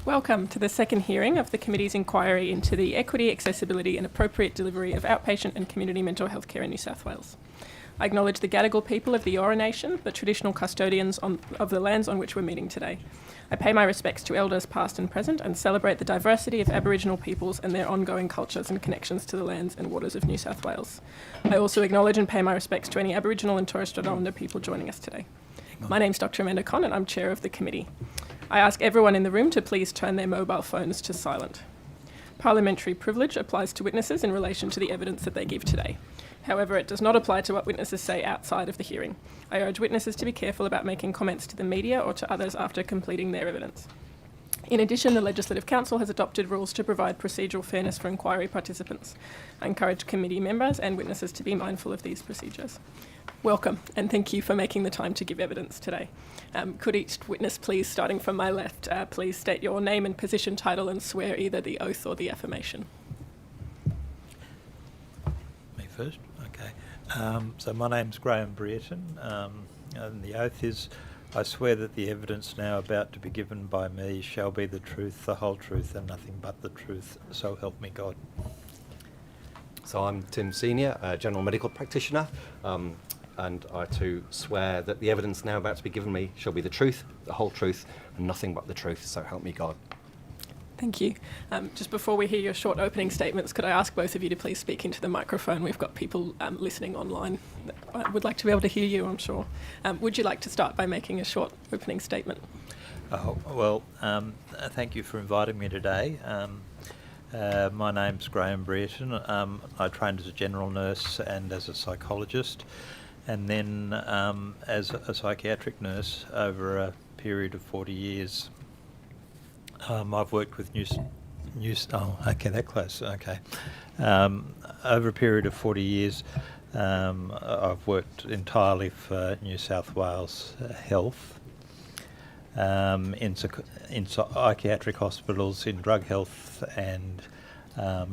Welcome to the second hearing of the Committee's inquiry into the equity, accessibility and appropriate delivery of outpatient and community mental health care in New South Wales. I acknowledge the Gadigal people of the Eora Nation, the traditional custodians of the lands on which we're meeting today. I pay my respects to elders past and present and celebrate the diversity of Aboriginal peoples and their ongoing cultures and connections to the lands and waters of New South Wales. I also acknowledge and pay my respects to any Aboriginal and Torres Strait Islander people joining us today. My name's Dr. Amanda Conn and I'm Chair of the Committee. I ask everyone in the room to please turn their mobile phones to silent. Parliamentary privilege applies to witnesses in relation to the evidence that they give today. However, it does not apply to what witnesses say outside of the hearing. I urge witnesses to be careful about making comments to the media or to others after completing their evidence. In addition, the Legislative Council has adopted rules to provide procedural fairness for inquiry participants. I encourage committee members and witnesses to be mindful of these procedures. Welcome, and thank you for making the time to give evidence today. Could each witness please, starting from my left, please state your name and position, title, and swear either the oath or the affirmation. Me first? Okay. So my name's Graham Brereton, and the oath is, I swear that the evidence now about to be given by me shall be the truth, the whole truth, and nothing but the truth, so help me God. So I'm Tim Senior, a general medical practitioner, and I too swear that the evidence now about to be given me shall be the truth, the whole truth, and nothing but the truth, so help me God. Thank you. Just before we hear your short opening statements, could I ask both of you to please speak into the microphone? We've got people listening online that would like to be able to hear you, I'm sure. Would you like to start by making a short opening statement? Thank you for inviting me today. My name's Graham Brereton. I trained as a general nurse and as a psychologist, and then as a psychiatric nurse over a period of 40 years. I've worked with over a period of 40 years, I've worked entirely for New South Wales Health, in psychiatric hospitals, in drug health, and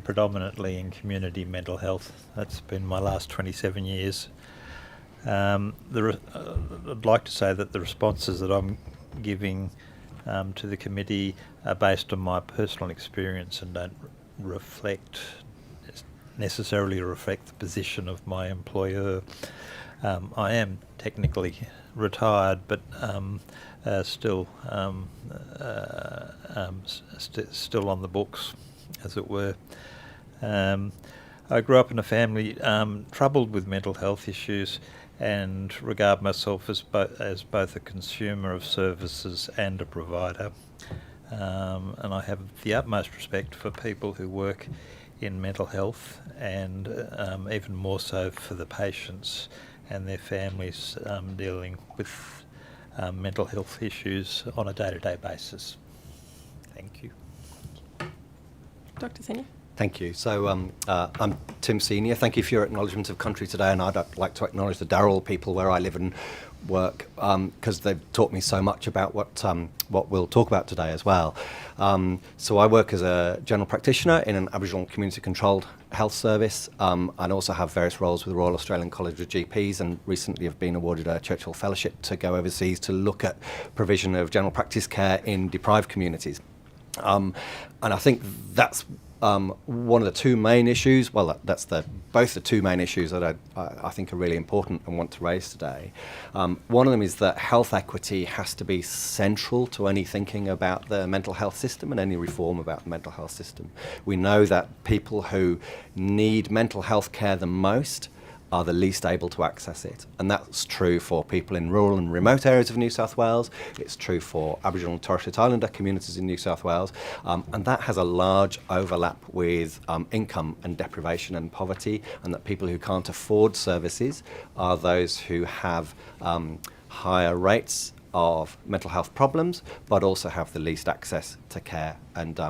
predominantly in community mental health. That's been my last 27 years. I'd like to say that the responses that I'm giving to the committee are based on my personal experience and don't necessarily reflect the position of my employer. I am technically retired, but still on the books, as it were. I grew up in a family troubled with mental health issues, and regard myself as both a consumer of services and a provider. And I have the utmost respect for people who work in mental health, and even more so for the patients and their families dealing with mental health issues on a day-to-day basis. Thank you. Dr. Senior? Thank you. So I'm Tim Senior. Thank you for your acknowledgement of country today, and I'd like to acknowledge the Darrell people where I live and work, because they've taught me so much about what we'll talk about today as well. So I work as a general practitioner in an Aboriginal community-controlled health service, and also have various roles with the Royal Australian College of GPs, and recently have been awarded a Churchill Fellowship to go overseas to look at provision of general practice care in deprived communities. And I think that's one of the two main issues. Well, that's both the two main issues that I think are really important and want to raise today. One of them is that health equity has to be central to any thinking about the mental health system and any reform about the mental health system. We know that people who need mental health care the most are the least able to access it. And that's true for people in rural and remote areas of New South Wales. It's true for Aboriginal and Torres Strait Islander communities in New South Wales. And that has a large overlap with income and deprivation and poverty, and that people who can't afford services are those who have higher rates of mental health problems, but also have the least access to care. And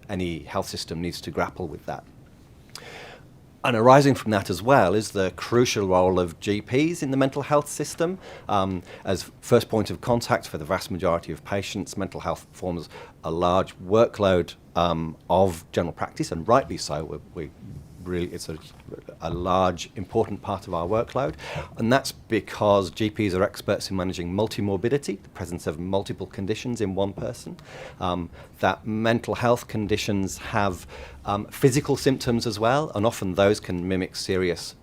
any health system needs to grapple with that. And arising from that as well is the crucial role of GPs in the mental health system. As first point of contact for the vast majority of patients, mental health forms a large workload of general practice, and rightly so. We it's a large, important part of our workload, and that's because GPs are experts in managing multimorbidity, the presence of multiple conditions in one person. That mental health conditions have physical symptoms as well, and often those can mimic serious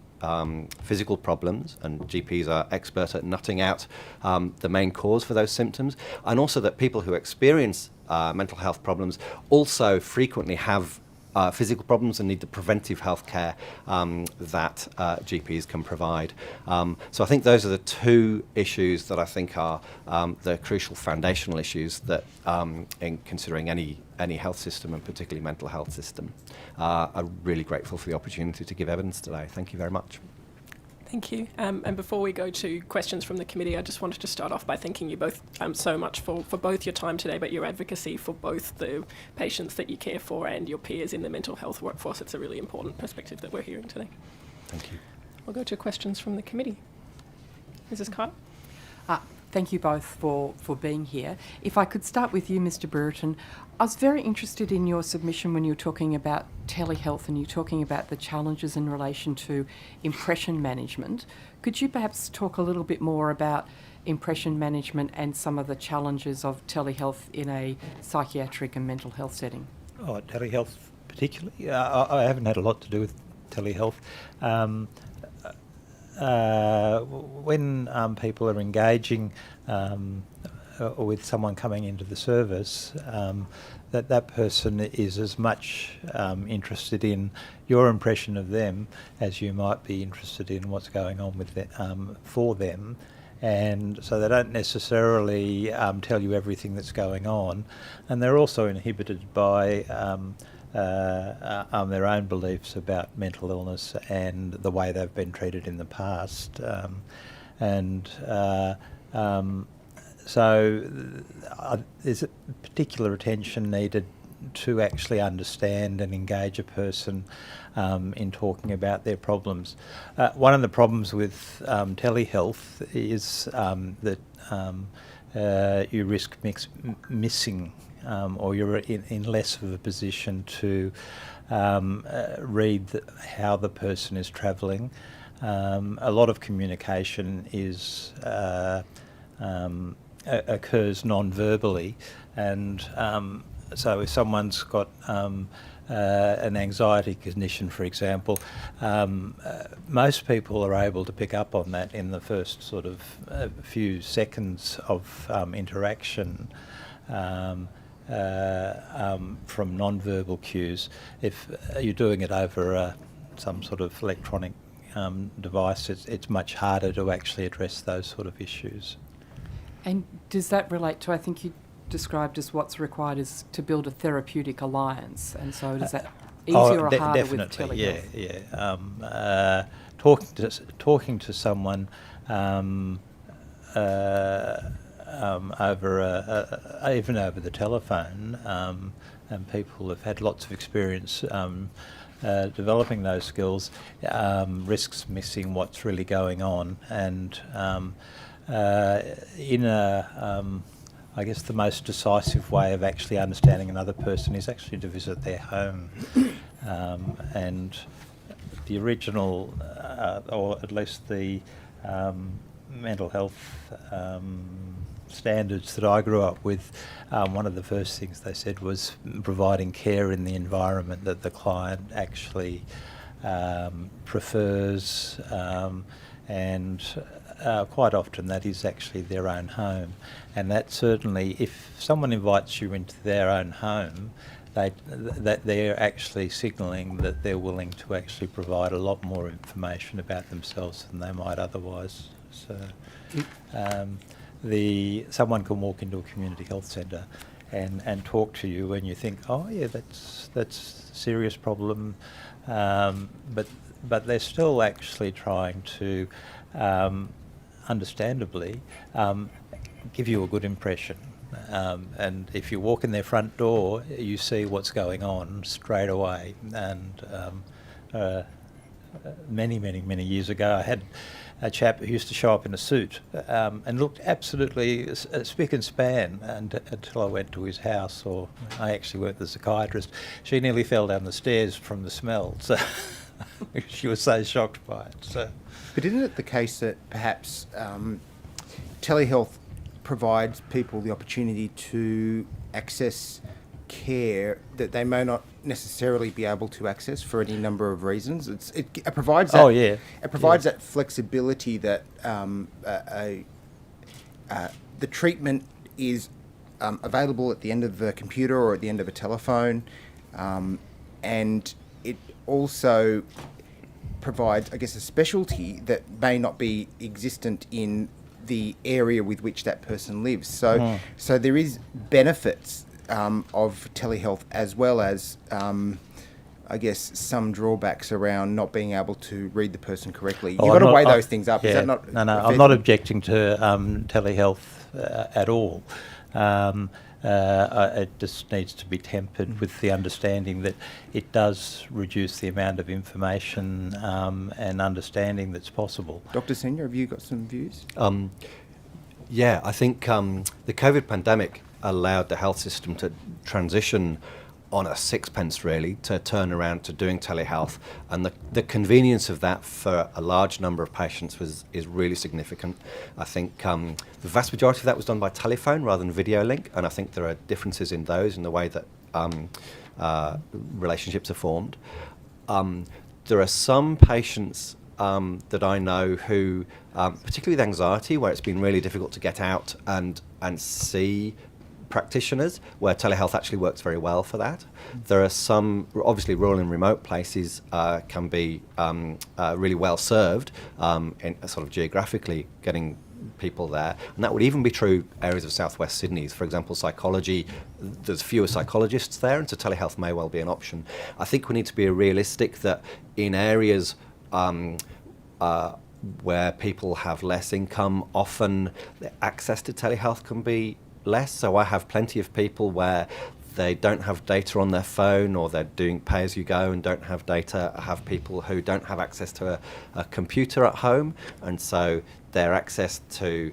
physical problems, and GPs are expert at nutting out the main cause for those symptoms, and also that people who experience mental health problems also frequently have physical problems and need the preventive health care that GPs can provide. So I think those are the two issues that I think are the crucial foundational issues that in considering any health system, and particularly mental health system. I'm really grateful for the opportunity to give evidence today. Thank you very much. Thank you. And before we go to questions from the committee, I just wanted to start off by thanking you both so much for both your time today, but your advocacy for both the patients that you care for and your peers in the mental health workforce. It's a really important perspective that we're hearing today. Thank you. We'll go to questions from the committee. Mrs. Kyle? Thank you both for being here. If I could start with you, Mr. Brereton, I was very interested in your submission when you were talking about telehealth and you're talking about the challenges in relation to impression management. Could you perhaps talk a little bit more about impression management and some of the challenges of telehealth in a psychiatric and mental health setting? Oh, telehealth particularly? I haven't had a lot to do with telehealth. When people are engaging with someone coming into the service, that person is as much interested in your impression of them as you might be interested in what's going on with for them. And so they don't necessarily tell you everything that's going on, and they're also inhibited by their own beliefs about mental illness and the way they've been treated in the past. So there's a particular attention needed to actually understand and engage a person in talking about their problems. One of the problems with telehealth is that you risk missing or you're in less of a position to read how the person is travelling. A lot of communication occurs non-verbally, and so if someone's got an anxiety condition, for example, most people are able to pick up on that in the first sort of few seconds of interaction from non-verbal cues. If you're doing it over some sort of electronic device, it's much harder to actually address those sort of issues. And does that relate to, I think you described as what's required is to build a therapeutic alliance, and so is that easier or harder with telehealth? Yeah. Talking to someone even over the telephone, and people have had lots of experience developing those skills, risks missing what's really going on, and I guess the most decisive way of actually understanding another person is actually to visit their home. And the original, or at least the mental health standards that I grew up with, one of the first things they said was providing care in the environment that the client actually prefers, and quite often that is actually their own home. And that certainly, if someone invites you into their own home, that they're actually signalling that they're willing to actually provide a lot more information about themselves than they might otherwise. So someone can walk into a community health centre and talk to you, and you think, oh yeah, that's a serious problem, but they're still actually trying to understandably give you a good impression. And if you walk in their front door, you see what's going on straight away. And many years ago, I had a chap who used to show up in a suit and looked absolutely spick and span, until I went to his house, or I actually worked as a psychiatrist. She nearly fell down the stairs from the smell. So She was so shocked by it. So, But isn't it the case that perhaps telehealth provides people the opportunity to access care that they may not necessarily be able to access for any number of reasons? It provides that. Oh, yeah. It provides that flexibility that the treatment is available at the end of the computer or at the end of a telephone, and it also provides, I guess, a specialty that may not be existent in the area with which that person lives. So, so there is benefits of telehealth as well as, I guess, some drawbacks around not being able to read the person correctly. You've got to weigh those things up. Yeah, Is that not? No, I'm not objecting to telehealth at all. It just needs to be tempered with the understanding that it does reduce the amount of information and understanding that's possible. Dr. Senior, have you got some views? Yeah, I think the COVID pandemic allowed the health system to transition on a sixpence, really, to turn around to doing telehealth, and the convenience of that for a large number of patients is really significant. I think the vast majority of that was done by telephone rather than video link, and I think there are differences in those in the way that relationships are formed. There are some patients that I know who, particularly with anxiety, where it's been really difficult to get out and see practitioners, where telehealth actually works very well for that. There are some, obviously rural and remote places can be really well served in sort of geographically getting people there, and that would even be true areas of southwest Sydney. For example, psychology, there's fewer psychologists there, and so telehealth may well be an option. I think we need to be realistic that in areas where people have less income, often the access to telehealth can be less. So I have plenty of people where they don't have data on their phone, or they're doing pay-as-you-go and don't have data. I have people who don't have access to a computer at home, and so their access to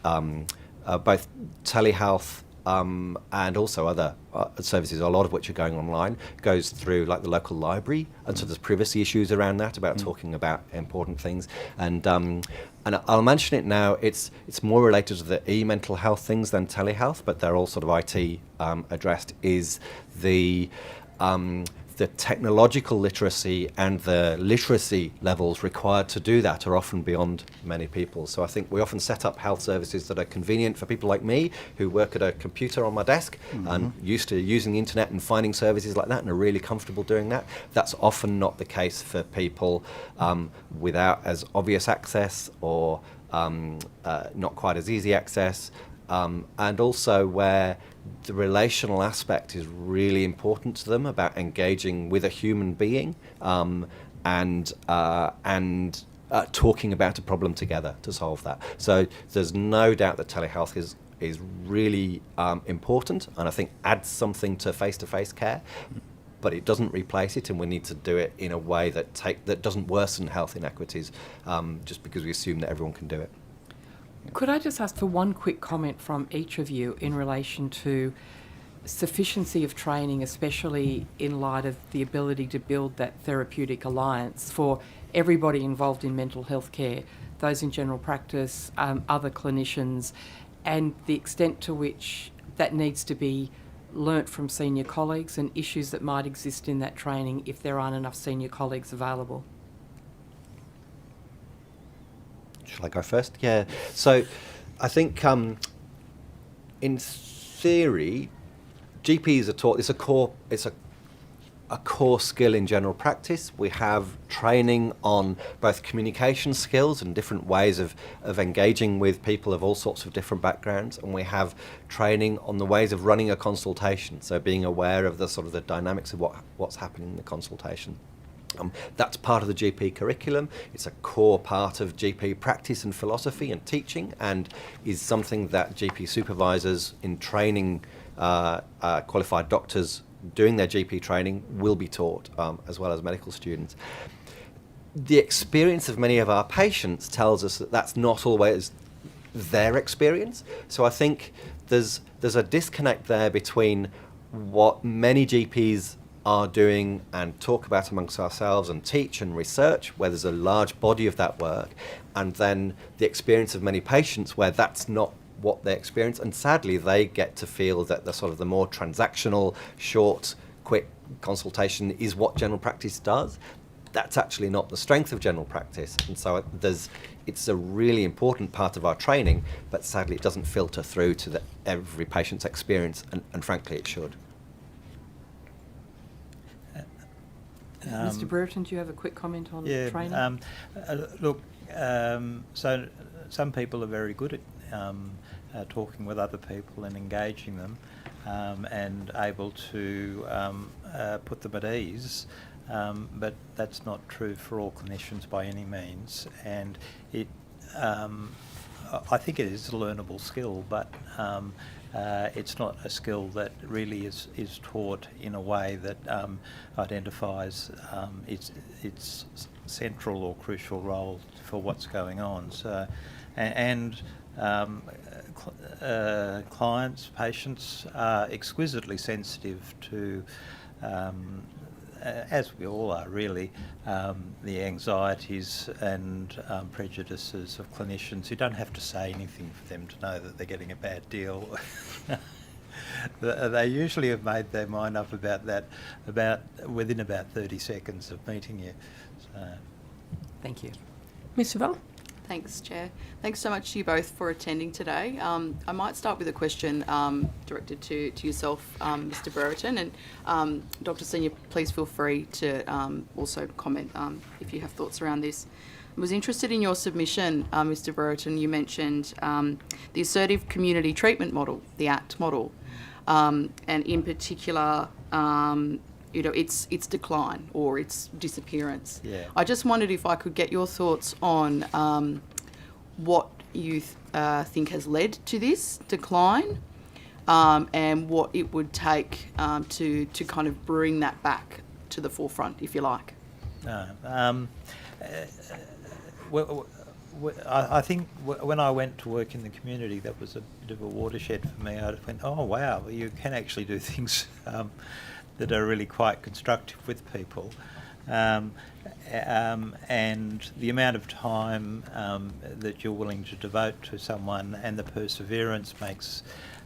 both telehealth and also other services, a lot of which are going online, goes through like the local library, and so there's privacy issues around that about talking about important things. And I'll mention it now. It's more related to the e-mental health things than telehealth, but they're all sort of IT addressed. Is the technological literacy and the literacy levels required to do that are often beyond many people. So I think we often set up health services that are convenient for people like me, who work at a computer on my desk and used to using the internet and finding services like that and are really comfortable doing that. That's often not the case for people without as obvious access, or not quite as easy access, and also where the relational aspect is really important to them, about engaging with a human being and talking about a problem together to solve that. So there's no doubt that telehealth is really important, and I think adds something to face-to-face care, but it doesn't replace it, and we need to do it in a way that doesn't worsen health inequities just because we assume that everyone can do it. Could I just ask for one quick comment from each of you in relation to sufficiency of training, especially in light of the ability to build that therapeutic alliance for everybody involved in mental health care, those in general practice, other clinicians, and the extent to which that needs to be learnt from senior colleagues, and issues that might exist in that training if there aren't enough senior colleagues available? Shall I go first? Yeah. So I think in theory, GPs are taught, it's a core skill in general practice. We have training on both communication skills and different ways of engaging with people of all sorts of different backgrounds, and we have training on the ways of running a consultation, so being aware of the sort of the dynamics of what's happening in the consultation. That's part of the GP curriculum. It's a core part of GP practice and philosophy and teaching, and is something that GP supervisors in training qualified doctors doing their GP training will be taught, as well as medical students. The experience of many of our patients tells us that that's not always their experience. So I think there's a disconnect there between what many GPs are doing and talk about amongst ourselves and teach and research, where there's a large body of that work, and then the experience of many patients where that's not what they experience, and sadly they get to feel that the sort of the more transactional, short, quick consultation is what general practice does. That's actually not the strength of general practice, and so it's a really important part of our training, but sadly it doesn't filter through to every patient's experience, and frankly it should. Mr. Brereton, do you have a quick comment on training? So some people are very good at talking with other people and engaging them, and able to put them at ease. But that's not true for all clinicians by any means, and I think it is a learnable skill, but it's not a skill that really is taught in a way that identifies its central or crucial role for what's going on. So, clients, patients are exquisitely sensitive to, as we all are really, the anxieties and prejudices of clinicians who don't have to say anything for them to know that they're getting a bad deal. They usually have made their mind up about that within about 30 seconds of meeting you. So. Thank you. Ms. Val? Thanks, Chair. Thanks so much to you both for attending today. I might start with a question directed to yourself, Mr. Brereton, and Dr. Senior, please feel free to also comment if you have thoughts around this. I was interested in your submission, Mr. Brereton. You mentioned the assertive community treatment model, the ACT model, and in particular, its decline or its disappearance. Yeah. I just wondered if I could get your thoughts on what you think has led to this decline, and what it would take to kind of bring that back to the forefront, if you like. I think when I went to work in the community, that was a bit of a watershed for me. I went, oh wow, you can actually do things that are really quite constructive with people, and the amount of time that you're willing to devote to someone, and the perseverance makes,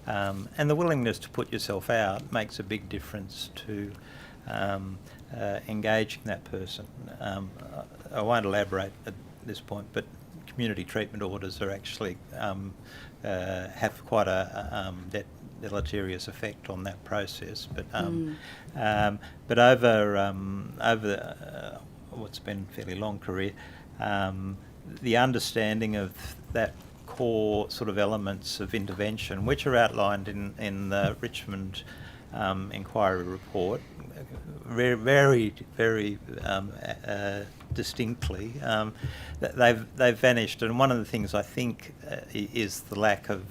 and the willingness to put yourself out makes a big difference to engaging that person. I won't elaborate at this point, but community treatment orders are actually have quite a deleterious effect on that process. But over what's been a fairly long career, the understanding of that core sort of elements of intervention, which are outlined in the Richmond inquiry report, very distinctly, they've vanished. And one of the things I think is the lack of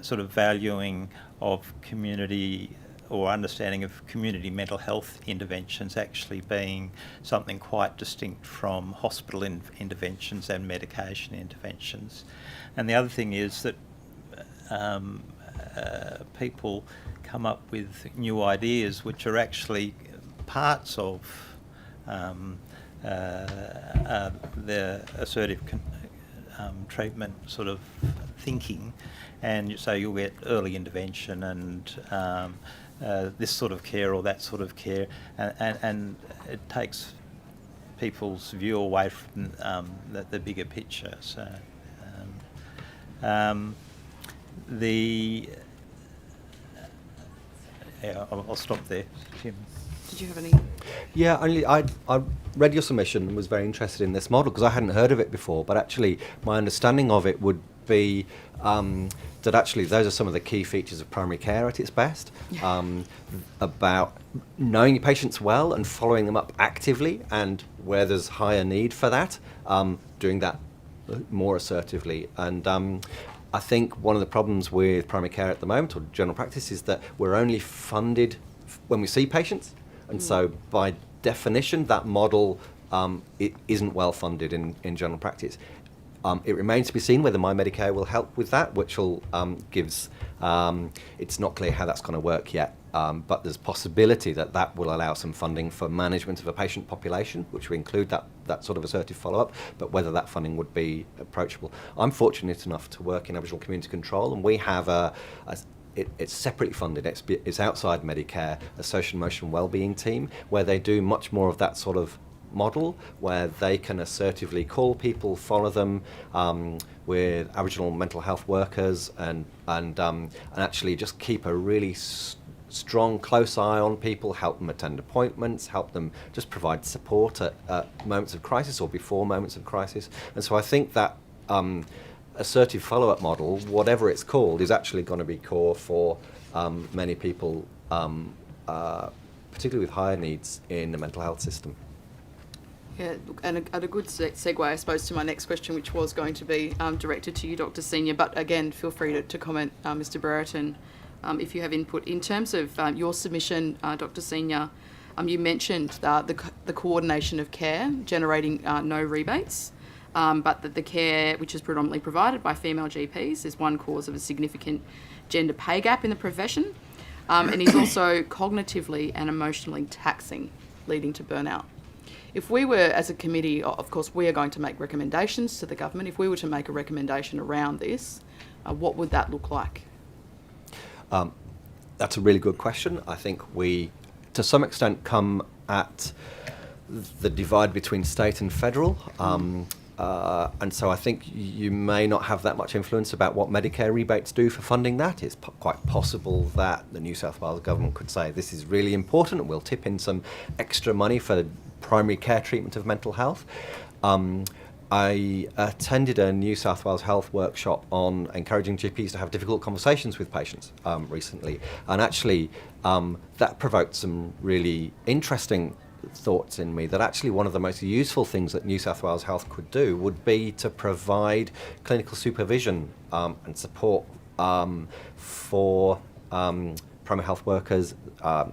sort of valuing of community or understanding of community mental health interventions actually being something quite distinct from hospital interventions and medication interventions. And the other thing is that people come up with new ideas which are actually parts of the assertive treatment sort of thinking, and so you'll get early intervention and this sort of care or that sort of care, and it takes people's view away from the bigger picture. So I'll stop there, Jim. Did you have any? Yeah, I read your submission and was very interested in this model because I hadn't heard of it before, but actually my understanding of it would be that actually those are some of the key features of primary care at its best, about knowing your patients well and following them up actively, and where there's higher need for that, doing that more assertively. And I think one of the problems with primary care at the moment, or general practice, is that we're only funded when we see patients. And so by definition, that model it isn't well funded in general practice. It remains to be seen whether My Medicare will help with that, which will gives. It's not clear how that's going to work yet, but there's possibility that will allow some funding for management of a patient population, which will include that sort of assertive follow-up, but whether that funding would be approachable. I'm fortunate enough to work in Aboriginal Community Control, and we have it's separately funded, it's outside Medicare, a social and emotional wellbeing team, where they do much more of that sort of model, where they can assertively call people, follow them with Aboriginal mental health workers, and actually just keep a really strong, close eye on people, help them attend appointments, help them just provide support at moments of crisis or before moments of crisis. And so I think that assertive follow-up model, whatever it's called, is actually going to be core for many people, particularly with higher needs in the mental health system. Yeah, and a good segue, I suppose, to my next question, which was going to be directed to you, Dr. Senior. But again, feel free to comment, Mr. Brereton, if you have input. In terms of your submission, Dr. Senior, you mentioned the coordination of care, generating no rebates, but that the care, which is predominantly provided by female GPs, is one cause of a significant gender pay gap in the profession, and is also cognitively and emotionally taxing, leading to burnout. If we were, as a committee, of course, we are going to make recommendations to the government. If we were to make a recommendation around this, what would that look like? That's a really good question. I think we, to some extent, come at the divide between state and federal. And so I think you may not have that much influence about what Medicare rebates do for funding that. It's quite possible that the New South Wales government could say this is really important and we'll tip in some extra money for primary care treatment of mental health. I attended a New South Wales Health workshop on encouraging GPs to have difficult conversations with patients recently, and actually that provoked some really interesting thoughts in me that actually one of the most useful things that New South Wales Health could do would be to provide clinical supervision and support for primary health workers,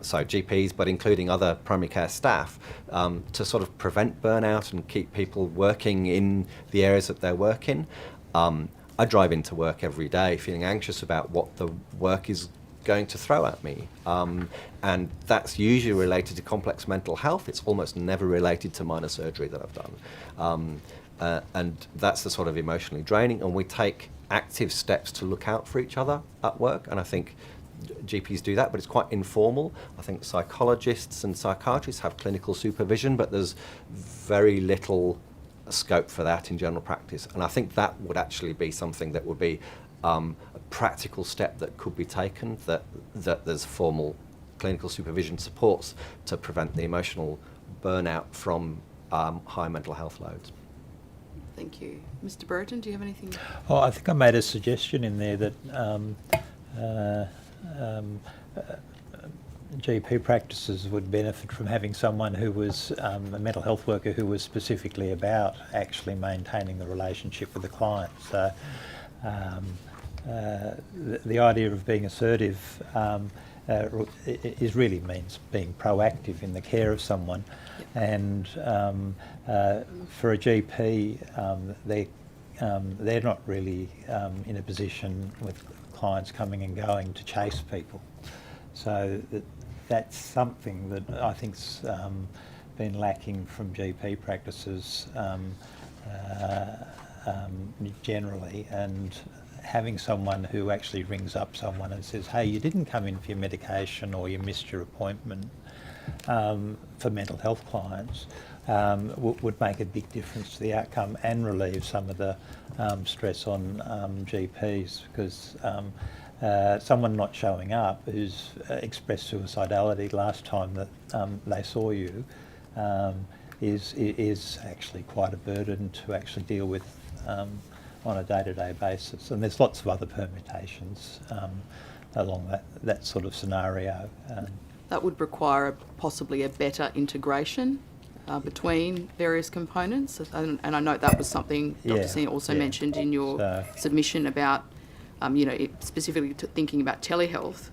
so GPs, but including other primary care staff, to sort of prevent burnout and keep people working in the areas that they're working. I drive into work every day feeling anxious about what the work is going to throw at me. And that's usually related to complex mental health. It's almost never related to minor surgery that I've done. And that's the sort of emotionally draining, and we take active steps to look out for each other at work, and I think GPs do that, but it's quite informal. I think psychologists and psychiatrists have clinical supervision, but there's very little scope for that in general practice. And I think that would actually be something that would be a practical step that could be taken, that there's formal clinical supervision supports to prevent the emotional burnout from high mental health loads. Thank you. Mr. Brereton, do you have anything? Oh, I think I made a suggestion in there that GP practices would benefit from having someone who was a mental health worker who was specifically about actually maintaining the relationship with the client. So the idea of being assertive is really means being proactive in the care of someone, and for a GP, they're not really in a position with clients coming and going to chase people. So that's something that I think's been lacking from GP practices generally, and having someone who actually rings up someone and says, hey, you didn't come in for your medication or you missed your appointment, for mental health clients, would make a big difference to the outcome and relieve some of the stress on GPs, because someone not showing up who's expressed suicidality last time that they saw you is actually quite a burden to actually deal with on a day-to-day basis. And there's lots of other permutations along that sort of scenario. That would require possibly a better integration between various components, and I note that was something Dr. Senior also mentioned in your submission about, specifically thinking about telehealth,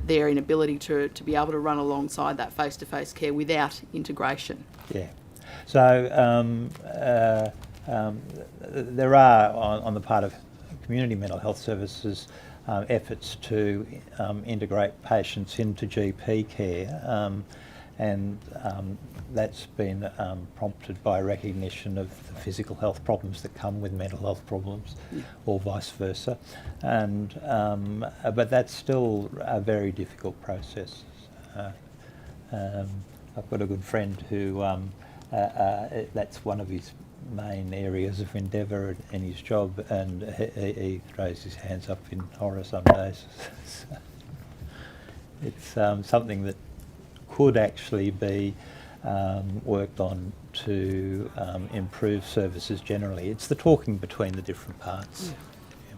their inability to be able to run alongside that face-to-face care without integration. Yeah. So there are, on the part of community mental health services, efforts to integrate patients into GP care, and that's been prompted by recognition of the physical health problems that come with mental health problems, or vice versa. And but that's still a very difficult process. I've got a good friend who that's one of his main areas of endeavour in his job, and he throws his hands up in horror some days. So it's something that could actually be worked on to improve services generally. It's the talking between the different parts. Yeah.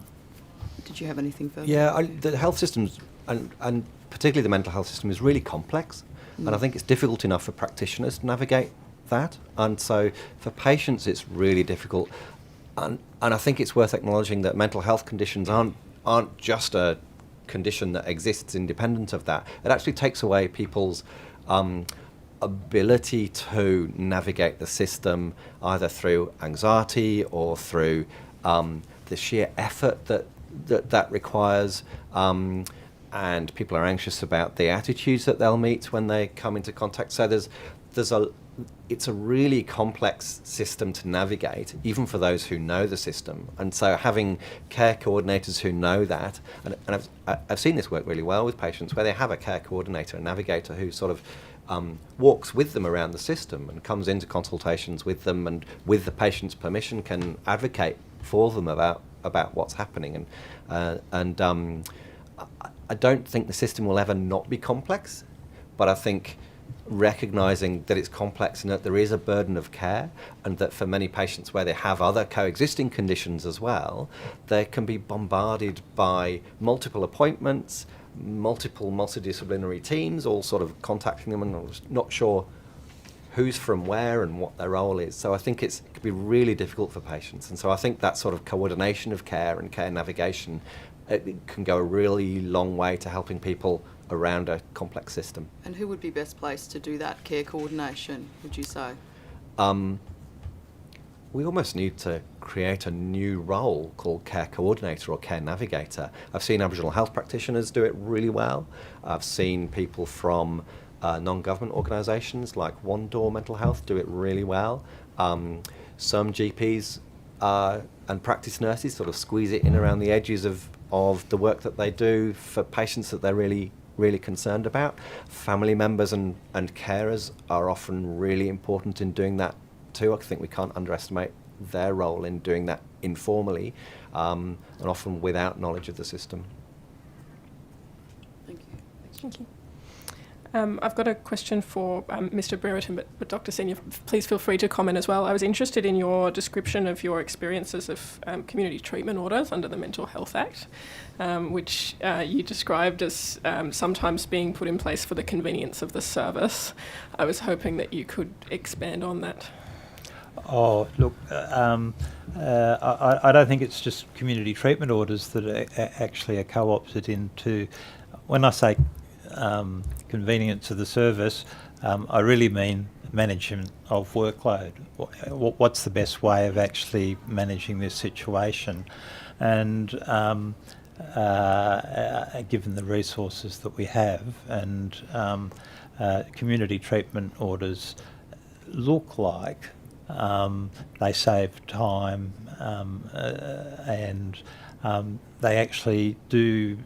Did you have anything further? Yeah, the health systems, and particularly the mental health system, is really complex, and I think it's difficult enough for practitioners to navigate that, and so for patients it's really difficult. And I think it's worth acknowledging that mental health conditions aren't just a condition that exists independent of that. It actually takes away people's ability to navigate the system, either through anxiety or through the sheer effort that requires, and people are anxious about the attitudes that they'll meet when they come into contact. So it's a really complex system to navigate, even for those who know the system. And so having care coordinators who know that, and I've seen this work really well with patients where they have a care coordinator, a navigator who sort of walks with them around the system and comes into consultations with them, and with the patient's permission can advocate for them about what's happening. And I don't think the system will ever not be complex, but I think recognising that it's complex and that there is a burden of care, and that for many patients where they have other coexisting conditions as well, they can be bombarded by multiple appointments, multiple multidisciplinary teams all sort of contacting them, and I'm not sure who's from where and what their role is. So I think it can be really difficult for patients, and so I think that sort of coordination of care and care navigation, it can go a really long way to helping people around a complex system. And who would be best placed to do that care coordination, would you say? We almost need to create a new role called care coordinator or care navigator. I've seen Aboriginal health practitioners do it really well. I've seen people from non-government organisations like One Door Mental Health do it really well. Some GPs and practice nurses sort of squeeze it in around the edges of the work that they do for patients that they're really concerned about. Family members and carers are often really important in doing that too. I think we can't underestimate their role in doing that informally, and often without knowledge of the system. Thank you. Thank you. I've got a question for Mr. Brereton, but Dr. Senior, please feel free to comment as well. I was interested in your description of your experiences of community treatment orders under the Mental Health Act, which you described as sometimes being put in place for the convenience of the service. I was hoping that you could expand on that. Oh, look, I don't think it's just community treatment orders that actually are co-opted into. When I say convenience of the service, I really mean management of workload. What's the best way of actually managing this situation? And given the resources that we have, and community treatment orders look like they save time, and they actually do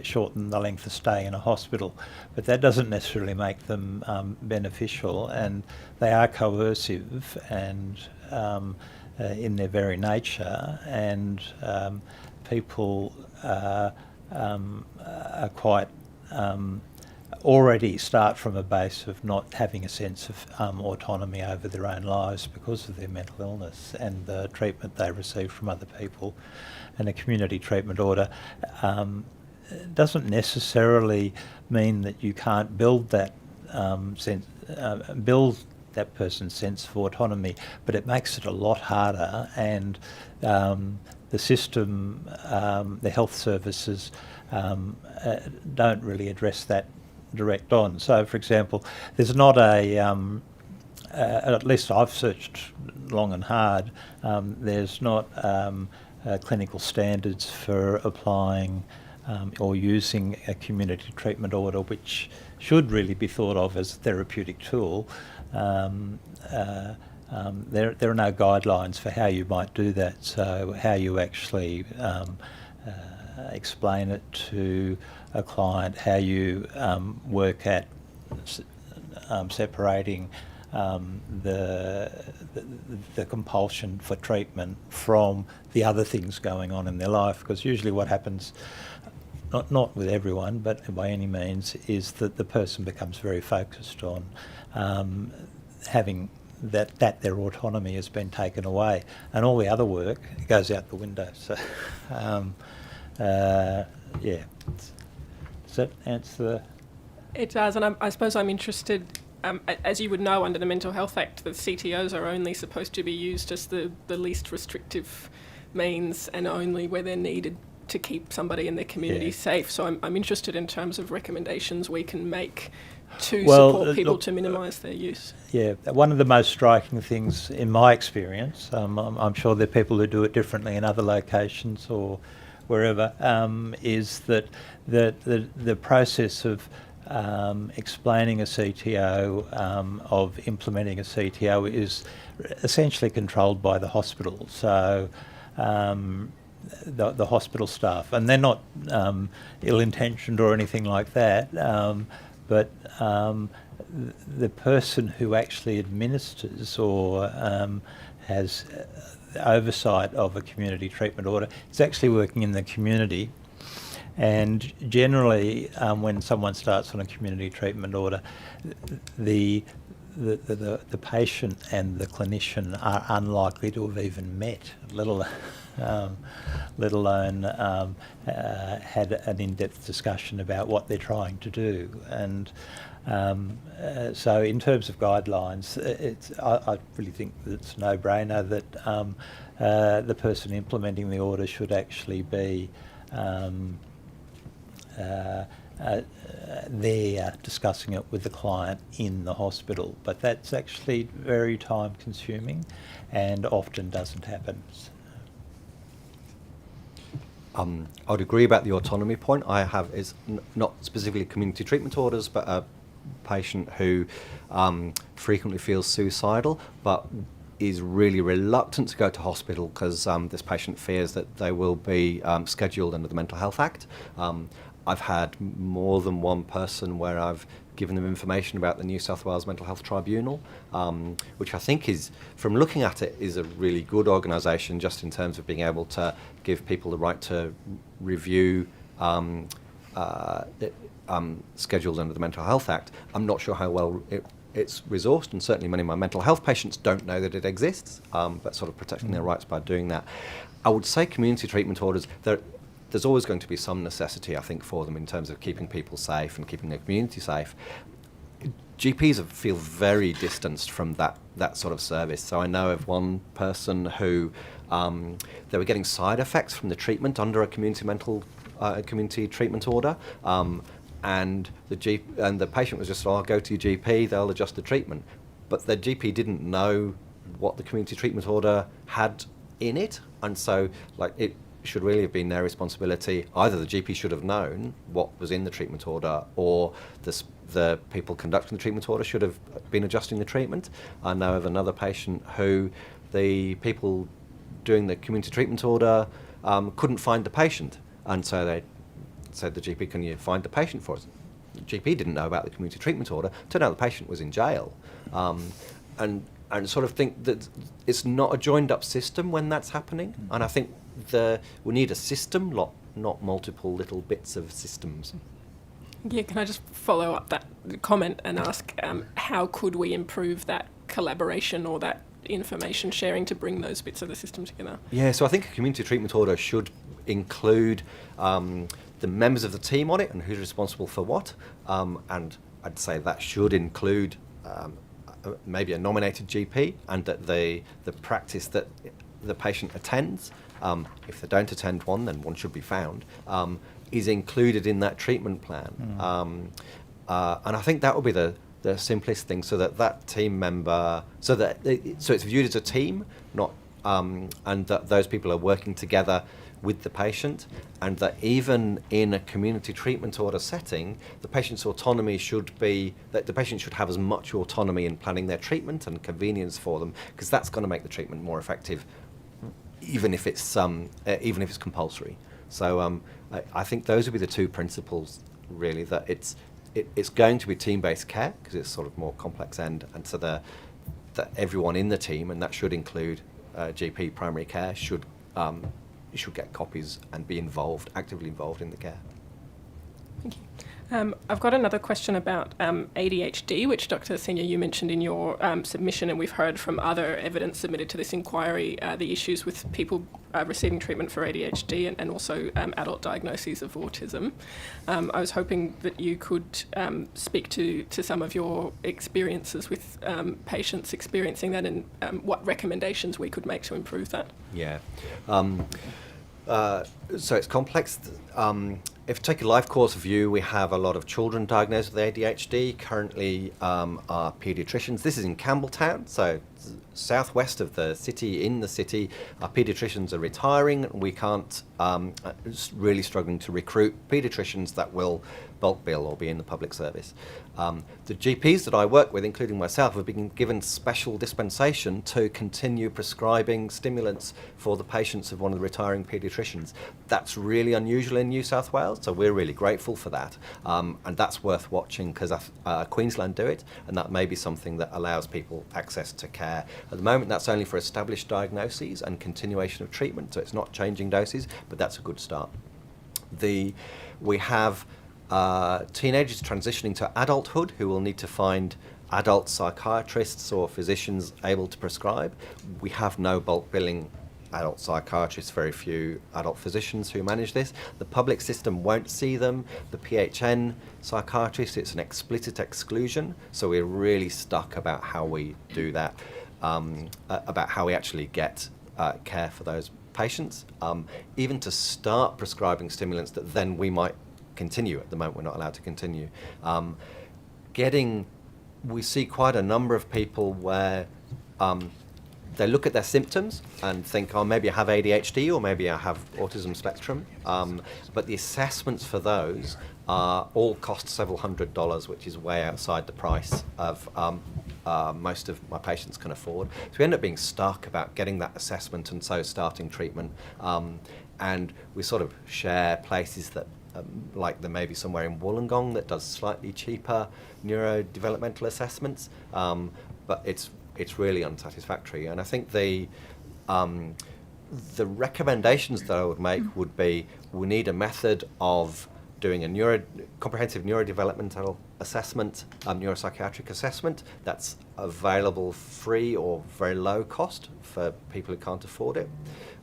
shorten the length of stay in a hospital, but that doesn't necessarily make them beneficial, and they are coercive and in their very nature, and people are quite already start from a base of not having a sense of autonomy over their own lives because of their mental illness and the treatment they receive from other people. And a community treatment order doesn't necessarily mean that you can't build that build that person's sense of autonomy, but it makes it a lot harder, and the system, the health services don't really address that direct on. So, for example, there's not a at least I've searched long and hard, there's not clinical standards for applying or using a community treatment order, which should really be thought of as a therapeutic tool. There are no guidelines for how you might do that, so how you actually explain it to a client, how you work at separating the compulsion for treatment from the other things going on in their life, because usually what happens, not with everyone, but by any means, is that the person becomes very focused on having that their autonomy has been taken away, and all the other work goes out the window. So, yeah. Does that answer It does, and I suppose I'm interested, as you would know, under the Mental Health Act, the CTOs are only supposed to be used as the least restrictive means, and only where they're needed to keep somebody in their community safe. So I'm interested in terms of recommendations we can make to support people to minimise their use. Yeah, one of the most striking things in my experience, I'm sure there are people who do it differently in other locations or wherever, is that the process of explaining a CTO, of implementing a CTO, is essentially controlled by the hospital. So the hospital staff, and they're not ill-intentioned or anything like that, but the person who actually administers or has oversight of a community treatment order is actually working in the community. And generally, when someone starts on a community treatment order, the patient and the clinician are unlikely to have even met, let alone had an in-depth discussion about what they're trying to do. And so in terms of guidelines, I really think that it's a no-brainer that the person implementing the order should actually be there discussing it with the client in the hospital. But that's actually very time-consuming and often doesn't happen. I would agree about the autonomy point. I have is not specifically community treatment orders, but a patient who frequently feels suicidal, but is really reluctant to go to hospital because this patient fears that they will be scheduled under the Mental Health Act. I've had more than one person where I've given them information about the New South Wales Mental Health Tribunal, which I think is, from looking at it, is a really good organisation just in terms of being able to give people the right to review scheduled under the Mental Health Act. I'm not sure how well it's resourced, and certainly many of my mental health patients don't know that it exists, but sort of protecting their rights by doing that. I would say community treatment orders, there's always going to be some necessity, I think, for them in terms of keeping people safe and keeping their community safe. GPs feel very distanced from that sort of service. So I know of one person who they were getting side effects from the treatment under a community treatment order, and the patient was just, "Oh, I'll go to your GP, they'll adjust the treatment." But the GP didn't know what the community treatment order had in it, and so it should really have been their responsibility. Either the GP should have known what was in the treatment order, or the people conducting the treatment order should have been adjusting the treatment. I know of another patient who the people doing the community treatment order couldn't find the patient, and so they said to the GP, "Can you find the patient for us?" The GP didn't know about the community treatment order. Turned out the patient was in jail. And sort of think that it's not a joined up system when that's happening. And I think we need a system, not multiple little bits of systems. Yeah, can I just follow up that comment and ask how could we improve that collaboration or that information sharing to bring those bits of the system together? Yeah, so I think a community treatment order should include the members of the team on it and who's responsible for what, and I'd say that should include maybe a nominated GP, and that the practice that the patient attends, if they don't attend one, then one should be found, is included in that treatment plan. And I think that would be the the simplest thing, so that team member, so it's viewed as a team, not and that those people are working together with the patient, and that even in a community treatment order setting, the patient's autonomy should be that the patient should have as much autonomy in planning their treatment and convenience for them, because that's going to make the treatment more effective, even if it's compulsory. So I think those would be the two principles, really, that it's going to be team-based care because it's sort of more complex and so that everyone in the team, and that should include GP primary care, should get copies and be actively involved in the care. Thank you. I've got another question about ADHD, which Dr. Senior, you mentioned in your submission, and we've heard from other evidence submitted to this inquiry, the issues with people receiving treatment for ADHD and also adult diagnoses of autism. I was hoping that you could speak to some of your experiences with patients experiencing that and what recommendations we could make to improve that. Yeah. So it's complex. If you take a life course view, we have a lot of children diagnosed with ADHD. Currently, our paediatricians, this is in Campbelltown, so southwest of the city, in the city, our paediatricians are retiring. We can't, really struggling to recruit paediatricians that will bulk bill or be in the public service. The GPs that I work with, including myself, have been given special dispensation to continue prescribing stimulants for the patients of one of the retiring paediatricians. That's really unusual in New South Wales, so we're really grateful for that. And that's worth watching because Queensland do it, and that may be something that allows people access to care. At the moment, that's only for established diagnoses and continuation of treatment, so it's not changing doses, but that's a good start. We have teenagers transitioning to adulthood who will need to find adult psychiatrists or physicians able to prescribe. We have no bulk billing adult psychiatrists, very few adult physicians who manage this. The public system won't see them. The PHN psychiatrist, it's an explicit exclusion, so we're really stuck about how we do that, about how we actually get care for those patients. Even to start prescribing stimulants that then we might continue. At the moment, we're not allowed to continue. We see quite a number of people where they look at their symptoms and think, oh, maybe I have ADHD or maybe I have autism spectrum. But the assessments for those all cost several $100s, which is way outside the price of most of my patients can afford. So we end up being stuck about getting that assessment and so starting treatment. And we sort of share places that like there may be somewhere in Wollongong that does slightly cheaper neurodevelopmental assessments, but it's really unsatisfactory. And I think the recommendations that I would make would be we need a method of doing a comprehensive neurodevelopmental assessment, neuropsychiatric assessment that's available free or very low cost for people who can't afford it.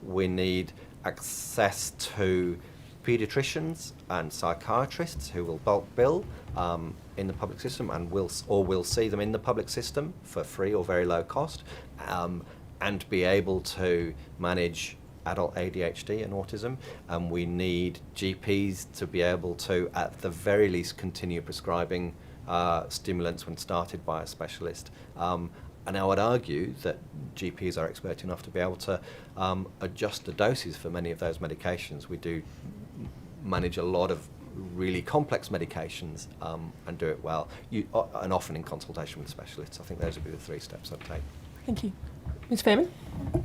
We need access to paediatricians and psychiatrists who will bulk bill in the public system and will see them in the public system for free or very low cost, and be able to manage adult ADHD and autism. And we need GPs to be able to, at the very least, continue prescribing stimulants when started by a specialist. And I would argue that GPs are expert enough to be able to adjust the doses for many of those medications. We do manage a lot of really complex medications and do it well, and often in consultation with specialists. I think those would be the 3 steps I'd take. Thank you. Ms. Fairman?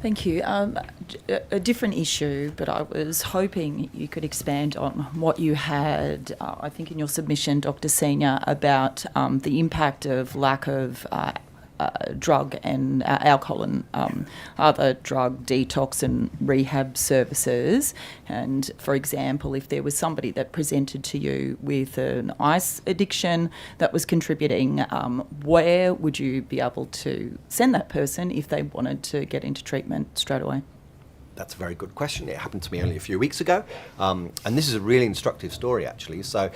Thank you. A different issue, but I was hoping you could expand on what you had, I think in your submission, Dr. Senior, about the impact of lack of drug and alcohol and other drug detox and rehab services. And for example, if there was somebody that presented to you with an ice addiction that was contributing, where would you be able to send that person if they wanted to get into treatment straight away? That's a very good question. It happened to me only a few weeks ago. And this is a really instructive story, actually. So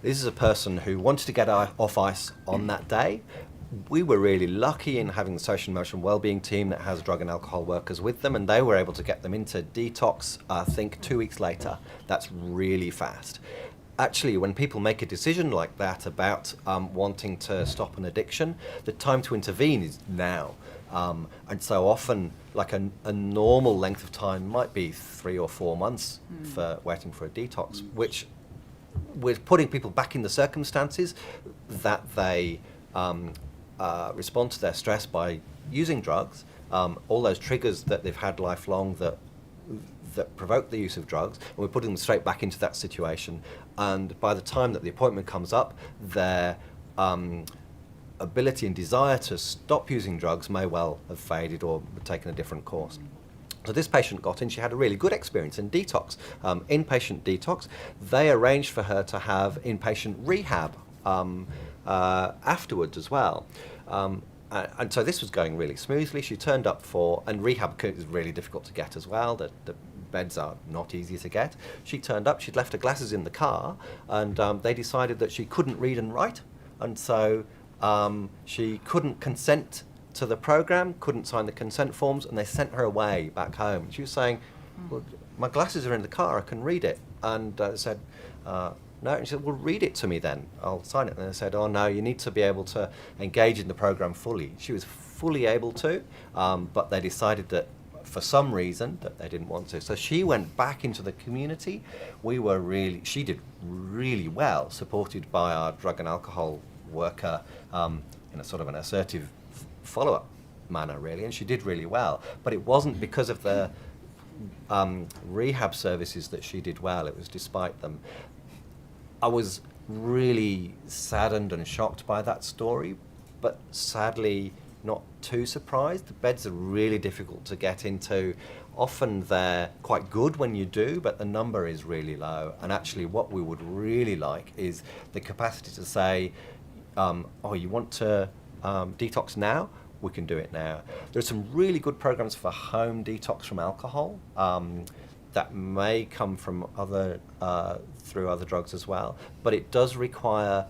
this is a person who wanted to get off ice on that day. We were really lucky in having the social and emotional wellbeing team that has drug and alcohol workers with them, and they were able to get them into detox, I think, 2 weeks later. That's really fast. actually, when people make a decision like that about wanting to stop an addiction, the time to intervene is now. And so often, like a normal length of time might be 3 or 4 months for waiting for a detox, which we're putting people back in the circumstances that they respond to their stress by using drugs, all those triggers that they've had lifelong that provoke the use of drugs, and we're putting them straight back into that situation. And by the time that the appointment comes up, their ability and desire to stop using drugs may well have faded or taken a different course. So this patient got in, she had a really good experience in detox, inpatient detox. They arranged for her to have inpatient rehab afterwards as well. And so this was going really smoothly. She turned up and rehab is really difficult to get as well. The beds are not easy to get. She turned up, she'd left her glasses in the car, and they decided that she couldn't read and write. And so she couldn't consent to the program, couldn't sign the consent forms, and they sent her away back home. She was saying, well, my glasses are in the car, I can read it. And said, no. And she said, well, read it to me then, I'll sign it. And they said, oh no, you need to be able to engage in the program fully. She was fully able to, but they decided that for some reason that they didn't want to. So she went back into the community. She did really well, supported by our drug and alcohol worker in a sort of an assertive follow-up manner, really, and she did really well. But it wasn't because of the rehab services that she did well, it was despite them. I was really saddened and shocked by that story, but sadly not too surprised. The beds are really difficult to get into. Often they're quite good when you do, but the number is really low. And actually what we would really like is the capacity to say, oh, you want to detox now? We can do it now. There's some really good programs for home detox from alcohol that may come from through other drugs as well, but it does require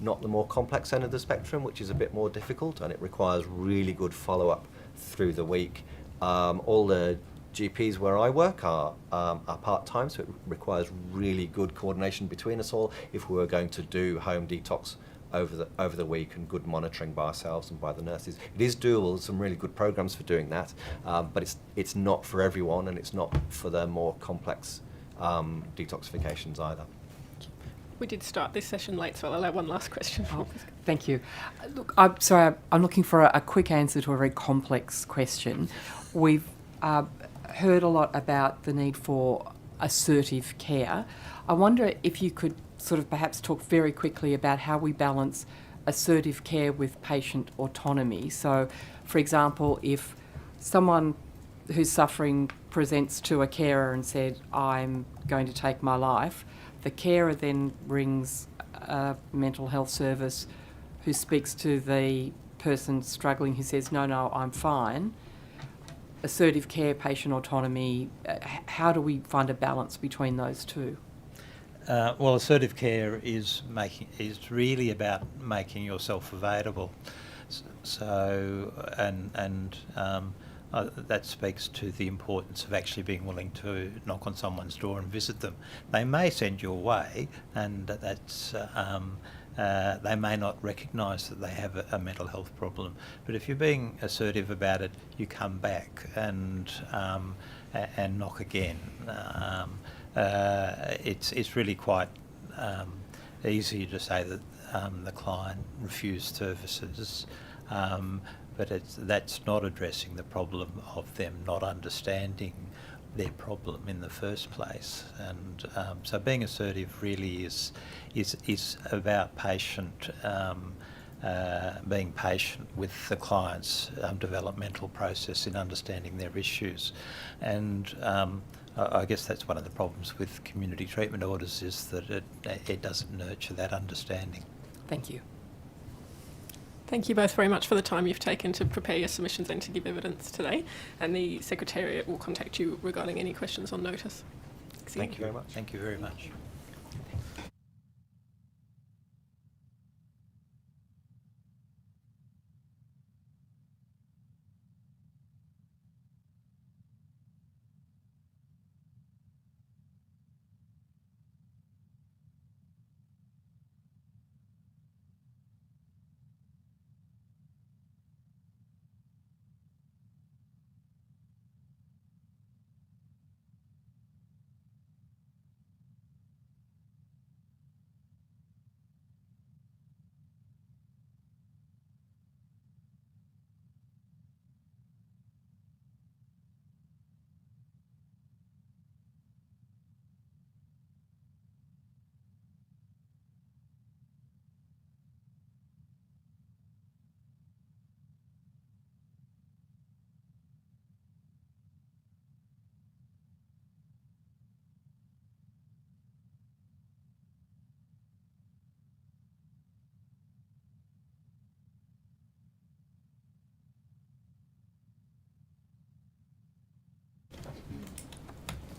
not the more complex end of the spectrum, which is a bit more difficult, and it requires really good follow-up through the week. All the GPs where I work are part-time, so it requires really good coordination between us all if we were going to do home detox over the week, and good monitoring by ourselves and by the nurses. It is doable. There's some really good programs for doing that, but it's not for everyone, and it's not for the more complex detoxifications either. We did start this session late, so I'll allow one last question. Oh, thank you. Look, I'm sorry, I'm looking for a quick answer to a very complex question. We've heard a lot about the need for assertive care. I wonder if you could sort of perhaps talk very quickly about how we balance assertive care with patient autonomy. So, for example, if someone who's suffering presents to a carer and said, I'm going to take my life, the carer then rings a mental health service who speaks to the person struggling who says, no, I'm fine. Assertive care, patient autonomy, how do we find a balance between those two? Well, assertive care is really about making yourself available. So, that speaks to the importance of actually being willing to knock on someone's door and visit them. They may send you away, and they may not recognise that they have a mental health problem. But if you're being assertive about it, you come back and knock again. It's really quite easy to say that the client refused services, but that's not addressing the problem of them not understanding their problem in the first place. And so being assertive really is about being patient with the client's developmental process in understanding their issues. And I guess that's one of the problems with community treatment orders, is that it doesn't nurture that understanding. Thank you. Thank you both very much for the time you've taken to prepare your submissions and to give evidence today. And the Secretariat will contact you regarding any questions on notice. Thank you very much. Thank you very much.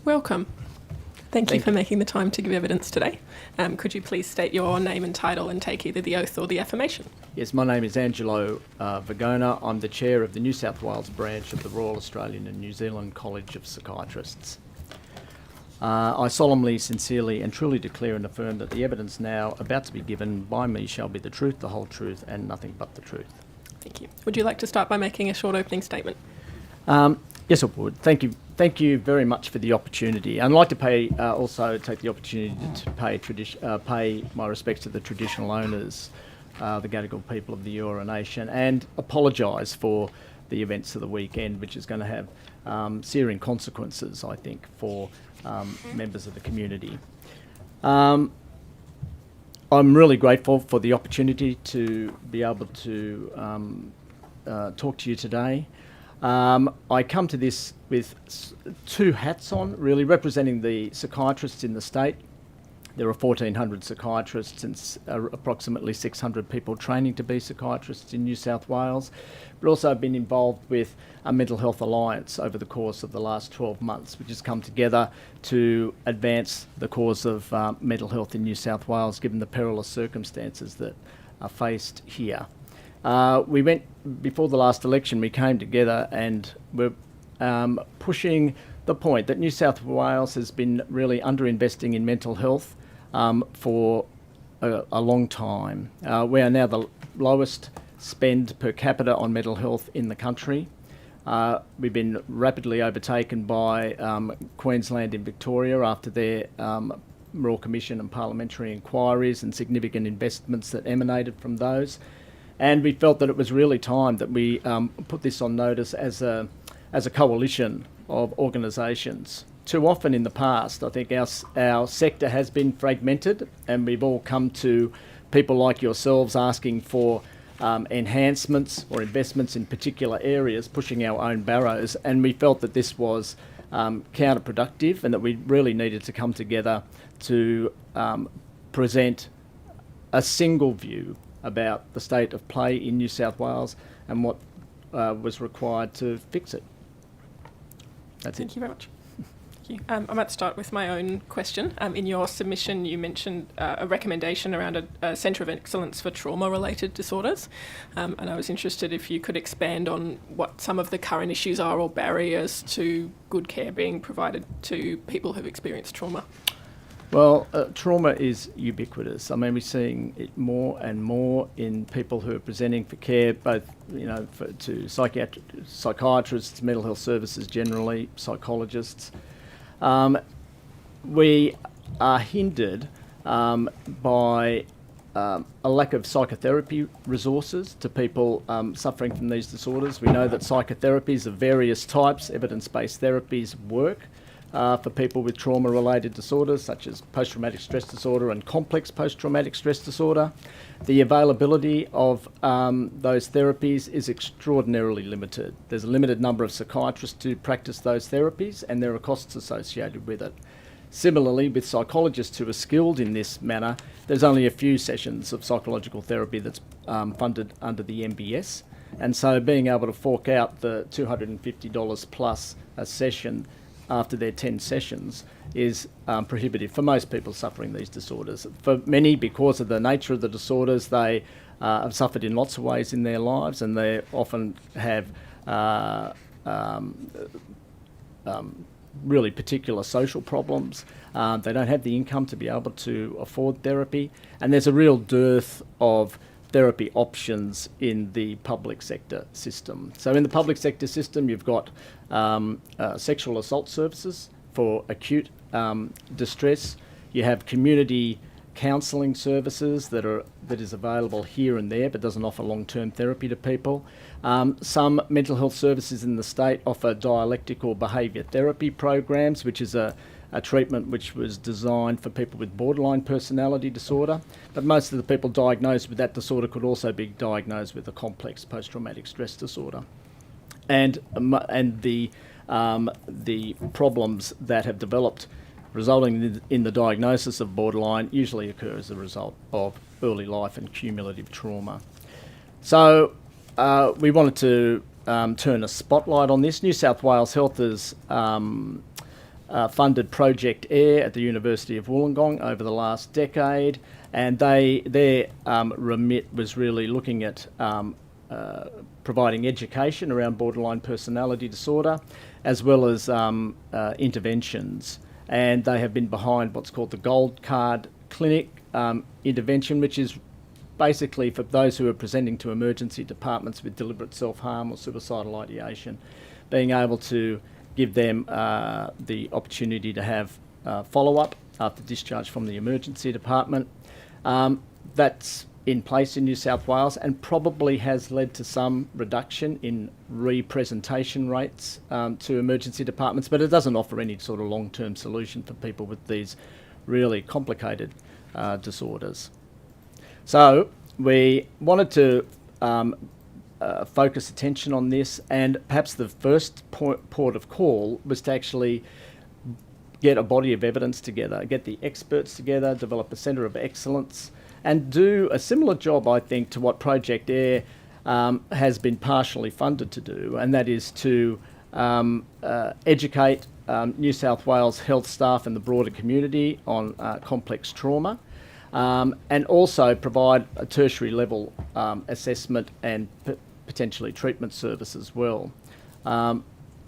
Welcome. Thank you for making the time to give evidence today. Could you please state your name and title and take either the oath or the affirmation? Yes, my name is Angelo Vagona. I'm the chair of the New South Wales branch of the Royal Australian and New Zealand College of Psychiatrists. I solemnly, sincerely and truly declare and affirm that the evidence now about to be given by me shall be the truth, the whole truth and nothing but the truth. Thank you. Would you like to start by making a short opening statement? Yes, I would. Thank you. Thank you very much for the opportunity. I'd like to also take the opportunity to pay my respects to the traditional owners, the Gadigal people of the Eora Nation, and apologise for the events of the weekend, which is going to have searing consequences, I think, for members of the community. I'm really grateful for the opportunity to be able to talk to you today. I come to this with two hats on, really, representing the psychiatrists in the state. There are 1,400 psychiatrists and approximately 600 people training to be psychiatrists in New South Wales, but also I've been involved with a Mental Health Alliance over the course of the last 12 months, which has come together to advance the cause of mental health in New South Wales, given the perilous circumstances that are faced here. Before the last election, we came together and we're pushing the point that New South Wales has been really underinvesting in mental health for a long time. We are now the lowest spend per capita on mental health in the country. We've been rapidly overtaken by Queensland and Victoria after their Royal Commission and parliamentary inquiries and significant investments that emanated from those. And we felt that it was really time that we put this on notice as a coalition of organisations. Too often in the past, I think our sector has been fragmented, and we've all come to people like yourselves asking for enhancements or investments in particular areas, pushing our own barrows, and we felt that this was counterproductive and that we really needed to come together to present a single view about the state of play in New South Wales and what was required to fix it. Thank you very much. Thank you. I might start with my own question. In your submission, you mentioned a recommendation around a centre of excellence for trauma-related disorders, and I was interested if you could expand on what some of the current issues are or barriers to good care being provided to people who've experienced trauma. Well, trauma is ubiquitous. I mean, we're seeing it more and more in people who are presenting for care, both, to psychiatrists, mental health services generally, psychologists. We are hindered by a lack of psychotherapy resources to people suffering from these disorders. We know that psychotherapies of various types, evidence-based therapies, work for people with trauma-related disorders such as post-traumatic stress disorder and complex post-traumatic stress disorder. The availability of those therapies is extraordinarily limited. There's a limited number of psychiatrists to practice those therapies, and there are costs associated with it. Similarly, with psychologists who are skilled in this manner, there's only a few sessions of psychological therapy that's funded under the MBS, and so being able to fork out the $250 plus a session after their 10 sessions is prohibitive for most people suffering these disorders. For many, because of the nature of the disorders, they have suffered in lots of ways in their lives, and they often have really particular social problems. They don't have the income to be able to afford therapy, and there's a real dearth of therapy options in the public sector system. So in the public sector system, you've got sexual assault services for acute distress. You have community counselling services that is available here and there, but doesn't offer long-term therapy to people. Some mental health services in the state offer dialectical behaviour therapy programs, which is a treatment which was designed for people with borderline personality disorder, but most of the people diagnosed with that disorder could also be diagnosed with a complex post-traumatic stress disorder. And the problems that have developed resulting in the diagnosis of borderline usually occur as a result of early life and cumulative trauma. So we wanted to turn a spotlight on this. New South Wales Health has funded Project AIR at the University of Wollongong over the last decade, and their remit was really looking at providing education around borderline personality disorder, as well as interventions. And they have been behind what's called the Gold Card Clinic intervention, which is basically for those who are presenting to emergency departments with deliberate self-harm or suicidal ideation, being able to give them the opportunity to have follow-up after discharge from the emergency department. That's in place in New South Wales and probably has led to some reduction in representation rates to emergency departments, but it doesn't offer any sort of long-term solution for people with these really complicated disorders. So we wanted to focus attention on this, and perhaps the first port of call was to actually get a body of evidence together, get the experts together, develop a centre of excellence, and do a similar job, I think, to what Project AIR has been partially funded to do, and that is to educate New South Wales health staff and the broader community on complex trauma, and also provide a tertiary level assessment and potentially treatment service as well.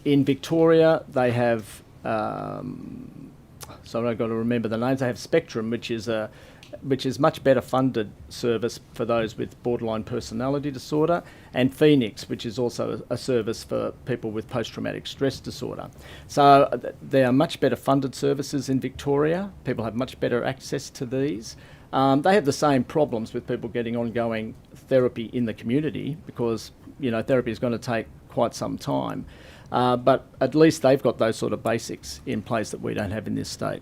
In Victoria, they have, so I've got to remember the names, they have Spectrum, which is much better funded service for those with borderline personality disorder, and Phoenix, which is also a service for people with post-traumatic stress disorder. So there are much better funded services in Victoria. People have much better access to these. They have the same problems with people getting ongoing therapy in the community because, you know, therapy is going to take quite some time. But at least they've got those sort of basics in place that we don't have in this state.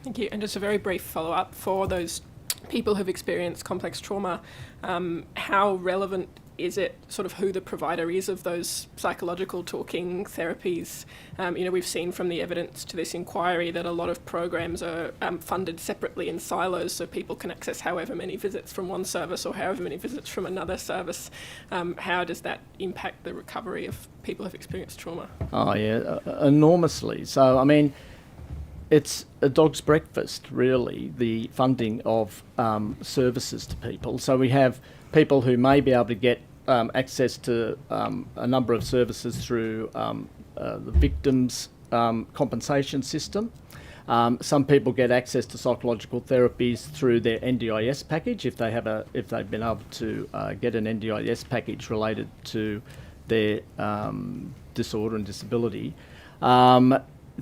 Thank you. And just a very brief follow-up for those people who've experienced complex trauma. How relevant is it, sort of who the provider is of those psychological talking therapies? We've seen from the evidence to this inquiry that a lot of programs are funded separately in silos, so people can access however many visits from one service or however many visits from another service. How does that impact the recovery of people who've experienced trauma? Oh yeah, enormously. So I mean, it's a dog's breakfast, really, the funding of services to people. So we have people who may be able to get access to a number of services through the victims' compensation system. Some people get access to psychological therapies through their NDIS package if they've been able to get an NDIS package related to their disorder and disability.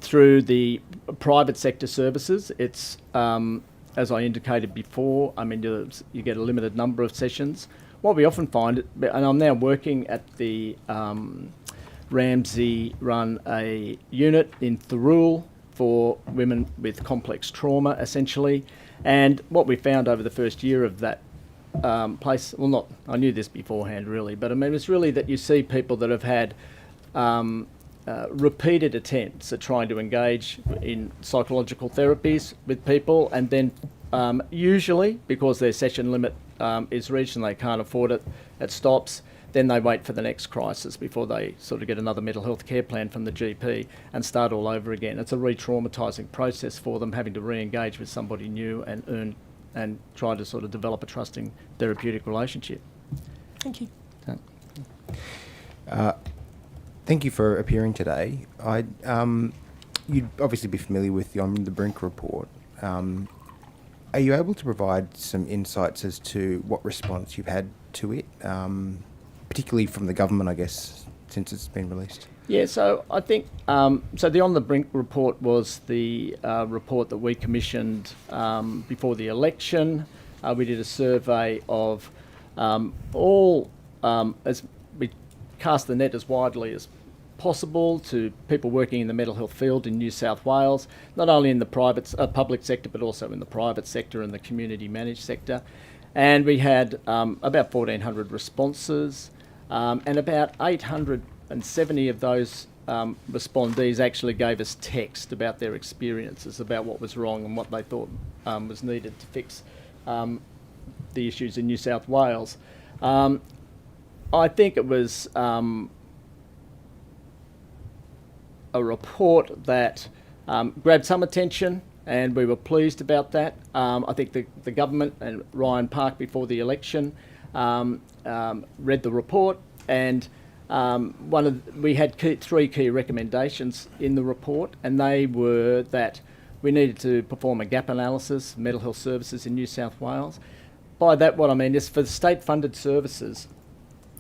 Through the private sector services, it's, as I indicated before, I mean, you get a limited number of sessions. What we often find, and I'm now working at the Ramsay run a unit in Thirroul for women with complex trauma, essentially. And what we found over the first year of that place, well, I knew this beforehand really, but I mean, it's really that you see people that have had repeated attempts at trying to engage in psychological therapies with people, and then usually, because their session limit is reached and they can't afford it, it stops. Then they wait for the next crisis before they sort of get another mental health care plan from the GP and start all over again. It's a re-traumatising process for them, having to re-engage with somebody new and try to sort of develop a trusting therapeutic relationship. Thank you. Thank you for appearing today. You'd obviously be familiar with the On the Brink report. Are you able to provide some insights as to what response you've had to it, particularly from the government, I guess, since it's been released? Yeah, so I think, so the On the Brink report was the report that we commissioned before the election. We did a survey of all, as we cast the net as widely as possible to people working in the mental health field in New South Wales, not only in the public sector, but also in the private sector and the community managed sector. And we had about 1,400 responses, and about 870 of those respondees actually gave us text about their experiences, about what was wrong and what they thought was needed to fix the issues in New South Wales. I think it was a report that grabbed some attention, and we were pleased about that. I think the government and Ryan Park before the election read the report, and we had three key recommendations in the report, and they were that we needed to perform a gap analysis of mental health services in New South Wales. By that, what I mean is for the state-funded services,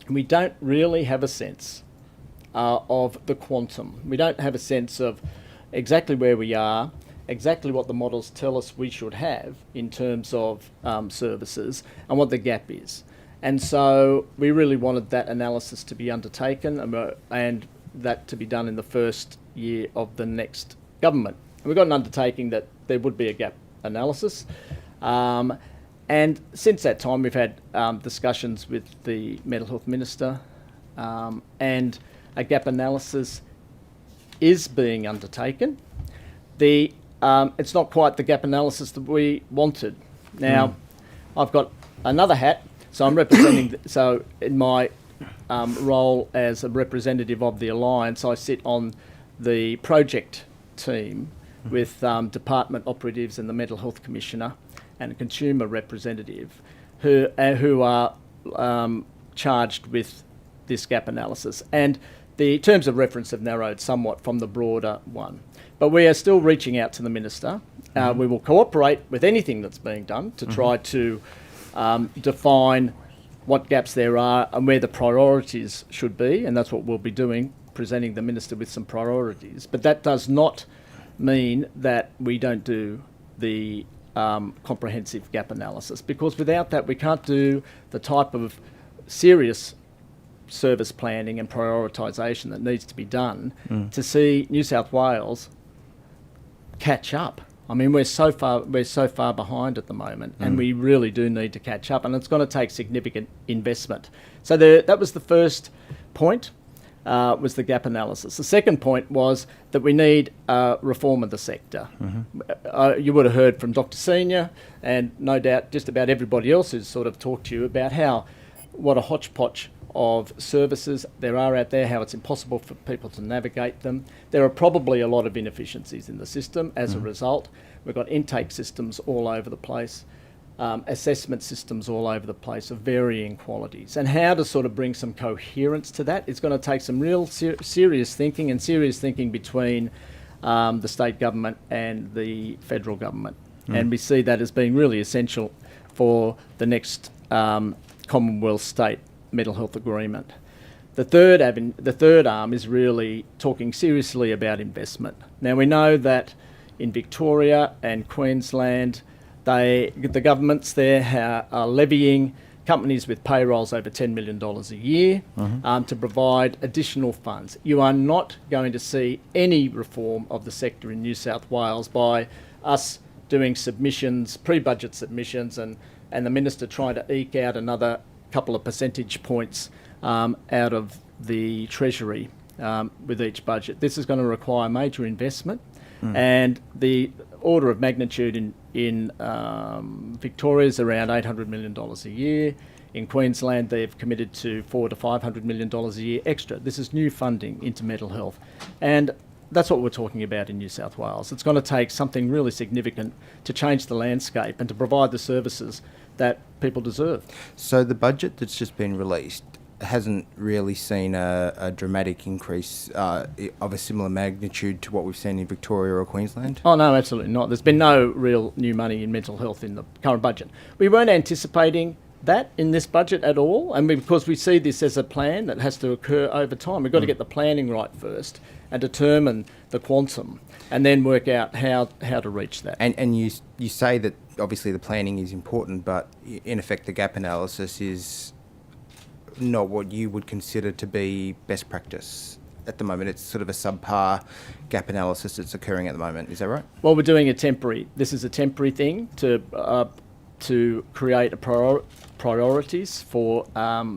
we don't really have a sense of the quantum. We don't have a sense of exactly where we are, exactly what the models tell us we should have in terms of services, and what the gap is. And so we really wanted that analysis to be undertaken and that to be done in the first year of the next government. And we got an undertaking that there would be a gap analysis. And since that time, we've had discussions with the Mental Health Minister, and a gap analysis is being undertaken. It's not quite the gap analysis that we wanted. Now, I've got another hat, so I'm representing. So in my role as a representative of the Alliance, I sit on the project team with department operatives and the Mental Health Commissioner and a consumer representative who are charged with this gap analysis. And the terms of reference have narrowed somewhat from the broader one. But we are still reaching out to the Minister. We will cooperate with anything that's being done to try to define what gaps there are and where the priorities should be, and that's what we'll be doing, presenting the Minister with some priorities. But that does not mean that we don't do the comprehensive gap analysis, because without that we can't do the type of serious service planning and prioritisation that needs to be done to see New South Wales catch up. I mean, we're so far behind at the moment, and we really do need to catch up, and it's going to take significant investment. So that was the first point, was the gap analysis. The second point was that we need reform of the sector. You would have heard from Dr. Senior, and no doubt just about everybody else who's sort of talked to you about what a hodgepodge of services there are out there, how it's impossible for people to navigate them. There are probably a lot of inefficiencies in the system as a result. We've got intake systems all over the place, assessment systems all over the place of varying qualities. And how to sort of bring some coherence to that, it's going to take some real serious thinking between the state government and the federal government. And we see that as being really essential for the next Commonwealth state mental health agreement. The third arm is really talking seriously about investment. Now we know that in Victoria and Queensland, the governments there are levying companies with payrolls over $10 million a year to provide additional funds. You are not going to see any reform of the sector in New South Wales by us doing submissions, pre-budget submissions, and the Minister trying to eke out another couple of percentage points out of the Treasury with each budget. This is going to require major investment, and the order of magnitude in Victoria is around $800 million a year. In Queensland, they've committed to $400 to $500 million a year extra. This is new funding into mental health, and that's what we're talking about in New South Wales. It's going to take something really significant to change the landscape and to provide the services that people deserve. So the budget that's just been released hasn't really seen a dramatic increase of a similar magnitude to what we've seen in Victoria or Queensland? Oh no, absolutely not. There's been no real new money in mental health in the current budget. We weren't anticipating that in this budget at all, and because we see this as a plan that has to occur over time. We've got to get the planning right first and determine the quantum, and then work out how to reach that. And you say that obviously the planning is important, but in effect the gap analysis is not what you would consider to be best practice at the moment. It's sort of a subpar gap analysis that's occurring at the moment. Is that right? Well, we're doing this is a temporary thing to create priorities for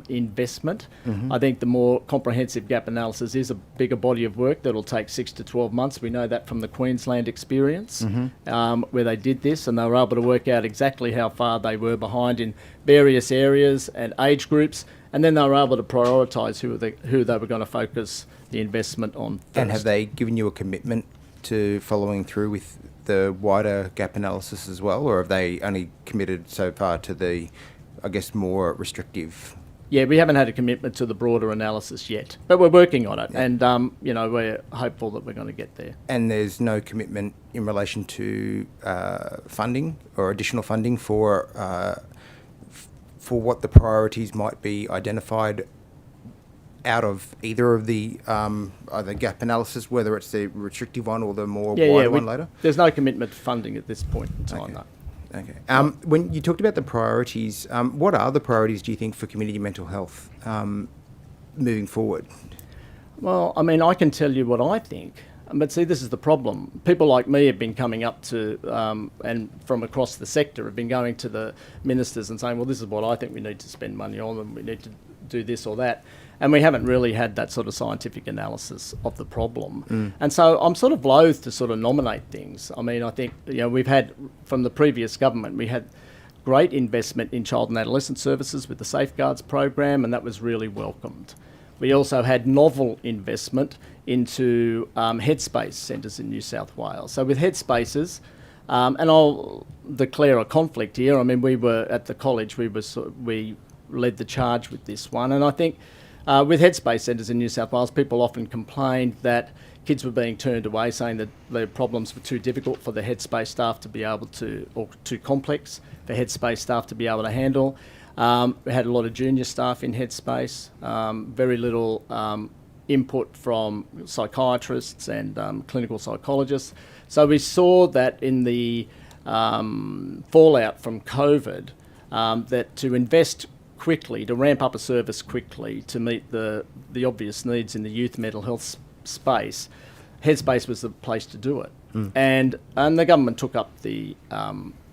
investment. I think the more comprehensive gap analysis is a bigger body of work that'll take 6 to 12 months. We know that from the Queensland experience, where they did this and they were able to work out exactly how far they were behind in various areas and age groups, and then they were able to prioritise who they were going to focus the investment on first. And have they given you a commitment to following through with the wider gap analysis as well, or have they only committed so far to the, I guess, more restrictive? Yeah, we haven't had a commitment to the broader analysis yet, but we're working on it, and we're hopeful that we're going to get there. And there's no commitment in relation to funding or additional funding for what the priorities might be identified out of either of the either gap analysis, whether it's the restrictive one or the more wider one later? There's no commitment to funding at this point in time, Okay. no. Okay. When you talked about the priorities, what are the priorities, do you think, for community mental health moving forward? Well, I mean, I can tell you what I think, but see, this is the problem. People like me have been coming up to, and from across the sector, have been going to the ministers and saying, well, this is what I think we need to spend money on, and we need to do this or that. And we haven't really had that sort of scientific analysis of the problem. And so I'm sort of loath to sort of nominate things. I mean, I think, we've had, from the previous government, we had great investment in child and adolescent services with the Safeguards program, and that was really welcomed. We also had novel investment into headspace centres in New South Wales. So with headspaces, and I'll declare a conflict here. I mean, we were at the college, we led the charge with this one, and I think with headspace centres in New South Wales, people often complained that kids were being turned away, saying that their problems were too difficult for the headspace staff to be able to, or too complex for headspace staff to be able to handle. We had a lot of junior staff in headspace, very little input from psychiatrists and clinical psychologists. So we saw that in the fallout from COVID, that to invest quickly, to ramp up a service quickly to meet the obvious needs in the youth mental health space, Headspace was the place to do it. And the government took up the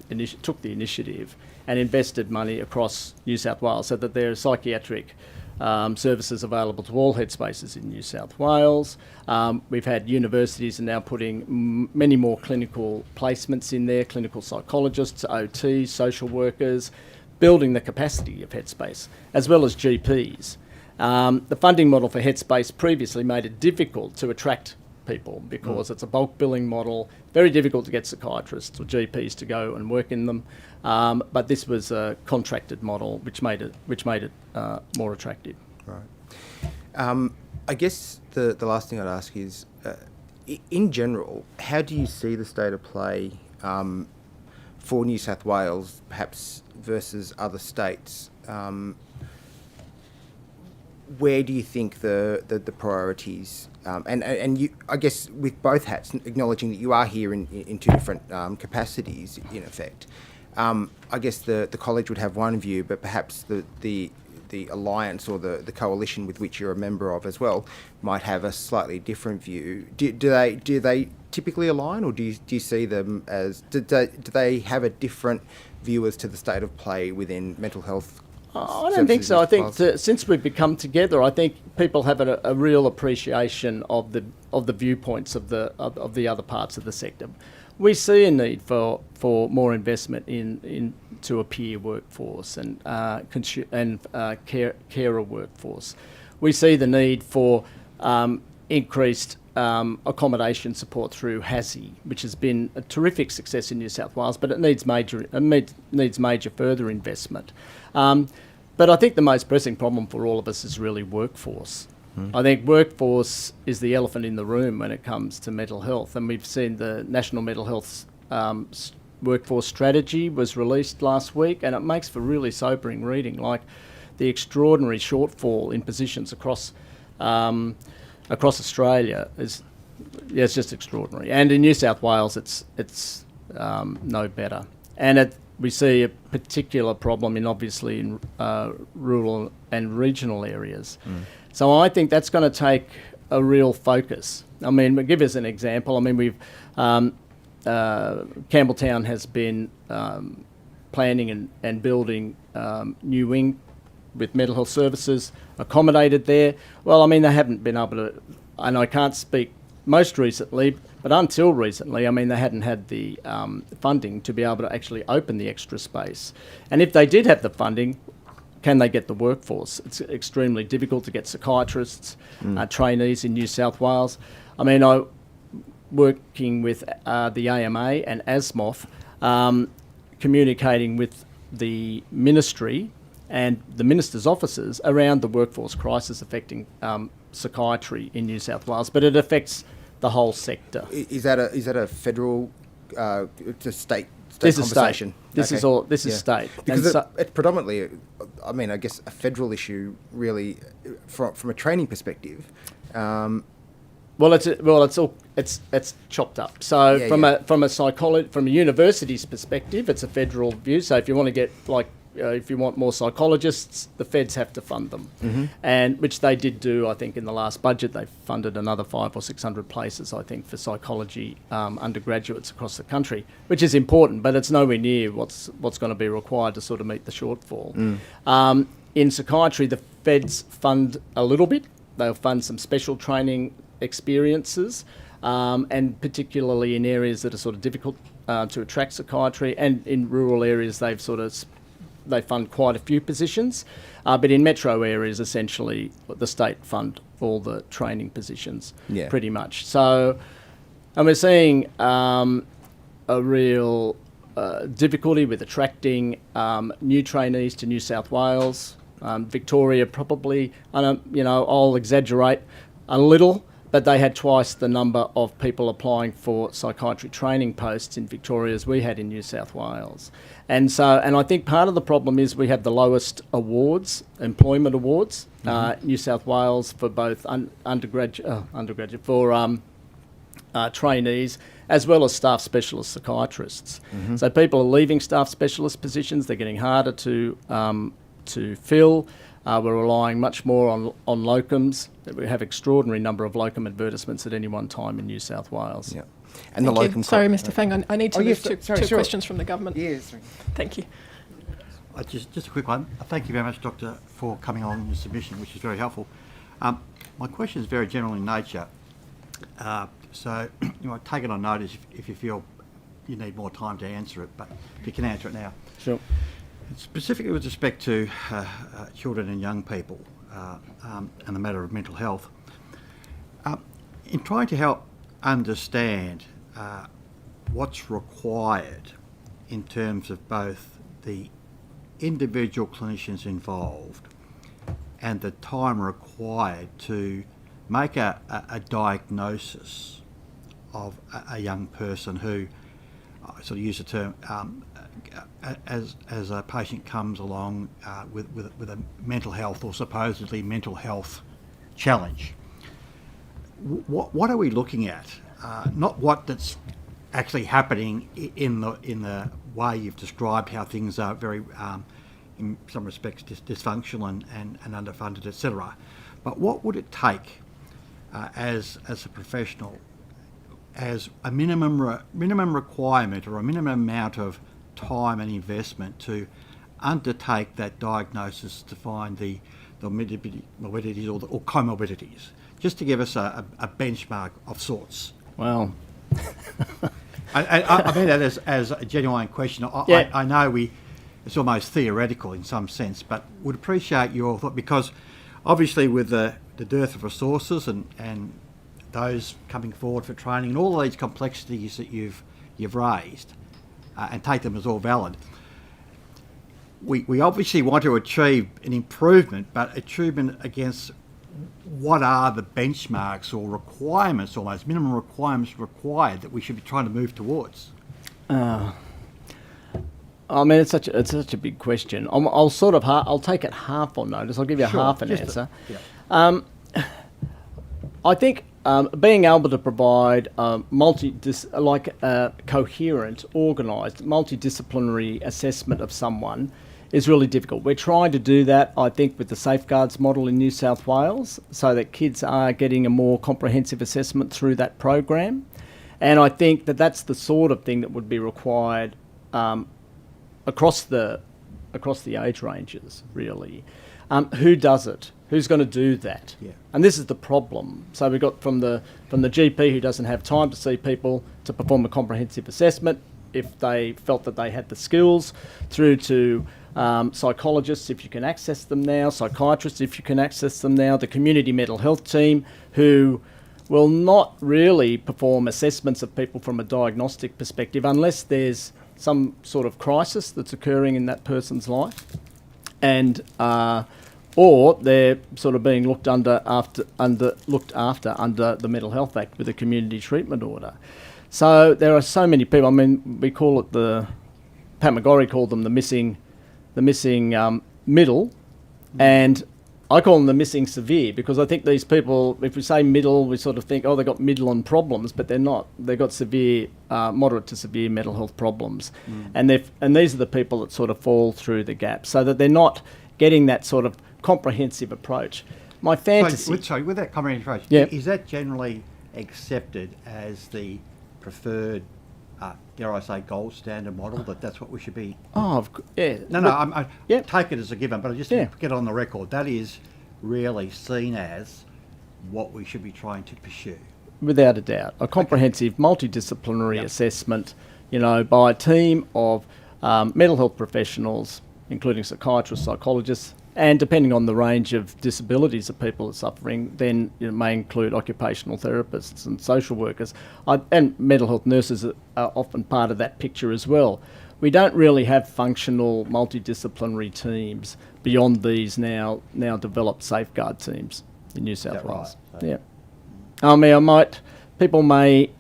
initiative and invested money across New South Wales so that there are psychiatric services available to all headspaces in New South Wales. We've had universities are now putting many more clinical placements in there, clinical psychologists, OTs, social workers, building the capacity of Headspace, as well as GPs. The funding model for Headspace previously made it difficult to attract people because it's a bulk billing model, very difficult to get psychiatrists or GPs to go and work in them. But this was a contracted model, which made it more attractive. Right. I guess the last thing I'd ask is, in general, how do you see the state of play for New South Wales, perhaps versus other states? Where do you think the priorities, and you, I guess with both hats, acknowledging that you are here in two different capacities, in effect, I guess the college would have one view, but perhaps the alliance or the coalition with which you're a member of as well might have a slightly different view. Do they typically align, or do you see them as, do they have a different view as to the state of play within mental health? I don't think so. I think since we've become together, I think people have a real appreciation of the viewpoints of the other parts of the sector. We see a need for more investment into a peer workforce and carer workforce. We see the need for increased accommodation support through HASI, which has been a terrific success in New South Wales, but it needs major further investment. But I think the most pressing problem for all of us is really workforce. I think workforce is the elephant in the room when it comes to mental health, and we've seen the National Mental Health Workforce Strategy was released last week, and it makes for really sobering reading, like the extraordinary shortfall in positions across Australia is just extraordinary. And in New South Wales, it's no better. And we see a particular problem in rural and regional areas. So I think that's going to take a real focus. I mean, to give us an example, I mean, we've Campbelltown has been planning and building new wing with mental health services accommodated there. Well, I mean, they haven't been able to, and I can't speak most recently, but until recently, I mean, they hadn't had the funding to be able to actually open the extra space. And if they did have the funding, can they get the workforce? It's extremely difficult to get psychiatrists, trainees in New South Wales. I mean, working with the AMA and ASMOF, communicating with the ministry and the minister's offices around the workforce crisis affecting psychiatry in New South Wales, but it affects the whole sector. Is that a federal, it's a state This is conversation? state. This is Okay. all. This is state. Because And it's predominantly, I mean, I guess a federal issue really, from a training perspective. Well, it's chopped up. So Yeah, from a university's perspective, it's a federal view. So if you want to get if you want more psychologists, the feds have to fund them, and which they did do. I think in the last budget they funded another 500 or 600 places. I think for psychology undergraduates across the country, which is important, but it's nowhere near what's going to be required to sort of meet the shortfall. In psychiatry, the feds fund a little bit. They'll fund some special training experiences, and particularly in areas that are sort of difficult to attract psychiatry, and in rural areas they fund quite a few positions, but in metro areas essentially the state fund all the training positions pretty much. So, and we're seeing a real difficulty with attracting new trainees to New South Wales. Victoria probably, I'll exaggerate a little, but they had twice the number of people applying for psychiatry training posts in Victoria as we had in New South Wales. And I think part of the problem is we have the lowest awards, employment awards, New South Wales for both undergraduate for trainees, as well as staff specialist psychiatrists. So people are leaving staff specialist positions. They're getting harder to fill. We're relying much more on locums. We have extraordinary number of locum advertisements at any one time in New South Wales. Yeah. And Thank the you. locum. Sorry, Mr. Fang, I need to move to sorry, two sure. questions from the government. Yes. Thank you. Just a quick one. Thank you very much, Doctor, for coming on your submission, which is very helpful. My question is very general in nature. So I've taken on notice if you feel you need more time to answer it, but if you can answer it now. Sure. Specifically with respect to children and young people and the matter of mental health, in trying to help understand what's required in terms of both the individual clinicians involved and the time required to make a diagnosis of a young person who, I sort of use the term, as a patient comes along with a mental health or supposedly mental health challenge. What are we looking at? Not what that's actually happening in the way you've described, how things are very, in some respects, dysfunctional and underfunded, etc. But what would it take as a professional, as a minimum requirement or a minimum amount of time and investment to undertake that diagnosis to find the morbidities or comorbidities, just to give us a benchmark of sorts? Well, I mean that as a genuine question. I know it's almost theoretical in some sense, but would appreciate your thought, because obviously with the dearth of resources and those coming forward for training and all of these complexities that you've raised, and take them as all valid, we obviously want to achieve an improvement, but achievement against what are the benchmarks or requirements, almost minimum requirements required that we should be trying to move towards? I mean, it's such a big question. I'll take it half on notice. I'll give you half an answer. I think being able to provide coherent, organised, multidisciplinary assessment of someone is really difficult. We're trying to do that, I think, with the safeguards model in New South Wales, so that kids are getting a more comprehensive assessment through that program. And I think that that's the sort of thing that would be required across the age ranges, really. Who does it? Who's going to do that? Yeah. And this is the problem. So we've got from the GP who doesn't have time to see people to perform a comprehensive assessment if they felt that they had the skills, through to psychologists if you can access them now, psychiatrists if you can access them now, the community mental health team who will not really perform assessments of people from a diagnostic perspective unless there's some sort of crisis that's occurring in that person's life, and or they're sort of being looked after under the Mental Health Act with a community treatment order. So there are so many people. I mean, we call it Pat McGorry called them the missing middle, and I call them the missing severe, because I think these people, if we say middle, we sort of think, oh, they've got middle on problems, but they're not. They've got severe, moderate to severe mental health problems. And these are the people that sort of fall through the gap, so that they're not getting that sort of comprehensive approach. My fantasy... Sorry, with that comprehensive approach, Yeah. is that generally accepted as the preferred, dare I say, gold standard model, that's what we should be... Oh, yeah. No, I Yeah. take it as a given, but I just Yeah. get on the record. That is really seen as what we should be trying to pursue. Without a doubt. A comprehensive multidisciplinary Yep. assessment, by a team of mental health professionals, including psychiatrists, psychologists, and depending on the range of disabilities that people are suffering, then it may include occupational therapists and social workers. And mental health nurses are often part of that picture as well. We don't really have functional multidisciplinary teams beyond these now developed safeguard teams in New South Is that right? Wales. So- Yeah. I mean, people may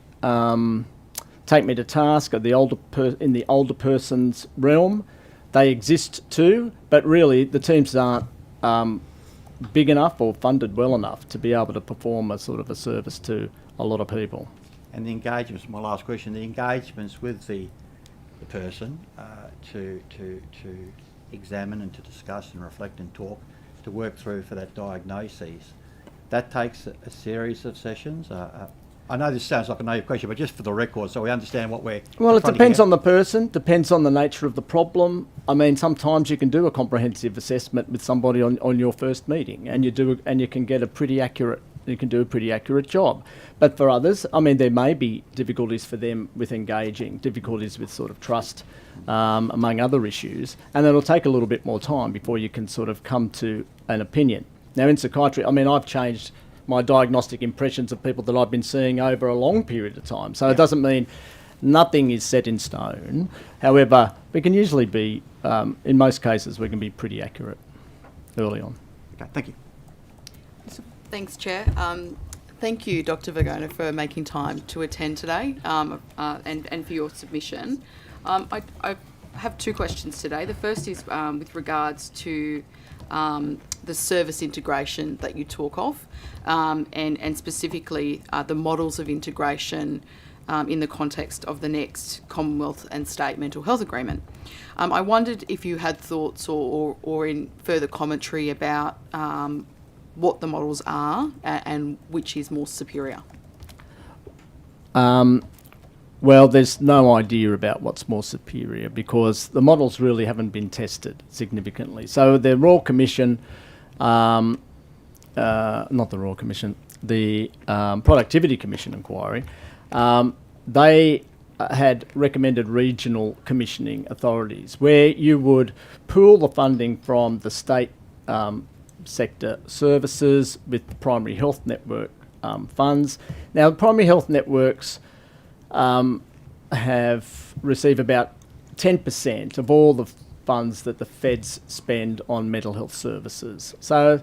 take me to task in the older person's realm. They exist too, but really the teams aren't big enough or funded well enough to be able to perform a sort of a service to a lot of people. And the engagements, my last question, the engagements with the person to examine and to discuss and reflect and talk, to work through for that diagnosis, that takes a series of sessions. I know this sounds like a naive question, but just for the record, so we understand what we're... Well, it depends on the person, depends on the nature of the problem. I mean, sometimes you can do a comprehensive assessment with somebody on your first meeting, and you can get a pretty accurate job. But for others, I mean, there may be difficulties for them with engaging, difficulties with sort of trust, among other issues, and it'll take a little bit more time before you can sort of come to an opinion. Now, in psychiatry, I mean, I've changed my diagnostic impressions of people that I've been seeing over a long period of time. So It doesn't mean nothing is set in stone. However, we can usually be, in most cases, we can be pretty accurate early on. Okay, thank you. Thanks, Chair. Thank you, Dr. Vergona, for making time to attend today and for your submission. I have two questions today. The first is with regards to the service integration that you talk of, and specifically the models of integration in the context of the next Commonwealth and State Mental Health Agreement. I wondered if you had thoughts or in further commentary about what the models are and which is more superior. Well, there's no idea about what's more superior because the models really haven't been tested significantly. So the Royal Commission, not the Royal Commission, the Productivity Commission inquiry, they had recommended regional commissioning authorities where you would pool the funding from the state sector services with the primary health network funds. Now, the primary health networks have received about 10% of all the funds that the feds spend on mental health services. So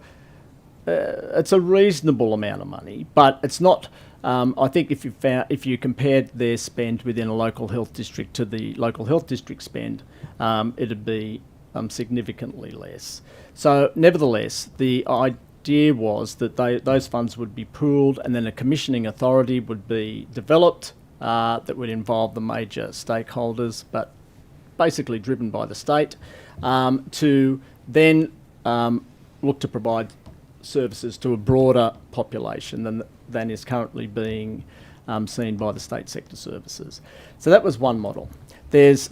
it's a reasonable amount of money, but it's not. I think if you compared their spend within a local health district to the local health district spend, it'd be significantly less. So, nevertheless, the idea was that those funds would be pooled, and then a commissioning authority would be developed that would involve the major stakeholders, but basically driven by the state, to then look to provide services to a broader population than is currently being seen by the state sector services. So that was one model. There's,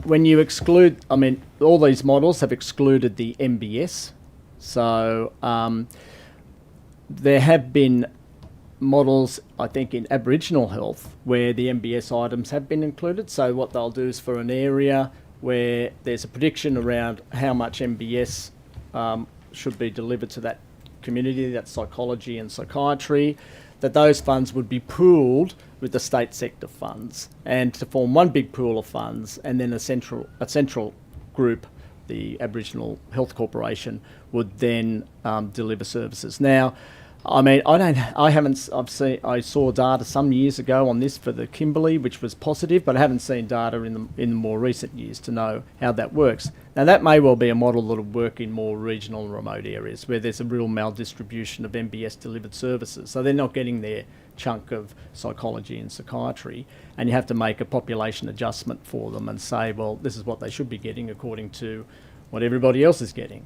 when you exclude, I mean, all these models have excluded the MBS. So there have been models, I think, in Aboriginal health where the MBS items have been included. So what they'll do is for an area where there's a prediction around how much MBS should be delivered to that community, that's psychology and psychiatry, that those funds would be pooled with the state sector funds and to form one big pool of funds, and then a central group, the Aboriginal Health Corporation, would then deliver services. Now, I mean, I saw data some years ago on this for the Kimberley, which was positive, but I haven't seen data in the more recent years to know how that works. Now, that may well be a model that will work in more regional and remote areas where there's a real maldistribution of MBS delivered services. So they're not getting their chunk of psychology and psychiatry, and you have to make a population adjustment for them and say, well, this is what they should be getting according to what everybody else is getting.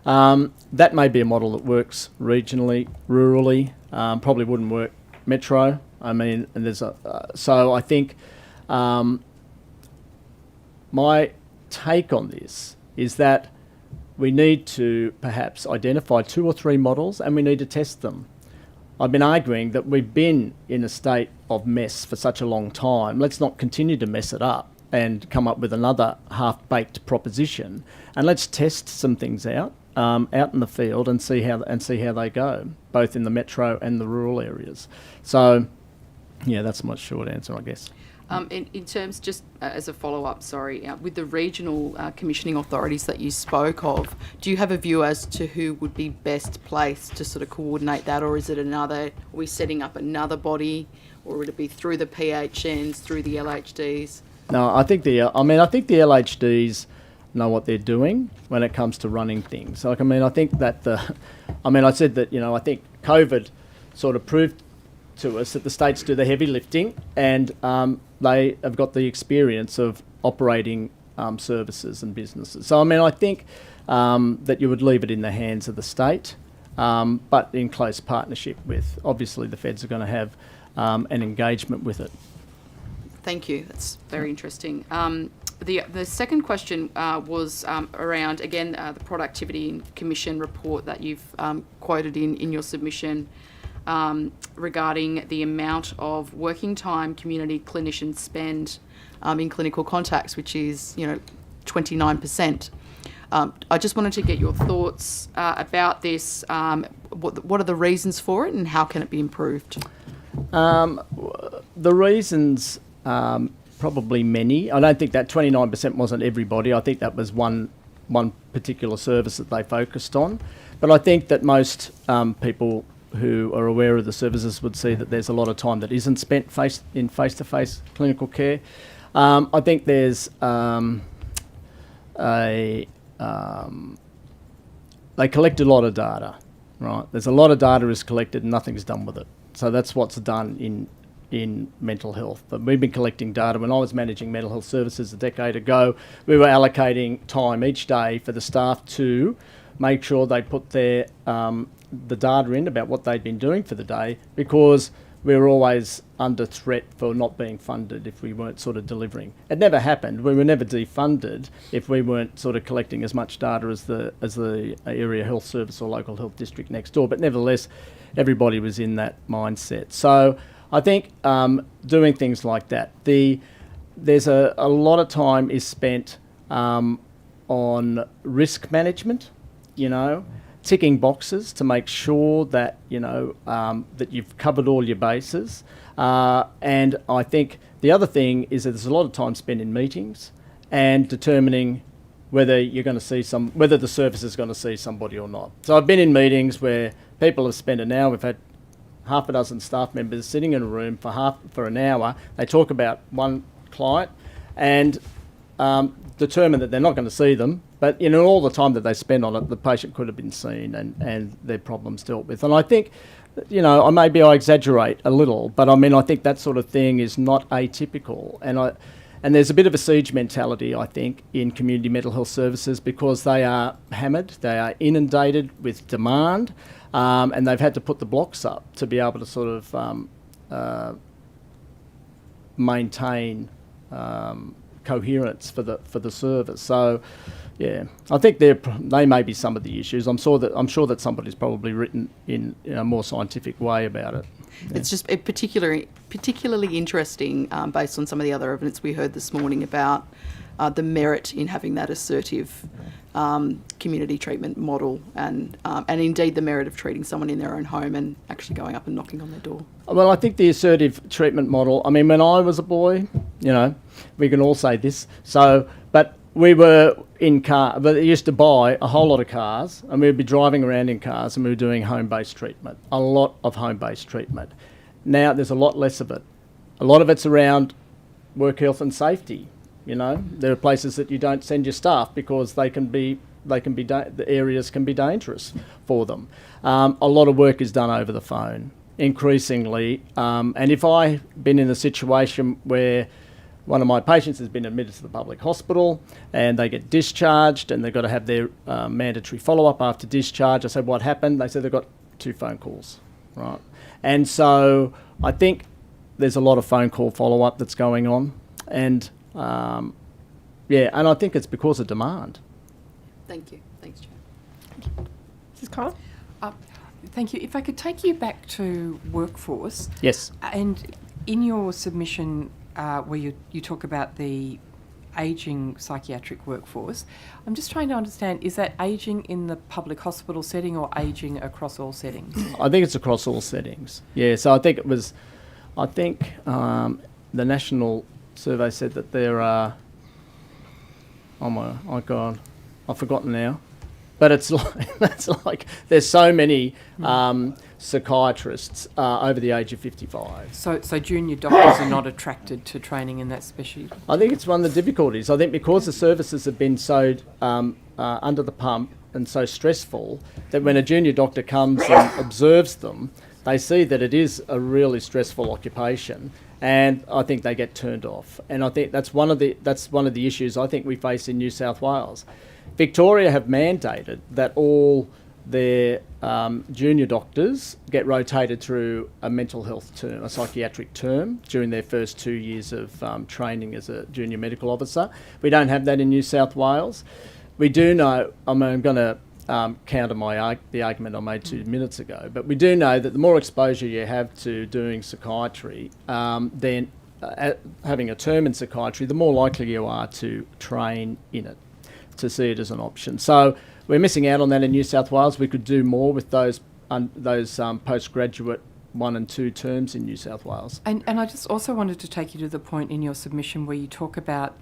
That may be a model that works regionally, rurally, probably wouldn't work metro. I mean, and there's so I think my take on this is that we need to perhaps identify 2 or 3 models and we need to test them. I've been arguing that we've been in a state of mess for such a long time. Let's not continue to mess it up and come up with another half-baked proposition, and let's test some things out in the field and see how they go, both in the metro and the rural areas. So, yeah, that's my short answer, I guess. In terms, just as a follow-up, with the regional commissioning authorities that you spoke of, do you have a view as to who would be best placed to sort of coordinate that, or is it are we setting up another body, or would it be through the PHNs, through the LHDs? No, I think the LHDs know what they're doing when it comes to running things. Like, I mean, I think that I said that, I think COVID sort of proved to us that the states do the heavy lifting, and they have got the experience of operating services and businesses. So, I mean, I think that you would leave it in the hands of the state, but in close partnership with, obviously, the feds are going to have an engagement with it. Thank you. That's very interesting. The second question was around, again, the Productivity Commission report that you've quoted in your submission regarding the amount of working time community clinicians spend in clinical contacts, which is, 29%. I just wanted to get your thoughts about this. What are the reasons for it, and how can it be improved? The reasons... probably many. I don't think that 29% wasn't everybody. I think that was one particular service that they focused on. But I think that most people who are aware of the services would see that there's a lot of time that isn't spent in face-to-face clinical care. I think there's they collect a lot of data, right? There's a lot of data is collected and nothing's done with it. So that's what's done in mental health. But we've been collecting data. When I was managing mental health services a decade ago, we were allocating time each day for the staff to make sure they put their the data in about what they'd been doing for the day, because we were always under threat for not being funded if we weren't sort of delivering. It never happened. We were never defunded if we weren't sort of collecting as much data as the area health service or local health district next door. But nevertheless, everybody was in that mindset. So I think doing things like that. There's a lot of time is spent on risk management, ticking boxes to make sure that, that you've covered all your bases. And I think the other thing is that there's a lot of time spent in meetings and determining whether you're going to see whether the service is going to see somebody or not. So I've been in meetings where people have spent an hour. We've had half a dozen staff members sitting in a room for an hour. They talk about one client and determine that they're not going to see them. But all the time that they spend on it, the patient could have been seen and their problems dealt with. And I think, I exaggerate a little, but I think that sort of thing is not atypical. And there's a bit of a siege mentality, I think, in community mental health services, because they are hammered, they are inundated with demand, and they've had to put the blocks up to be able to sort of maintain coherence for the service. So, yeah, I think they may be some of the issues. I'm sure that somebody's probably written in a more scientific way about it. Yeah. It's just particularly interesting based on some of the other evidence we heard this morning about the merit in having that assertive community treatment model, and indeed the merit of treating someone in their own home and actually going up and knocking on their door. Well, I think the assertive treatment model, I mean, when I was a boy, we can all say this, but we were in car, but they used to buy a whole lot of cars, and we'd be driving around in cars, and we were doing home-based treatment, a lot of home-based treatment. Now there's a lot less of it. A lot of it's around work health and safety. There are places that you don't send your staff because the areas can be dangerous for them. A lot of work is done over the phone, increasingly. And if I've been in a situation where one of my patients has been admitted to the public hospital and they get discharged and they've got to have their mandatory follow-up after discharge, I said, what happened? They said they've got 2 phone calls, right? And so I think there's a lot of phone call follow-up that's going on. And and I think it's because of demand. Thank you. Thanks, Chair. Mrs. Kyle? Thank you. If I could take you back to workforce. Yes. And in your submission where you talk about the ageing psychiatric workforce, I'm just trying to understand, is that ageing in the public hospital setting or ageing across all settings? I think it's across all settings. Yeah, so I think the national survey said that there are, oh my God, I've forgotten now. But it's like there's so many psychiatrists over the age of 55. So junior doctors are not attracted to training in that specialty? I think it's one of the difficulties. I think because the services have been so under the pump and so stressful that when a junior doctor comes and observes them, they see that it is a really stressful occupation, and I think they get turned off. And I think that's one of the issues I think we face in New South Wales. Victoria have mandated that all their junior doctors get rotated through a mental health term, a psychiatric term, during their first 2 years of training as a junior medical officer. We don't have that in New South Wales. We do know, I'm going to counter the argument I made 2 minutes ago, but we do know that the more exposure you have to doing psychiatry, then having a term in psychiatry, the more likely you are to train in it, to see it as an option. So we're missing out on that in New South Wales. We could do more with those postgraduate 1 and 2 terms in New South Wales. And I just also wanted to take you to the point in your submission where you talk about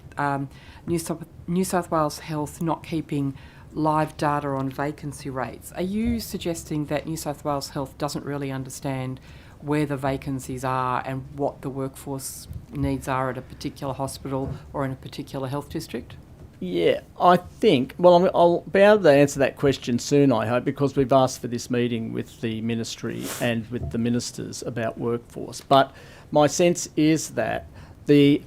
New South Wales Health not keeping live data on vacancy rates. Are you suggesting that New South Wales Health doesn't really understand where the vacancies are and what the workforce needs are at a particular hospital or in a particular health district? Yeah, I think, well, I'll be able to answer that question soon, I hope, because we've asked for this meeting with the ministry and with the ministers about workforce. But my sense is that the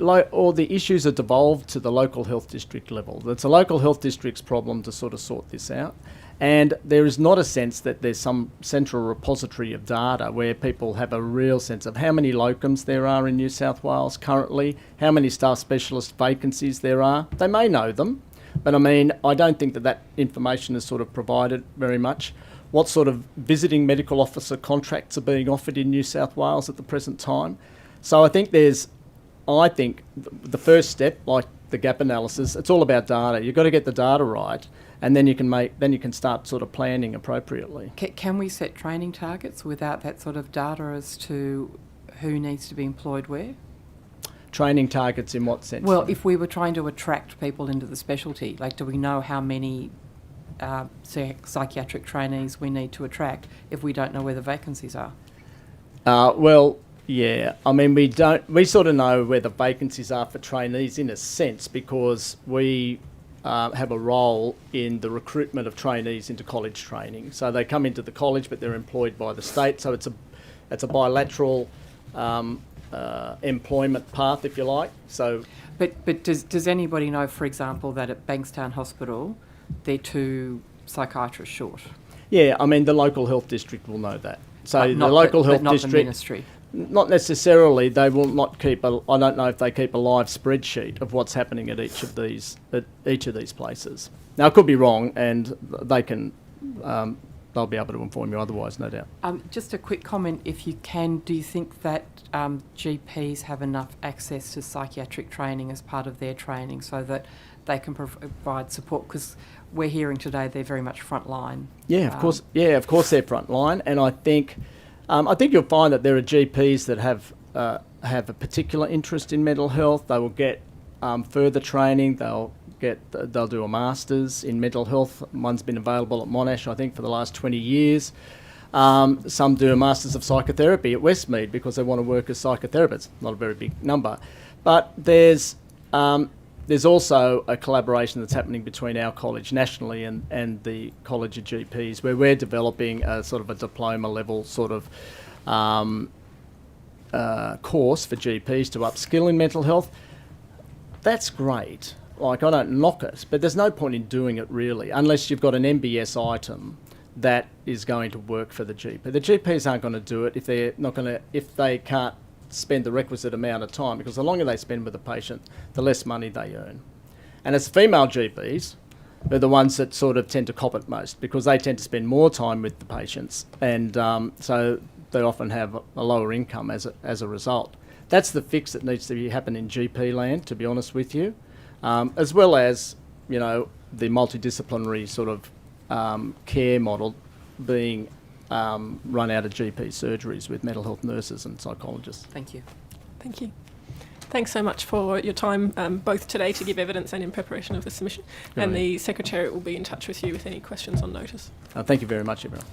issues are devolved to the local health district level. It's a local health district's problem to sort this out. And there is not a sense that there's some central repository of data where people have a real sense of how many locums there are in New South Wales currently, how many staff specialist vacancies there are. They may know them, but I don't think that information is sort of provided very much. What sort of visiting medical officer contracts are being offered in New South Wales at the present time? So I think the first step, like the gap analysis, it's all about data. You've got to get the data right, and then you can start sort of planning appropriately. Can we set training targets without that sort of data as to who needs to be employed where? Training targets in what sense? Well, if we were trying to attract people into the specialty, do we know how many psychiatric trainees we need to attract if we don't know where the vacancies are? Yeah, we sort of know where the vacancies are for trainees in a sense because we have a role in the recruitment of trainees into college training. So they come into the college, but they're employed by the state. So it's a bilateral employment path, if you like. So, but does anybody know, for example, that at Bankstown Hospital they're 2 psychiatrists short? Yeah, the local health district will know that. So the local health district, not necessarily. They will not keep I don't know if they keep a live spreadsheet of what's happening at each of these places. Now, I could be wrong, and they can. They'll be able to inform you otherwise, no doubt. Just a quick comment, if you can. Do you think that GPs have enough access to psychiatric training as part of their training so that they can provide support? Because we're hearing today they're very much frontline. Yeah, of course. Yeah, of course they're frontline, and I think you'll find that there are GPs that have a particular interest in mental health. They will get further training. They'll do a master's in mental health. One's been available at Monash, I think, for the last 20 years. Some do a master's of psychotherapy at Westmead because they want to work as psychotherapists. Not a very big number, but there's also a collaboration that's happening between our college nationally and the College of GPs, where we're developing a sort of a diploma level sort of course for GPs to upskill in mental health. That's great. Like, I don't knock it, but there's no point in doing it really, unless you've got an MBS item that is going to work for the GP. The GPs aren't going to do it if they can't spend the requisite amount of time, because the longer they spend with the patient, the less money they earn. And it's female GPs are the ones that sort of tend to cop it most, because they tend to spend more time with the patients, and so they often have a lower income as a result. That's the fix that needs to happen in GP land, to be honest with you. As well as, the multidisciplinary sort of care model being run out of GP surgeries with mental health nurses and psychologists. Thank you. Thank you. Thanks so much for your time, both today to give evidence and in preparation of the submission. And the Secretariat will be in touch with you with any questions on notice. Thank you very much, everyone.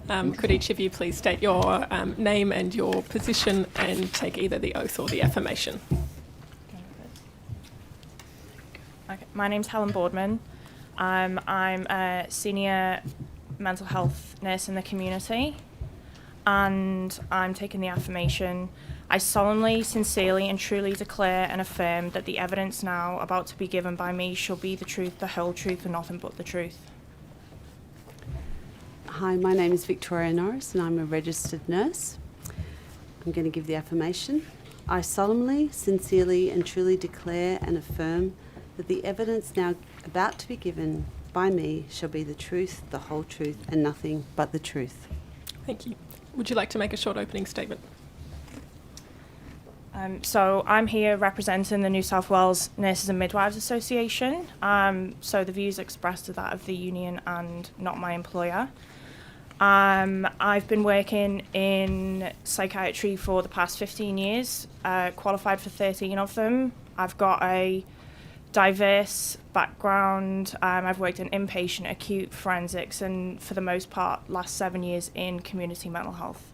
Could each of you please state your name and your position and take either the oath or the affirmation? Okay. My name's Helen Boardman. I'm a senior mental health nurse in the community, and I'm taking the affirmation. I solemnly, sincerely and truly declare and affirm that the evidence now about to be given by me shall be the truth, the whole truth and nothing but the truth. Hi, my name is Victoria Norris and I'm a registered nurse. I'm going to give the affirmation. I solemnly, sincerely and truly declare and affirm that the evidence now about to be given by me shall be the truth, the whole truth and nothing but the truth. Thank you. Would you like to make a short opening statement? So I'm here representing the New South Wales Nurses and Midwives Association. So the views expressed are that of the union and not my employer. I've been working in psychiatry for the past 15 years, qualified for 13 of them. I've got a diverse background. I've worked in inpatient, acute, forensics, and for the most part, last 7 years in community mental health.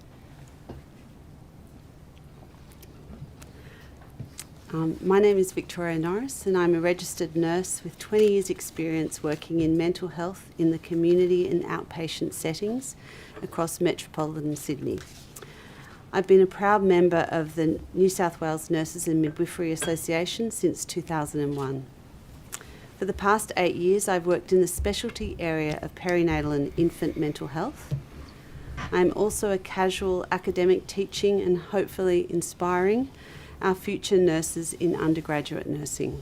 My name is Victoria Norris and I'm a registered nurse with 20 years experience working in mental health in the community and outpatient settings across metropolitan Sydney. I've been a proud member of the New South Wales Nurses and Midwifery Association since 2001. For the past 8 years I've worked in the specialty area of perinatal and infant mental health. I'm also a casual academic teaching and hopefully inspiring our future nurses in undergraduate nursing.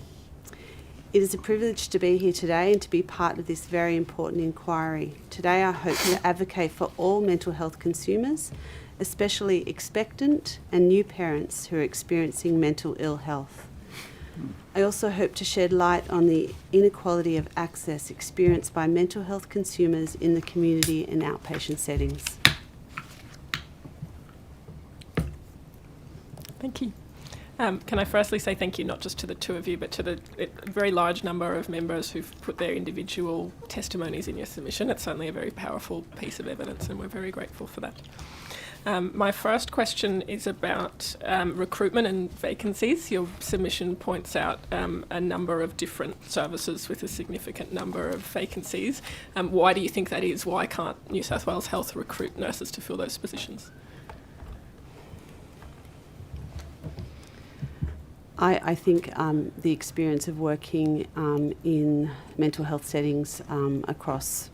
It is a privilege to be here today and to be part of this very important inquiry. Today I hope to advocate for all mental health consumers, especially expectant and new parents who are experiencing mental ill health. I also hope to shed light on the inequality of access experienced by mental health consumers in the community and outpatient settings. Thank you. Can I firstly say thank you not just to the two of you, but to the very large number of members who've put their individual testimonies in your submission. It's certainly a very powerful piece of evidence and we're very grateful for that. My first question is about recruitment and vacancies. Your submission points out a number of different services with a significant number of vacancies. Why do you think that is? Why can't New South Wales Health recruit nurses to fill those positions? I think the experience of working in mental health settings across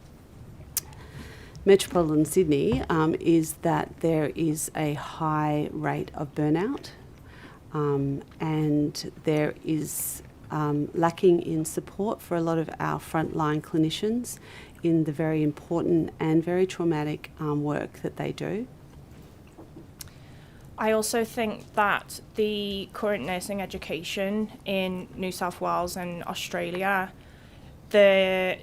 metropolitan Sydney is that there is a high rate of burnout and there is lacking in support for a lot of our frontline clinicians in the very important and very traumatic work that they do. I also think that the current nursing education in New South Wales and Australia, the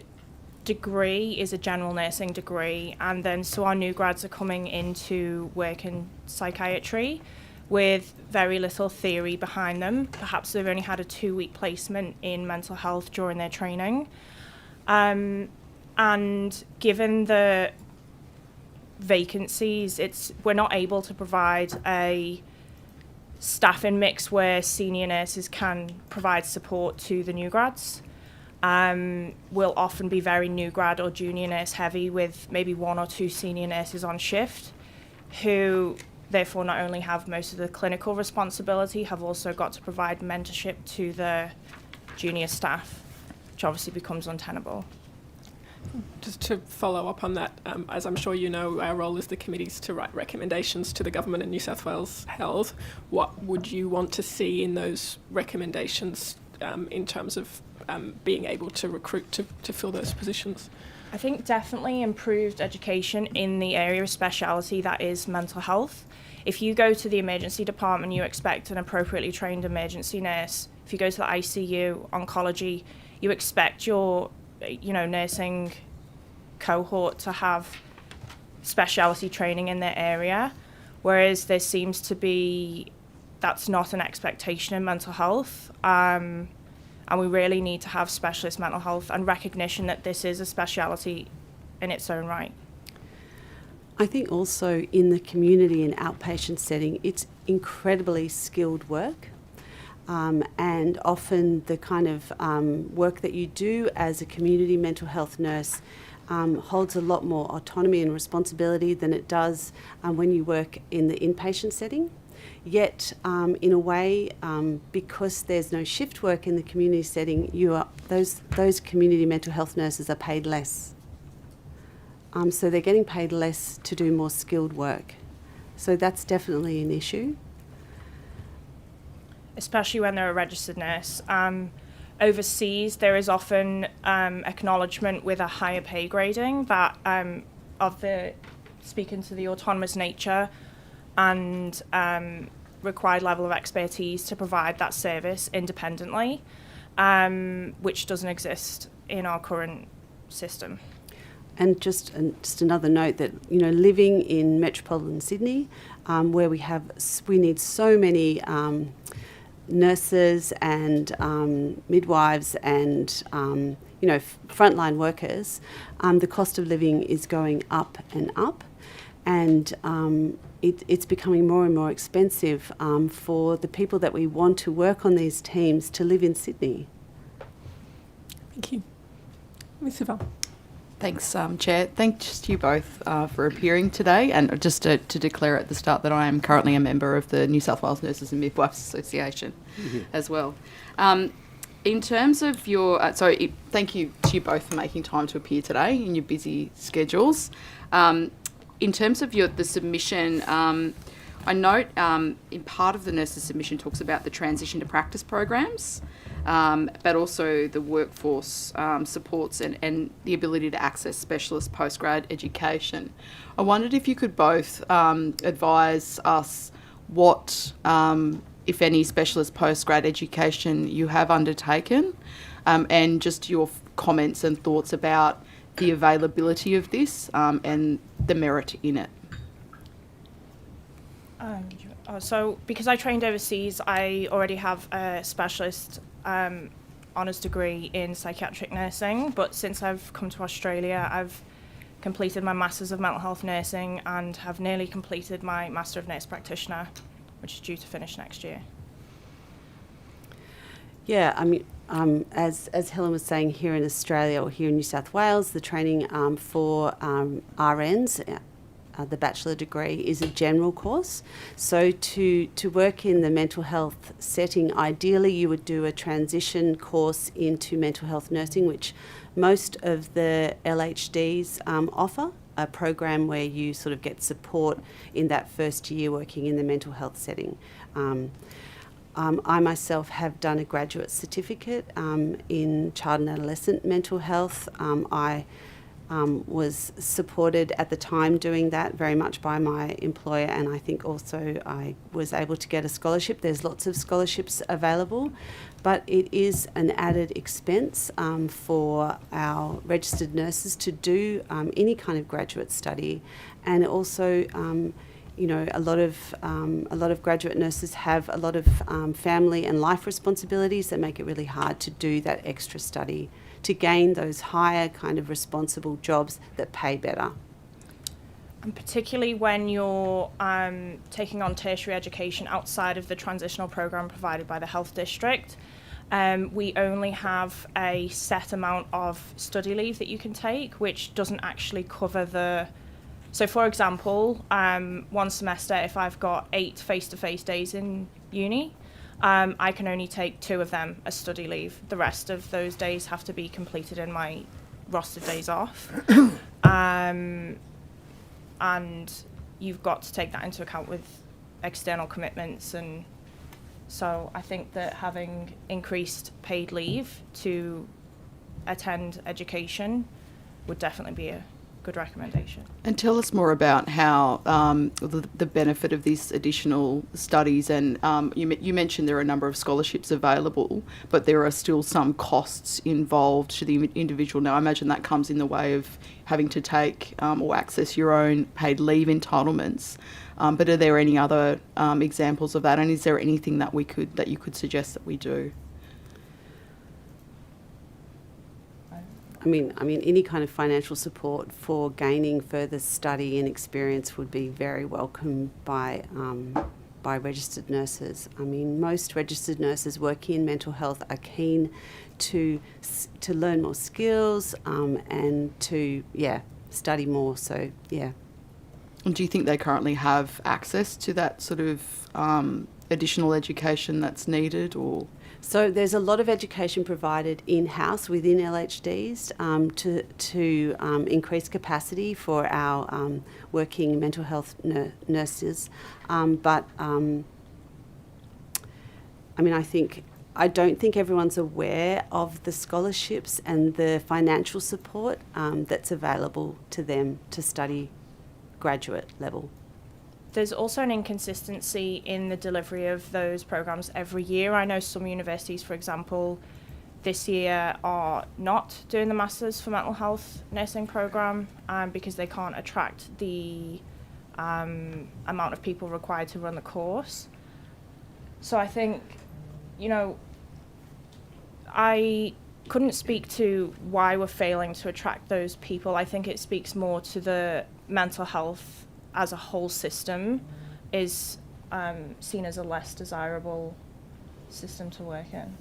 degree is a general nursing degree, and then so our new grads are coming into work in psychiatry with very little theory behind them. Perhaps they've only had a 2-week placement in mental health during their training. And given the vacancies, we're not able to provide a staffing mix where senior nurses can provide support to the new grads. We'll often be very new grad or junior nurse heavy with maybe 1 or 2 senior nurses on shift who therefore not only have most of the clinical responsibility, have also got to provide mentorship to the junior staff, which obviously becomes untenable. Just to follow up on that, as I'm sure you know, our role as the committees to write recommendations to the government and New South Wales Health. What would you want to see in those recommendations in terms of being able to recruit to fill those positions? I think definitely improved education in the area of speciality that is mental health. If you go to the emergency department, you expect an appropriately trained emergency nurse. If you go to the ICU, oncology, you expect your nursing cohort to have speciality training in their area, whereas there seems to be that's not an expectation in mental health, and we really need to have specialist mental health and recognition that this is a speciality in its own right. I think also in the community and outpatient setting, it's incredibly skilled work. And often the kind of work that you do as a community mental health nurse holds a lot more autonomy and responsibility than it does when you work in the inpatient setting. Yet, in a way, because there's no shift work in the community setting, those community mental health nurses are paid less. So they're getting paid less to do more skilled work. So that's definitely an issue. Especially when they're a registered nurse. Overseas, there is often acknowledgement with a higher pay grading that speaking to the autonomous nature and required level of expertise to provide that service independently, which doesn't exist in our current system. And just another note that, you know, living in metropolitan Sydney, where we need so many nurses and midwives and frontline workers, the cost of living is going up and up, and it's becoming more and more expensive for the people that we want to work on these teams to live in Sydney. Thank you. Ms. Savell. Thanks, Chair. Thanks to you both for appearing today, and just to declare at the start that I am currently a member of the New South Wales Nurses and Midwives Association as well. In terms of your, thank you to you both for making time to appear today in your busy schedules. In terms of the submission, I note in part of the nurses' submission talks about the transition to practice programs, but also the workforce supports and the ability to access specialist postgrad education. I wondered if you could both advise us what, if any, specialist postgrad education you have undertaken, and just your comments and thoughts about the availability of this and the merit in it. So because I trained overseas, I already have a specialist honours degree in psychiatric nursing, but since I've come to Australia, I've completed my Masters of Mental Health Nursing and have nearly completed my Master of Nurse Practitioner, which is due to finish next year. Yeah, I mean, as Helen was saying, here in Australia or here in New South Wales, the training for RNs, the bachelor degree, is a general course. So to work in the mental health setting, ideally you would do a transition course into mental health nursing, which most of the LHDs offer, a program where you sort of get support in that first year working in the mental health setting. I myself have done a graduate certificate in child and adolescent mental health. I was supported at the time doing that very much by my employer, and I think also I was able to get a scholarship. There's lots of scholarships available, but it is an added expense for our registered nurses to do any kind of graduate study, and also a lot of graduate nurses have a lot of family and life responsibilities that make it really hard to do that extra study to gain those higher kind of responsible jobs that pay better. And particularly when you're taking on tertiary education outside of the transitional program provided by the health district, we only have a set amount of study leave that you can take, which doesn't actually cover the... So for example, one semester, if I've got 8 face-to-face days in uni, I can only take 2 of them as study leave. The rest of those days have to be completed in my rostered days off. And you've got to take that into account with external commitments. And so I think that having increased paid leave to attend education would definitely be a good recommendation. And tell us more about how the benefit of these additional studies, and you mentioned there are a number of scholarships available, but there are still some costs involved to the individual. Now, I imagine that comes in the way of having to take or access your own paid leave entitlements. But are there any other examples of that? And is there anything that you could suggest that we do? any kind of financial support for gaining further study and experience would be very welcome by registered nurses. I mean, most registered nurses working in mental health are keen to learn more skills and to study more. So yeah. And do you think they currently have access to that sort of additional education that's needed, or? So there's a lot of education provided in-house within LHDs to increase capacity for our working mental health nurses. I don't think everyone's aware of the scholarships and the financial support that's available to them to study graduate level. There's also an inconsistency in the delivery of those programs every year. I know some universities, for example, this year are not doing the Masters for Mental Health Nursing program because they can't attract the amount of people required to run the course. So I think, I couldn't speak to why we're failing to attract those people. I think it speaks more to the mental health as a whole system is seen as a less desirable system to work in.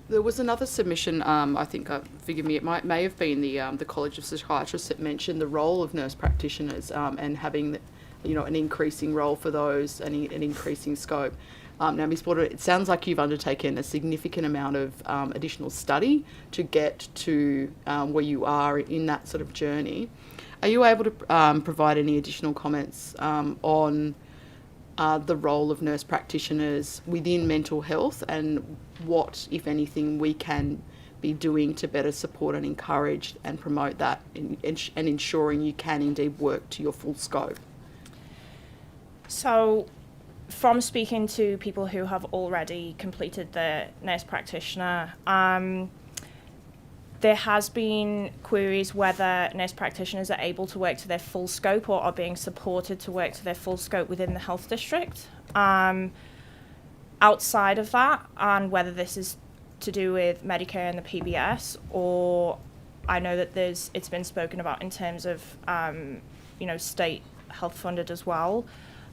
There was another submission, forgive me, it may have been the College of Psychiatrists that mentioned the role of nurse practitioners and having, an increasing role for those and an increasing scope. Now, Ms. Porter, it sounds like you've undertaken a significant amount of additional study to get to where you are in that sort of journey. Are you able to provide any additional comments on the role of nurse practitioners within mental health and what, if anything, we can be doing to better support and encourage and promote that and ensuring you can indeed work to your full scope? So, from speaking to people who have already completed the nurse practitioner, there has been queries whether nurse practitioners are able to work to their full scope or are being supported to work to their full scope within the health district. Outside of that, and whether this is to do with Medicare and the PBS, or I know that it's been spoken about in terms of, state health funded as well.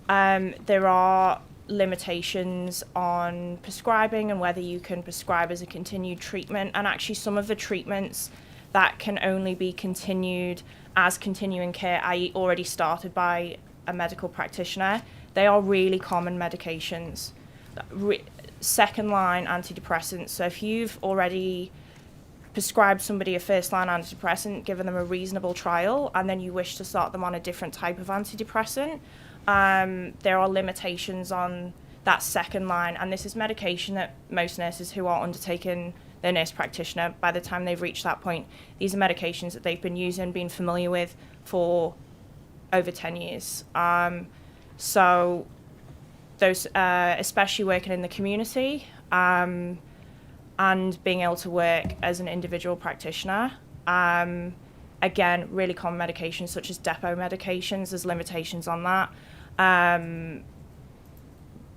There are limitations on prescribing and whether you can prescribe as a continued treatment, and actually some of the treatments that can only be continued as continuing care, i.e. already started by a medical practitioner, they are really common medications. Second line antidepressants, so if you've already prescribed somebody a first line antidepressant, given them a reasonable trial, and then you wish to start them on a different type of antidepressant, there are limitations on that second line, and this is medication that most nurses who are undertaking their nurse practitioner, by the time they've reached that point, these are medications that they've been using, been familiar with for over 10 years. So those, especially working in the community and being able to work as an individual practitioner, again, really common medications such as depot medications, there's limitations on that.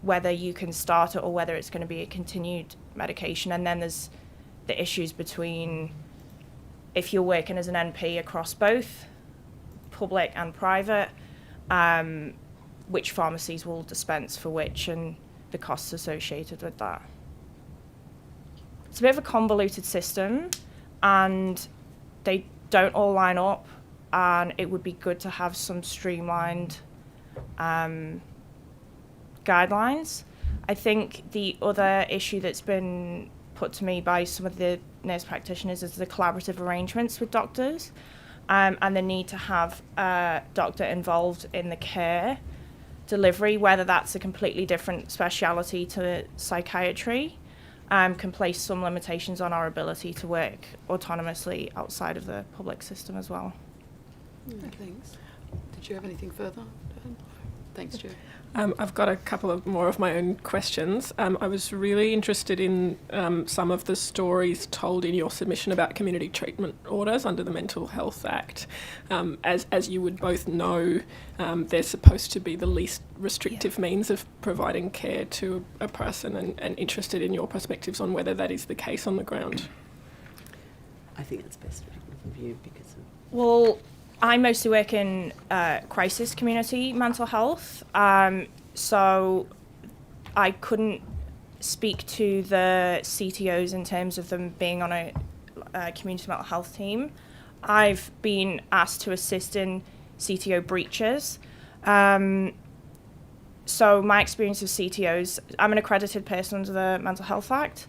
Whether you can start it or whether it's going to be a continued medication. And then there's the issues between if you're working as an NP across both public and private, which pharmacies will dispense for which and the costs associated with that. It's a bit of a convoluted system and they don't all line up, and it would be good to have some streamlined guidelines. I think the other issue that's been put to me by some of the nurse practitioners is the collaborative arrangements with doctors, and the need to have a doctor involved in the care delivery, whether that's a completely different speciality to psychiatry, can place some limitations on our ability to work autonomously outside of the public system as well. Thanks. Did you have anything further? Thanks, Jo. I've got a couple of more of my own questions. I was really interested in some of the stories told in your submission about community treatment orders under the Mental Health Act. As you would both know, they're supposed to be the least restrictive means of providing care to a person, and interested in your perspectives on whether that is the case on the ground. I think it's best for you because of... Well, I mostly work in crisis community mental health, so I couldn't speak to the CTOs in terms of them being on a community mental health team. I've been asked to assist in CTO breaches. So my experience with CTOs, I'm an accredited person under the Mental Health Act,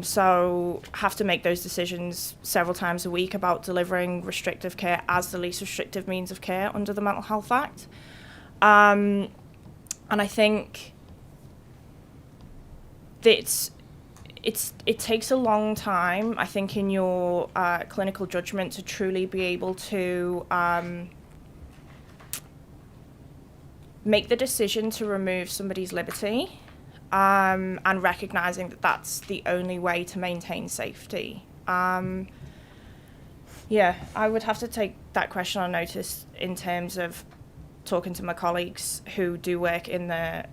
so have to make those decisions several times a week about delivering restrictive care as the least restrictive means of care under the Mental Health Act. And I think that it takes a long time, I think, in your clinical judgment to truly be able to make the decision to remove somebody's liberty, and recognising that that's the only way to maintain safety. Yeah, I would have to take that question on notice in terms of talking to my colleagues who do work in the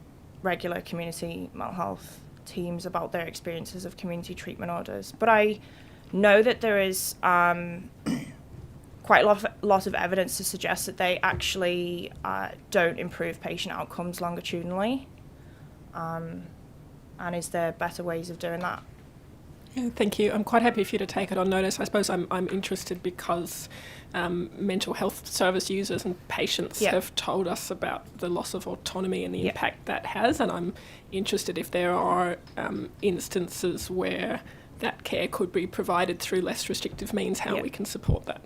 regular community mental health teams about their experiences of community treatment orders. But I know that there is quite a lot of evidence to suggest that they actually don't improve patient outcomes longitudinally. And is there better ways of doing that? Yeah, thank you. I'm quite happy for you to take it on notice. I suppose I'm interested because mental health service users and patients have told us about the loss of autonomy and the impact that has, and I'm interested if there are instances where that care could be provided through less restrictive means, how we can support that.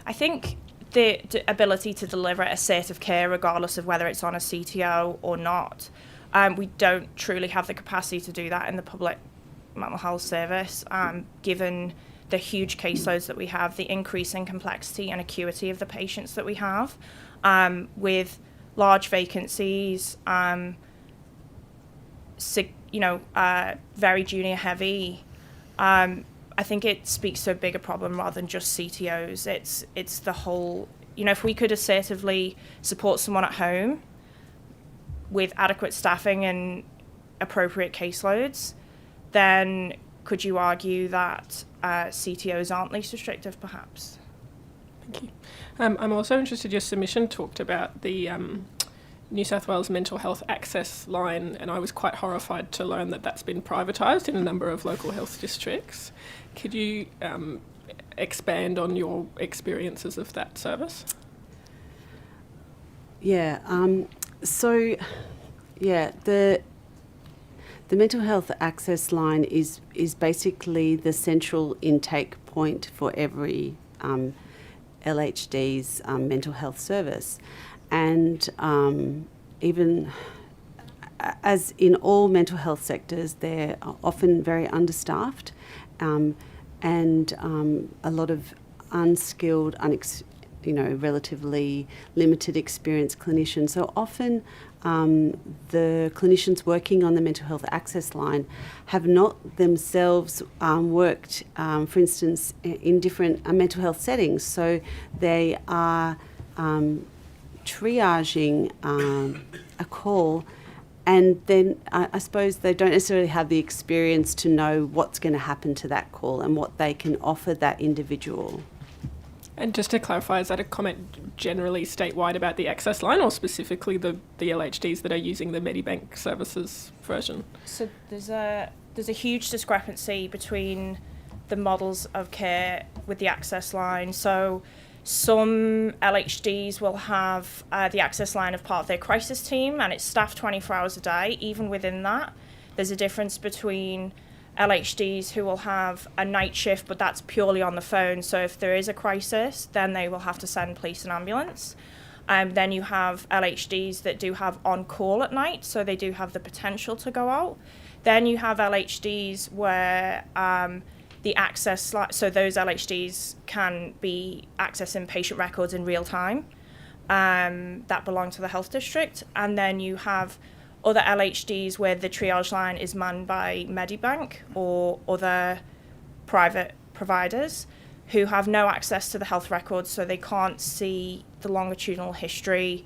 I think the ability to deliver a set of care, regardless of whether it's on a CTO or not, we don't truly have the capacity to do that in the public mental health service, given the huge caseloads that we have, the increasing complexity and acuity of the patients that we have, with large vacancies, very junior heavy. I think it speaks to a bigger problem rather than just CTOs. It's the whole, if we could assertively support someone at home with adequate staffing and appropriate caseloads, then could you argue that CTOs aren't least restrictive, perhaps? Thank you. I'm also interested, your submission talked about the New South Wales mental health access line, and I was quite horrified to learn that that's been privatised in a number of local health districts. Could you expand on your experiences of that service? Yeah, the mental health access line is basically the central intake point for every LHD's mental health service. And even as in all mental health sectors, they're often very understaffed, and a lot of unskilled, relatively limited experienced clinicians. So often the clinicians working on the mental health access line have not themselves worked, for instance, in different mental health settings. So they are triaging a call, and then I suppose they don't necessarily have the experience to know what's going to happen to that call and what they can offer that individual. And just to clarify, is that a comment generally statewide about the access line, or specifically the LHDs that are using the Medibank services version? So there's a huge discrepancy between the models of care with the access line. So some LHDs will have the access line as part of their crisis team, and it's staffed 24 hours a day. Even within that, there's a difference between LHDs who will have a night shift, but that's purely on the phone. So if there is a crisis, then they will have to send police and ambulance. Then you have LHDs that do have on-call at night, so they do have the potential to go out. Then you have LHDs where the access, so those LHDs can be accessing patient records in real time that belong to the health district. And then you have other LHDs where the triage line is manned by Medibank or other private providers who have no access to the health records, so they can't see the longitudinal history,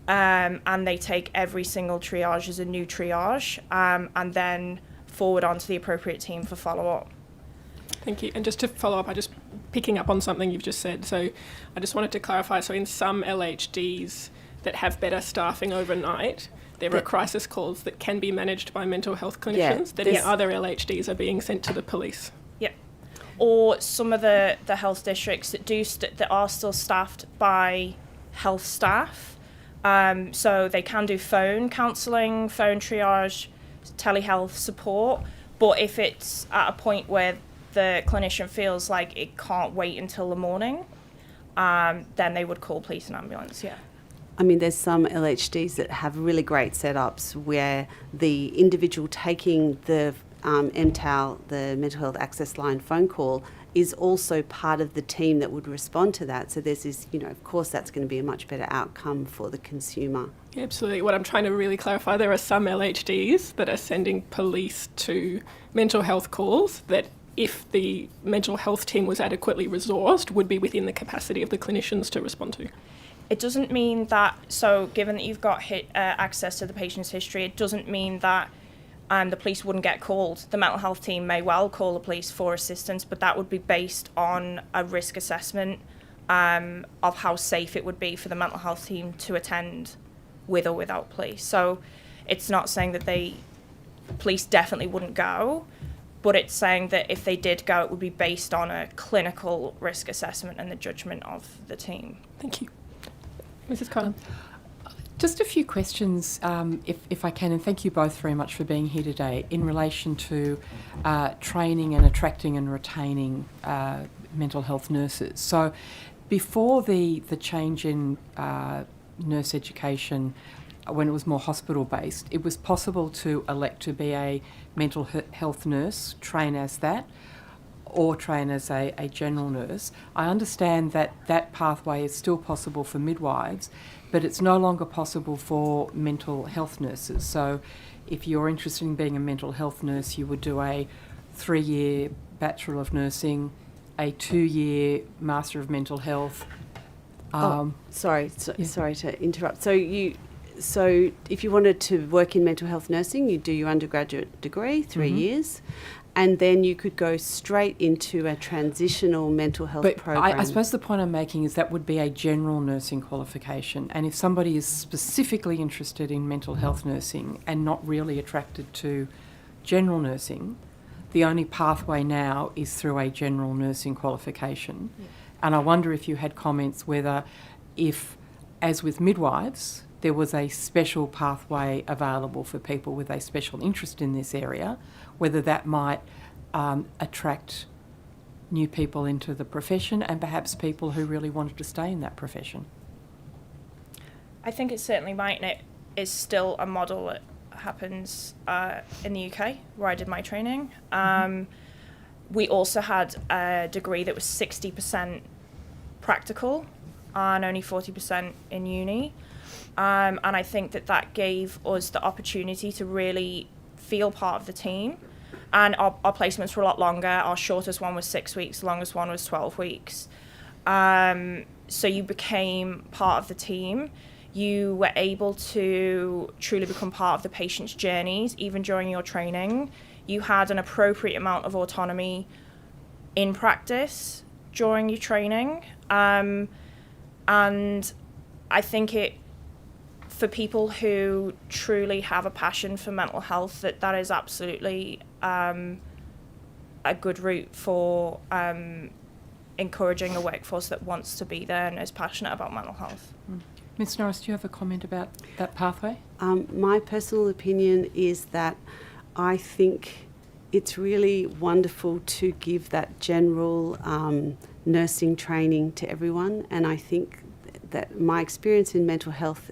and they take every single triage as a new triage, and then forward on to the appropriate team for follow-up. Thank you. And just to follow up, picking up on something you've just said. So I just wanted to clarify. So in some LHDs that have better staffing overnight, there are crisis calls that can be managed by mental health clinicians that in other LHDs are being sent to the police. Yep. Or some of the health districts that that are still staffed by health staff. So they can do phone counselling, phone triage, telehealth support. But if it's at a point where the clinician feels like it can't wait until the morning, then they would call police and ambulance, yeah. I mean, there's some LHDs that have really great setups where the individual taking the MTAL, the Mental Health Access Line phone call, is also part of the team that would respond to that. So there's this, of course that's going to be a much better outcome for the consumer. Yeah, absolutely. What I'm trying to really clarify, there are some LHDs that are sending police to mental health calls that, if the mental health team was adequately resourced, would be within the capacity of the clinicians to respond to. It doesn't mean that, so given that you've got access to the patient's history, it doesn't mean that the police wouldn't get called. The mental health team may well call the police for assistance, but that would be based on a risk assessment of how safe it would be for the mental health team to attend with or without police. So it's not saying that police definitely wouldn't go, but it's saying that if they did go, it would be based on a clinical risk assessment and the judgment of the team. Thank you. Mrs. Cotton. Just a few questions, if I can, and thank you both very much for being here today, in relation to training and attracting and retaining mental health nurses. So before the change in nurse education, when it was more hospital-based, it was possible to elect to be a mental health nurse, train as that, or train as a general nurse. I understand that that pathway is still possible for midwives, but it's no longer possible for mental health nurses. So if you're interested in being a mental health nurse, you would do a 3-year Bachelor of Nursing, a 2-year Master of Mental Health. Sorry to interrupt. So if you wanted to work in mental health nursing, you do your undergraduate degree, 3 years, and then you could go straight into a transitional mental health program. I suppose the point I'm making is that would be a general nursing qualification. And if somebody is specifically interested in mental health nursing and not really attracted to general nursing, the only pathway now is through a general nursing qualification. Yeah. And I wonder if you had comments whether, if, as with midwives, there was a special pathway available for people with a special interest in this area, whether that might attract new people into the profession and perhaps people who really wanted to stay in that profession. I think it certainly might, and it is still a model that happens in the UK, where I did my training. We also had a degree that was 60% practical and only 40% in uni. And I think that gave us the opportunity to really feel part of the team. And our placements were a lot longer. Our shortest one was 6 weeks, the longest one was 12 weeks. So you became part of the team. You were able to truly become part of the patient's journeys, even during your training. You had an appropriate amount of autonomy in practice during your training. And I think for people who truly have a passion for mental health, that is absolutely a good route for encouraging a workforce that wants to be there and is passionate about mental health. Ms. Norris, do you have a comment about that pathway? My personal opinion is that I think it's really wonderful to give that general nursing training to everyone, and I think that my experience in mental health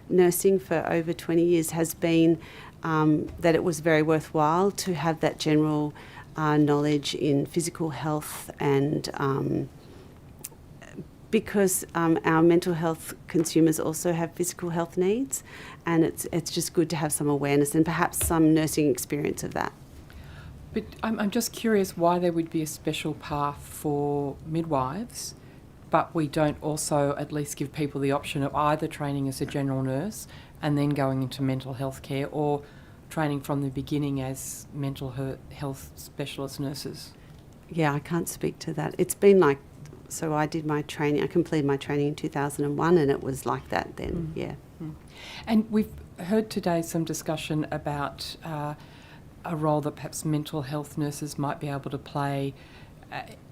nursing for over 20 years has been that it was very worthwhile to have that general knowledge in physical health, and because our mental health consumers also have physical health needs, and it's just good to have some awareness and perhaps some nursing experience of that. But I'm just curious why there would be a special path for midwives, but we don't also at least give people the option of either training as a general nurse and then going into mental health care, or training from the beginning as mental health specialist nurses. Yeah, I can't speak to that. It's been like, so I did my training, I completed my training in 2001 and it was like that then, yeah. And we've heard today some discussion about a role that perhaps mental health nurses might be able to play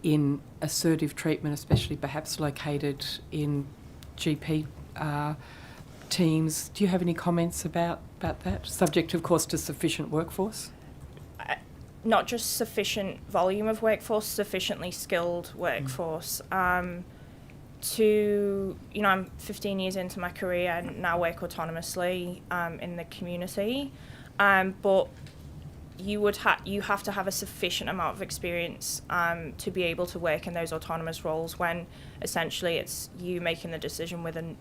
in assertive treatment, especially perhaps located in GP teams. Do you have any comments about that? Subject, of course, to sufficient workforce? Not just sufficient volume of workforce, sufficiently skilled workforce. I'm 15 years into my career and now work autonomously in the community, but you have to have a sufficient amount of experience to be able to work in those autonomous roles when essentially it's you making the decision with a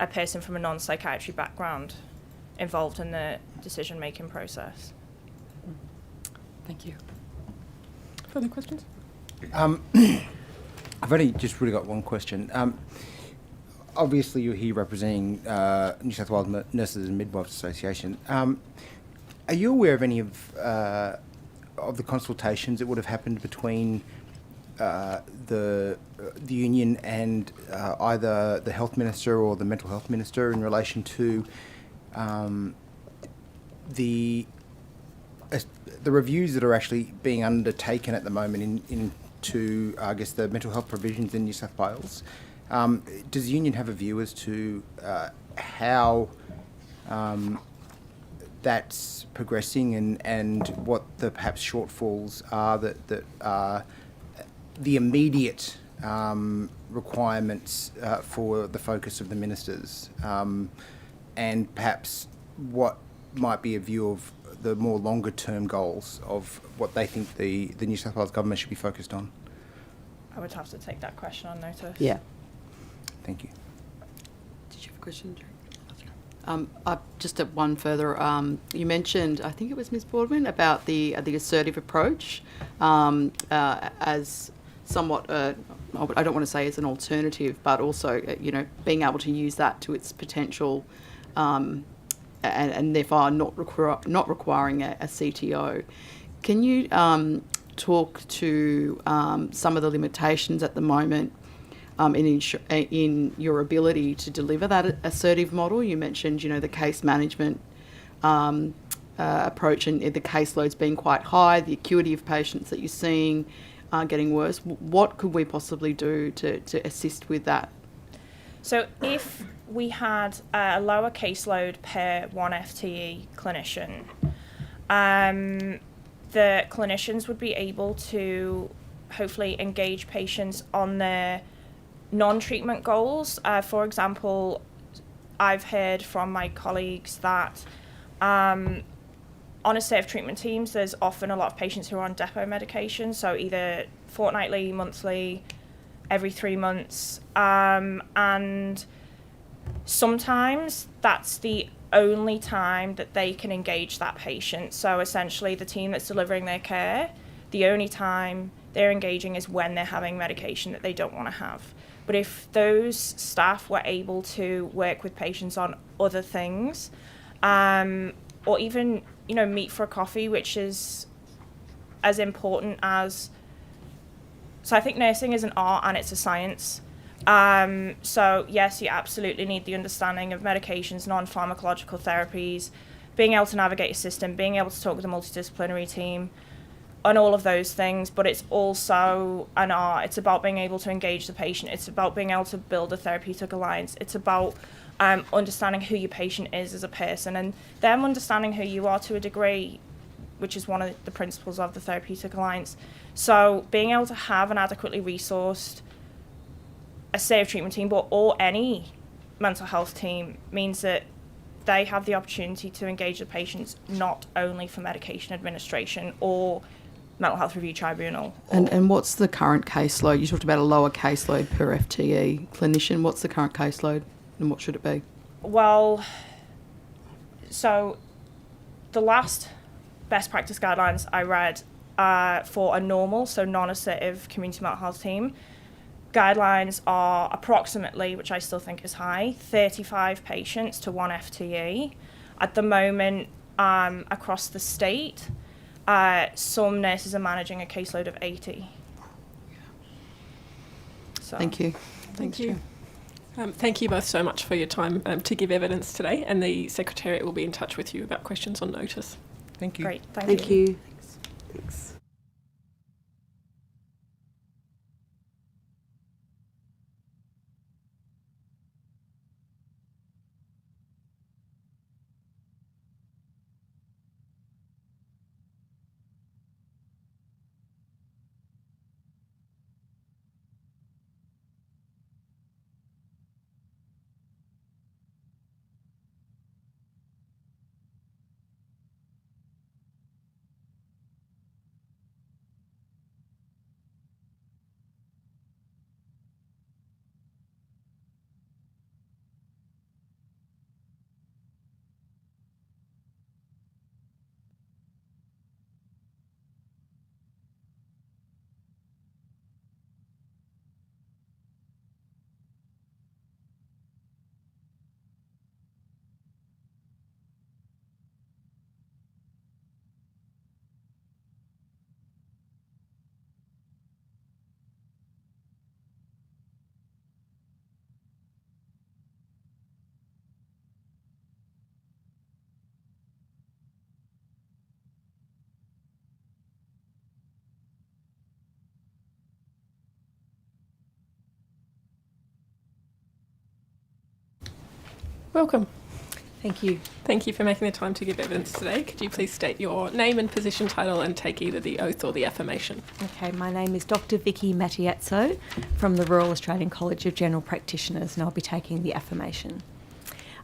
person from a non-psychiatry background involved in the decision-making process. Thank you. Further questions? I've only just really got one question. Obviously, you're here representing New South Wales Nurses and Midwives Association. Are you aware of any of the consultations that would have happened between the union and either the health minister or the mental health minister in relation to the reviews that are actually being undertaken at the moment into I guess the mental health provisions in New South Wales? Does the union have a view as to how that's progressing and what the perhaps shortfalls are that are the immediate requirements for the focus of the ministers, and perhaps what might be a view of the more longer term goals of what they think the New South Wales government should be focused on? I would have to take that question on notice. Yeah. Thank you. Did you have a question, Jerry? Just one further. You mentioned, I think it was Ms. Boardman, about the assertive approach as somewhat, I don't want to say as an alternative, but also, being able to use that to its potential, and therefore not requiring a CTO. Can you talk to some of the limitations at the moment in your ability to deliver that assertive model? You mentioned, the case management approach and the caseloads being quite high, the acuity of patients that you're seeing getting worse. What could we possibly do to assist with that? So if we had a lower caseload per one FTE clinician, the clinicians would be able to hopefully engage patients on their non-treatment goals. For example, I've heard from my colleagues that on assertive treatment teams, there's often a lot of patients who are on depot medication, so either fortnightly, monthly, every 3 months, and sometimes that's the only time that they can engage that patient. So essentially the team that's delivering their care, the only time they're engaging is when they're having medication that they don't want to have. But if those staff were able to work with patients on other things, or even, meet for a coffee, which is as important as... So I think nursing is an art and it's a science. So yes, you absolutely need the understanding of medications, non-pharmacological therapies, being able to navigate a system, being able to talk with a multidisciplinary team, and all of those things, but it's also an art. It's about being able to engage the patient. It's about being able to build a therapeutic alliance. It's about understanding who your patient is as a person and them understanding who you are to a degree, which is one of the principles of the therapeutic alliance. So being able to have an adequately resourced assertive treatment team, or any mental health team, means that they have the opportunity to engage the patients not only for medication administration or mental health review tribunal. And what's the current caseload? You talked about a lower caseload per FTE clinician. What's the current caseload and what should it be? Well, so the last best practice guidelines I read for a normal, so non-assertive community mental health team, guidelines are approximately, which I still think is high, 35 patients to one FTE. At the moment, across the state, some nurses are managing a caseload of 80. So, Thank you. Thank you. Thank you both so much for your time to give evidence today, and the Secretariat will be in touch with you about questions on notice. Thank you. Great, Thank you. Thanks. Welcome. Thank you. Thank you for making the time to give evidence today. Could you please state your name and position title and take either the oath or the affirmation? Okay, my name is Dr. Vicky Mattiazzo from the Royal Australian College of General Practitioners, and I'll be taking the affirmation.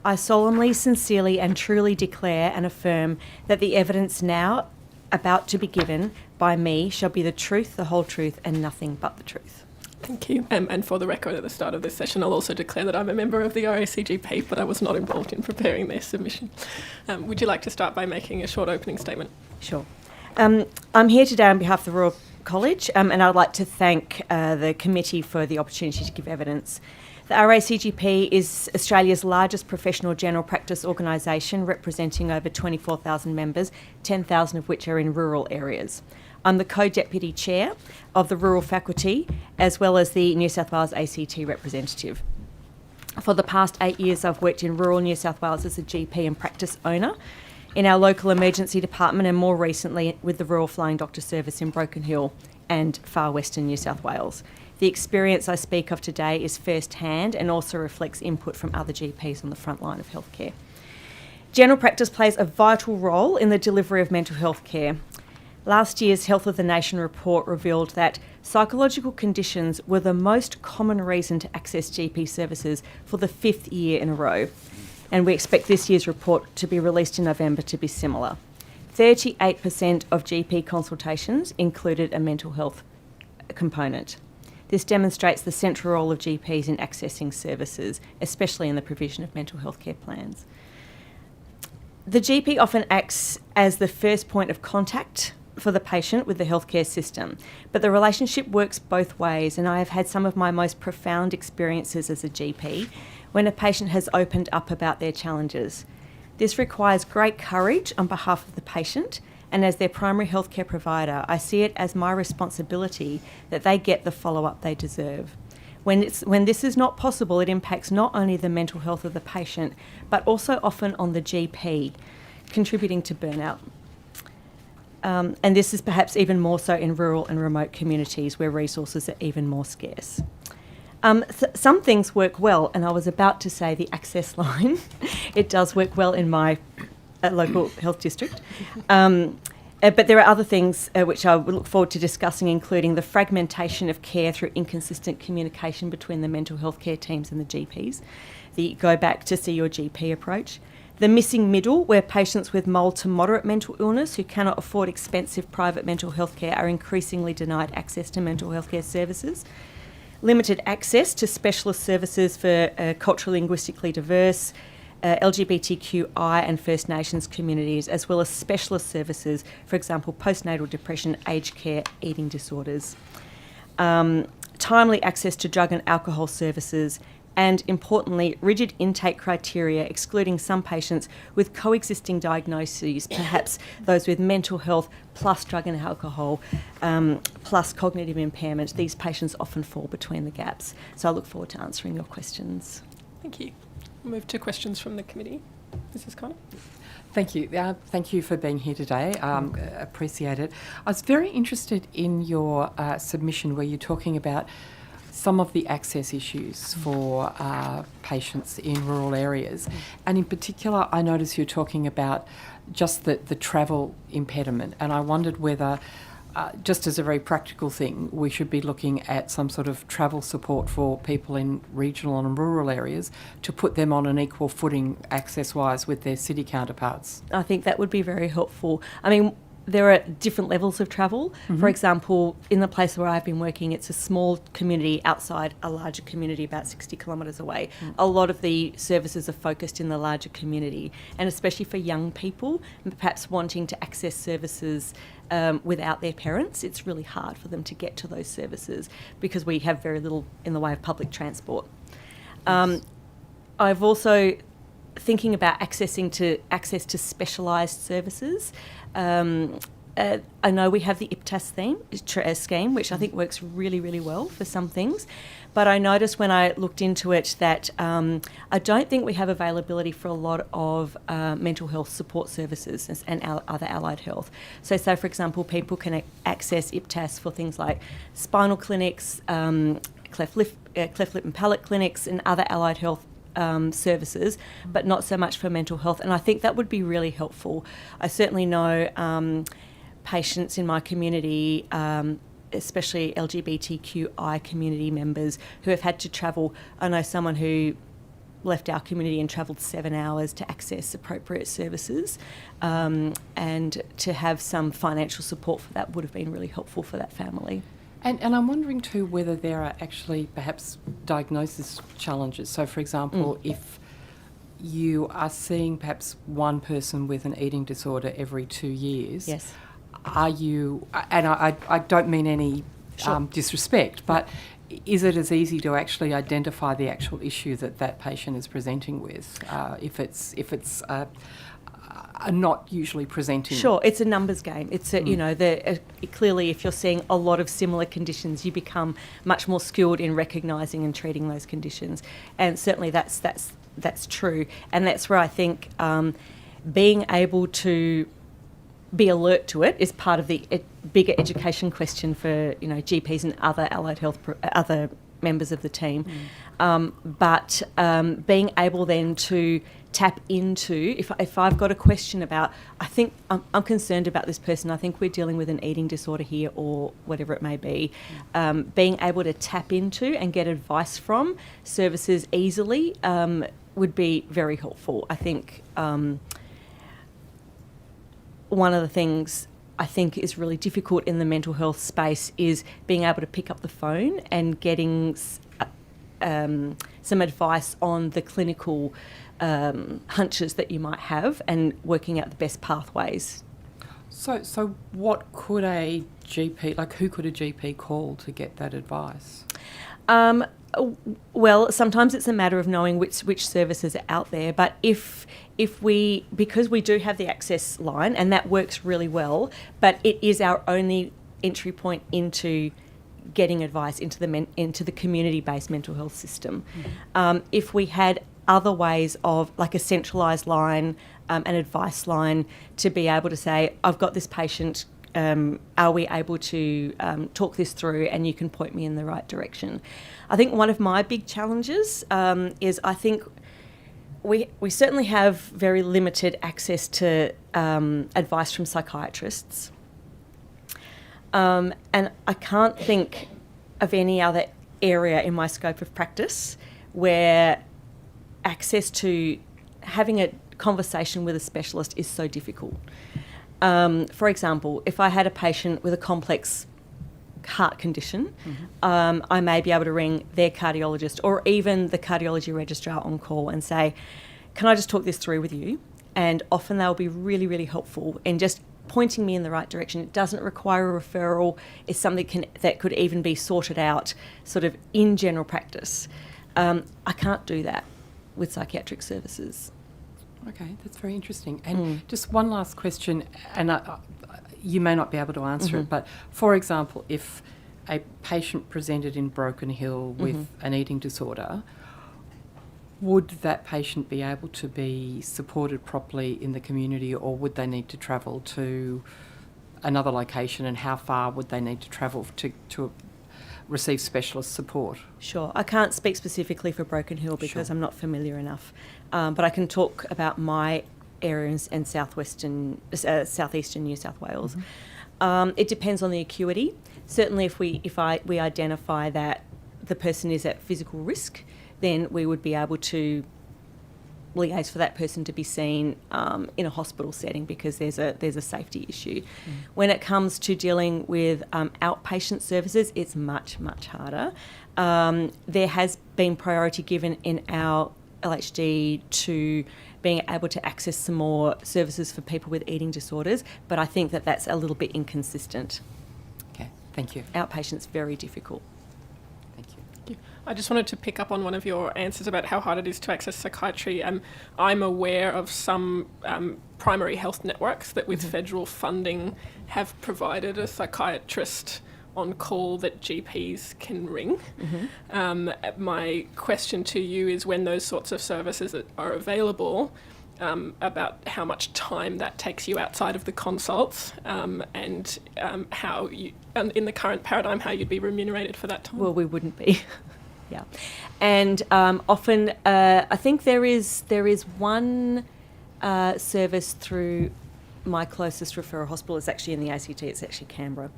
I solemnly, sincerely and truly declare and affirm that the evidence now about to be given by me shall be the truth, the whole truth and nothing but the truth. Thank you. And for the record, at the start of this session, I'll also declare that I'm a member of the RACGP, but I was not involved in preparing their submission. Would you like to start by making a short opening statement? Sure. I'm here today on behalf of the Royal College, and I'd like to thank the committee for the opportunity to give evidence. The RACGP is Australia's largest professional general practice organisation, representing over 24,000 members, 10,000 of which are in rural areas. I'm the co-deputy chair of the rural faculty, as well as the New South Wales ACT representative. For the past 8 years, I've worked in rural New South Wales as a GP and practice owner in our local emergency department, and more recently with the Rural Flying Doctor Service in Broken Hill and far western New South Wales. The experience I speak of today is first-hand and also reflects input from other GPs on the front line of healthcare. General practice plays a vital role in the delivery of mental health care. Last year's Health of the Nation report revealed that psychological conditions were the most common reason to access GP services for the 5th year in a row, and we expect this year's report to be released in November to be similar. 38% of GP consultations included a mental health component. This demonstrates the central role of GPs in accessing services, especially in the provision of mental health care plans. The GP often acts as the first point of contact for the patient with the healthcare system, but the relationship works both ways, and I have had some of my most profound experiences as a GP when a patient has opened up about their challenges. This requires great courage on behalf of the patient, and as their primary healthcare provider, I see it as my responsibility that they get the follow-up they deserve. When this is not possible, it impacts not only the mental health of the patient, but also often on the GP, contributing to burnout. And this is perhaps even more so in rural and remote communities where resources are even more scarce. Some things work well, and I was about to say the access line. It does work well in my local health district. But there are other things which I would look forward to discussing, including the fragmentation of care through inconsistent communication between the mental health care teams and the GPs, the go back to see your GP approach, the missing middle, where patients with mild to moderate mental illness who cannot afford expensive private mental health care are increasingly denied access to mental health care services, limited access to specialist services for culturally linguistically diverse, LGBTQI and First Nations communities, as well as specialist services, for example, postnatal depression, aged care, eating disorders. Timely access to drug and alcohol services, and importantly, rigid intake criteria excluding some patients with coexisting diagnoses, perhaps those with mental health plus drug and alcohol plus cognitive impairment. These patients often fall between the gaps. So I look forward to answering your questions. Thank you. We'll move to questions from the committee. Mrs. Connor? Thank you. Thank you for being here today. Appreciate it. I was very interested in your submission where you're talking about some of the access issues for patients in rural areas. And in particular, I noticed you're talking about just the travel impediment. And I wondered whether, just as a very practical thing, we should be looking at some sort of travel support for people in regional and rural areas to put them on an equal footing access-wise with their city counterparts. I think that would be very helpful. I mean, there are different levels of travel. For example, in the place where I've been working, it's a small community outside a larger community about 60 kilometres away. A lot of the services are focused in the larger community, and especially for young people, perhaps wanting to access services without their parents, it's really hard for them to get to those services because we have very little in the way of public transport. I've also thinking about access to specialised services. I know we have the IPTAS scheme, which I think works really, really well for some things. But I noticed when I looked into it that I don't think we have availability for a lot of mental health support services and other allied health. So, for example, people can access IPTAS for things like spinal clinics, cleft lip and palate clinics and other allied health services, but not so much for mental health. And I think that would be really helpful. I certainly know patients in my community, especially LGBTQI community members who have had to travel. I know someone who left our community and travelled 7 hours to access appropriate services, and to have some financial support for that would have been really helpful for that family. And I'm wondering too whether there are actually perhaps diagnosis challenges. So, for example, if you are seeing perhaps one person with an eating disorder every 2 years, yes, are you, and I don't mean any disrespect, but is it as easy to actually identify the actual issue that patient is presenting with if it's not usually presenting? Sure, it's a numbers game. It's clearly if you're seeing a lot of similar conditions, you become much more skilled in recognising and treating those conditions, and certainly that's true, and that's where I think being able to be alert to it is part of the bigger education question for GPs and other allied health other members of the team, but being able then to tap into, if I've got a question about, I think I'm concerned about this person, I think we're dealing with an eating disorder here or whatever it may be, being able to tap into and get advice from services easily would be very helpful. I think one of the things I think is really difficult in the mental health space is being able to pick up the phone and getting some advice on the clinical hunches that you might have and working out the best pathways. So what could a GP, who could a GP call to get that advice? Well, sometimes it's a matter of knowing which services are out there, but because we do have the access line and that works really well, but it is our only entry point into getting advice into the community-based mental health system. If we had other ways of, like a centralised line, an advice line, to be able to say, I've got this patient, are we able to talk this through and you can point me in the right direction? I think one of my big challenges is I think we certainly have very limited access to advice from psychiatrists. And I can't think of any other area in my scope of practice where access to having a conversation with a specialist is so difficult. For example, if I had a patient with a complex heart condition, I may be able to ring their cardiologist or even the cardiology registrar on call and say, can I just talk this through with you? And often they'll be really, really helpful in just pointing me in the right direction. It doesn't require a referral. It's something that could even be sorted out sort of in general practice. I can't do that with psychiatric services. Okay, that's very interesting. And just one last question, and you may not be able to answer it, but for example, if a patient presented in Broken Hill with an eating disorder, would that patient be able to be supported properly in the community, or would they need to travel to another location, and how far would they need to travel to receive specialist support? Sure. I can't speak specifically for Broken Hill because I'm not familiar enough, but I can talk about my areas and southeastern New South Wales. It depends on the acuity. Certainly, if we identify that the person is at physical risk, then we would be able to liaise for that person to be seen in a hospital setting because there's a safety issue. When it comes to dealing with outpatient services, it's much harder. There has been priority given in our LHD to being able to access some more services for people with eating disorders, but I think that that's a little bit inconsistent. Okay, thank you. Outpatient's very difficult. Thank you. I just wanted to pick up on one of your answers about how hard it is to access psychiatry. I'm aware of some primary health networks that with federal funding have provided a psychiatrist on call that GPs can ring. My question to you is, when those sorts of services are available, about how much time that takes you outside of the consults, and how you, in the current paradigm, how you'd be remunerated for that time. Well, we wouldn't be. Yeah, and often I think there is one service through my closest referral hospital. It's actually in the ACT. It's actually Canberra.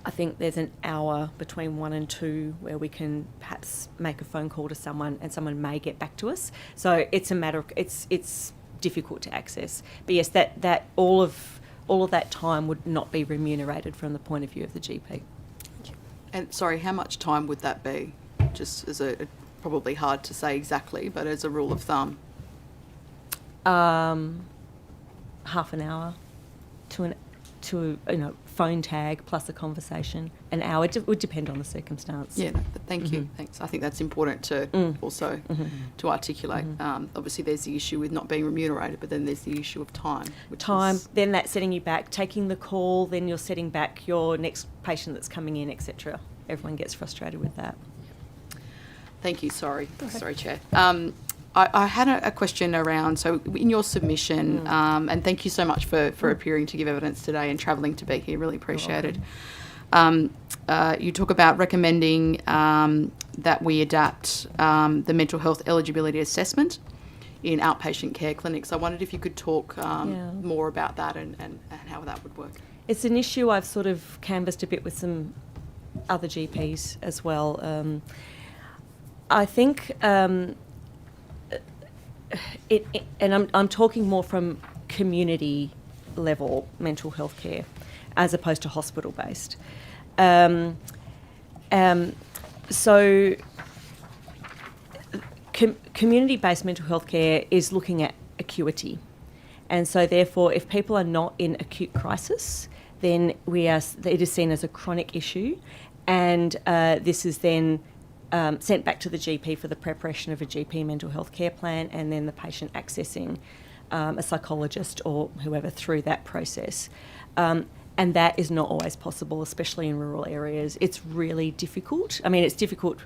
I think there's an hour between 1 and 2 where we can perhaps make a phone call to someone, and someone may get back to us. So it's a matter of it's difficult to access. But yes, that all of that time would not be remunerated from the point of view of the GP. And sorry, how much time would that be? Just as probably hard to say exactly, but as a rule of thumb. Half an hour to phone tag plus a conversation. An hour. It would depend on the circumstance. Yeah, but thank you. Thanks. I think that's important to also to articulate. Obviously, there's the issue with not being remunerated, but then there's the issue of time. Then that's setting you back, taking the call, then you're setting back your next patient that's coming in, etc. Everyone gets frustrated with that. Thank you. Sorry, Chair. I had a question around, so in your submission, and thank you so much for appearing to give evidence today and travelling to be here, really appreciated. You talk about recommending that we adapt the mental health eligibility assessment in outpatient care clinics. I wondered if you could talk more about that and how that would work. It's an issue I've sort of canvassed a bit with some other GPs as well. I think... and I'm talking more from community level mental health care as opposed to hospital based. So community based mental health care is looking at acuity, and so therefore if people are not in acute crisis, then it is seen as a chronic issue, and this is then sent back to the GP for the preparation of a GP mental health care plan, and then the patient accessing a psychologist or whoever through that process. And that is not always possible, especially in rural areas. It's really difficult. I mean, it's difficult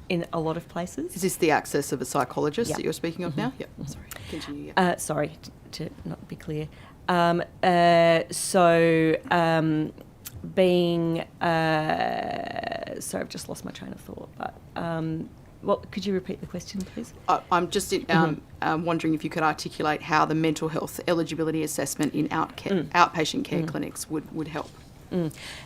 in a lot of places. Is this the access of a psychologist that you're speaking of now? Yep. Sorry, continue. Sorry, to not be clear. Sorry, I've just lost my train of thought. But could you repeat the question, please? I'm just wondering if you could articulate how the mental health eligibility assessment in outpatient care clinics would help.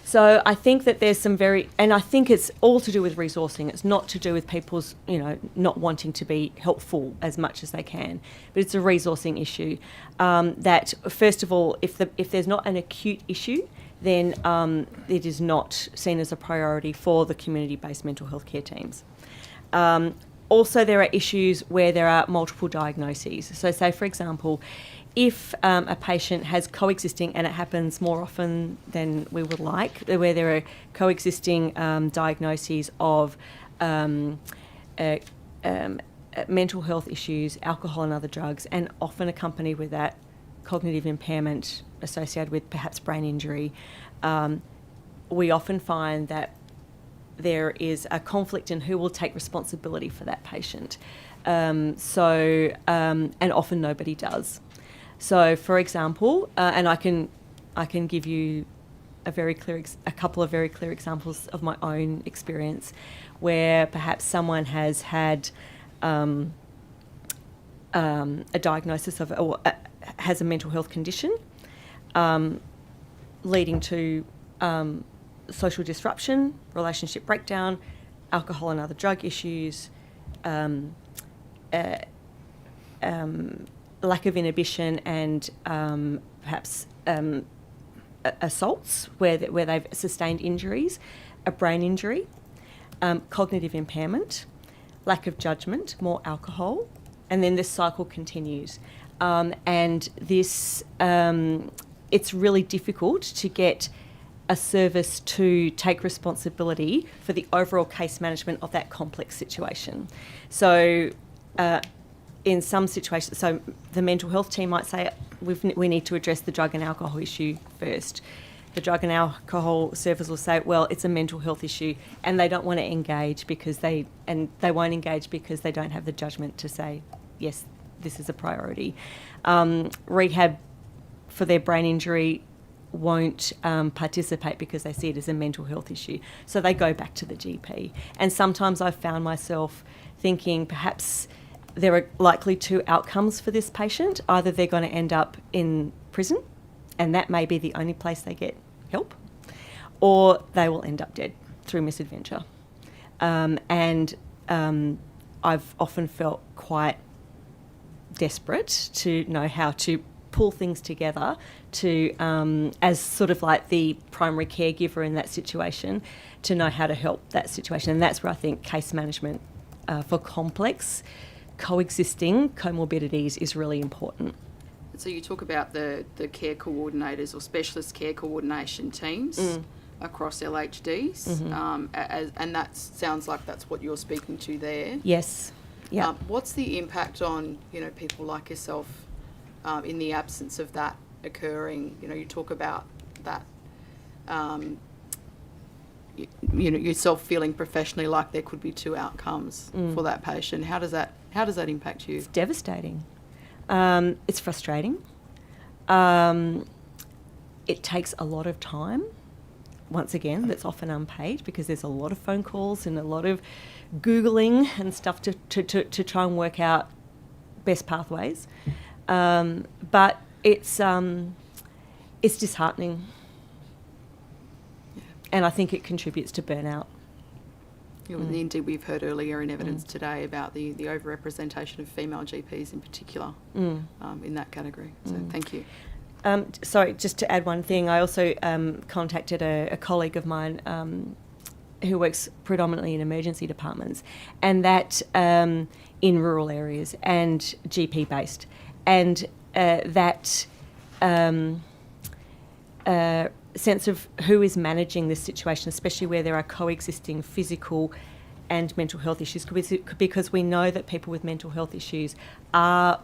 So I think that there's and I think it's all to do with resourcing. It's not to do with people's, not wanting to be helpful as much as they can, but it's a resourcing issue. That first of all, if there's not an acute issue, then it is not seen as a priority for the community-based mental health care teams. Also, there are issues where there are multiple diagnoses. So say, for example, if a patient has coexisting, and it happens more often than we would like, where there are coexisting diagnoses of mental health issues, alcohol and other drugs, and often accompanied with that cognitive impairment associated with perhaps brain injury, we often find that there is a conflict in who will take responsibility for that patient. And often nobody does. So, for example, and I can give you a couple of very clear examples of my own experience, where perhaps someone has had a diagnosis of or has a mental health condition, leading to social disruption, relationship breakdown, alcohol and other drug issues, lack of inhibition, and perhaps assaults where they've sustained injuries, a brain injury, cognitive impairment, lack of judgment, more alcohol, and then this cycle continues. And this, it's really difficult to get a service to take responsibility for the overall case management of that complex situation. So in some situations, so the mental health team might say, we need to address the drug and alcohol issue first. The drug and alcohol service will say, well, it's a mental health issue, and they don't want to engage because they won't engage because they don't have the judgment to say, yes, this is a priority. Rehab for their brain injury won't participate because they see it as a mental health issue. So they go back to the GP. And sometimes I've found myself thinking perhaps there are likely two outcomes for this patient. Either they're going to end up in prison, and that may be the only place they get help, or they will end up dead through misadventure. And I've often felt quite desperate to know how to pull things together to, as sort of like the primary caregiver in that situation, to know how to help that situation. And that's where I think case management for complex coexisting comorbidities is really important. So you talk about the care coordinators or specialist care coordination teams across LHDs, and that sounds like that's what you're speaking to there. Yes. Yeah. What's the impact on people like yourself in the absence of that occurring? You talk about that. Yourself feeling professionally like there could be two outcomes for that patient. How does that impact you? It's devastating. It's frustrating. It takes a lot of time. Once again, that's often unpaid because there's a lot of phone calls and a lot of Googling and stuff to try and work out best pathways. But it's disheartening. And I think it contributes to burnout. Indeed, we've heard earlier in evidence today about the overrepresentation of female GPs in particular in that category. So thank you. Sorry, just to add one thing, I also contacted a colleague of mine who works predominantly in emergency departments, and that in rural areas and GP-based. And that sense of who is managing this situation, especially where there are coexisting physical and mental health issues, because we know that people with mental health issues are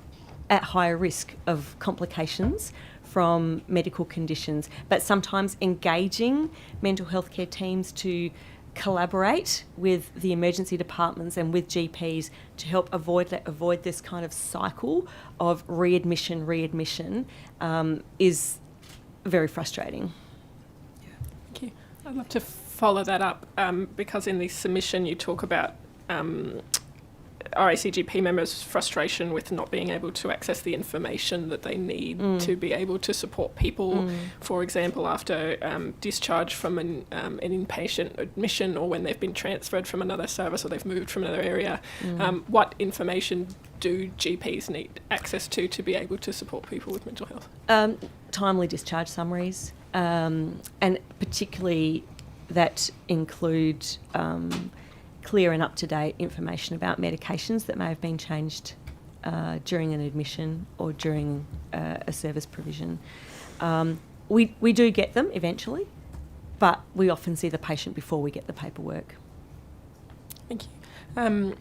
at higher risk of complications from medical conditions. But sometimes engaging mental health care teams to collaborate with the emergency departments and with GPs to help avoid this kind of cycle of readmission is very frustrating. Thank you. I'd love to follow that up because in the submission you talk about RACGP members' frustration with not being able to access the information that they need to be able to support people, for example, after discharge from an inpatient admission or when they've been transferred from another service or they've moved from another area. What information do GPs need access to be able to support people with mental health? Timely discharge summaries, and particularly that include clear and up-to-date information about medications that may have been changed during an admission or during a service provision. We do get them eventually, but we often see the patient before we get the paperwork. Thank you.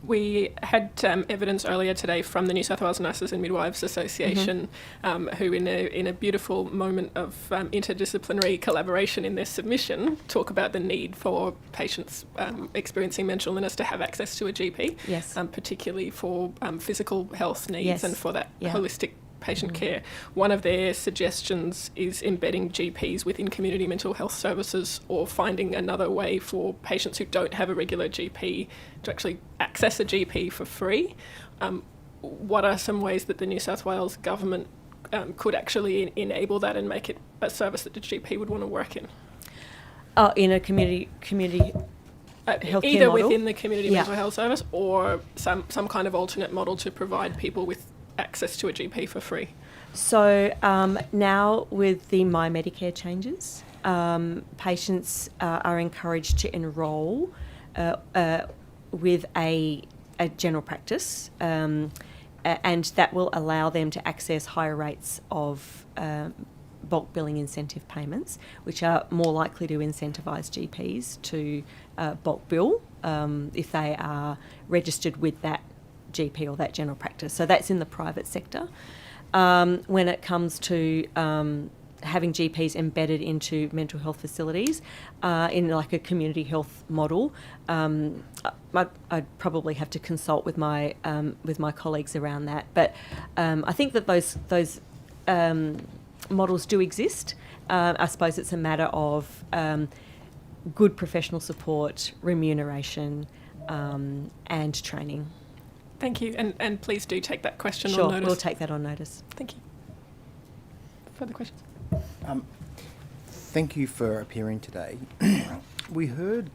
We had evidence earlier today from the New South Wales Nurses and Midwives Association, who in a beautiful moment of interdisciplinary collaboration in their submission talk about the need for patients experiencing mental illness to have access to a GP, Yes. Particularly for physical health needs Yes. and for that Yeah. holistic patient care. One of their suggestions is embedding GPs within community mental health services, or finding another way for patients who don't have a regular GP to actually access a GP for free. What are some ways that the New South Wales government could actually enable that and make it a service that the GP would want to work in? In a community healthcare Either model? within the community Yeah. mental health service, or some kind of alternate model to provide people with access to a GP for free. So now with the My Medicare changes, patients are encouraged to enrol with a general practice, and that will allow them to access higher rates of bulk billing incentive payments, which are more likely to incentivise GPs to bulk bill if they are registered with that GP or that general practice. So that's in the private sector. When it comes to having GPs embedded into mental health facilities in like a community health model, I'd probably have to consult with my colleagues around that. But I think that those models do exist. I suppose it's a matter of good professional support, remuneration, and training. Thank you, and please do take that question Sure, on notice. we'll take that on notice. Thank you. Further questions? Thank you for appearing today. We heard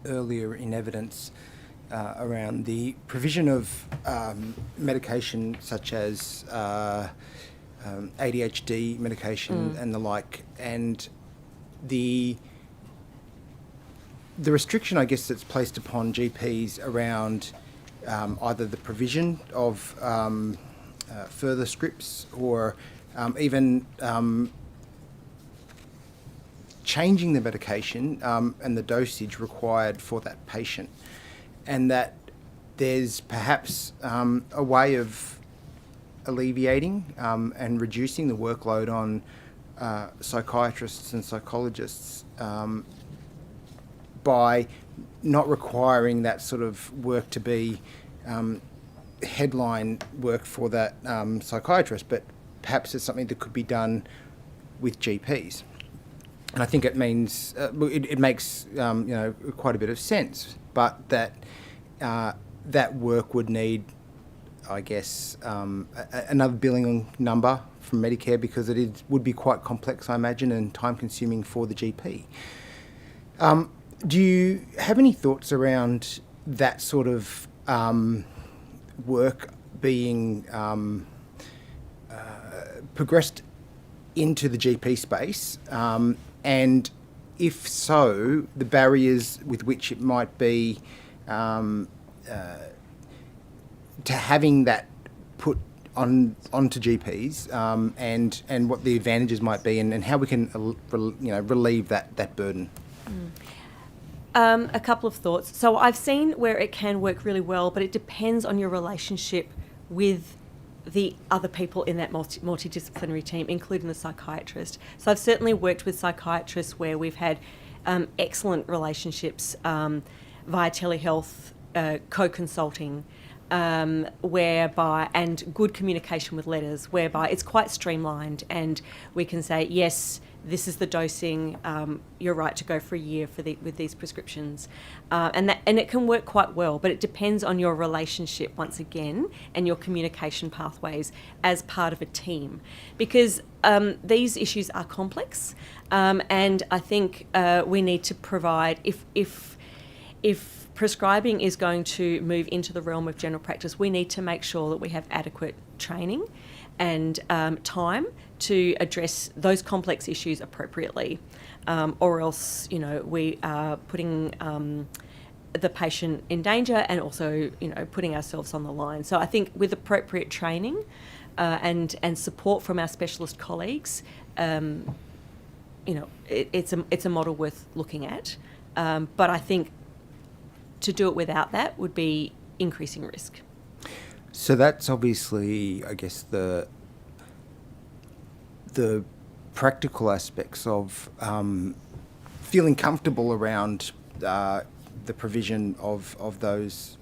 earlier in evidence around the provision of medication such as ADHD medication and the like, and the restriction, I guess, that's placed upon GPs around either the provision of further scripts or even changing the medication and the dosage required for that patient, and that there's perhaps a way of alleviating and reducing the workload on psychiatrists and psychologists by not requiring that sort of work to be headline work for that psychiatrist, but perhaps it's something that could be done with GPs. And I think it means it makes quite a bit of sense, but that that work would need, I guess, another billing number from Medicare, because would be quite complex, I imagine, and time-consuming for the GP. Do you have any thoughts around that sort of work being progressed into the GP space? And if so, the barriers with which it might be to having that put onto GPs, and what the advantages might be, and how we can relieve that burden. A couple of thoughts. So I've seen where it can work really well, but it depends on your relationship with the other people in that multidisciplinary team, including the psychiatrist. So I've certainly worked with psychiatrists where we've had excellent relationships via telehealth, co-consulting, whereby, and good communication with letters, whereby it's quite streamlined, and we can say, yes, this is the dosing, you're right to go for a year with these prescriptions. And it can work quite well, but it depends on your relationship, once again, and your communication pathways as part of a team. Because these issues are complex, and I think we need to provide, if prescribing is going to move into the realm of general practice, we need to make sure that we have adequate training and time to address those complex issues appropriately, or else, we are putting the patient in danger and also, putting ourselves on the line. So I think with appropriate training and support from our specialist colleagues, it's a model worth looking at. But I think to do it without that would be increasing risk. So that's obviously, I guess, the practical aspects of feeling comfortable around the provision of those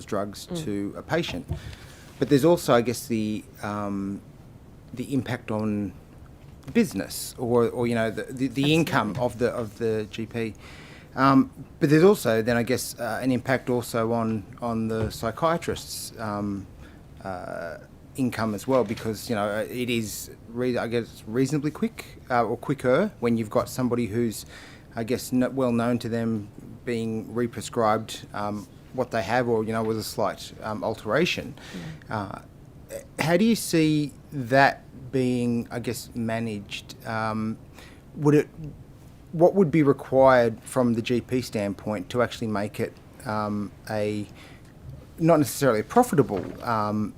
drugs to a patient. But there's also, I guess, the impact on business or you know the income of the GP. But there's also then, I guess, an impact also on the psychiatrist's income as well, because you know it is I guess reasonably quick or quicker when you've got somebody who's, I guess, well known to them being re-prescribed what they have, or you know, with a slight alteration. How do you see that being, I guess, managed? What would be required from the GP standpoint to actually make it a not necessarily a profitable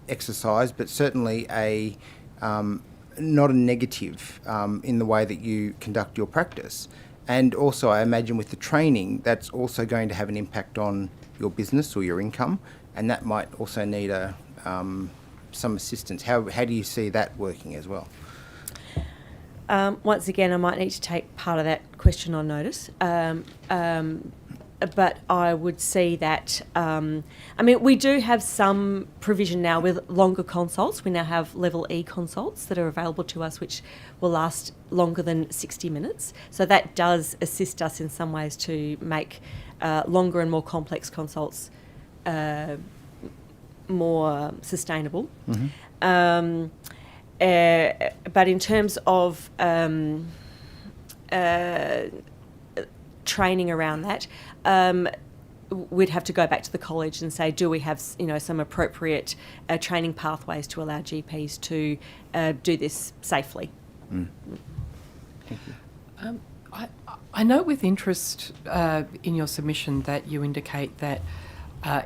exercise, but certainly a not a negative in the way that you conduct your practice? And also, I imagine with the training, that's also going to have an impact on your business or your income, and that might also need some assistance. How do you see that working as well? Once again, I might need to take part of that question on notice. But I would see that, we do have some provision now with longer consults. We now have level E consults that are available to us, which will last longer than 60 minutes. So that does assist us in some ways to make longer and more complex consults more sustainable. Mm-hmm. But in terms of training around that, we'd have to go back to the college and say, do we have some appropriate training pathways to allow GPs to do this safely? Mm. Thank you. I note with interest in your submission that you indicate that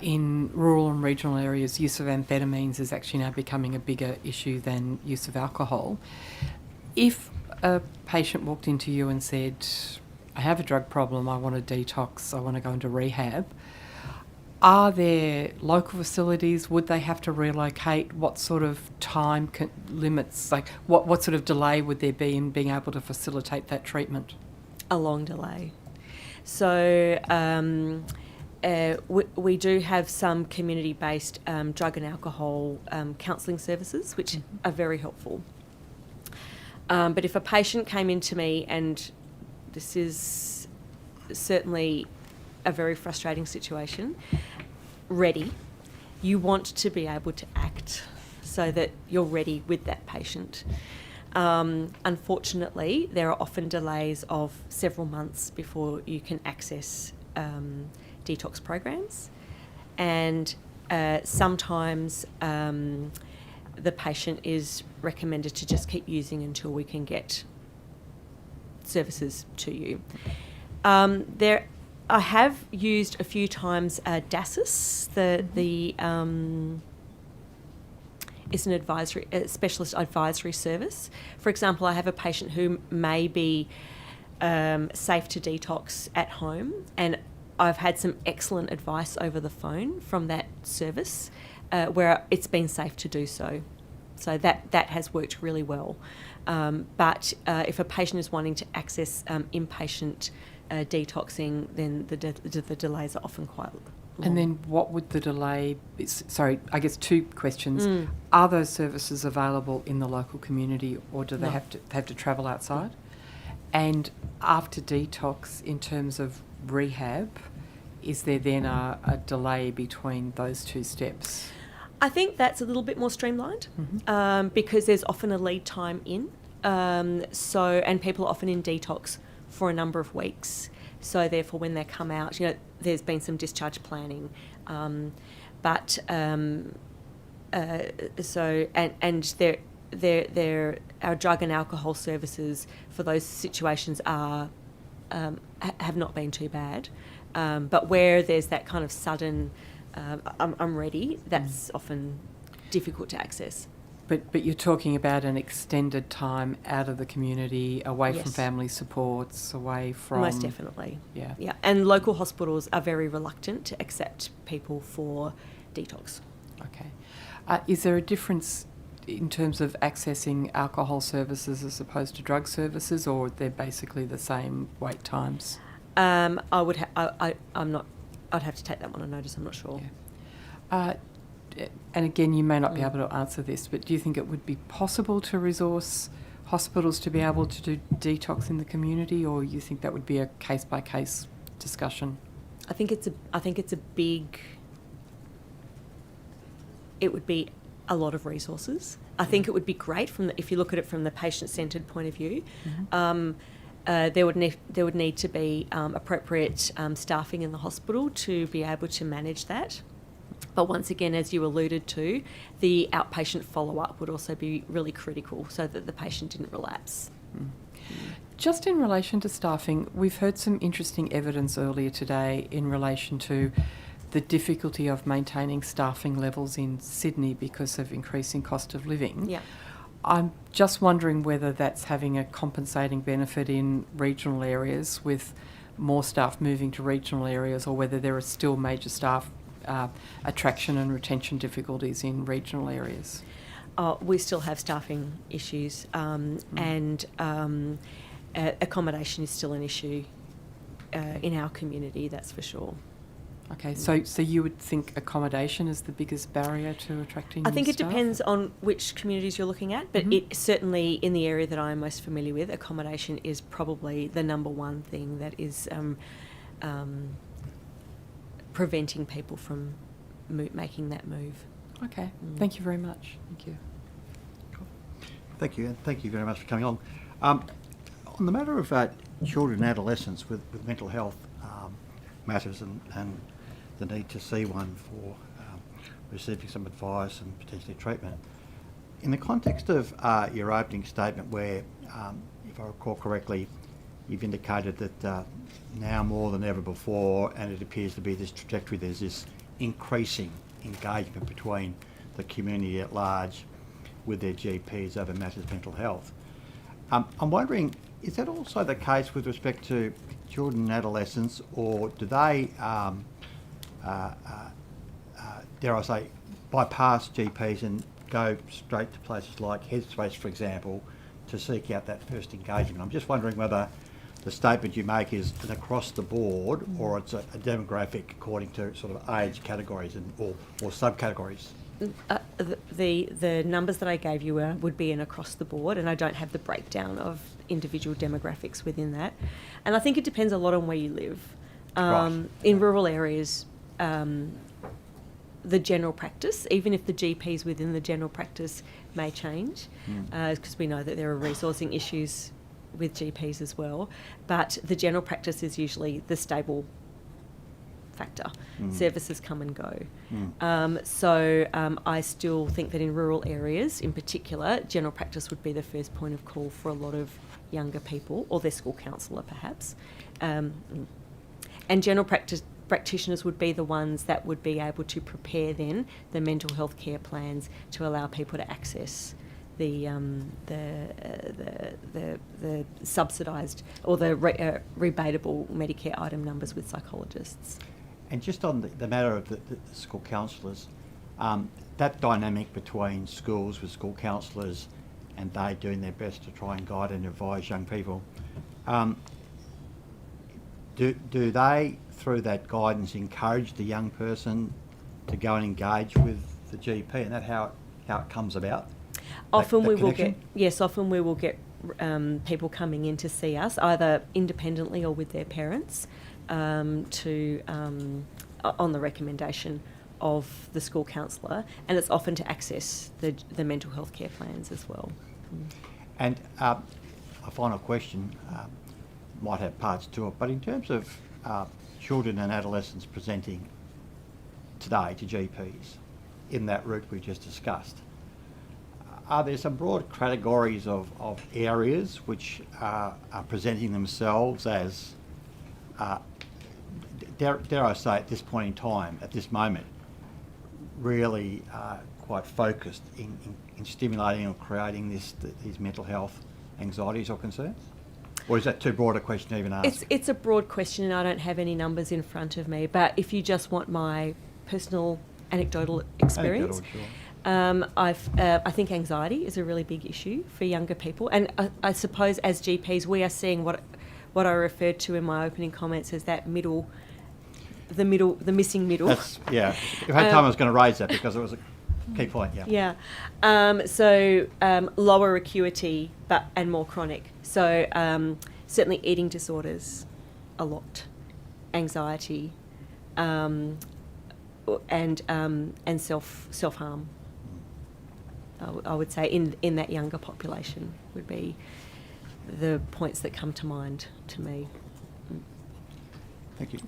in rural and regional areas, use of amphetamines is actually now becoming a bigger issue than use of alcohol. If a patient walked into you and said, I have a drug problem, I want to detox, I want to go into rehab, are there local facilities? Would they have to relocate? What sort of time limits, like what sort of delay would there be in being able to facilitate that treatment? A long delay. So we do have some community-based drug and alcohol counselling services, which are very helpful. But if a patient came into me, and this is certainly a very frustrating situation, ready, you want to be able to act so that you're ready with that patient. Unfortunately, there are often delays of several months before you can access detox programs, and sometimes the patient is recommended to just keep using until we can get services to you. I have used a few times DASIS, it's an advisory, specialist advisory service. For example, I have a patient who may be safe to detox at home, and I've had some excellent advice over the phone from that service where it's been safe to do so. So that has worked really well. But if a patient is wanting to access inpatient detoxing, then the delays are often quite long. And then what would the delay be? Sorry, I guess two questions. Are those services available in the local community, or do they have to travel outside? And after detox, in terms of rehab, is there then a delay between those two steps? I think that's a little bit more streamlined because there's often a lead time in. And people are often in detox for a number of weeks. So therefore, when they come out, there's been some discharge planning. Our drug and alcohol services for those situations are have not been too bad. But where there's that kind of sudden, I'm ready, that's often difficult to access. But you're talking about an extended time out of the community, away from Yes. family supports, away from... Most definitely. Yeah. Yeah, and local hospitals are very reluctant to accept people for detox. Okay. Is there a difference in terms of accessing alcohol services as opposed to drug services, or they're basically the same wait times? I'm not. I'd have to take that one on notice. I'm not sure. Yeah. And again, you may not be able to answer this, but do you think it would be possible to resource hospitals to be able to do detox in the community, or you think that would be a case by case discussion? I think it's a big. It would be a lot of resources. I think it would be great if you look at it from the patient-centred point of view. There would need to be appropriate staffing in the hospital to be able to manage that. But once again, as you alluded to, the outpatient follow-up would also be really critical so that the patient didn't relapse. Just in relation to staffing, we've heard some interesting evidence earlier today in relation to the difficulty of maintaining staffing levels in Sydney because of increasing cost of living. Yeah. I'm just wondering whether that's having a compensating benefit in regional areas with more staff moving to regional areas, or whether there are still major staff attraction and retention difficulties in regional areas. We still have staffing issues, and accommodation is still an issue in our community, that's for sure. Okay, so you would think accommodation is the biggest barrier to attracting I think new it staff? depends on which communities you're looking at, but it certainly in the area that I'm most familiar with, accommodation is probably the number one thing that is preventing people from making that move. Okay, thank you very much. Thank you. Thank you, and thank you very much for coming on. On the matter of children and adolescents with mental health matters and the need to see one for receiving some advice and potentially treatment, in the context of your opening statement where, if I recall correctly, you've indicated that now more than ever before, and it appears to be this trajectory, there's this increasing engagement between the community at large with their GPs over matters of mental health. I'm wondering, is that also the case with respect to children and adolescents, or do they, dare I say, bypass GPs and go straight to places like Headspace, for example, to seek out that first engagement? I'm just wondering whether the statement you make is an across the board, or it's a demographic according to sort of age categories or subcategories. The numbers that I gave you would be an across the board, and I don't have the breakdown of individual demographics within that. And I think it depends a lot on where you live. Right. In rural areas, the general practice, even if the GPs within the general practice may change, because we know that there are resourcing issues with GPs as well, but the general practice is usually the stable factor. Services come and go. I still think that in rural areas in particular, general practice would be the first point of call for a lot of younger people, or their school counsellor perhaps. And general practitioners would be the ones that would be able to prepare then the mental health care plans to allow people to access the subsidised or the rebatable Medicare item numbers with psychologists. And just on the matter of the school counsellors, that dynamic between schools with school counsellors and they doing their best to try and guide and advise young people, do they, through that guidance, encourage the young person to go and engage with the GP, and that how it comes about? Often that we will connection? often we will get people coming in to see us either independently or with their parents on the recommendation of the school counsellor, and it's often to access the mental health care plans as well. And a final question, might have parts to it, but in terms of children and adolescents presenting today to GPs in that route we just discussed, are there some broad categories of areas which are presenting themselves as, dare I say at this point in time, at this moment, really quite focused in stimulating or creating these mental health anxieties or concerns? Or is that too broad a question to even ask? It's a broad question, and I don't have any numbers in front of me. But if you just want my personal anecdotal experience, I think anxiety is a really big issue for younger people, and I suppose as GPs we are seeing what I referred to in my opening comments as that the missing middle. That's, yeah. If I had time, I was going to raise that because it was a key point. Yeah. Yeah. Lower acuity, and more chronic. So certainly eating disorders, a lot, anxiety, and self harm. I would say in that younger population would be the points that come to mind to me. Thank you.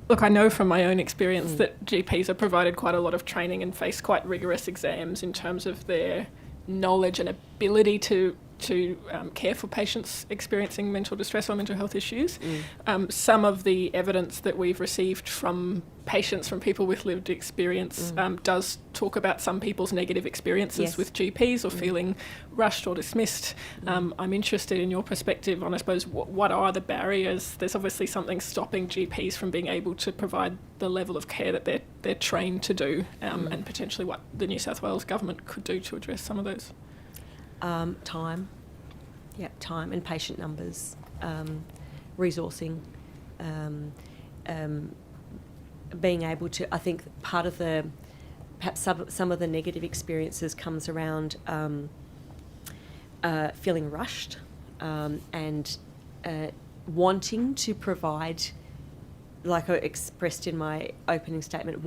Look, I know from my own experience that GPs are provided quite a lot of training and face quite rigorous exams in terms of their knowledge and ability to care for patients experiencing mental distress or mental health issues. Some of the evidence that we've received from patients, from people with lived experience, does talk about some people's negative experiences with GPs or feeling rushed or dismissed. I'm interested in your perspective on, I suppose, what are the barriers? There's obviously something stopping GPs from being able to provide the level of care that they're trained to do, and potentially what the New South Wales government could do to address some of those. Time and patient numbers, resourcing, being able to, I think part of perhaps some of the negative experiences comes around feeling rushed and wanting to provide, like I expressed in my opening statement,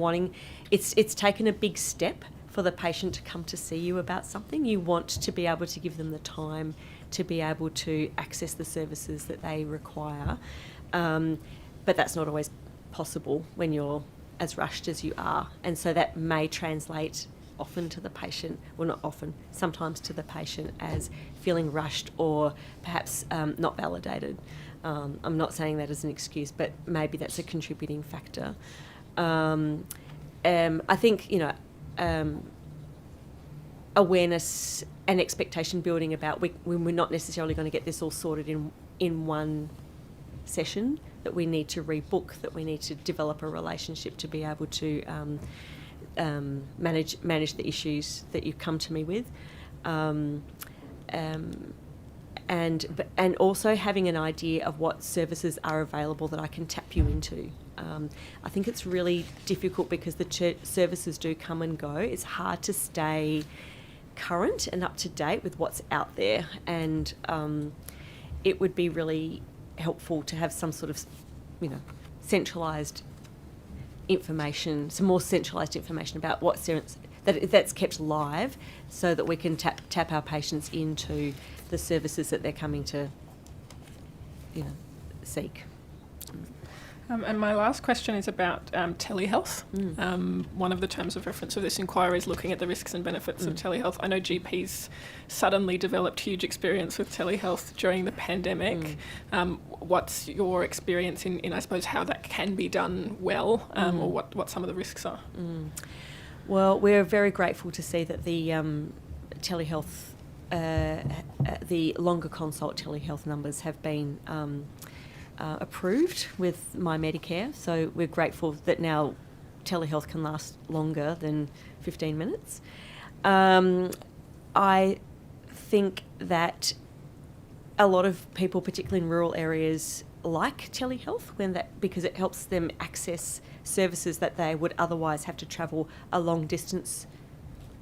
it's taken a big step for the patient to come to see you about something. You want to be able to give them the time to be able to access the services that they require. But that's not always possible when you're as rushed as you are. And so that may translate often to the patient, well, not often, sometimes to the patient as feeling rushed or perhaps not validated. I'm not saying that as an excuse, but maybe that's a contributing factor. I think, awareness and expectation building about when we're not necessarily going to get this all sorted in one session, that we need to rebook, that we need to develop a relationship to be able to manage the issues that you've come to me with, and also having an idea of what services are available that I can tap you into. I think it's really difficult because the services do come and go. It's hard to stay current and up to date with what's out there, and it would be really helpful to have some sort of, centralised information, some more centralised information about what service that's kept live, so that we can tap our patients into the services that they're coming to, seek. And my last question is about telehealth. One of the terms of reference of this inquiry is looking at the risks and benefits of telehealth. I know GPs suddenly developed huge experience with telehealth during the pandemic. What's your experience in, I suppose, how that can be done well, or what some of the risks are? Well, we're very grateful to see that the telehealth, the longer consult telehealth numbers have been approved with My Medicare, so we're grateful that now telehealth can last longer than 15 minutes. I think that a lot of people, particularly in rural areas, like telehealth because it helps them access services that they would otherwise have to travel a long distance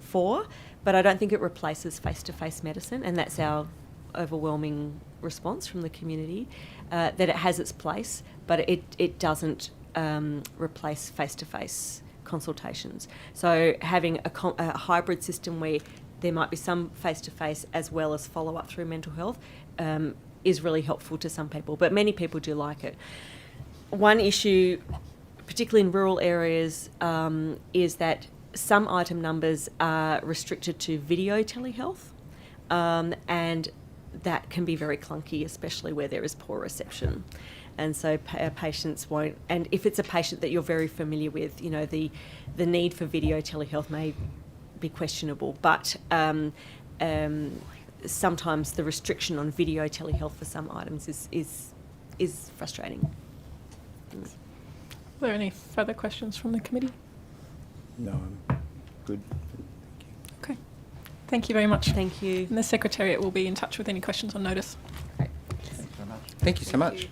for, but I don't think it replaces face-to-face medicine, and that's our overwhelming response from the community, that it has its place, but it doesn't replace face-to-face consultations. So having a hybrid system where there might be some face-to-face as well as follow-up through mental health is really helpful to some people, but many people do like it. One issue, particularly in rural areas, is that some item numbers are restricted to video telehealth, and that can be very clunky, especially where there is poor reception. and so patients won't. And if it's a patient that you're very familiar with, you know, the need for video telehealth may be questionable, but sometimes the restriction on video telehealth for some items is frustrating. Are there any further questions from the committee? No, I'm good. Okay. Thank you very much. Thank you. And the Secretariat will be in touch with any questions on notice. Thank you so much.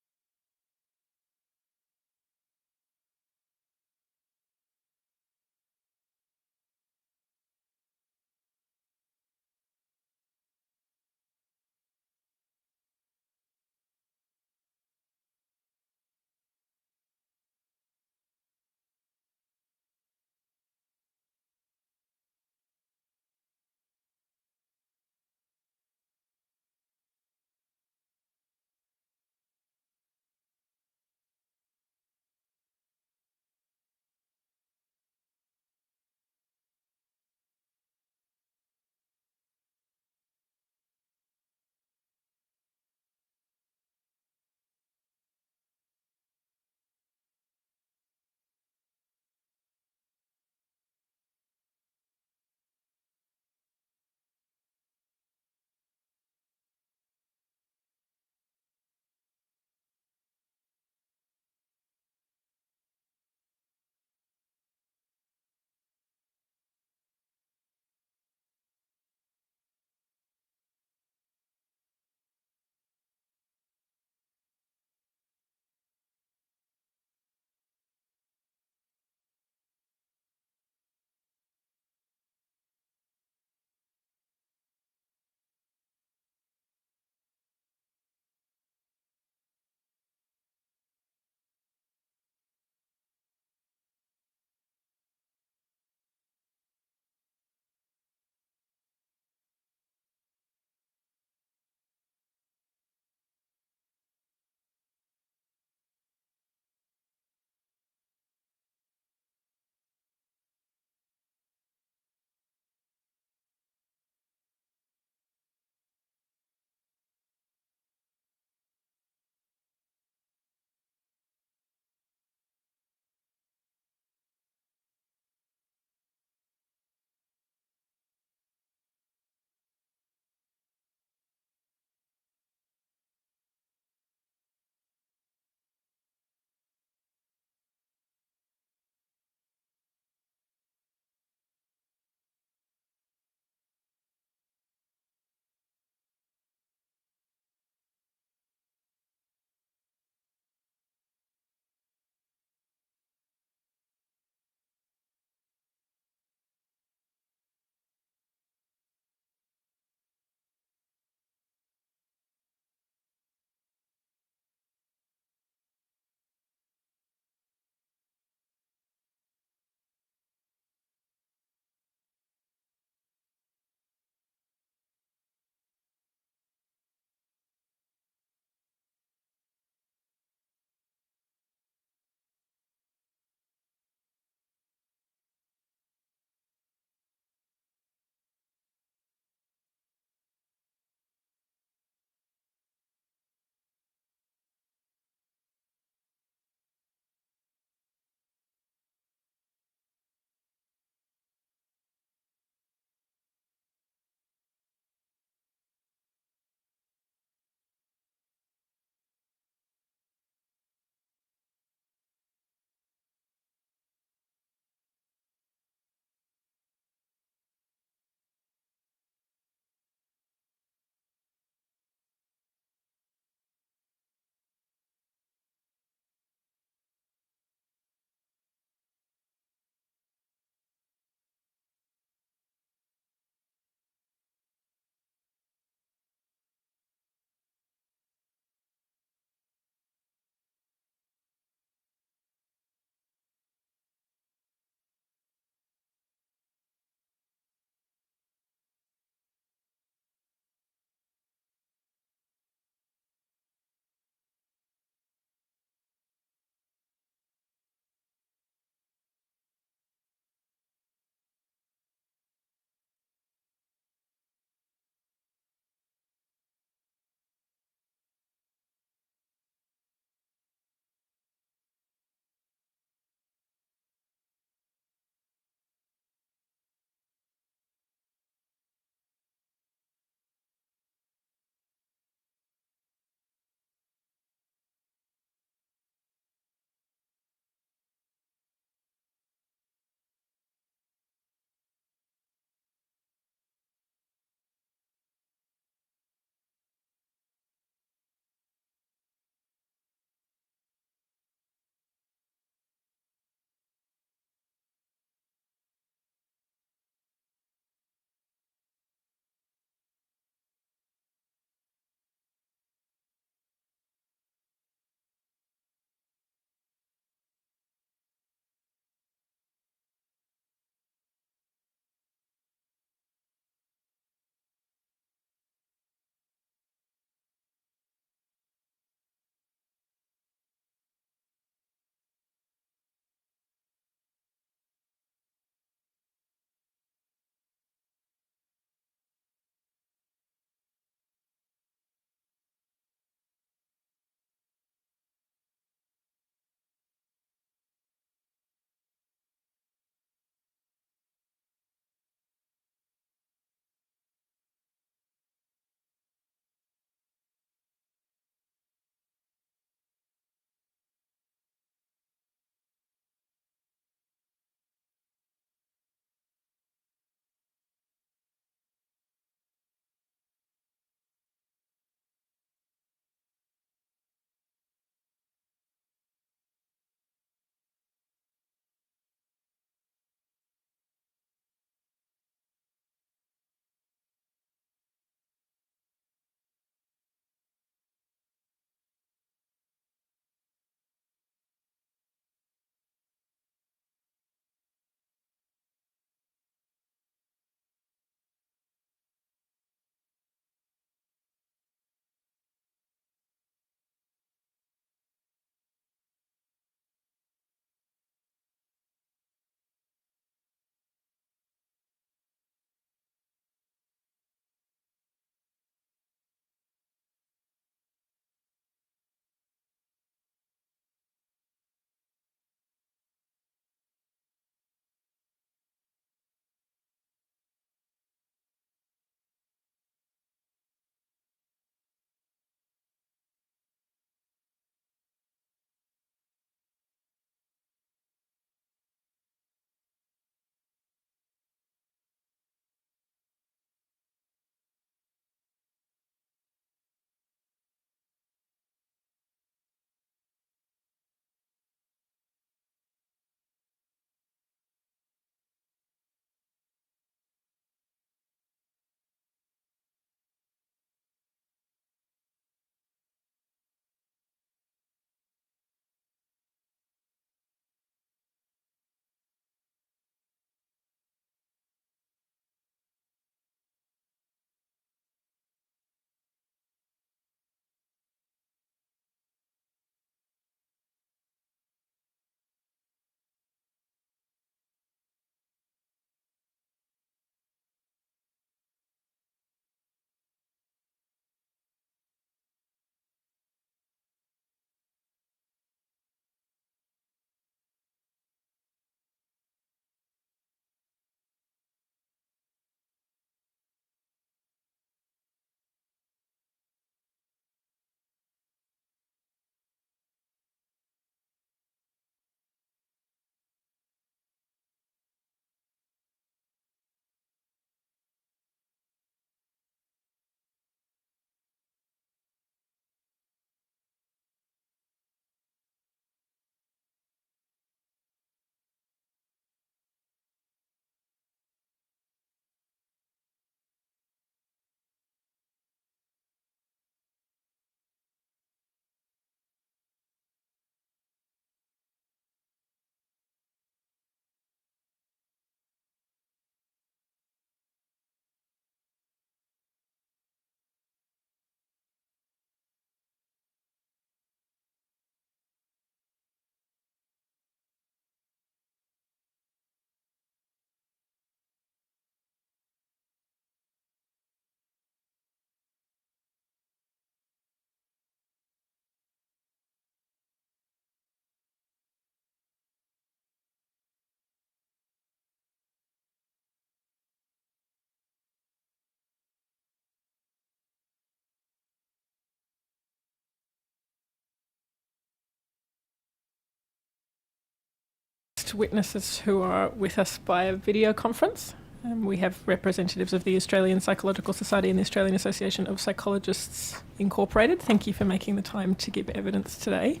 most witnesses who are with us by video conference. We have representatives of the Australian Psychological Society and the Australian Association of Psychologists Incorporated. Thank you for making the time to give evidence today.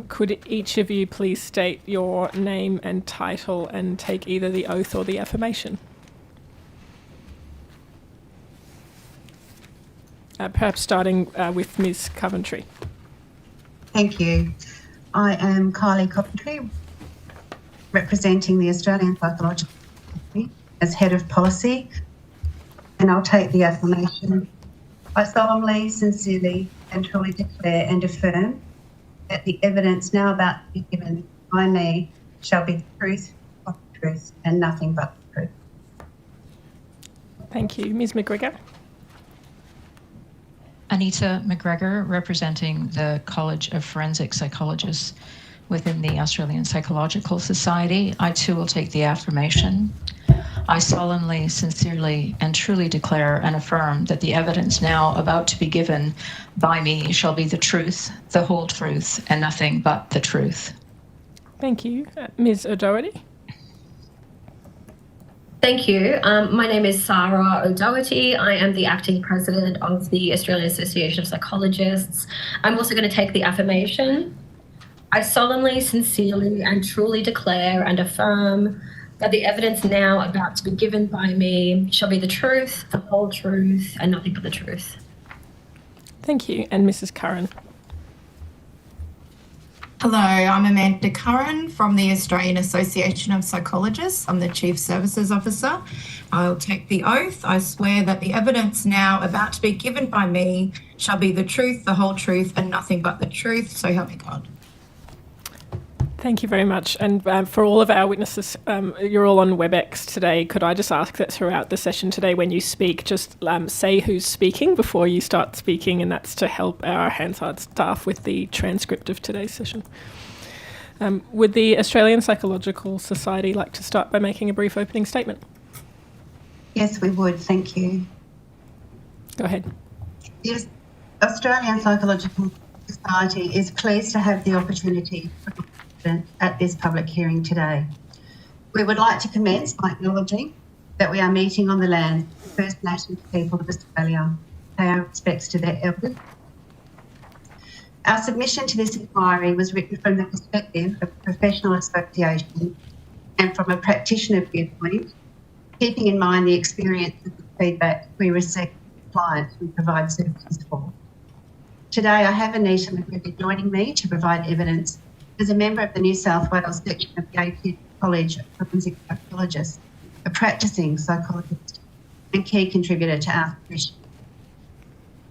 Could each of you please state your name and title and take either the oath or the affirmation? Perhaps starting with Ms. Coventry. Thank you. I am Kylie Coventry, representing the Australian Psychological Society as Head of Policy, and I'll take the affirmation. I solemnly, sincerely and truly declare and affirm that the evidence now about to be given by me shall be the truth of the truth and nothing but the truth. Thank you. Ms. McGregor. Anita McGregor, representing the College of Forensic Psychologists within the Australian Psychological Society. I too will take the affirmation. I solemnly, sincerely, and truly declare and affirm that the evidence now about to be given by me shall be the truth, the whole truth, and nothing but the truth. Thank you. Ms. O'Doherty. Thank you. My name is Sarah O'Doherty. I am the acting president of the Australian Association of Psychologists. I'm also going to take the affirmation. I solemnly, sincerely, and truly declare and affirm that the evidence now about to be given by me shall be the truth, the whole truth, and nothing but the truth. Thank you. And Mrs. Curran. Hello, I'm Amanda Curran from the Australian Association of Psychologists. I'm the Chief Services Officer. I'll take the oath. I swear that the evidence now about to be given by me shall be the truth, the whole truth, and nothing but the truth. So help me God. Thank you very much. And for all of our witnesses, you're all on WebEx today. Could I just ask that throughout the session today, when you speak, just say who's speaking before you start speaking, and that's to help our Hansard staff with the transcript of today's session. Would the Australian Psychological Society like to start by making a brief opening statement? Yes, we would. Thank you. Go ahead. Yes, Australian Psychological Society is pleased to have the opportunity at this public hearing today. We would like to commence by acknowledging that we are meeting on the land of the First Nations people of Australia. Pay our respects to their elders. Our submission to this inquiry was written from the perspective of a professional association and from a practitioner viewpoint, keeping in mind the experience and the feedback we receive from clients we provide services for. Today, I have Anita McGregor joining me to provide evidence as a member of the New South Wales section of the APS College of Forensic Psychologists, a practising psychologist and key contributor to our submission.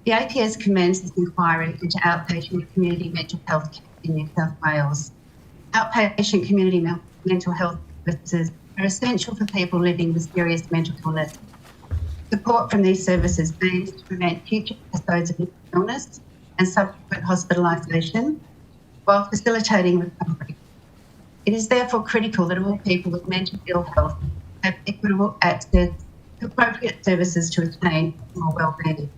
The APS commends this inquiry into outpatient community mental health care in New South Wales. Outpatient community mental health services are essential for people living with serious mental illness. Support from these services aims to prevent future episodes of mental illness and subsequent hospitalisation, while facilitating recovery. It is therefore critical that all people with mental ill health have equitable access to appropriate services to attain more well-being.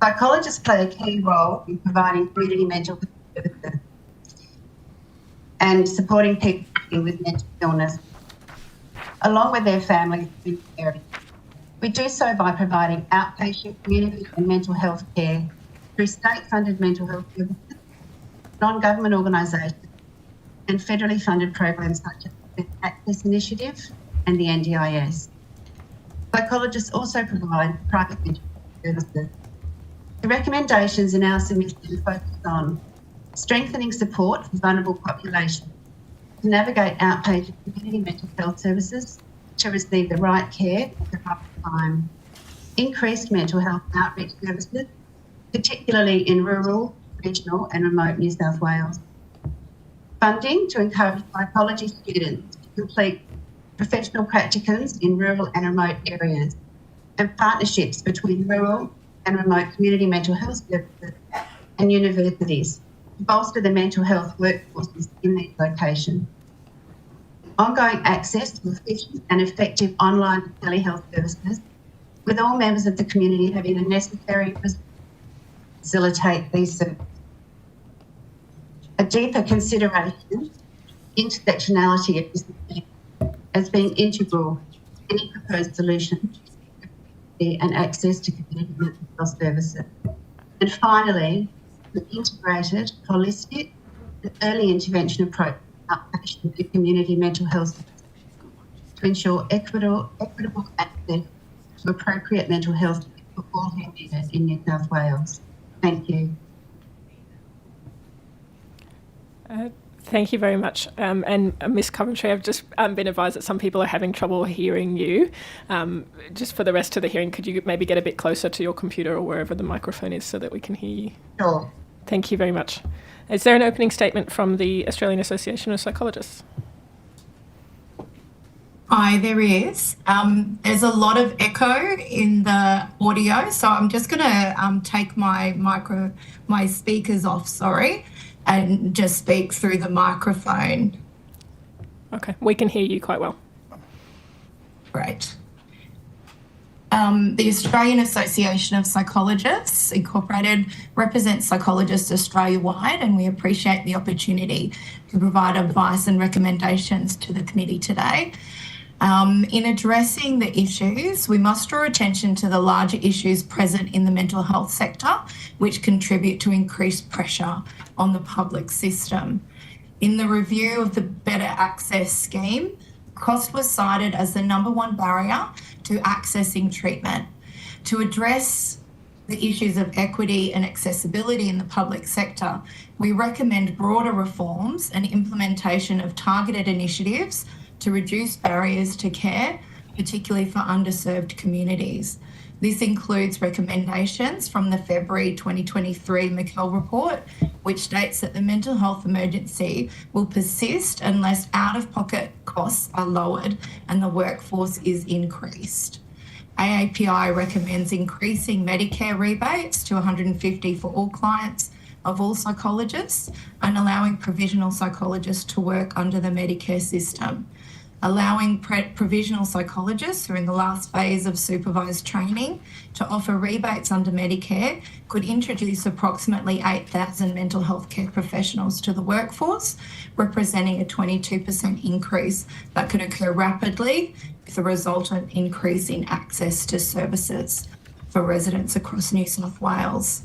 Psychologists play a key role in providing community mental health services and supporting people living with mental illness, along with their families and carers. We do so by providing outpatient community and mental health care through state-funded mental health services, non-government organisations and federally funded programs such as the Access Initiative and the NDIS. Psychologists also provide private mental health services. The recommendations in our submission focus on strengthening support for vulnerable populations to navigate outpatient community mental health services to receive the right care at the right time, increased mental health outreach services, particularly in rural, regional and remote New South Wales. Funding to encourage psychology students to complete professional practicums in rural and remote areas, and partnerships between rural and remote community mental health services and universities to bolster the mental health workforces in these locations. Ongoing access to efficient and effective online telehealth services, with all members of the community having the necessary resources to facilitate these services. A deeper consideration intersectionality of disability as being integral to any proposed solution and access to community mental health services. And finally, an integrated, holistic, and early intervention approach to outpatient and community mental health services to ensure equitable access to appropriate mental health care for all who need it in New South Wales. Thank you. Thank you very much. And Ms. Coventry, I've just been advised that some people are having trouble hearing you. Just for the rest of the hearing, could you maybe get a bit closer to your computer or wherever the microphone is so that we can hear you? Sure. Thank you very much. Is there an opening statement from the Australian Association of Psychologists? Hi, there is. There's a lot of echo in the audio, so I'm just going to take my speakers off, and just speak through the microphone. Okay, we can hear you quite well. Great. The Australian Association of Psychologists Incorporated represents psychologists Australia-wide, and we appreciate the opportunity to provide advice and recommendations to the committee today. In addressing the issues, we must draw attention to the larger issues present in the mental health sector, which contribute to increased pressure on the public system. In the review of the Better Access scheme, cost was cited as the #1 barrier to accessing treatment. To address the issues of equity and accessibility in the public sector, we recommend broader reforms and implementation of targeted initiatives to reduce barriers to care, particularly for underserved communities. This includes recommendations from the February 2023 McKell report, which states that the mental health emergency will persist unless out-of-pocket costs are lowered and the workforce is increased. AAPI recommends increasing Medicare rebates to $150 for all clients of all psychologists and allowing provisional psychologists to work under the Medicare system. Allowing provisional psychologists who are in the last phase of supervised training to offer rebates under Medicare could introduce approximately 8,000 mental health care professionals to the workforce, representing a 22% increase that could occur rapidly with a resultant increase in access to services for residents across New South Wales.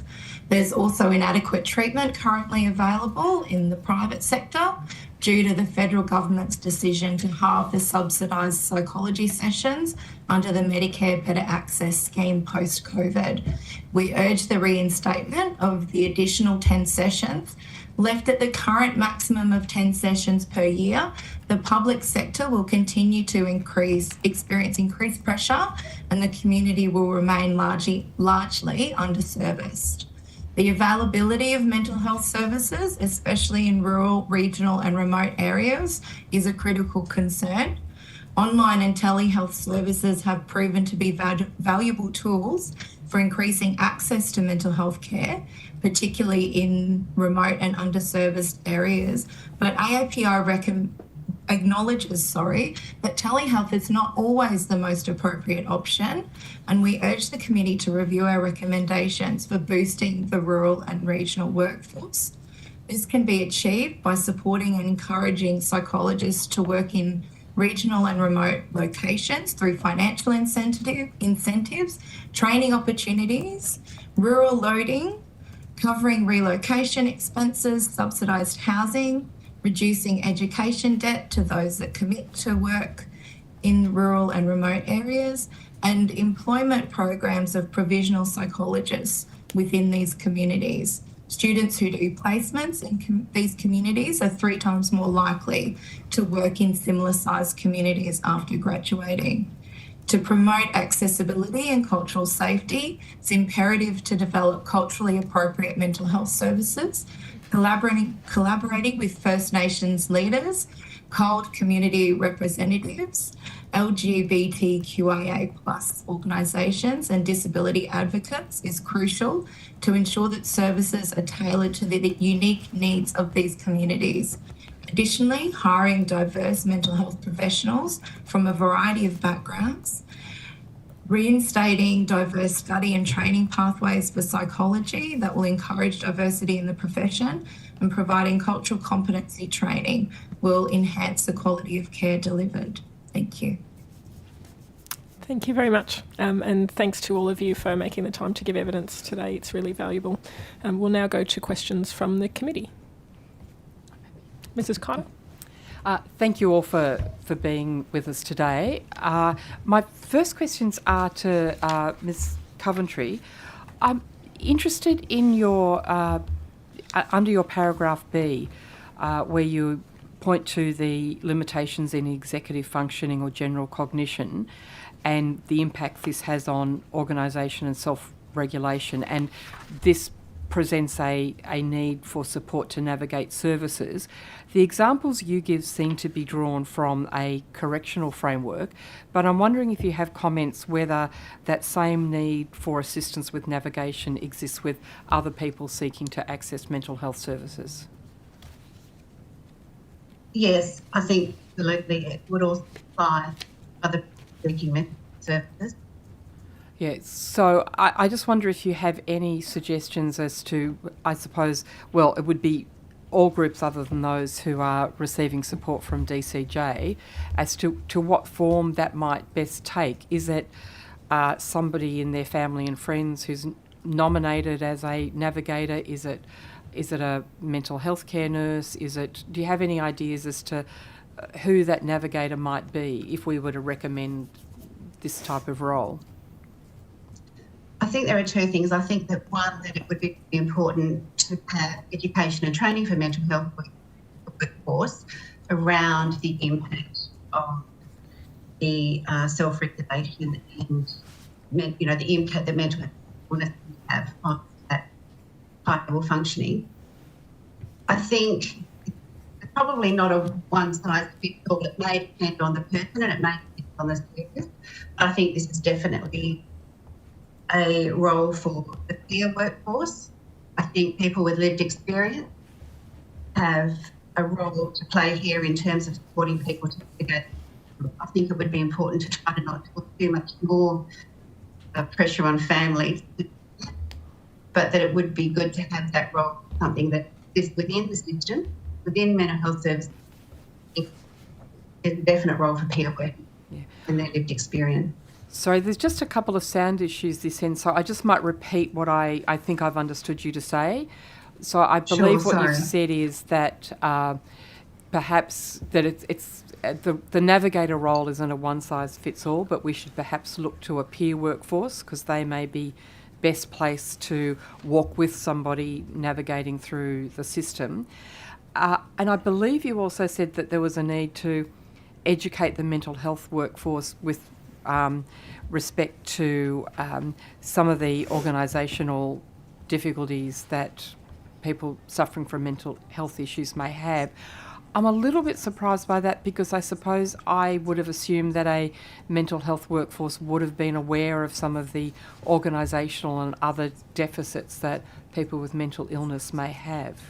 There's also inadequate treatment currently available in the private sector due to the federal government's decision to halve the subsidised psychology sessions under the Medicare Better Access scheme post-COVID. We urge the reinstatement of the additional 10 sessions. Left at the current maximum of 10 sessions per year, the public sector will continue to experience increased pressure and the community will remain largely underserviced. The availability of mental health services, especially in rural, regional and remote areas, is a critical concern. Online and telehealth services have proven to be valuable tools for increasing access to mental health care, particularly in remote and underserviced areas. But AAPI acknowledges that telehealth is not always the most appropriate option, and we urge the committee to review our recommendations for boosting the rural and regional workforce. This can be achieved by supporting and encouraging psychologists to work in regional and remote locations through financial incentives, training opportunities, rural loading, covering relocation expenses, subsidised housing, reducing education debt to those that commit to work in rural and remote areas, and employment programs of provisional psychologists within these communities. Students who do placements in these communities are 3 times more likely to work in similar sized communities after graduating. To promote accessibility and cultural safety, it's imperative to develop culturally appropriate mental health services, collaborating with First Nations leaders, CALD community representatives, LGBTQIA+ organisations and disability advocates is crucial to ensure that services are tailored to the unique needs of these communities. Additionally, hiring diverse mental health professionals from a variety of backgrounds reinstating diverse study and training pathways for psychology that will encourage diversity in the profession, and providing cultural competency training will enhance the quality of care delivered. Thank you. Thank you very much. And thanks to all of you for making the time to give evidence today. It's really valuable. We'll now go to questions from the committee. Mrs. Carter. Thank you all for being with us today. My first questions are to Ms. Coventry. I'm interested in your, under your paragraph B, where you point to the limitations in executive functioning or general cognition and the impact this has on organisation and self-regulation, and this presents a need for support to navigate services. The examples you give seem to be drawn from a correctional framework, but I'm wondering if you have comments whether that same need for assistance with navigation exists with other people seeking to access mental health services. Yes, I think absolutely it would also apply to other seeking mental services. Yeah, so I just wonder if you have any suggestions as to, I suppose, well, it would be all groups other than those who are receiving support from DCJ, as to what form that might best take. Is it somebody in their family and friends who's nominated as a navigator? Is it a mental health care nurse? Do you have any ideas as to who that navigator might be if we were to recommend this type of role? I think there are two things. I think that one, that it would be important to have education and training for mental health workforce around the impact of the self-regulation and, the impact that mental illness have on that high-level functioning. I think it's probably not a one-size-fits-all. It may depend on the person and it may depend on the service. But I think this is definitely a role for the peer workforce. I think people with lived experience have a role to play here in terms of supporting people to navigate. I think it would be important to try to not put too much more pressure on families, but that it would be good to have that role, something that is within the system, within mental health services. There's a definite role for peer working and their lived experience. Sorry, there's just a couple of sound issues this end, so I just might repeat what I think I've understood you to say. So I believe what you've said is that perhaps that it's the navigator role isn't a one-size-fits-all, but we should perhaps look to a peer workforce because they may be best placed to walk with somebody navigating through the system. And I believe you also said that there was a need to educate the mental health workforce with respect to some of the organisational difficulties that people suffering from mental health issues may have. I'm a little bit surprised by that because I suppose I would have assumed that a mental health workforce would have been aware of some of the organisational and other deficits that people with mental illness may have.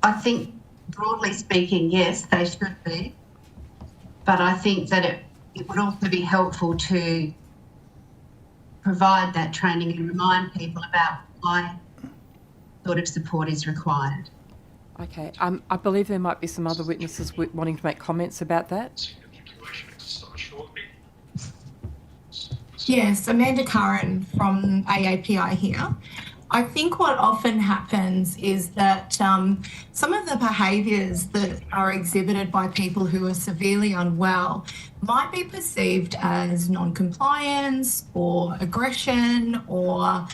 I think, broadly speaking, yes, they should be. But I think that it would also be helpful to provide that training and remind people about why sort of support is required. Okay. I believe there might be some other witnesses wanting to make comments about that. Yes, Amanda Curran from AAPI here. I think what often happens is that some of the behaviours that are exhibited by people who are severely unwell might be perceived as non-compliance or aggression or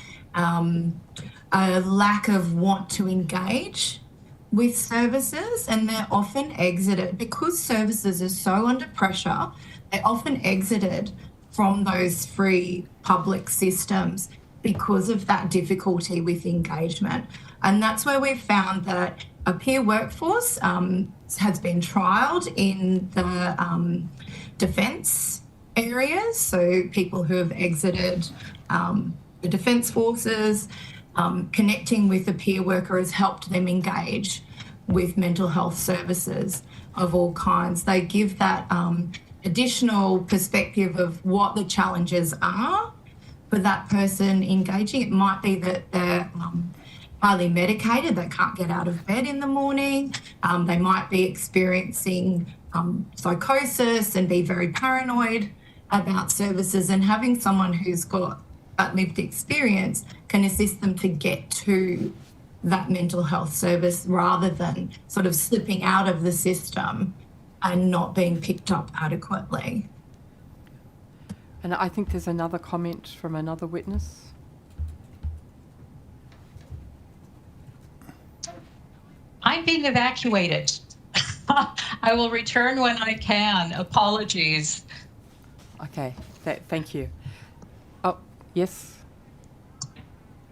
a lack of want to engage with services, and they're often exited because services are so under pressure. They're often exited from those free public systems because of that difficulty with engagement. And that's where we've found that a peer workforce has been trialled in the defence areas, so people who have exited the defence forces, connecting with a peer worker has helped them engage. with mental health services of all kinds. They give that additional perspective of what the challenges are for that person engaging. It might be that they're highly medicated, they can't get out of bed in the morning, they might be experiencing psychosis and be very paranoid about services, and having someone who's got that lived experience can assist them to get to that mental health service rather than sort of slipping out of the system and not being picked up adequately. And I think there's another comment from another witness. I'm being evacuated. I will return when I can. Apologies. Okay, thank you. Oh, yes.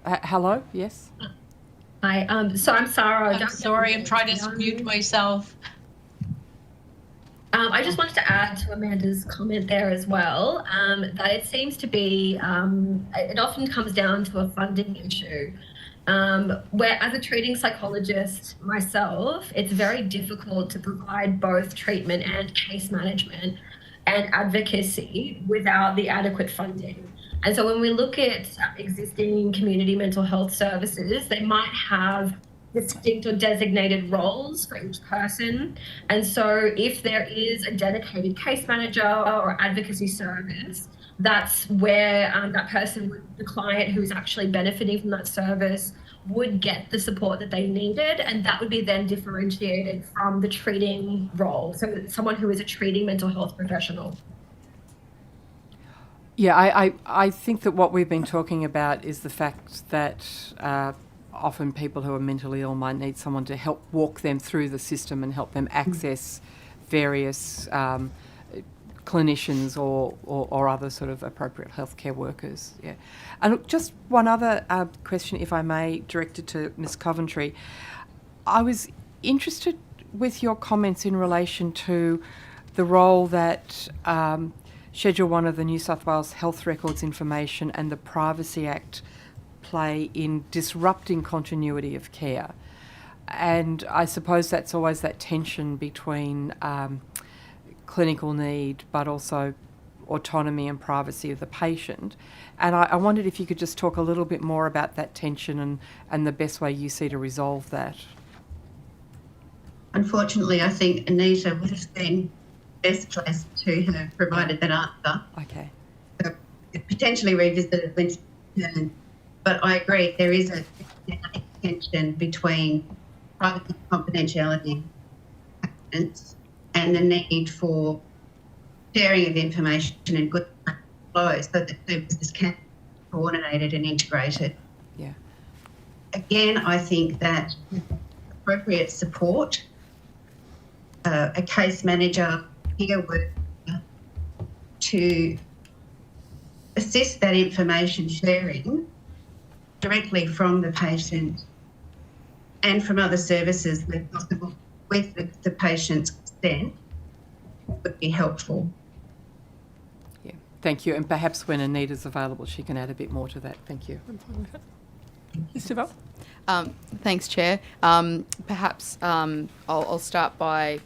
Hello, yes. Hi, so I'm Sarah. I'm sorry, I'm trying to mute myself. I just wanted to add to Amanda's comment there as well, that it seems to be, it often comes down to a funding issue. Where as a treating psychologist myself, it's very difficult to provide both treatment and case management and advocacy without the adequate funding. And so when we look at existing community mental health services, they might have distinct or designated roles for each person. And so if there is a dedicated case manager or advocacy service, that's where that person, the client who's actually benefiting from that service, would get the support that they needed, and that would be then differentiated from the treating role. So someone who is a treating mental health professional. Yeah, I think that what we've been talking about is the fact that often people who are mentally ill might need someone to help walk them through the system and help them access various clinicians or other sort of appropriate healthcare workers. Yeah. And look, just one other question, if I may, directed to Ms. Coventry. I was interested with your comments in relation to the role that Schedule 1 of the New South Wales Health Records Information and the Privacy Act play in disrupting continuity of care. And I suppose that's always that tension between clinical need but also autonomy and privacy of the patient. And I wondered if you could just talk a little bit more about that tension and the best way you see to resolve that. Unfortunately, I think Anita would have been best placed to have provided that answer. Okay. So potentially revisit it when she returns. But I agree, there is a tension between privacy, confidentiality, and the need for sharing of information and good flow so that services can be coordinated and integrated. Yeah. Again, I think that appropriate support, a case manager, peer worker, to assist that information sharing directly from the patient and from other services where possible with the patient's consent would be helpful. Yeah, thank you. And perhaps when Anita's available, she can add a bit more to that. Thank you. I'm fine with that. Mr. Bell? Thanks, Chair. Perhaps I'll start by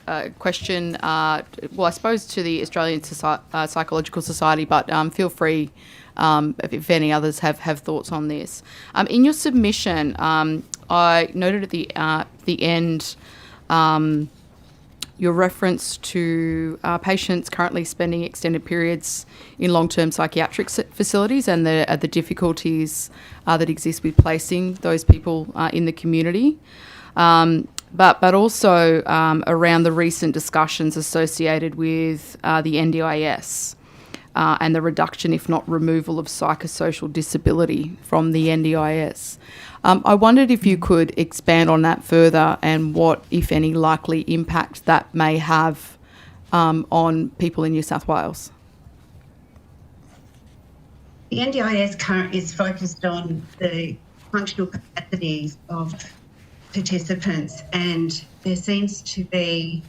a question, well, I suppose to the Australian Psychological Society, but feel free if any others have thoughts on this. In your submission, I noted at the end your reference to patients currently spending extended periods in long-term psychiatric facilities and the difficulties that exist with placing those people in the community. But also around the recent discussions associated with the NDIS and the reduction, if not removal, of psychosocial disability from the NDIS. I wondered if you could expand on that further and what, if any, likely impact that may have on people in New South Wales. The NDIS is focused on the functional capacities of participants, and there seems to be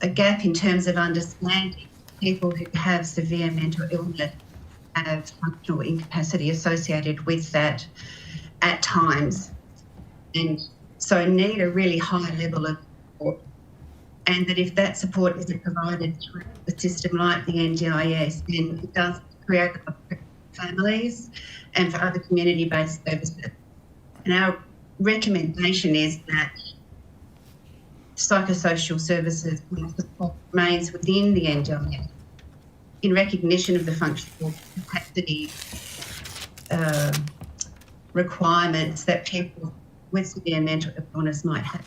a gap in terms of understanding people who have severe mental illness have functional incapacity associated with that at times. and so need a really high level of support. And that if that support isn't provided through a system like the NDIS, then it does create a problem for families and for other community-based services. And our recommendation is that psychosocial services support remains within the NDIS in recognition of the functional capacity requirements that people with severe mental illness might have,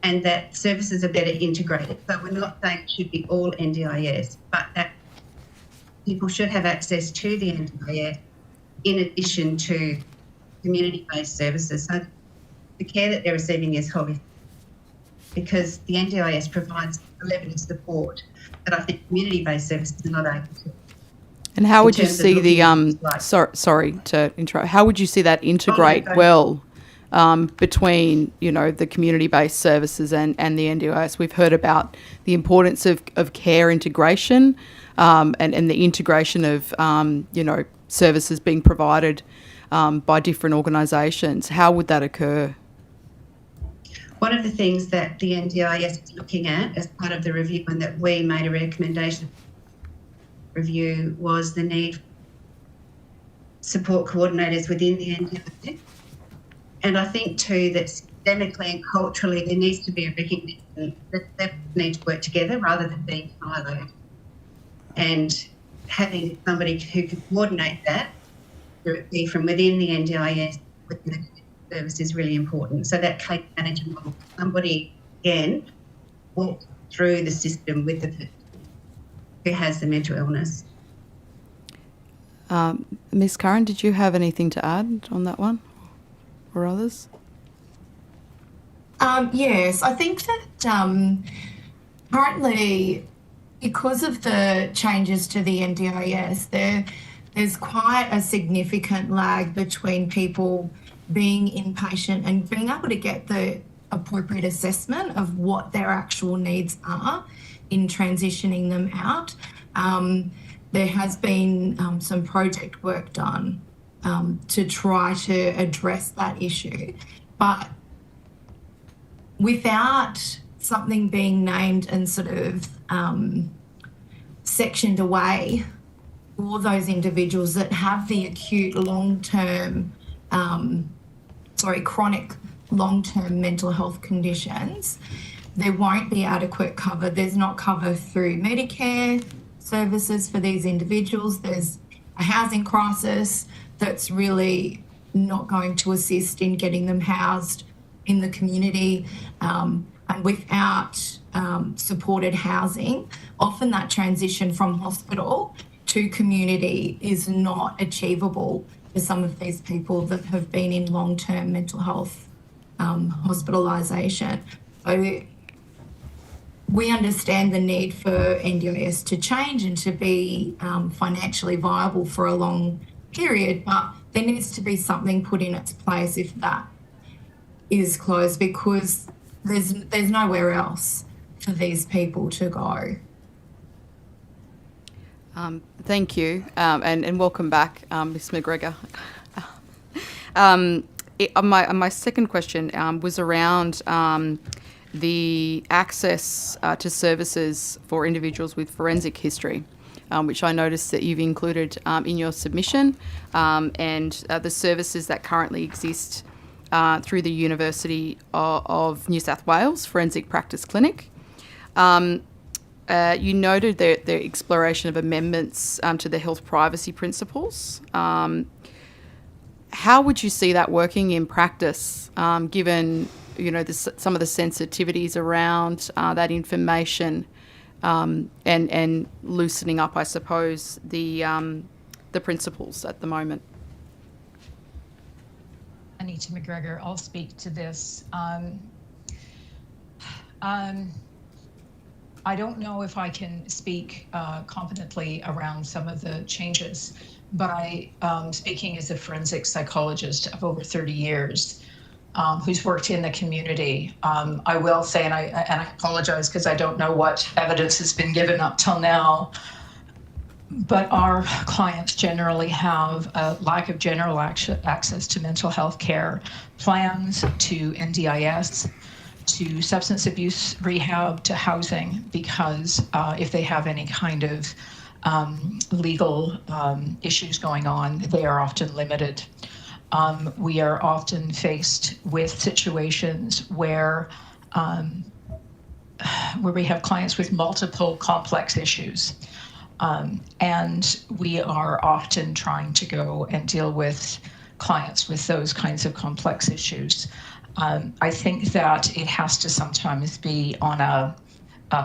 and that services are better integrated. So we're not saying it should be all NDIS, but that people should have access to the NDIS in addition to community-based services. So the care that they're receiving is holistic, because the NDIS provides a level of support that I think community-based services are not able to. And how would you terms of see the looking at things like- sorry to interrupt. How would you see that integrate well between, you know, the community-based services and the NDIS? We've heard about the importance of care integration and the integration of you know, services being provided by different organisations. How would that occur? One of the things that the NDIS is looking at as part of the review, and that we made a recommendation review, was the need for support coordinators within the NDIS. And I think too that systemically and culturally there needs to be a recognition that they need to work together rather than being siloed. And having somebody who can coordinate that, whether it be from within the NDIS, within the service, is really important. So that case management model, somebody again walks through the system with the person who has the mental illness. Ms. Curran, did you have anything to add on that one, or others? Yes, I think that currently, because of the changes to the NDIS, there's quite a significant lag between people being inpatient and being able to get the appropriate assessment of what their actual needs are in transitioning them out. There has been some project work done to try to address that issue, but without something being named and sort of sectioned away for those individuals that have the acute long-term, chronic long-term mental health conditions, there won't be adequate cover. There's not cover through Medicare services for these individuals. There's a housing crisis that's really not going to assist in getting them housed in the community. And without supported housing, often that transition from hospital to community is not achievable for some of these people that have been in long-term mental health hospitalisation. So we understand the need for NDIS to change and to be financially viable for a long period, but there needs to be something put in its place if that is closed, because there's nowhere else for these people to go. Thank you, and welcome back, Ms. McGregor. My second question was around the access to services for individuals with forensic history, which I noticed that you've included in your submission, and the services that currently exist through the University of New South Wales Forensic Practice Clinic. You noted the exploration of amendments to the health privacy principles. How would you see that working in practice, given some of the sensitivities around that information, and loosening up, I suppose, the principles at the moment? Anita McGregor, I'll speak to this. I don't know if I can speak confidently around some of the changes, but speaking as a forensic psychologist of over 30 years, who's worked in the community, I will say, and I apologize because I don't know what evidence has been given up till now, but our clients generally have a lack of general access to mental health care plans, to NDIS, to substance abuse rehab, to housing, because if they have any kind of legal issues going on, they are often limited. We are often faced with situations where we have clients with multiple complex issues. And we are often trying to go and deal with clients with those kinds of complex issues. I think that it has to sometimes be on a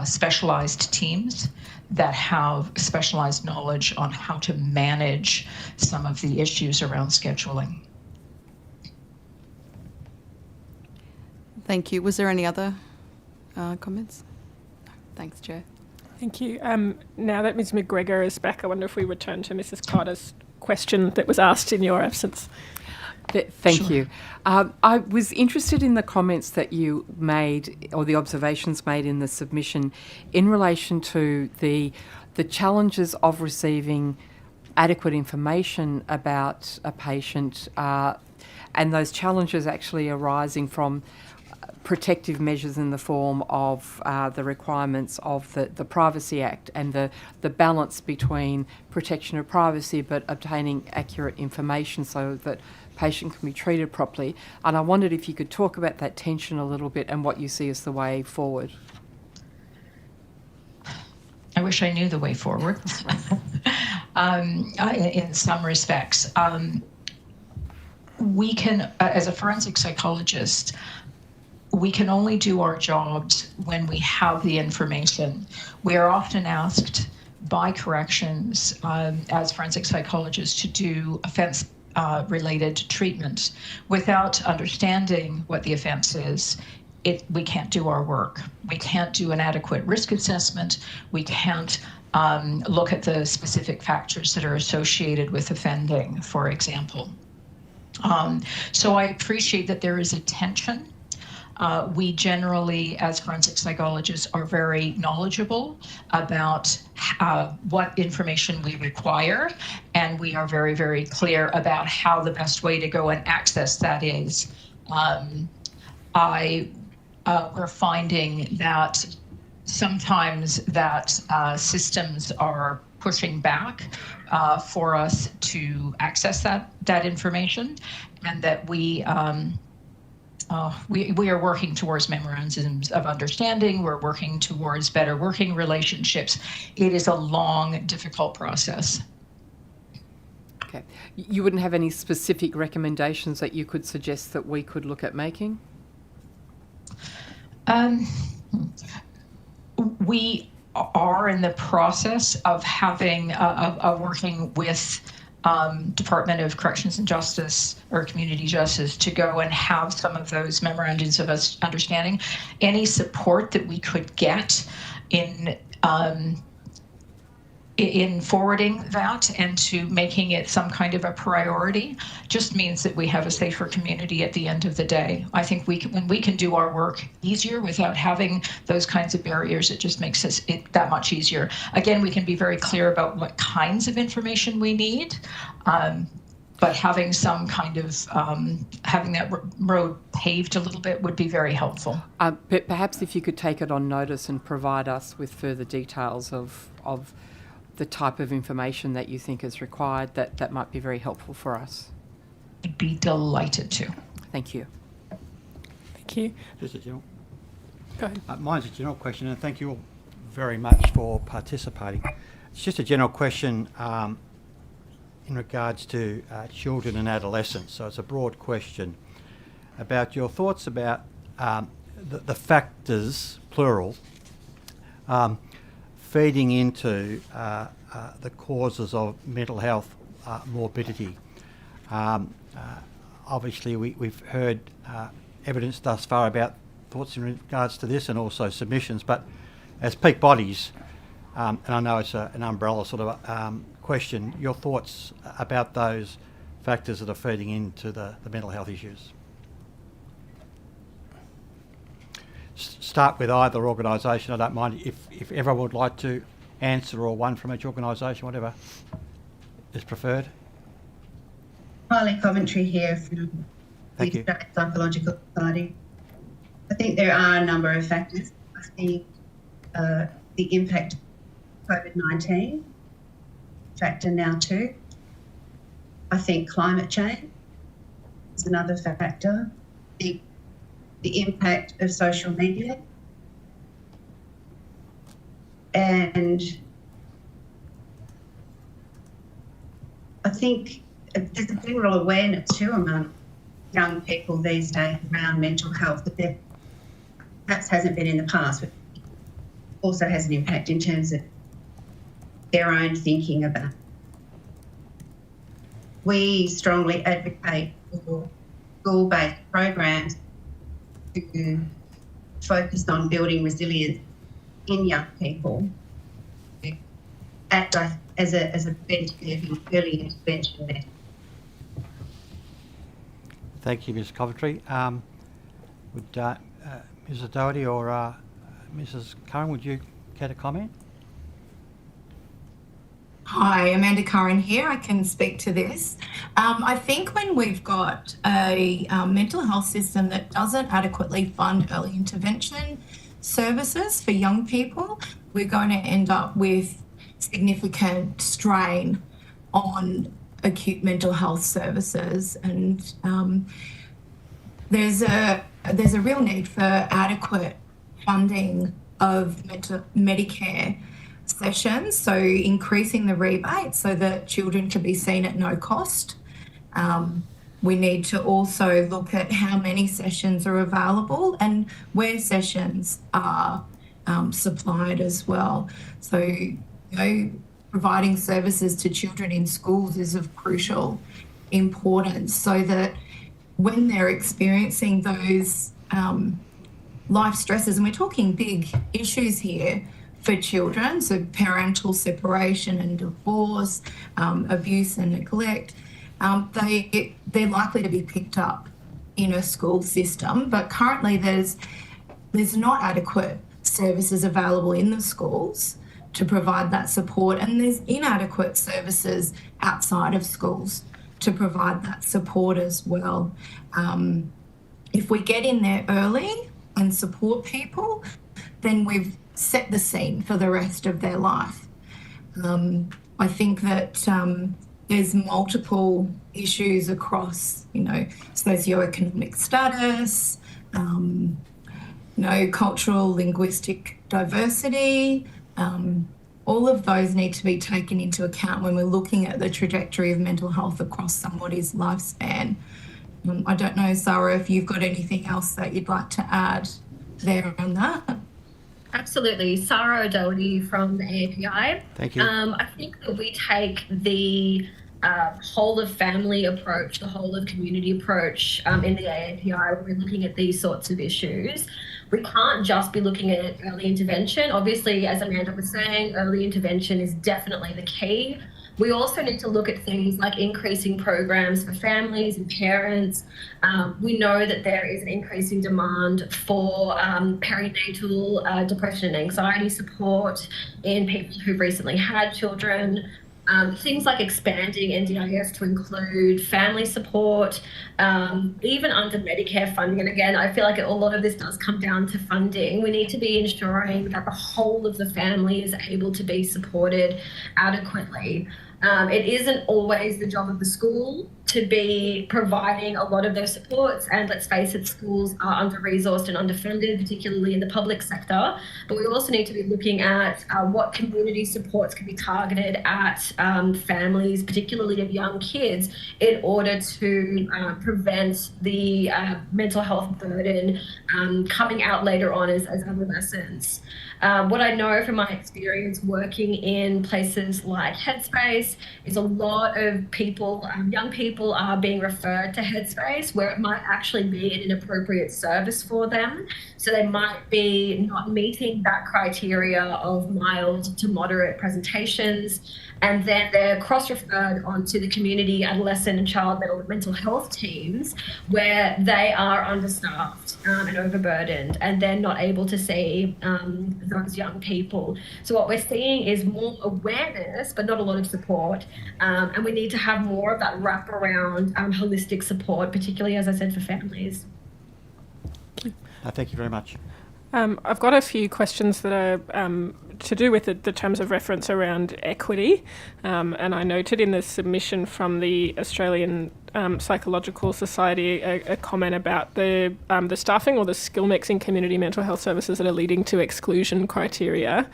specialized teams that have specialized knowledge on how to manage some of the issues around scheduling. Thank you. Was there any other comments? No. Thanks, Chair. Thank you. Now that Ms McGregor is back, I wonder if we return to Mrs Carter's question that was asked in your absence. Thank you. I was interested in the comments that you made, or the observations made in the submission, in relation to the challenges of receiving adequate information about a patient, and those challenges actually arising from protective measures in the form of the requirements of the Privacy Act and the balance between protection of privacy but obtaining accurate information so that patient can be treated properly. And I wondered if you could talk about that tension a little bit and what you see as the way forward. I wish I knew the way forward in some respects. We can, as a forensic psychologist, we can only do our jobs when we have the information. We are often asked by corrections as forensic psychologists to do offense related treatment. Without understanding what the offense is, we can't do our work. We can't do an adequate risk assessment. We can't look at the specific factors that are associated with offending, for example. So I appreciate that there is a tension. We generally, as forensic psychologists, are very knowledgeable about what information we require, and we are very, very clear about how the best way to go and access that is. We're finding that sometimes that systems are pushing back for us to access that information, and that we are working towards memorandums of understanding. We're working towards better working relationships. It is a long, difficult process. Okay. You wouldn't have any specific recommendations that you could suggest that we could look at making? We are in the process of having working with Department of Corrections and Justice or Community Justice to go and have some of those memorandums of understanding. Any support that we could get in forwarding that and to making it some kind of a priority just means that we have a safer community at the end of the day. I think when we can do our work easier without having those kinds of barriers, it just makes it that much easier. Again, we can be very clear about what kinds of information we need, but having some kind of, having that road paved a little bit would be very helpful. But perhaps if you could take it on notice and provide us with further details of the type of information that you think is required, that might be very helpful for us. I'd be delighted to. Thank you. Thank you. Just a general. Go ahead. Mine's a general question, and thank you all very much for participating. It's just a general question in regards to children and adolescents. So it's a broad question about your thoughts about the factors, plural, feeding into the causes of mental health morbidity. Obviously, we've heard evidence thus far about thoughts in regards to this and also submissions, but as peak bodies, and I know it's an umbrella sort of question, your thoughts about those factors that are feeding into the mental health issues. Start with either organisation. I don't mind if everyone would like to answer or one from each organisation, whatever is preferred. Kylie Coventry here from Thank the you. Australian Psychological Society. I think there are a number of factors. I think the impact of COVID-19 factor now too. I think climate change is another factor. The impact of social media, and I think there's a general awareness too among young people these days around mental health that there perhaps hasn't been in the past, but also has an impact in terms of their own thinking about. We strongly advocate for school-based programs to focus on building resilience in young people as a preventive and early intervention method. Thank you, Ms. Coventry. Would Mrs. Doherty or Mrs. Curran, would you care to comment? Hi, Amanda Curran here. I can speak to this. I think when we've got a mental health system that doesn't adequately fund early intervention services for young people, we're going to end up with significant strain on acute mental health services, and there's a real need for adequate funding of Medicare sessions, so increasing the rebate so that children can be seen at no cost. We need to also look at how many sessions are available and where sessions are supplied as well. So, providing services to children in schools is of crucial importance so that when they're experiencing those life stresses, and we're talking big issues here for children, so parental separation and divorce, abuse and neglect, they're likely to be picked up in a school system. But currently there's not adequate services available in the schools to provide that support, and there's inadequate services outside of schools to provide that support as well. If we get in there early and support people, then we've set the scene for the rest of their life. I think that there's multiple issues across, socioeconomic status, cultural, linguistic diversity. All of those need to be taken into account when we're looking at the trajectory of mental health across somebody's lifespan. I don't know, Sarah, if you've got anything else that you'd like to add there on that. Absolutely. Sarah O'Doherty from the AAPI. Thank you. I think that we take the whole of family approach, the whole of community approach in the AAPI when we're looking at these sorts of issues. We can't just be looking at early intervention. Obviously, as Amanda was saying, early intervention is definitely the key. We also need to look at things like increasing programs for families and parents. We know that there is an increasing demand for perinatal depression and anxiety support in people who've recently had children. Things like expanding NDIS to include family support, even under Medicare funding. And again, I feel like a lot of this does come down to funding. We need to be ensuring that the whole of the family is able to be supported adequately. It isn't always the job of the school to be providing a lot of those supports, and let's face it, schools are under-resourced and underfunded, particularly in the public sector. But we also need to be looking at what community supports can be targeted at families, particularly of young kids, in order to prevent the mental health burden coming out later on as adolescents. What I know from my experience working in places like Headspace is a lot of people, young people, are being referred to Headspace where it might actually be an inappropriate service for them. So they might be not meeting that criteria of mild to moderate presentations, and then they're cross-referred onto the community adolescent and child mental health teams where they are understaffed. and overburdened, and they're not able to see those young people. So what we're seeing is more awareness, but not a lot of support. And we need to have more of that wraparound holistic support, particularly, as I said, for families. Thank you very much. I've got a few questions that are to do with the terms of reference around equity. And I noted in the submission from the Australian Psychological Society a comment about the staffing or the skill mix in community mental health services that are leading to exclusion criteria.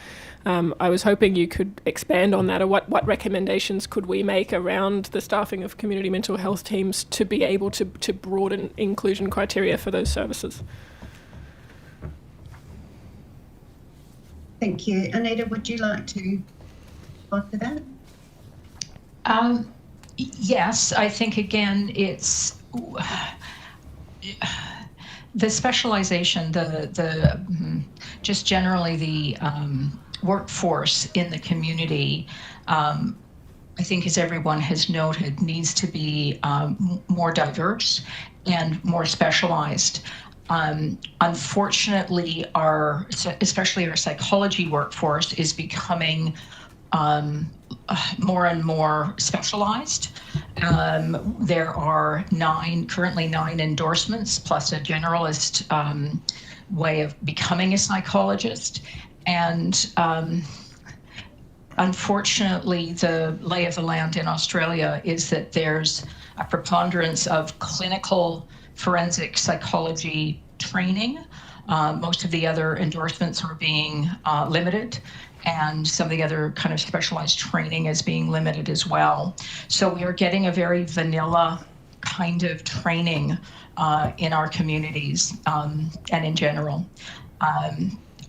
I was hoping you could expand on that, or what recommendations could we make around the staffing of community mental health teams to be able to broaden inclusion criteria for those services? Thank you. Anita, would you like to respond to that? Yes, I think, again, it's the specialization, just generally the workforce in the community, I think, as everyone has noted, needs to be more diverse and more specialized. Unfortunately, especially our psychology workforce is becoming more and more specialized. There are currently nine endorsements plus a generalist way of becoming a psychologist. And unfortunately, the lay of the land in Australia is that there's a preponderance of clinical forensic psychology training. Most of the other endorsements are being limited, and some of the other kind of specialized training is being limited as well. So we are getting a very vanilla kind of training in our communities and in general.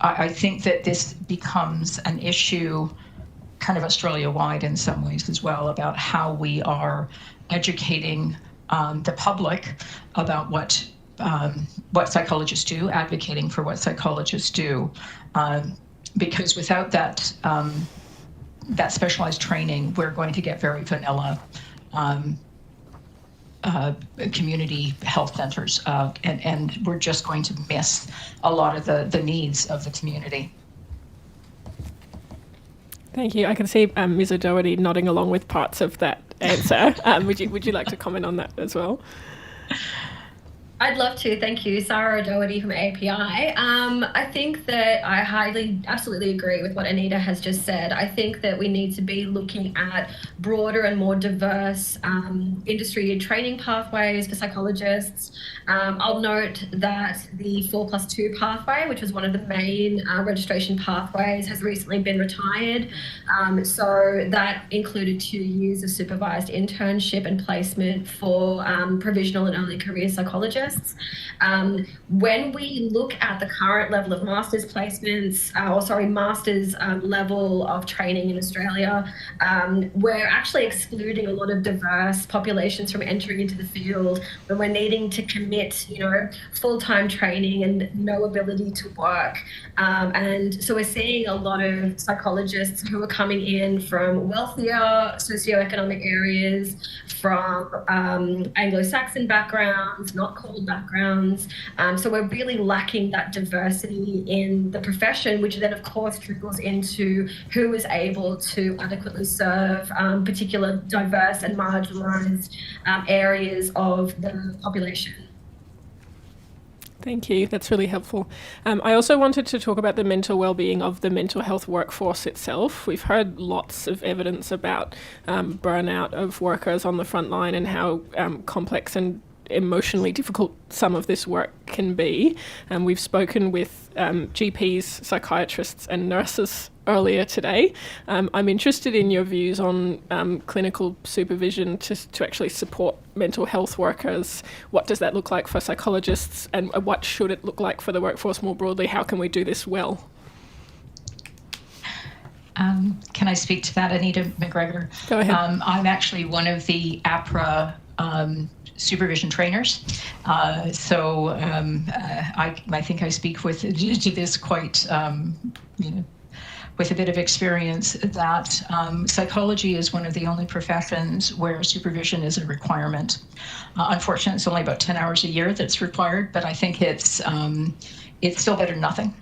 I think that this becomes an issue kind of Australia-wide in some ways as well, about how we are educating the public about what psychologists do, advocating for what psychologists do, because without that specialized training, we're going to get very vanilla community health centers, and we're just going to miss a lot of the needs of the community. Thank you. I can see Ms. O'Doherty nodding along with parts of that answer. Would you like to comment on that as well? I'd love to. Thank you. Sarah O'Doherty from API. I think that I absolutely agree with what Anita has just said. I think that we need to be looking at broader and more diverse industry training pathways for psychologists. I'll note that the 4+2 pathway, which was one of the main registration pathways, has recently been retired. So that included 2 years of supervised internship and placement for provisional and early career psychologists. When we look at the current level of master's placements, master's level of training in Australia, we're actually excluding a lot of diverse populations from entering into the field, when we're needing to commit, full-time training and no ability to work. And so we're seeing a lot of psychologists who are coming in from wealthier socioeconomic areas, from Anglo-Saxon backgrounds, not called backgrounds. So we're really lacking that diversity in the profession, which then of course trickles into who is able to adequately serve particular diverse and marginalised areas of the population. Thank you. That's really helpful. I also wanted to talk about the mental well-being of the mental health workforce itself. We've heard lots of evidence about burnout of workers on the front line and how complex and emotionally difficult some of this work can be. We've spoken with GPs, psychiatrists and nurses earlier today. I'm interested in your views on clinical supervision to actually support mental health workers. What does that look like for psychologists, and what should it look like for the workforce more broadly? How can we do this well? Can I speak to that, Anita McGregor? Go ahead. I'm actually one of the APRA supervision trainers. So I think I speak to this quite with a bit of experience that psychology is one of the only professions where supervision is a requirement. Unfortunately, it's only about 10 hours a year that's required, but I think it's still better than nothing.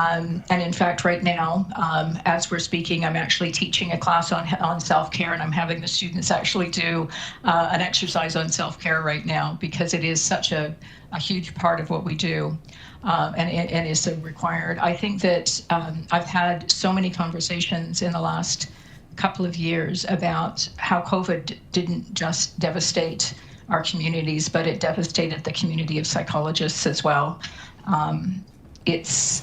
And in fact, right now, as we're speaking, I'm actually teaching a class on self-care, and I'm having the students actually do an exercise on self-care right now, because it is such a huge part of what we do, and is so required. I think that I've had so many conversations in the last couple of years about how COVID didn't just devastate our communities, but it devastated the community of psychologists as well. It's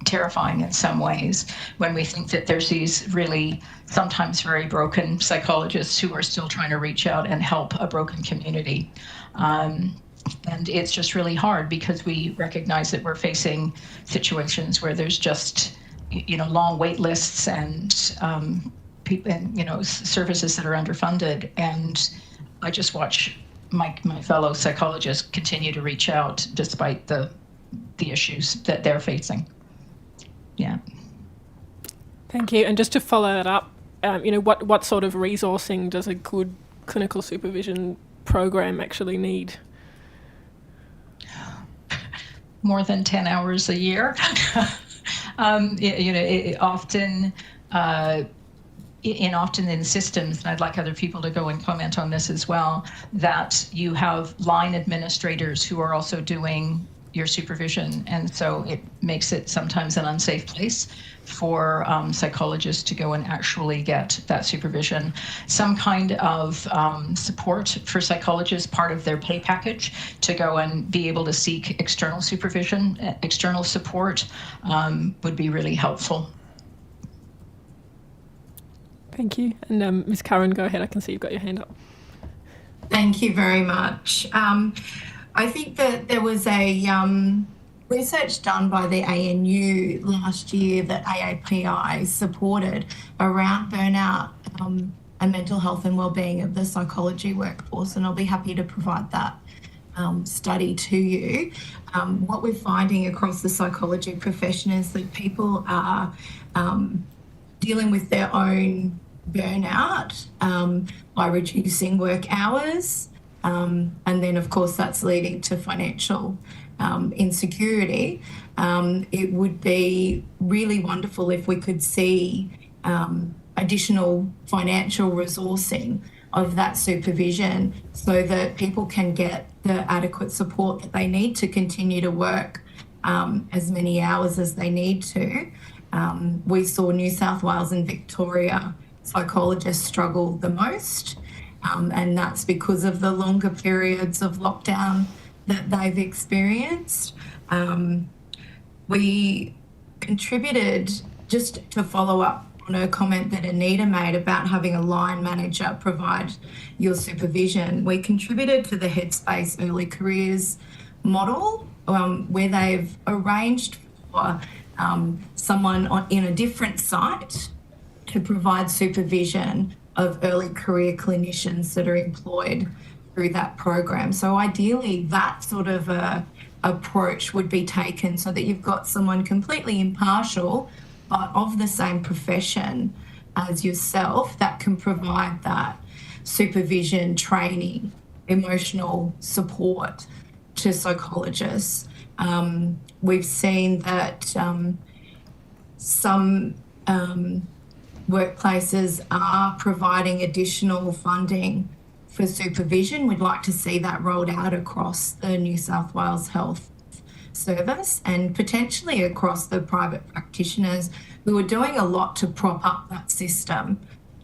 terrifying in some ways when we think that there's these really sometimes very broken psychologists who are still trying to reach out and help a broken community. And it's just really hard because we recognize that we're facing situations where there's just, long wait lists and people and, services that are underfunded. And I just watch my fellow psychologists continue to reach out despite the issues that they're facing. Yeah. Thank you. And just to follow that up, what sort of resourcing does a good clinical supervision program actually need? More than 10 hours a year. Often in systems, and I'd like other people to go and comment on this as well, that you have line administrators who are also doing your supervision, and so it makes it sometimes an unsafe place for psychologists to go and actually get that supervision. Some kind of support for psychologists, part of their pay package, to go and be able to seek external supervision, external support would be really helpful. Thank you. And Ms. Curran, go ahead. I can see you've got your hand up. Thank you very much. I think that there was a research done by the ANU last year that AAPI supported around burnout and mental health and wellbeing of the psychology workforce, and I'll be happy to provide that study to you. What we're finding across the psychology profession is that people are dealing with their own burnout by reducing work hours, and then of course that's leading to financial insecurity. It would be really wonderful if we could see additional financial resourcing of that supervision so that people can get the adequate support that they need to continue to work as many hours as they need to. We saw New South Wales and Victoria psychologists struggle the most, and that's because of the longer periods of lockdown that they've experienced. We contributed, just to follow up on a comment that Anita made about having a line manager provide your supervision, we contributed to the Headspace Early Careers model, where they've arranged for someone in a different site to provide supervision of early career clinicians that are employed through that program. So ideally that sort of approach would be taken so that you've got someone completely impartial but of the same profession as yourself that can provide that supervision, training, emotional support to psychologists. We've seen that some workplaces are providing additional funding for supervision. We'd like to see that rolled out across the New South Wales Health Service and potentially across the private practitioners who are doing a lot to prop up that system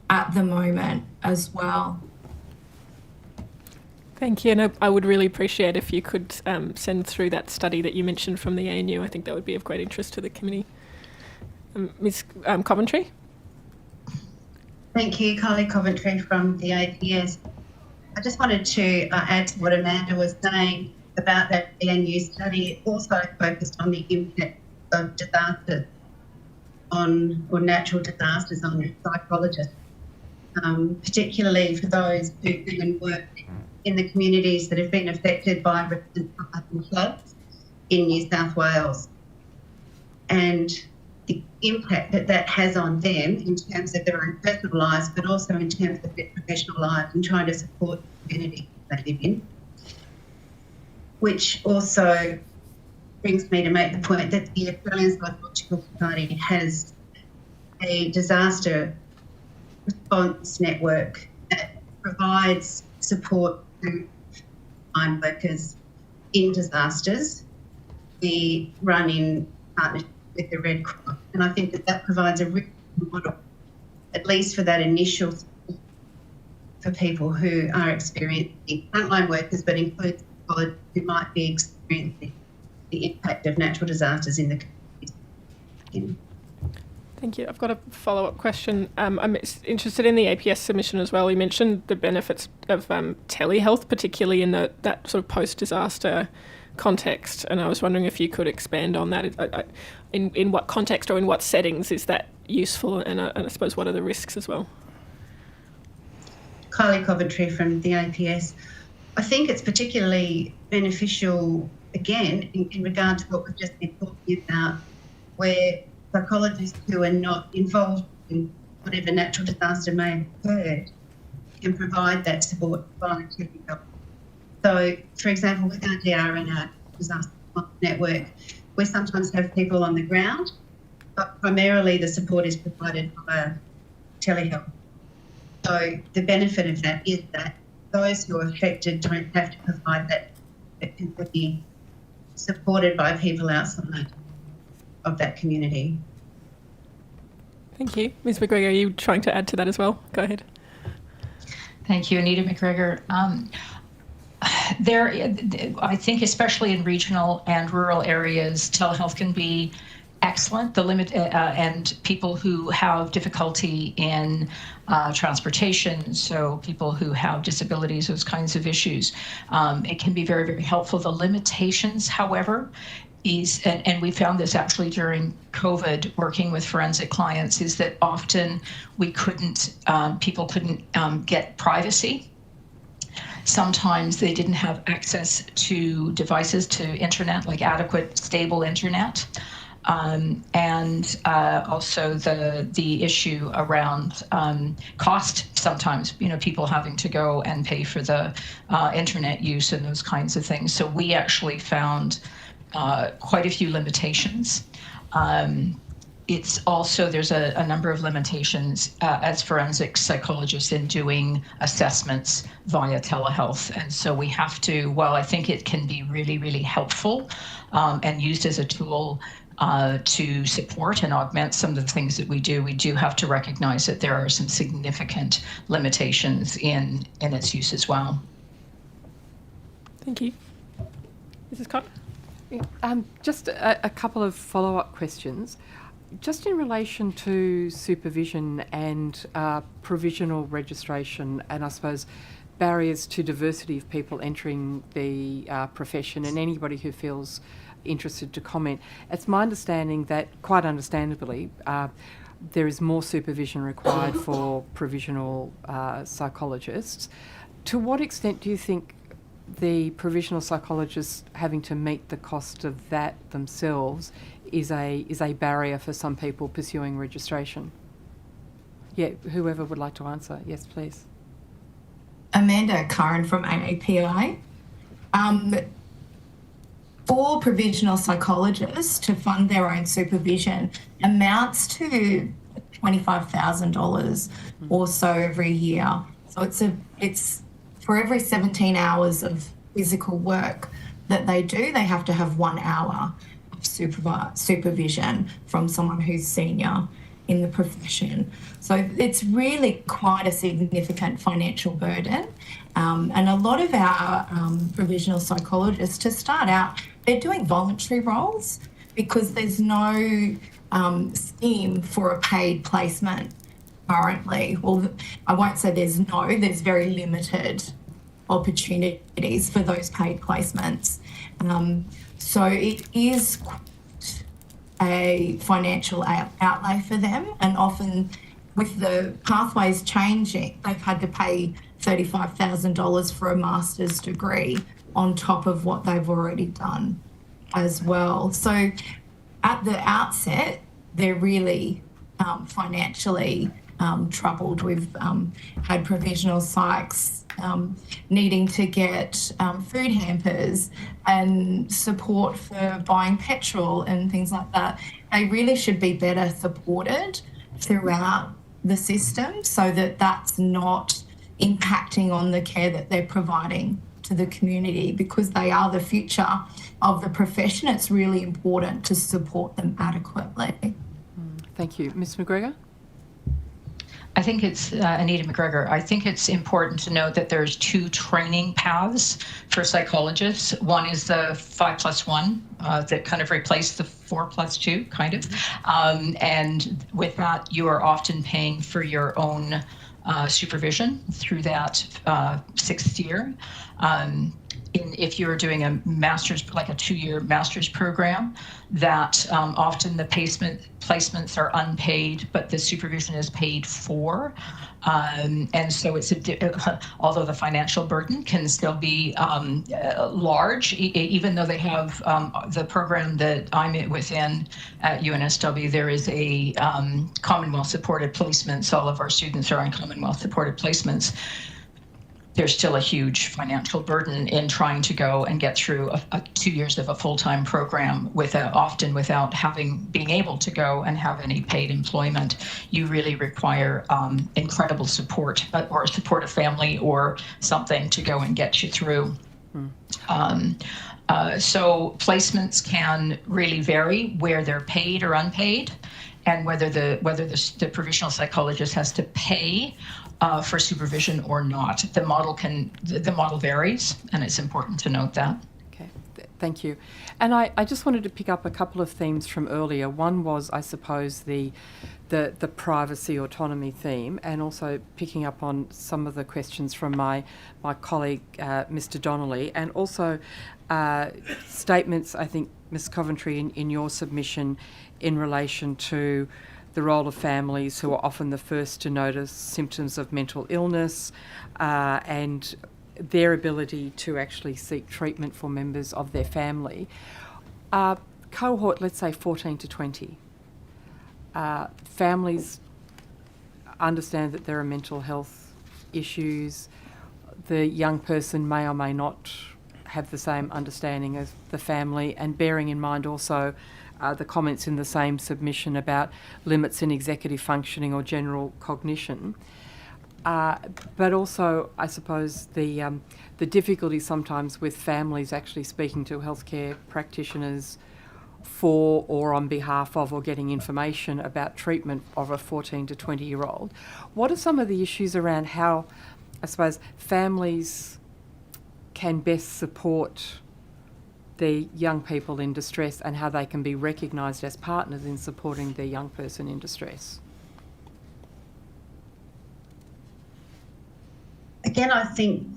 at the moment as well. Thank you, and I would really appreciate if you could send through that study that you mentioned from the ANU. I think that would be of great interest to the committee. Ms. Coventry? Thank you, Kylie Coventry from the APS. I just wanted to add to what Amanda was saying about that ANU study. It also focused on the impact of disasters or natural disasters on psychologists, particularly for those who live and work in the communities that have been affected by recent floods in New South Wales. And the impact that that has on them in terms of their own personal lives, but also in terms of their professional lives and trying to support the community they live in. Which also brings me to make the point that the Australian Psychological Society has a disaster response network that provides support to frontline workers in disasters. We run in partnership with the Red Cross, and I think that that provides a really good model, at least for that initial support for people who are experiencing frontline workers, but includes people who might be experiencing the impact of natural disasters in the community. Thank you. I've got a follow-up question. I'm interested in the APS submission as well. You mentioned the benefits of telehealth, particularly in that sort of post-disaster context, and I was wondering if you could expand on that. In what context or in what settings is that useful, and I suppose what are the risks as well? Kylie Coventry from the APS. I think it's particularly beneficial, again, in regard to what we've just been talking about, where psychologists who are not involved in whatever natural disaster may have occurred can provide that support voluntarily. So, for example, with our DR and our disaster network, we sometimes have people on the ground, but primarily the support is provided via telehealth. So the benefit of that is that those who are affected don't have to provide that. It can be supported by people outside of that community. Thank you. Ms. McGregor, are you trying to add to that as well? Go ahead. Thank you, Anita McGregor. I think especially in regional and rural areas, telehealth can be excellent. And people who have difficulty in transportation, so people who have disabilities, those kinds of issues, it can be very, very helpful. The limitations, however, and we found this actually during COVID working with forensic clients, is that often people couldn't get privacy. Sometimes they didn't have access to devices, to internet, like adequate, stable internet. And also the issue around cost sometimes, people having to go and pay for the internet use and those kinds of things. So we actually found quite a few limitations. It's also, there's a number of limitations as forensic psychologists in doing assessments via telehealth. And so we have to, while I think it can be really, really helpful and used as a tool to support and augment some of the things that we do have to recognize that there are some significant limitations in its use as well. Thank you. Mrs. Cott? Just a couple of follow-up questions. Just in relation to supervision and provisional registration, and I suppose barriers to diversity of people entering the profession, and anybody who feels interested to comment, it's my understanding that, quite understandably, there is more supervision required for provisional psychologists. To what extent do you think the provisional psychologists having to meet the cost of that themselves is a barrier for some people pursuing registration? Yeah, whoever would like to answer. Yes, please. Amanda Curran from AAPI. For provisional psychologists to fund their own supervision amounts to $25,000 or so every year. So it's for every 17 hours of physical work that they do, they have to have 1 hour of supervision from someone who's senior in the profession. So it's really quite a significant financial burden. And a lot of our provisional psychologists, to start out, they're doing voluntary roles because there's no scheme for a paid placement currently. Well, I won't say there's very limited opportunities for those paid placements. So it is a financial outlay for them, and often with the pathways changing, they've had to pay $35,000 for a master's degree on top of what they've already done as well. So at the outset, they're really financially troubled. We've had provisional psychs needing to get food hampers and support for buying petrol and things like that. They really should be better supported throughout the system so that that's not impacting on the care that they're providing to the community, because they are the future of the profession. It's really important to support them adequately. Thank you. Ms McGregor? I think it's Anita McGregor. I think it's important to note that there's 2 training paths for psychologists. One is the 5+1 that kind of replaced the 4+2, kind of. And with that, you are often paying for your own supervision through that 6th year. If you're doing a master's, like a 2-year master's program, that often the placements are unpaid, but the supervision is paid for. And so it's although the financial burden can still be large, even though they have the program that I'm within at UNSW, there is a Commonwealth supported placements. All of our students are on Commonwealth supported placements. There's still a huge financial burden in trying to go and get through 2 years of a full-time program often without being able to go and have any paid employment. You really require incredible support, or a supportive family or something to go and get you through. So placements can really vary where they're paid or unpaid, and whether the provisional psychologist has to pay for supervision or not. The model varies, and it's important to note that. Okay, thank you. And I just wanted to pick up a couple of themes from earlier. One was, I suppose, the privacy autonomy theme, and also picking up on some of the questions from my colleague, Mr. Donnelly, and also statements, I think, Ms. Coventry, in your submission in relation to the role of families, who are often the first to notice symptoms of mental illness, and their ability to actually seek treatment for members of their family. Cohort, let's say 14 to 20. Families understand that there are mental health issues. The young person may or may not have the same understanding as the family, and bearing in mind also the comments in the same submission about limits in executive functioning or general cognition. But also, I suppose, the difficulty sometimes with families actually speaking to healthcare practitioners for or on behalf of, or getting information about treatment of a 14 to 20-year-old. What are some of the issues around how, I suppose, families can best support the young people in distress, and how they can be recognised as partners in supporting the young person in distress? Again, I think,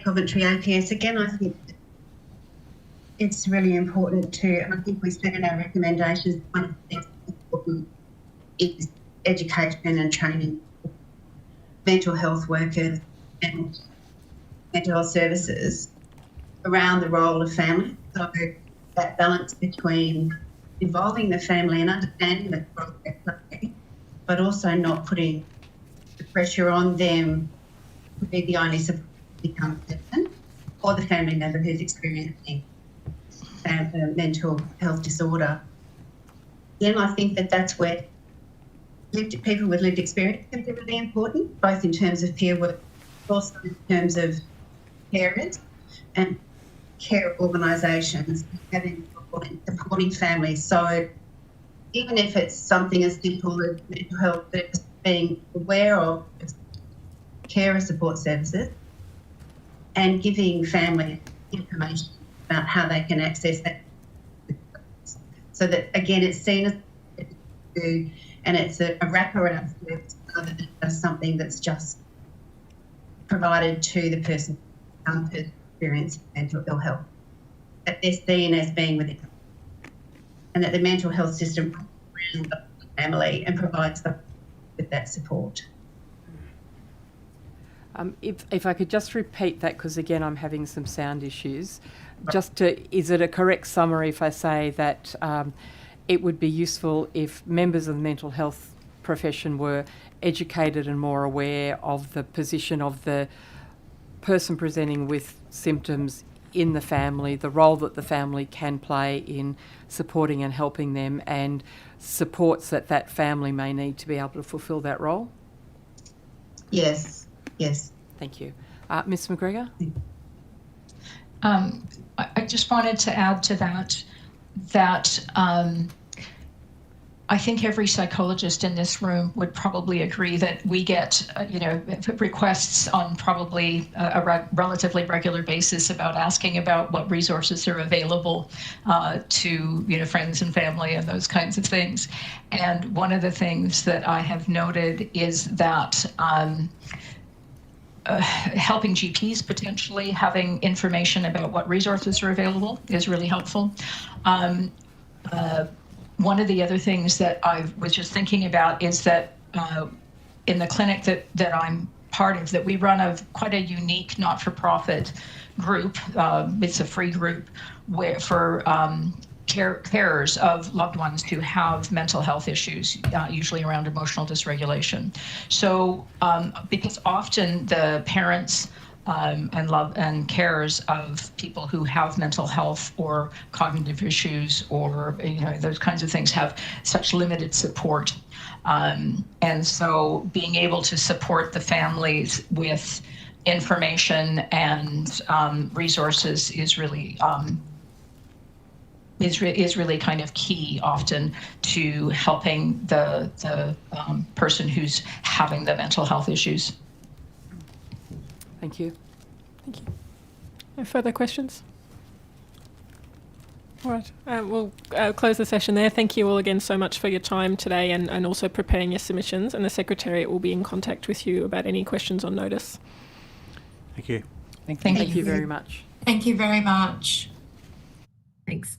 Coventry APS, again, I think it's really important to, and I think we said in our recommendations, one of the things that's important is education and training mental health workers and mental health services around the role of family. So that balance between involving the family and understanding the role they play, but also not putting the pressure on them to be the only support to become a person, or the family member who's experiencing a mental health disorder. Again, I think that's where people with lived experience can be really important, both in terms of peer work, also in terms of carers and care organisations having supporting families. So even if it's something as simple as mental health, just being aware of carer support services and giving families information about how they can access that, so that again it's seen as and it's a wraparound service rather than just something that's just provided to the person experiencing mental ill health, that they're seen as being within, and that the mental health system around the family and provides them with that support. If I could just repeat that, because again I'm having some sound issues. Is it a correct summary if I say that it would be useful if members of the mental health profession were educated and more aware of the position of the person presenting with symptoms in the family, the role that the family can play in supporting and helping them, and supports that that family may need to be able to fulfil that role? Yes, yes. Thank you. Ms McGregor? I just wanted to add to that I think every psychologist in this room would probably agree that we get, requests on probably a relatively regular basis about asking about what resources are available to, friends and family and those kinds of things. And one of the things that I have noted is that helping GPs potentially having information about what resources are available is really helpful. One of the other things that I was just thinking about is that in the clinic that I'm part of, that we run quite a unique not-for-profit group. It's a free group for carers of loved ones who have mental health issues, usually around emotional dysregulation. So because often the parents and love and cares of people who have mental health or cognitive issues or those kinds of things have such limited support, and so being able to support the families with information and resources is really kind of key often to helping the person who's having the mental health issues. Thank you. Thank you. No further questions? All right, we'll close the session there. Thank you all again so much for your time today and also preparing your submissions, and the Secretariat will be in contact with you about any questions on notice. Thank you. Thank you very much. Thank you very much. Thanks.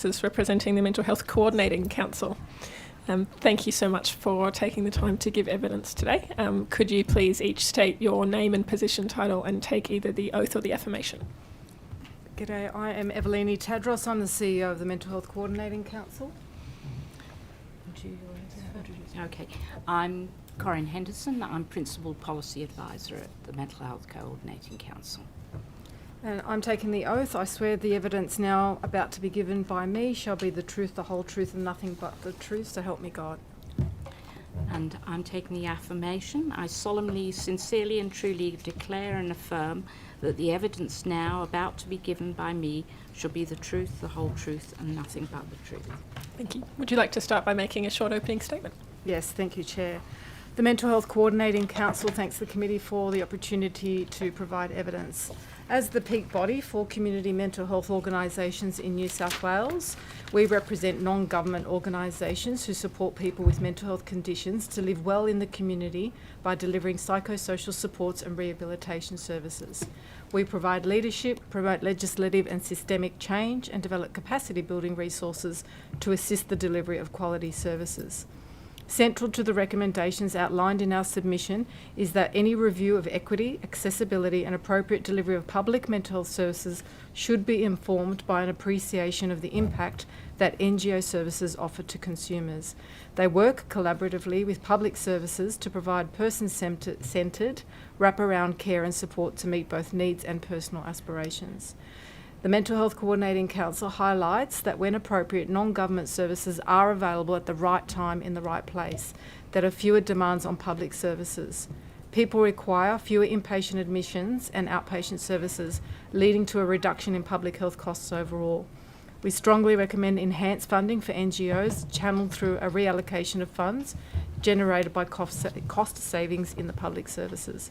Is representing the Mental Health Coordinating Council. Thank you so much for taking the time to give evidence today. Could you please each state your name and position title and take either the oath or the affirmation? G'day, I am Evelini Tadros. I'm the CEO of the Mental Health Coordinating Council. Okay, I'm Corinne Henderson. I'm Principal Policy Advisor at the Mental Health Coordinating Council. And I'm taking the oath. I swear the evidence now about to be given by me shall be the truth, the whole truth, and nothing but the truth, so help me God. And I'm taking the affirmation. I solemnly, sincerely and truly declare and affirm that the evidence now about to be given by me shall be the truth, the whole truth, and nothing but the truth. Thank you. Would you like to start by making a short opening statement? Yes, thank you, Chair. The Mental Health Coordinating Council thanks the committee for the opportunity to provide evidence. As the peak body for community mental health organisations in New South Wales, we represent non-government organisations who support people with mental health conditions to live well in the community by delivering psychosocial supports and rehabilitation services. We provide leadership, promote legislative and systemic change, and develop capacity building resources to assist the delivery of quality services. Central to the recommendations outlined in our submission is that any review of equity, accessibility and appropriate delivery of public mental health services should be informed by an appreciation of the impact that NGO services offer to consumers. They work collaboratively with public services to provide person-centred, wraparound care and support to meet both needs and personal aspirations. The Mental Health Coordinating Council highlights that when appropriate, non-government services are available at the right time in the right place, that are fewer demands on public services. People require fewer inpatient admissions and outpatient services, leading to a reduction in public health costs overall. We strongly recommend enhanced funding for NGOs channeled through a reallocation of funds generated by cost savings in the public services.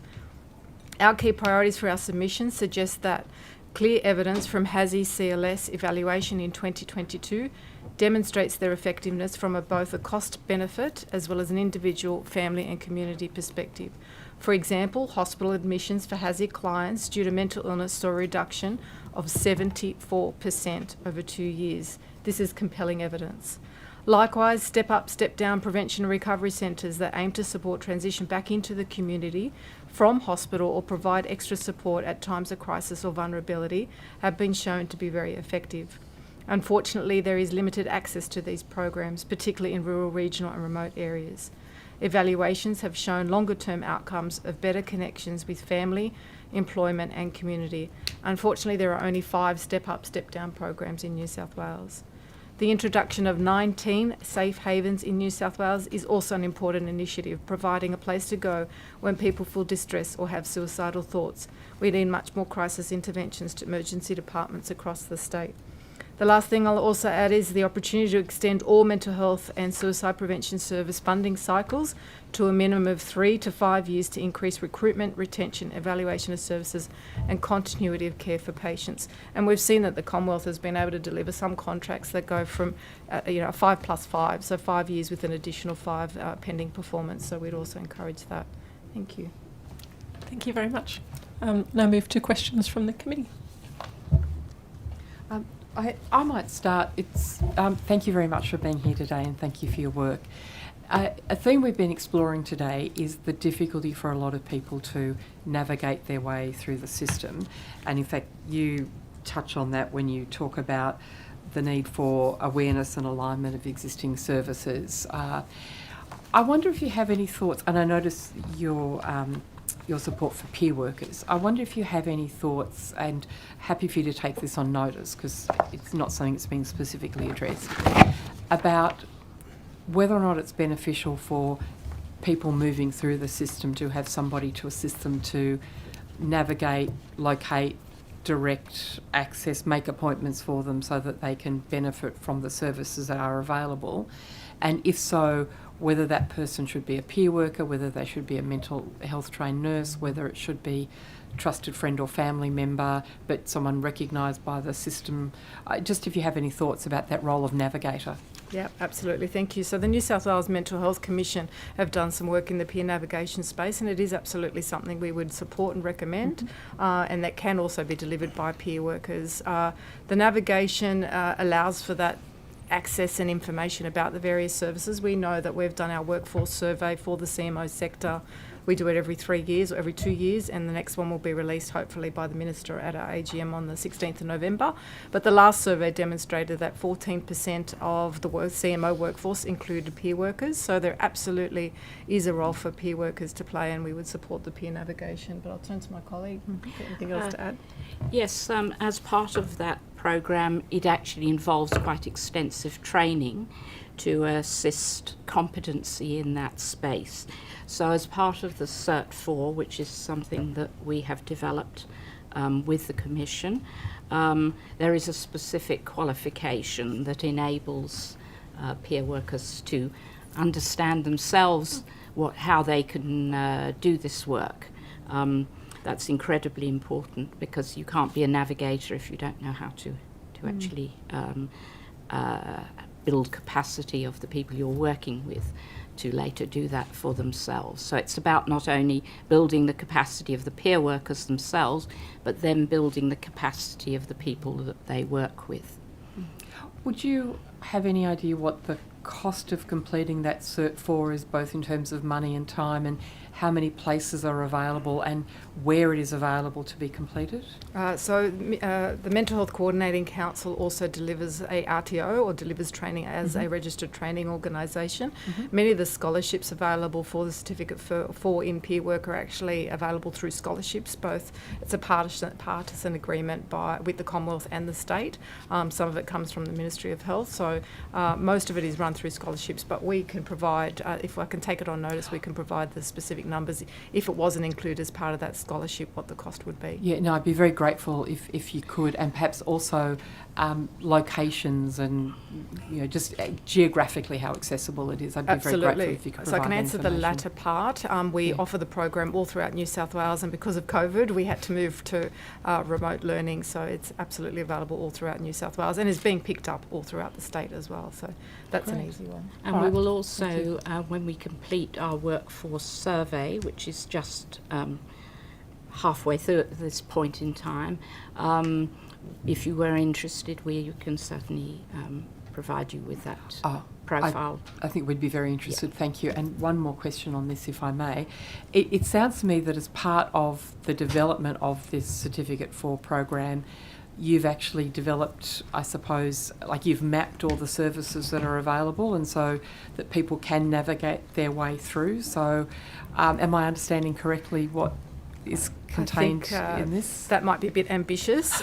Our key priorities for our submission suggest that clear evidence from HASI CLS evaluation in 2022 demonstrates their effectiveness from both a cost benefit as well as an individual, family and community perspective. For example, hospital admissions for HASI clients due to mental illness saw a reduction of 74% over 2 years. This is compelling evidence. Likewise, step up, step down prevention and recovery centres that aim to support transition back into the community from hospital or provide extra support at times of crisis or vulnerability have been shown to be very effective. Unfortunately, there is limited access to these programs, particularly in rural, regional and remote areas. Evaluations have shown longer-term outcomes of better connections with family, employment and community. Unfortunately, there are only 5 step-up, step-down programs in New South Wales. The introduction of 19 safe havens in New South Wales is also an important initiative, providing a place to go when people feel distress or have suicidal thoughts. We need much more crisis interventions to emergency departments across the state. The last thing I'll also add is the opportunity to extend all mental health and suicide prevention service funding cycles to a minimum of 3 to 5 years to increase recruitment, retention, evaluation of services and continuity of care for patients. And we've seen that the Commonwealth has been able to deliver some contracts that go from 5 plus 5, so 5 years with an additional 5 pending performance. So we'd also encourage that. Thank you. Thank you very much. Now move to questions from the committee. I might start. Thank you very much for being here today and thank you for your work. A theme we've been exploring today is the difficulty for a lot of people to navigate their way through the system. And in fact, you touch on that when you talk about the need for awareness and alignment of existing services. I wonder if you have any thoughts, and I notice your support for peer workers. I wonder if you have any thoughts, and happy for you to take this on notice because it's not something that's been specifically addressed, about whether or not it's beneficial for people moving through the system to have somebody to assist them to navigate, locate, direct access, make appointments for them so that they can benefit from the services that are available. And if so, whether that person should be a peer worker, whether they should be a mental health trained nurse, whether it should be a trusted friend or family member, but someone recognised by the system. Just if you have any thoughts about that role of navigator. Yeah, absolutely. Thank you. So the New South Wales Mental Health Commission have done some work in the peer navigation space, and it is absolutely something we would support and recommend, and that can also be delivered by peer workers. The navigation allows for that access and information about the various services. We know that we've done our workforce survey for the CMO sector. We do it every 3 years or every 2 years, and the next one will be released hopefully by the Minister at our AGM on the 16th of November. But the last survey demonstrated that 14% of the CMO workforce included peer workers, so there absolutely is a role for peer workers to play, and we would support the peer navigation. But I'll turn to my colleague. Anything else to add? Yes, as part of that program, it actually involves quite extensive training to assist competency in that space. So as part of the Cert 4, which is something that we have developed with the Commission, there is a specific qualification that enables peer workers to understand themselves how they can do this work. That's incredibly important because you can't be a navigator if you don't know how to actually build capacity of the people you're working with to later do that for themselves. So it's about not only building the capacity of the peer workers themselves, but then building the capacity of the people that they work with. Would you have any idea what the cost of completing that Cert 4 is, both in terms of money and time, and how many places are available and where it is available to be completed? The Mental Health Coordinating Council also delivers a RTO, or delivers training as a registered training organisation. Many of the scholarships available for the certificate for in peer work are actually available through scholarships. Both, it's a partisan agreement with the Commonwealth and the state. Some of it comes from the Ministry of Health, so most of it is run through scholarships, but we can provide, if I can take it on notice, we can provide the specific numbers, if it wasn't included as part of that scholarship, what the cost would be. Yeah, no, I'd be very grateful if you could, and perhaps also locations and, you know, just geographically how accessible it is. I'd be very grateful if you could provide. So I can answer the information. latter part. We offer the program all throughout New South Wales, and because of COVID, we had to move to remote learning, so it's absolutely available all throughout New South Wales and is being picked up all throughout the state as well. So that's an easy one. And we will also, when we complete our workforce survey, which is just halfway through at this point in time, if you were interested, we can certainly provide you with that profile. I think we'd be very interested, thank you. And one more question on this, if I may. It sounds to me that as part of the development of this Certificate 4 program, you've actually developed, I suppose, like you've mapped all the services that are available, and so that people can navigate their way through. So am I understanding correctly what is contained in this? That might be a bit ambitious.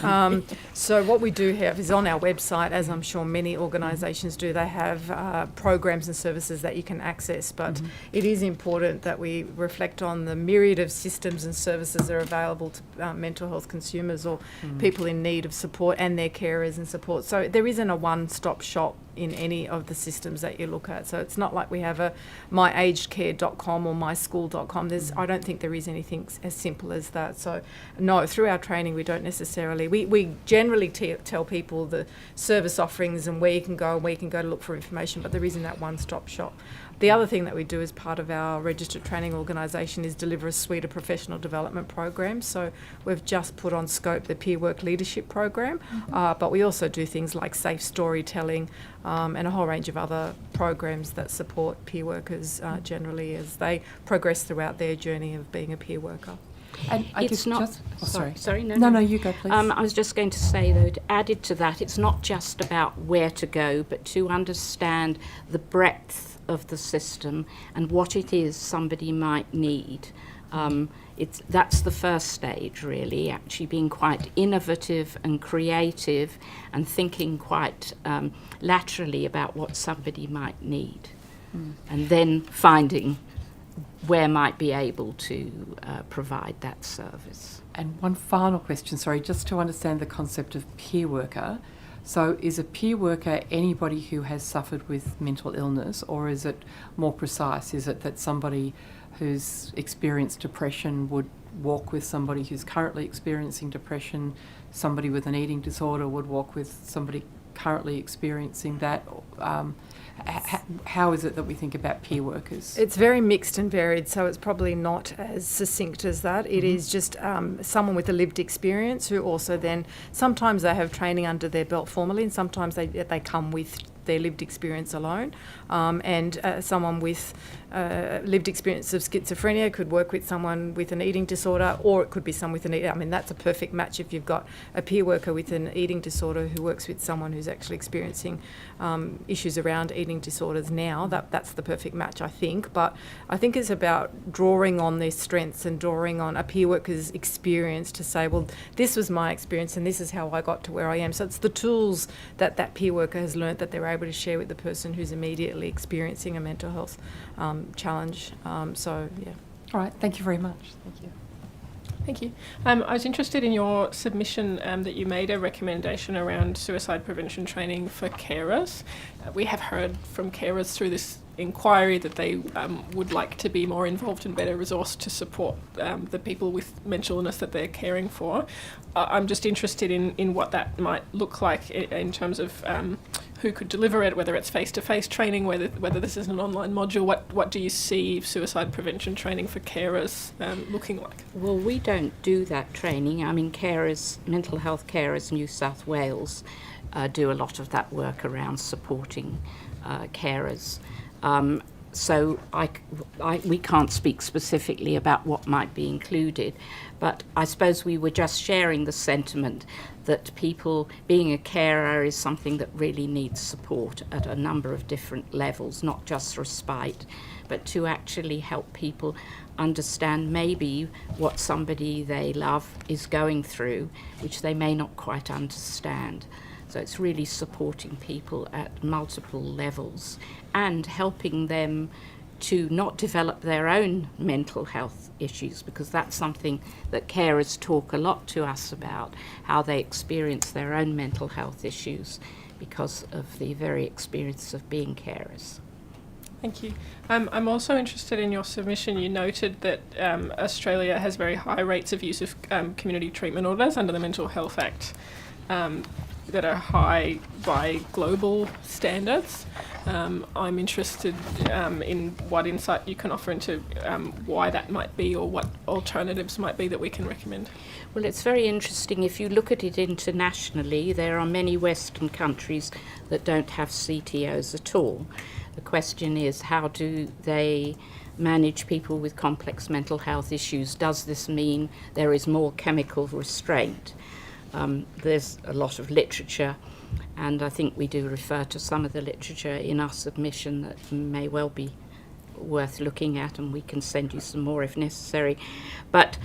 So what we do have is on our website, as I'm sure many organisations do, they have programs and services that you can access, but it is important that we reflect on the myriad of systems and services that are available to mental health consumers or people in need of support and their carers and support. So there isn't a one-stop shop in any of the systems that you look at. So it's not like we have a myagedcare.com or myschool.com. I don't think there is anything as simple as that. So no, through our training we don't necessarily, we generally tell people the service offerings and where you can go to look for information, but there isn't that one-stop shop. The other thing that we do as part of our registered training organisation is deliver a suite of professional development programs. So we've just put on scope the Peer Work Leadership program, but we also do things like safe storytelling and a whole range of other programs that support peer workers generally as they progress throughout their journey of being a peer worker. And it's not. Sorry. No, No, you go, please. I was just going to say, though, added to that, it's not just about where to go, but to understand the breadth of the system and what it is somebody might need. That's the first stage, really, actually being quite innovative and creative and thinking quite laterally about what somebody might need, and then finding where might be able to provide that service. And one final question, sorry, just to understand the concept of peer worker. So is a peer worker anybody who has suffered with mental illness, or is it more precise? Is it that somebody who's experienced depression would walk with somebody who's currently experiencing depression, somebody with an eating disorder would walk with somebody currently experiencing that? How is it that we think about peer workers? It's very mixed and varied, so it's probably not as succinct as that. It is just someone with a lived experience who also then, sometimes they have training under their belt formally, and sometimes they come with their lived experience alone. And someone with lived experience of schizophrenia could work with someone with an eating disorder, or it could be someone with an eating. I mean, that's a perfect match if you've got a peer worker with an eating disorder who works with someone who's actually experiencing issues around eating disorders now. That's the perfect match, I think. But I think it's about drawing on their strengths and drawing on a peer worker's experience to say, well, this was my experience and this is how I got to where I am. So it's the tools that peer worker has learnt that they're able to share with the person who's immediately experiencing a mental health challenge. So, yeah. All right, thank you very much. Thank you. Thank you. I was interested in your submission that you made a recommendation around suicide prevention training for carers. We have heard from carers through this inquiry that they would like to be more involved and better resourced to support the people with mental illness that they're caring for. I'm just interested in what that might look like in terms of who could deliver it, whether it's face-to-face training, whether this is an online module. What do you see suicide prevention training for carers looking like? Well, we don't do that training. I mean, carers, mental health carers, New South Wales do a lot of that work around supporting carers. So we can't speak specifically about what might be included, but I suppose we were just sharing the sentiment that people being a carer is something that really needs support at a number of different levels, not just respite, but to actually help people understand maybe what somebody they love is going through, which they may not quite understand. So it's really supporting people at multiple levels and helping them to not develop their own mental health issues, because that's something that carers talk a lot to us about, how they experience their own mental health issues because of the very experience of being carers. Thank you. I'm also interested in your submission. You noted that Australia has very high rates of use of community treatment orders under the Mental Health Act that are high by global standards. I'm interested in what insight you can offer into why that might be, or what alternatives might be that we can recommend. Well, it's very interesting. If you look at it internationally, there are many Western countries that don't have CTOs at all. The question is, how do they manage people with complex mental health issues? Does this mean there is more chemical restraint? There's a lot of literature, and I think we do refer to some of the literature in our submission that may well be worth looking at, and we can send you some more if necessary. But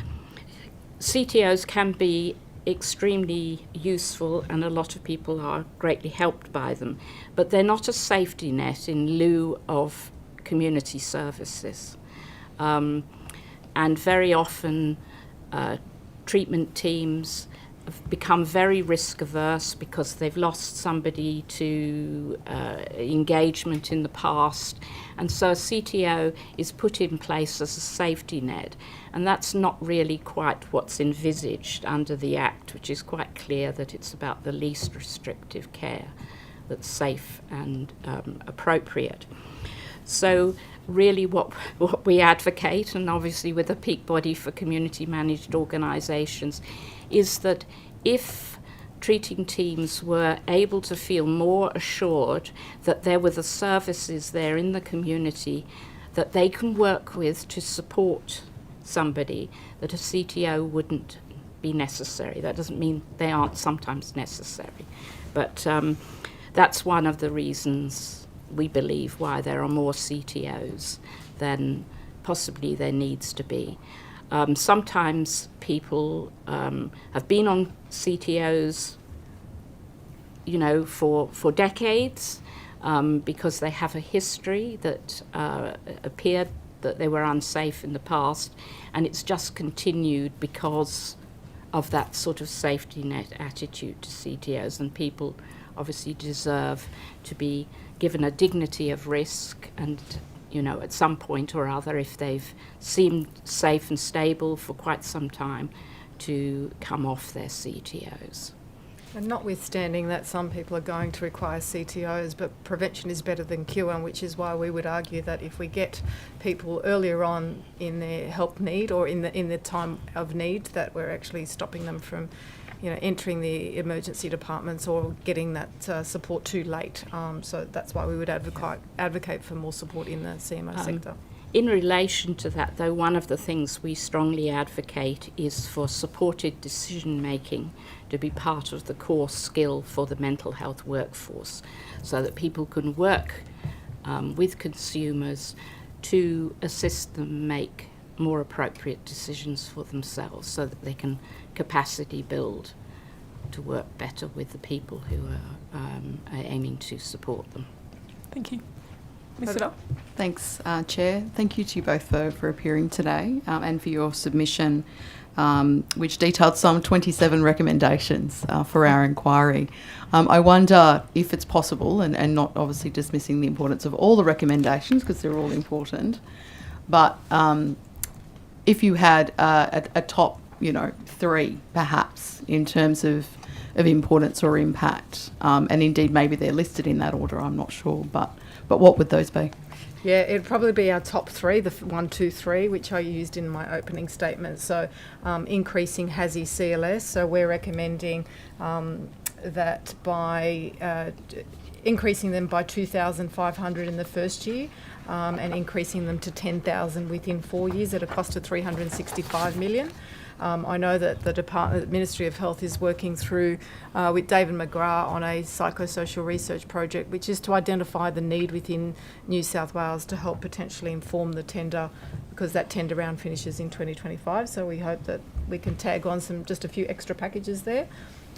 CTOs can be extremely useful, and a lot of people are greatly helped by them, but they're not a safety net in lieu of community services. And very often treatment teams have become very risk averse because they've lost somebody to engagement in the past, and so a CTO is put in place as a safety net, and that's not really quite what's envisaged under the Act, which is quite clear that it's about the least restrictive care that's safe and appropriate. So really what we advocate, and obviously with a peak body for community managed organisations, is that if treating teams were able to feel more assured that there were the services there in the community that they can work with to support somebody, that a CTO wouldn't be necessary. That doesn't mean they aren't sometimes necessary, but that's one of the reasons we believe why there are more CTOs than possibly there needs to be. Sometimes people have been on CTOs, for decades because they have a history that appeared that they were unsafe in the past, and it's just continued because of that sort of safety net attitude to CTOs, and people obviously deserve to be given a dignity of risk, and at some point or other, if they've seemed safe and stable for quite some time, to come off their CTOs. And notwithstanding that some people are going to require CTOs, but prevention is better than cure, which is why we would argue that if we get people earlier on in their help need or in the time of need, that we're actually stopping them from entering the emergency departments or getting that support too late. So that's why we would advocate for more support in the CMO sector. In relation to that, though, one of the things we strongly advocate is for supported decision making to be part of the core skill for the mental health workforce, so that people can work with consumers to assist them make more appropriate decisions for themselves, so that they can capacity build to work better with the people who are aiming to support them. Thank you. Thanks, Chair. Thank you to you both for appearing today and for your submission, which detailed some 27 recommendations for our inquiry. I wonder if it's possible, and not obviously dismissing the importance of all the recommendations because they're all important, but if you had a top, 3 perhaps in terms of importance or impact, and indeed maybe they're listed in that order, I'm not sure, but what would those be? Yeah, it'd probably be our top 3, the 1, 2, 3, which I used in my opening statement. So increasing HASI CLS. So we're recommending that by increasing them by 2,500 in the first year and increasing them to 10,000 within 4 years at a cost of $365 million. I know that the Ministry of Health is working through with David McGrath on a psychosocial research project, which is to identify the need within New South Wales to help potentially inform the tender, because that tender round finishes in 2025. So we hope that we can tag on just a few extra packages there.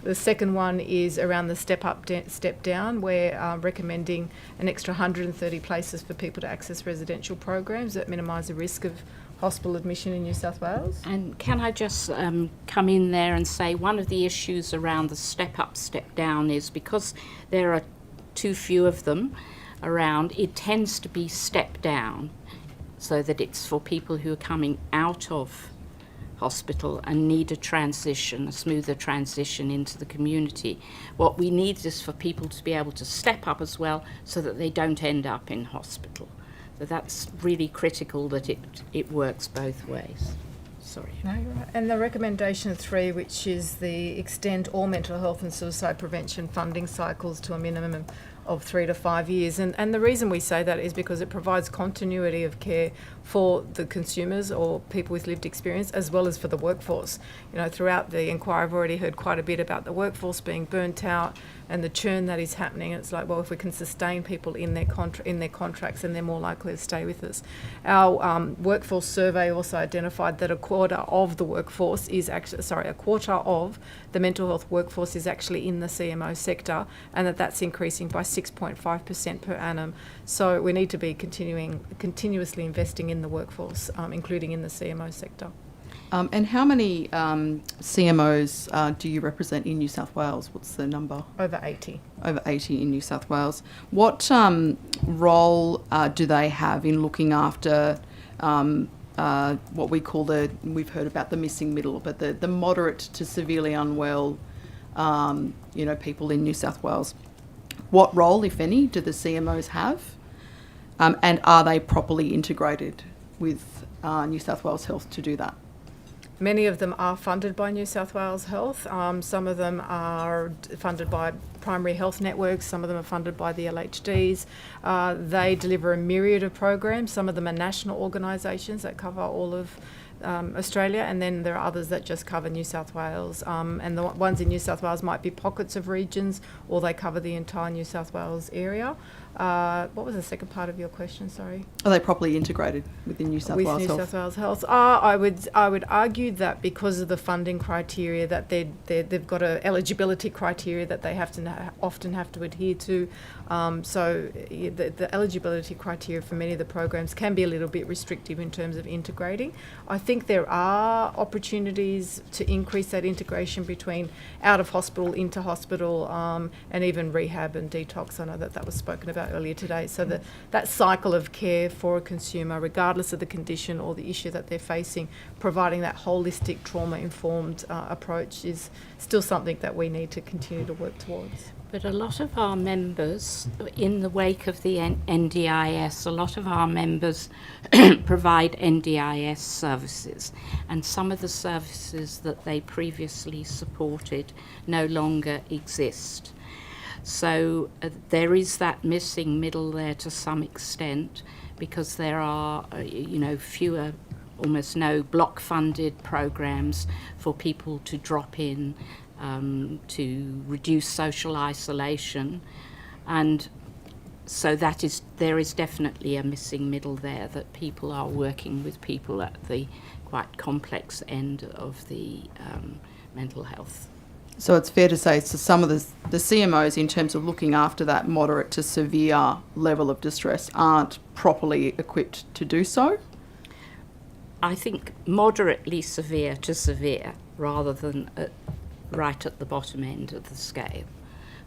The second one is around the step up, step down. We're recommending an extra 130 places for people to access residential programs that minimise the risk of hospital admission in New South Wales. And can I just come in there and say one of the issues around the step up, step down is because there are too few of them around, it tends to be step down, so that it's for people who are coming out of hospital and need a transition, a smoother transition into the community. What we need is for people to be able to step up as well so that they don't end up in hospital. So that's really critical that it works both ways. Sorry. No, you're right. And the recommendation 3, which is the extend all mental health and suicide prevention funding cycles to a minimum of 3 to 5 years. And the reason we say that is because it provides continuity of care for the consumers or people with lived experience, as well as for the workforce. You know, throughout the inquiry, I've already heard quite a bit about the workforce being burnt out and the churn that is happening. It's like, well, if we can sustain people in their contracts, then they're more likely to stay with us. Our workforce survey also identified that a quarter of the mental health workforce is actually in the CMO sector, and that's increasing by 6.5% per annum. So we need to be continuously investing in the workforce, including in the CMO sector. And how many CMOs do you represent in New South Wales? What's the number? Over 80. Over 80 in New South Wales. What role do they have in looking after what we call we've heard about the missing middle, but the moderate to severely unwell, people in New South Wales? What role, if any, do the CMOs have? And are they properly integrated with New South Wales Health to do that? Many of them are funded by New South Wales Health. Some of them are funded by primary health networks. Some of them are funded by the LHDs. They deliver a myriad of programs. Some of them are national organisations that cover all of Australia, and then there are others that just cover New South Wales. And the ones in New South Wales might be pockets of regions, or they cover the entire New South Wales area. What was the second part of your question? Sorry. Are they properly integrated within New South Wales Health? With New South Wales Health, I would argue that because of the funding criteria, that they've got a eligibility criteria that they often have to adhere to. The eligibility criteria for many of the programs can be a little bit restrictive in terms of integrating. I think there are opportunities to increase that integration between out of hospital, into hospital, and even rehab and detox. I know that was spoken about earlier today. So that cycle of care for a consumer, regardless of the condition or the issue that they're facing, providing that holistic trauma-informed approach is still something that we need to continue to work towards. But a lot of our members, in the wake of the NDIS, a lot of our members provide NDIS services, and some of the services that they previously supported no longer exist. So there is that missing middle there to some extent, because there are, fewer, almost no block-funded programs for people to drop in to reduce social isolation, and so there is definitely a missing middle there, that people are working with people at the quite complex end of the mental health. So it's fair to say, so some of the CMOs, in terms of looking after that moderate to severe level of distress, aren't properly equipped to do so? I think moderately severe to severe, rather than right at the bottom end of the scale.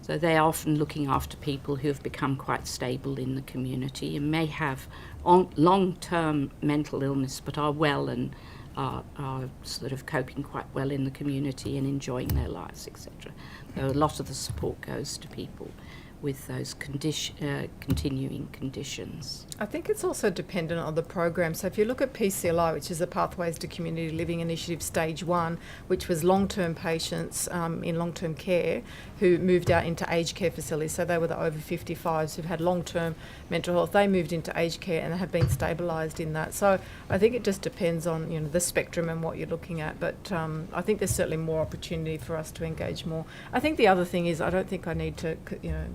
So they're often looking after people who have become quite stable in the community and may have long-term mental illness, but are well and are sort of coping quite well in the community and enjoying their lives, etc. So a lot of the support goes to people with those continuing conditions. I think it's also dependent on the program. So if you look at PCLI, which is the Pathways to Community Living Initiative Stage 1, which was long-term patients in long-term care who moved out into aged care facilities. So they were the over 55s who've had long-term mental health. They moved into aged care and have been stabilised in that. So I think it just depends on, you know, the spectrum and what you're looking at. But I think there's certainly more opportunity for us to engage more. I think the other thing is, I don't think I need to, you know,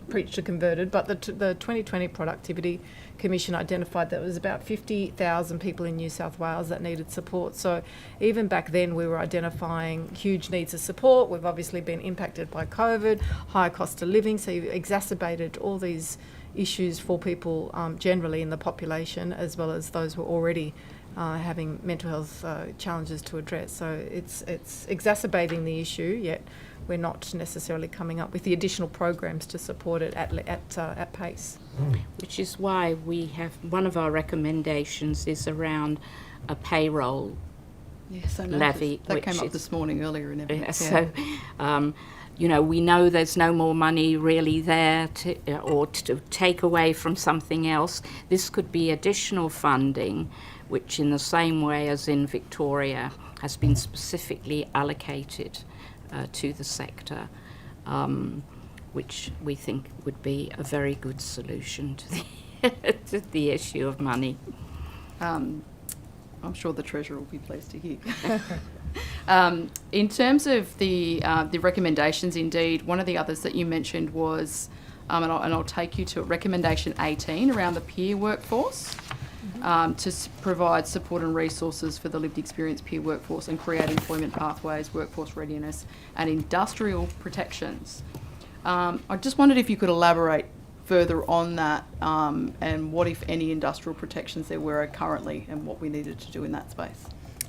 preach to converted, but the 2020 Productivity Commission identified that there was about 50,000 people in New South Wales that needed support. So even back then we were identifying huge needs of support. We've obviously been impacted by COVID, high cost of living, so you've exacerbated all these issues for people generally in the population, as well as those who are already having mental health challenges to address. So it's exacerbating the issue, yet we're not necessarily coming up with the additional programs to support it at pace. Which is why we have, one of our recommendations is around a payroll levy. That came up this morning earlier in evidence. So, you know, we know there's no more money really there to take away from something else. This could be additional funding, which in the same way as in Victoria has been specifically allocated to the sector, which we think would be a very good solution to the, to the issue of money. I'm sure the Treasurer will be pleased to hear. In terms of the recommendations, indeed, one of the others that you mentioned was, and I'll take you to recommendation 18 around the peer workforce. To provide support and resources for the lived experience peer workforce and create employment pathways, workforce readiness and industrial protections. I just wondered if you could elaborate further on that and what, if any, industrial protections there were currently and what we needed to do in that space.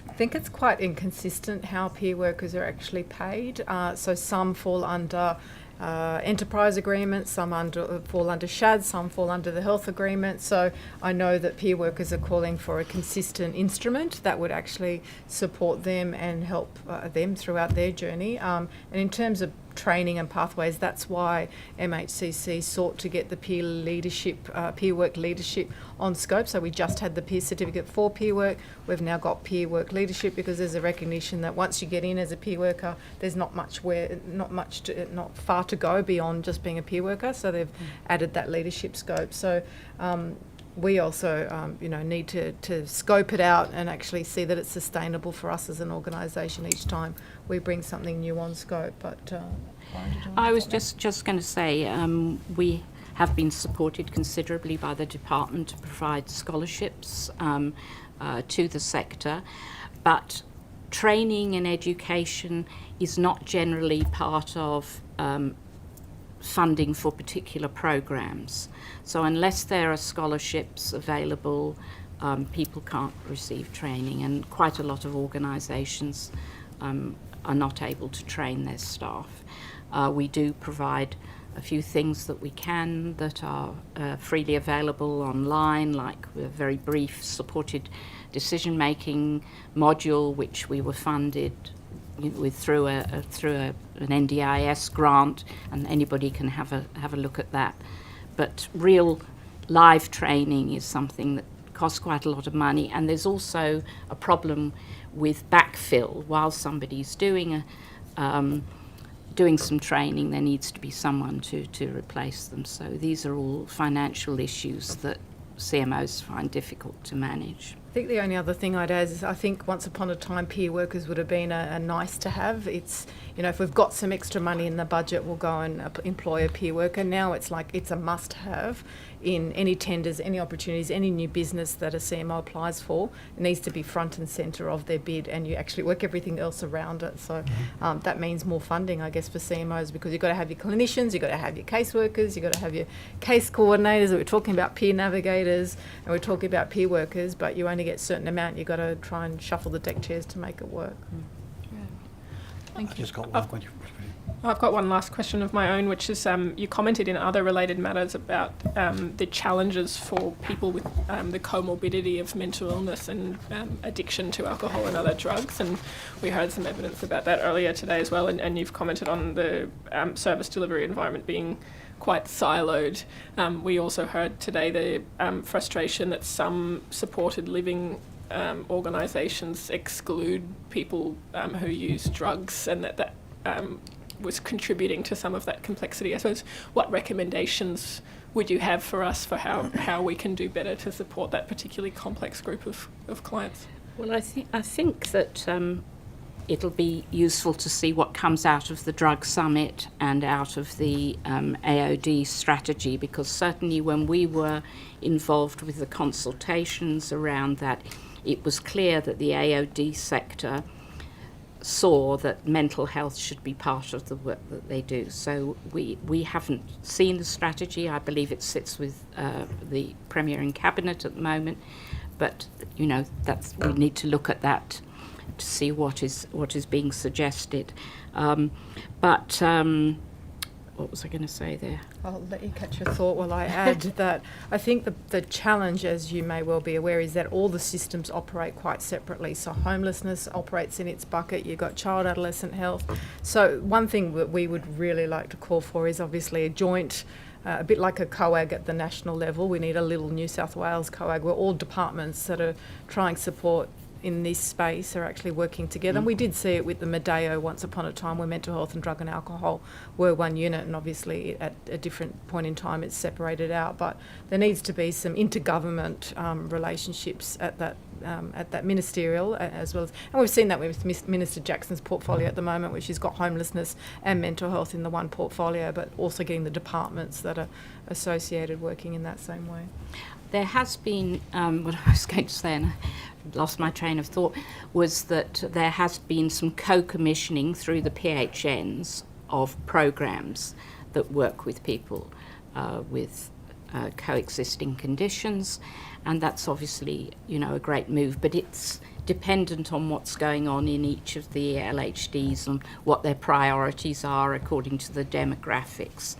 I think it's quite inconsistent how peer workers are actually paid. So some fall under enterprise agreements, some fall under SHAD, some fall under the health agreement. So I know that peer workers are calling for a consistent instrument that would actually support them and help them throughout their journey. And in terms of training and pathways, that's why MHCC sought to get the peer leadership, peer work leadership on scope. So we just had the peer certificate for peer work. We've now got peer work leadership because there's a recognition that once you get in as a peer worker, there's not far to go beyond just being a peer worker. So they've added that leadership scope. So we also, need to scope it out and actually see that it's sustainable for us as an organisation each time we bring something new on scope. But I was just going to say we have been supported considerably by the department to provide scholarships to the sector, but training and education is not generally part of funding for particular programs. So unless there are scholarships available, people can't receive training, and quite a lot of organisations are not able to train their staff. We do provide a few things that we can that are freely available online, like a very brief supported decision-making module, which we were funded with through an NDIS grant, and anybody can have a look at that. But real live training is something that costs quite a lot of money, and there's also a problem with backfill. While somebody's doing some training, there needs to be someone to replace them. So these are all financial issues that CMOs find difficult to manage. I think the only other thing I'd add is I think once upon a time peer workers would have been a nice to have. It's, if we've got some extra money in the budget, we'll go and employ a peer worker. Now it's like it's a must have in any tenders, any opportunities, any new business that a CMO applies for. It needs to be front and centre of their bid, and you actually work everything else around it. So that means more funding, I guess, for CMOs, because you've got to have your clinicians, you've got to have your caseworkers, you've got to have your case coordinators. We're talking about peer navigators and we're talking about peer workers, but you only get a certain amount. You've got to try and shuffle the deck chairs to make it work. Thank you. Just got one question. I've got one last question of my own, which is you commented in other related matters about the challenges for people with the comorbidity of mental illness and addiction to alcohol and other drugs, and we heard some evidence about that earlier today as well, and you've commented on the service delivery environment being quite siloed. We also heard today the frustration that some supported living organisations exclude people who use drugs, and that was contributing to some of that complexity. I suppose, what recommendations would you have for us for how we can do better to support that particularly complex group of clients? Well, I think that it'll be useful to see what comes out of the drug summit and out of the AOD strategy, because certainly when we were involved with the consultations around that, it was clear that the AOD sector saw that mental health should be part of the work that they do. So we haven't seen the strategy. I believe it sits with the Premier and Cabinet at the moment, but we need to look at that to see what is being suggested. What was I going to say there? I'll let you catch your thought while I add that I think the challenge, as you may well be aware, is that all the systems operate quite separately. So homelessness operates in its bucket, you've got child adolescent health. So one thing that we would really like to call for is obviously a joint, a bit like a COAG at the national level. We need a little New South Wales COAG where all departments that are trying support in this space are actually working together. And we did see it with the Medeo once upon a time, where mental health and drug and alcohol were one unit, and obviously at a different point in time it's separated out. But there needs to be some intergovernment relationships at that ministerial as well as, and we've seen that with Minister Jackson's portfolio at the moment, where she's got homelessness and mental health in the one portfolio, but also getting the departments that are associated working in that same way. There has been, what I was going to say, and I lost my train of thought, was that there has been some co-commissioning through the PHNs of programs that work with people with coexisting conditions, and that's obviously, a great move, but it's dependent on what's going on in each of the LHDs and what their priorities are according to the demographics.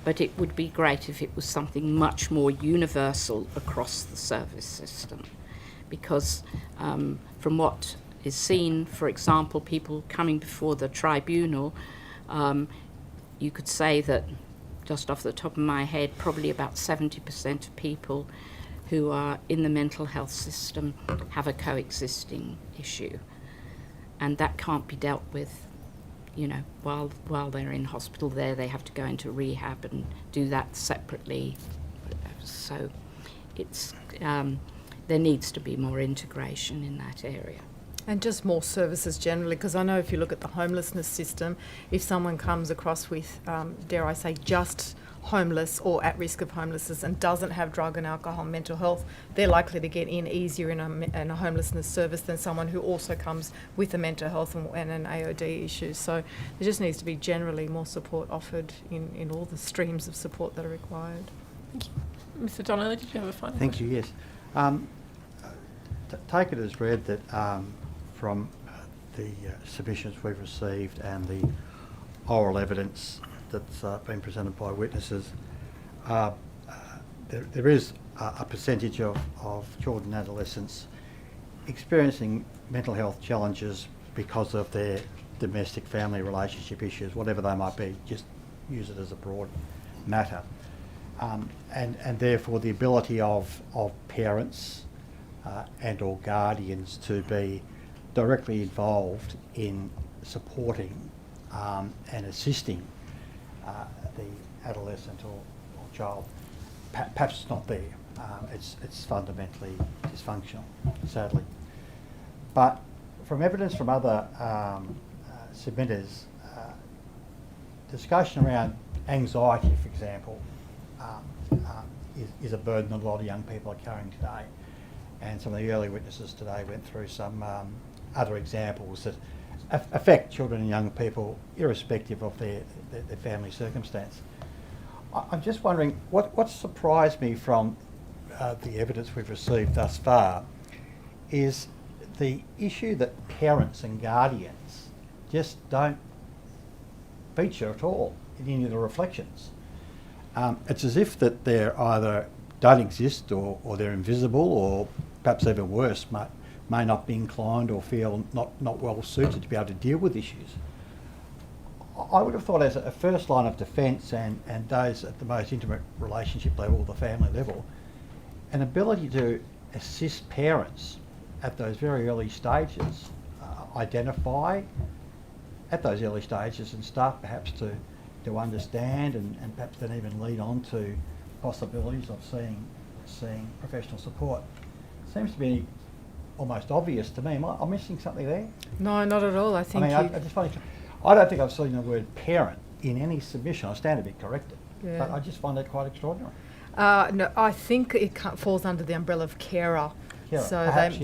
But it would be great if it was something much more universal across the service system, because from what is seen, for example, people coming before the tribunal, you could say that, just off the top of my head, probably about 70% of people who are in the mental health system have a coexisting issue, and that can't be dealt with while they're in hospital there. They have to go into rehab and do that separately. So it's there needs to be more integration in that area. And just more services generally, because I know if you look at the homelessness system, if someone comes across with, dare I say, just homeless or at risk of homelessness and doesn't have drug and alcohol and mental health, they're likely to get in easier in a homelessness service than someone who also comes with a mental health and an AOD issue. So there just needs to be generally more support offered in all the streams of support that are required. Thank you. Mr. Donnelly, did you have a final Thank question? you, yes. Take it as read that from the submissions we've received and the oral evidence that's been presented by witnesses, there is a percentage of children and adolescents experiencing mental health challenges because of their domestic family relationship issues, whatever they might be, just use it as a broad matter. And therefore the ability of parents and or guardians to be directly involved in supporting and assisting the adolescent or child, perhaps it's not there. It's fundamentally dysfunctional, sadly. But from evidence from other submitters, discussion around anxiety, for example, is a burden that a lot of young people are carrying today. And some of the early witnesses today went through some other examples that affect children and young people irrespective of their family circumstance. I'm just wondering, what surprised me from the evidence we've received thus far is the issue that parents and guardians just don't feature at all in any of the reflections. It's as if that they're either don't exist or they're invisible, or perhaps even worse, may not be inclined or feel not well suited to be able to deal with issues. I would have thought as a first line of defence and those at the most intimate relationship level, the family level, an ability to assist parents at those very early stages, identify at those early stages and start perhaps to understand and perhaps then even lead on to possibilities of seeing professional support. Seems to be almost obvious to me. Am I missing something there? No, not at all. I think I don't think I've seen the word parent in any submission. I stand to be corrected, Yeah. but I just find that quite extraordinary. No, I think it falls under the umbrella of carer. Carer, So perhaps,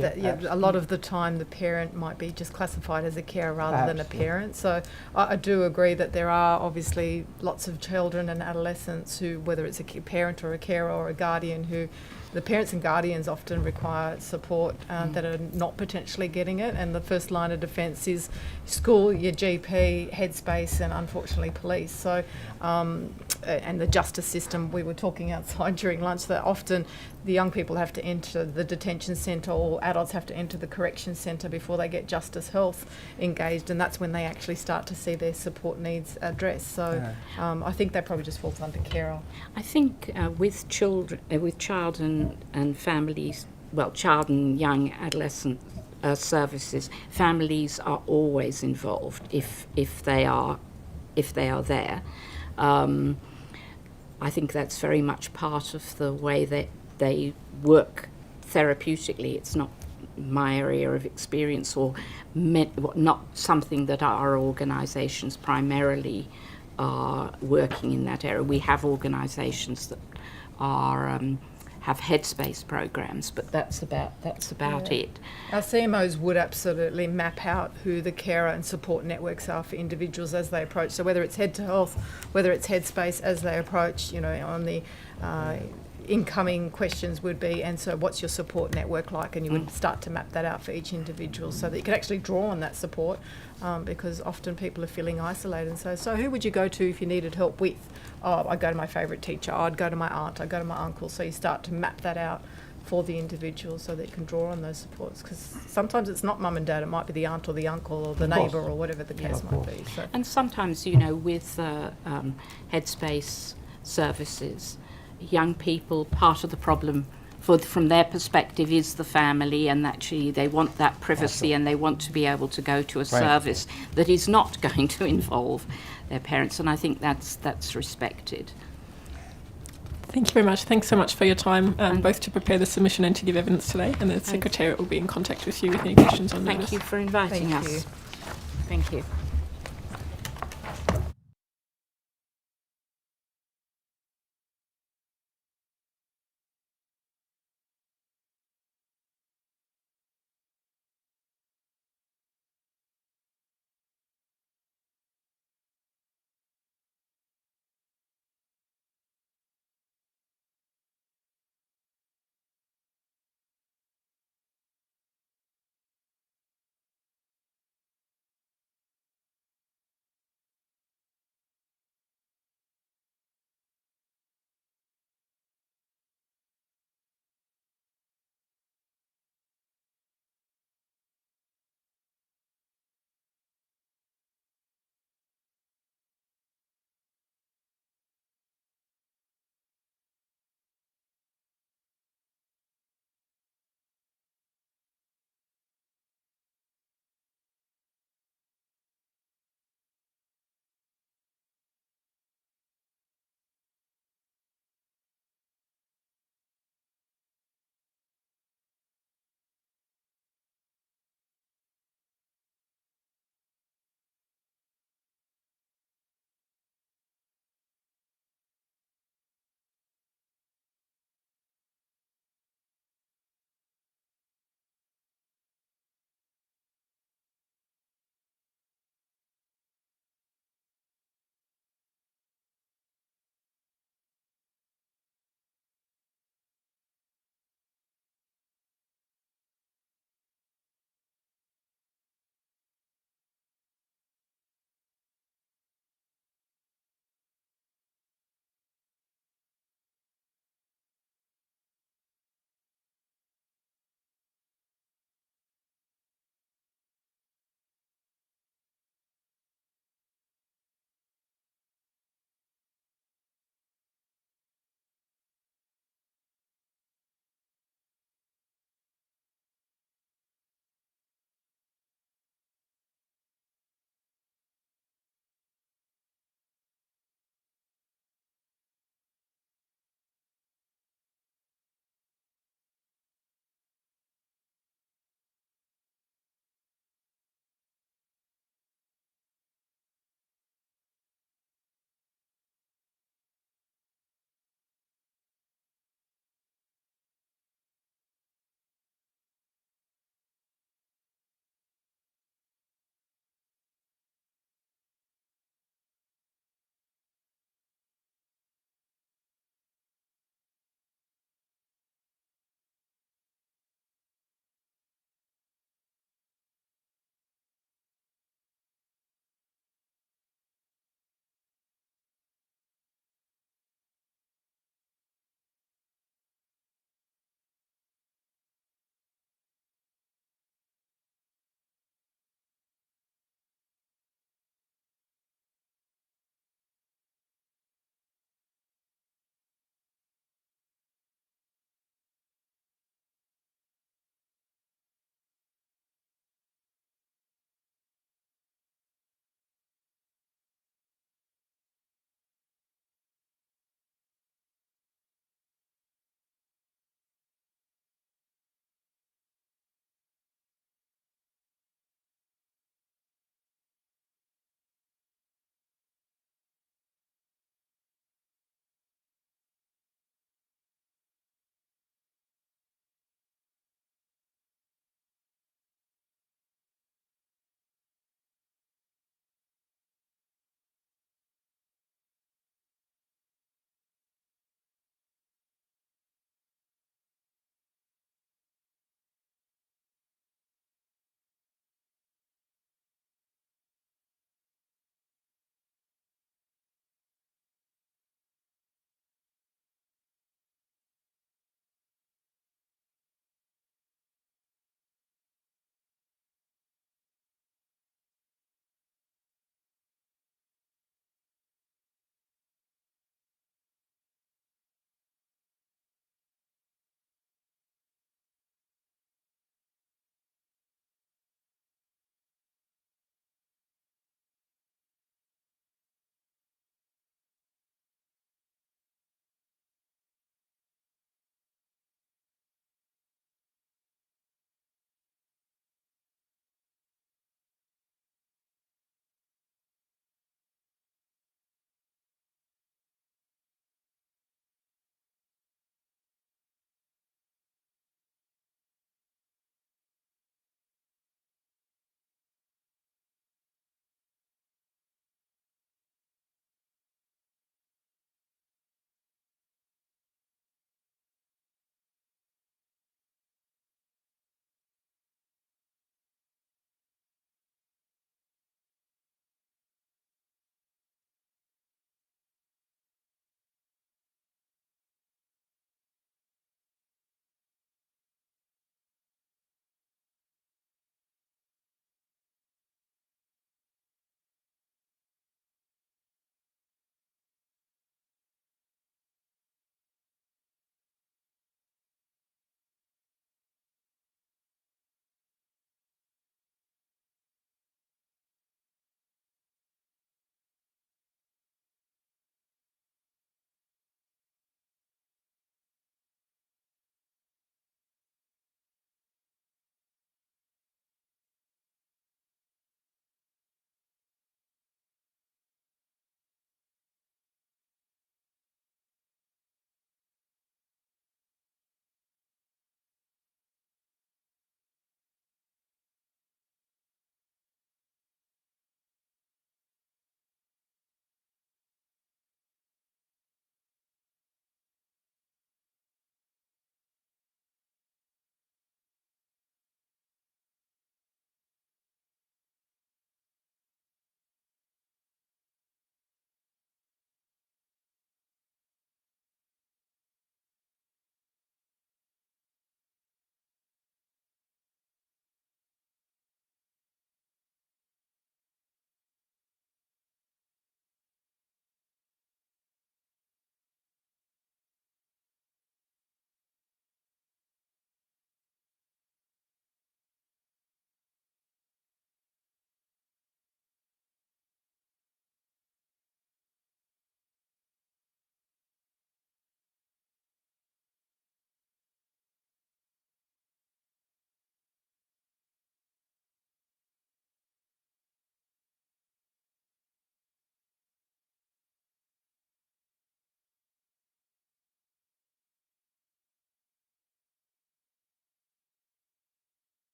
a lot of the time the parent might be just classified as a carer rather than a Perhaps, yeah. parent. So I do agree that there are obviously lots of children and adolescents who, whether it's a parent or a carer or a guardian, who the parents and guardians often require support that are not potentially getting it. And the first line of defence is school, your GP, headspace, and unfortunately police. So, and the justice system, we were talking outside during lunch that often the young people have to enter the detention centre or adults have to enter the correction centre before they get justice health engaged, and that's when they actually start to see their support needs addressed. So I think that probably just falls under carer. I think with children, with child and families, well, child and young adolescent services, families are always involved if they are there. I think that's very much part of the way that they work therapeutically. It's not my area of experience or not something that our organisations primarily are working in that area. We have organisations that are have headspace programs, but that's about it. Our CMOs would absolutely map out who the carer and support networks are for individuals as they approach. So whether it's Head to Health, whether it's Headspace as they approach, on the incoming questions would be, and so what's your support network like? And you would start to map that out for each individual so that you could actually draw on that support, because often people are feeling isolated. And so who would you go to if you needed help with? Oh, I'd go to my favourite teacher, I'd go to my aunt, I'd go to my uncle. So you start to map that out for the individual so that you can draw on those supports, because sometimes it's not mum and dad, it might be the aunt or the uncle or the neighbour or whatever the case might be. So. And sometimes, with Headspace services, young people, part of the problem from their perspective is the family, and actually they want that privacy and they want to be able to go to a service that is not going to involve their parents, and I think that's respected. Thank you very much. Thanks so much for your time, both to prepare the submission and to give evidence today, and the Secretariat will be in contact with you with any questions on notice. Thank you for inviting us. Thank you.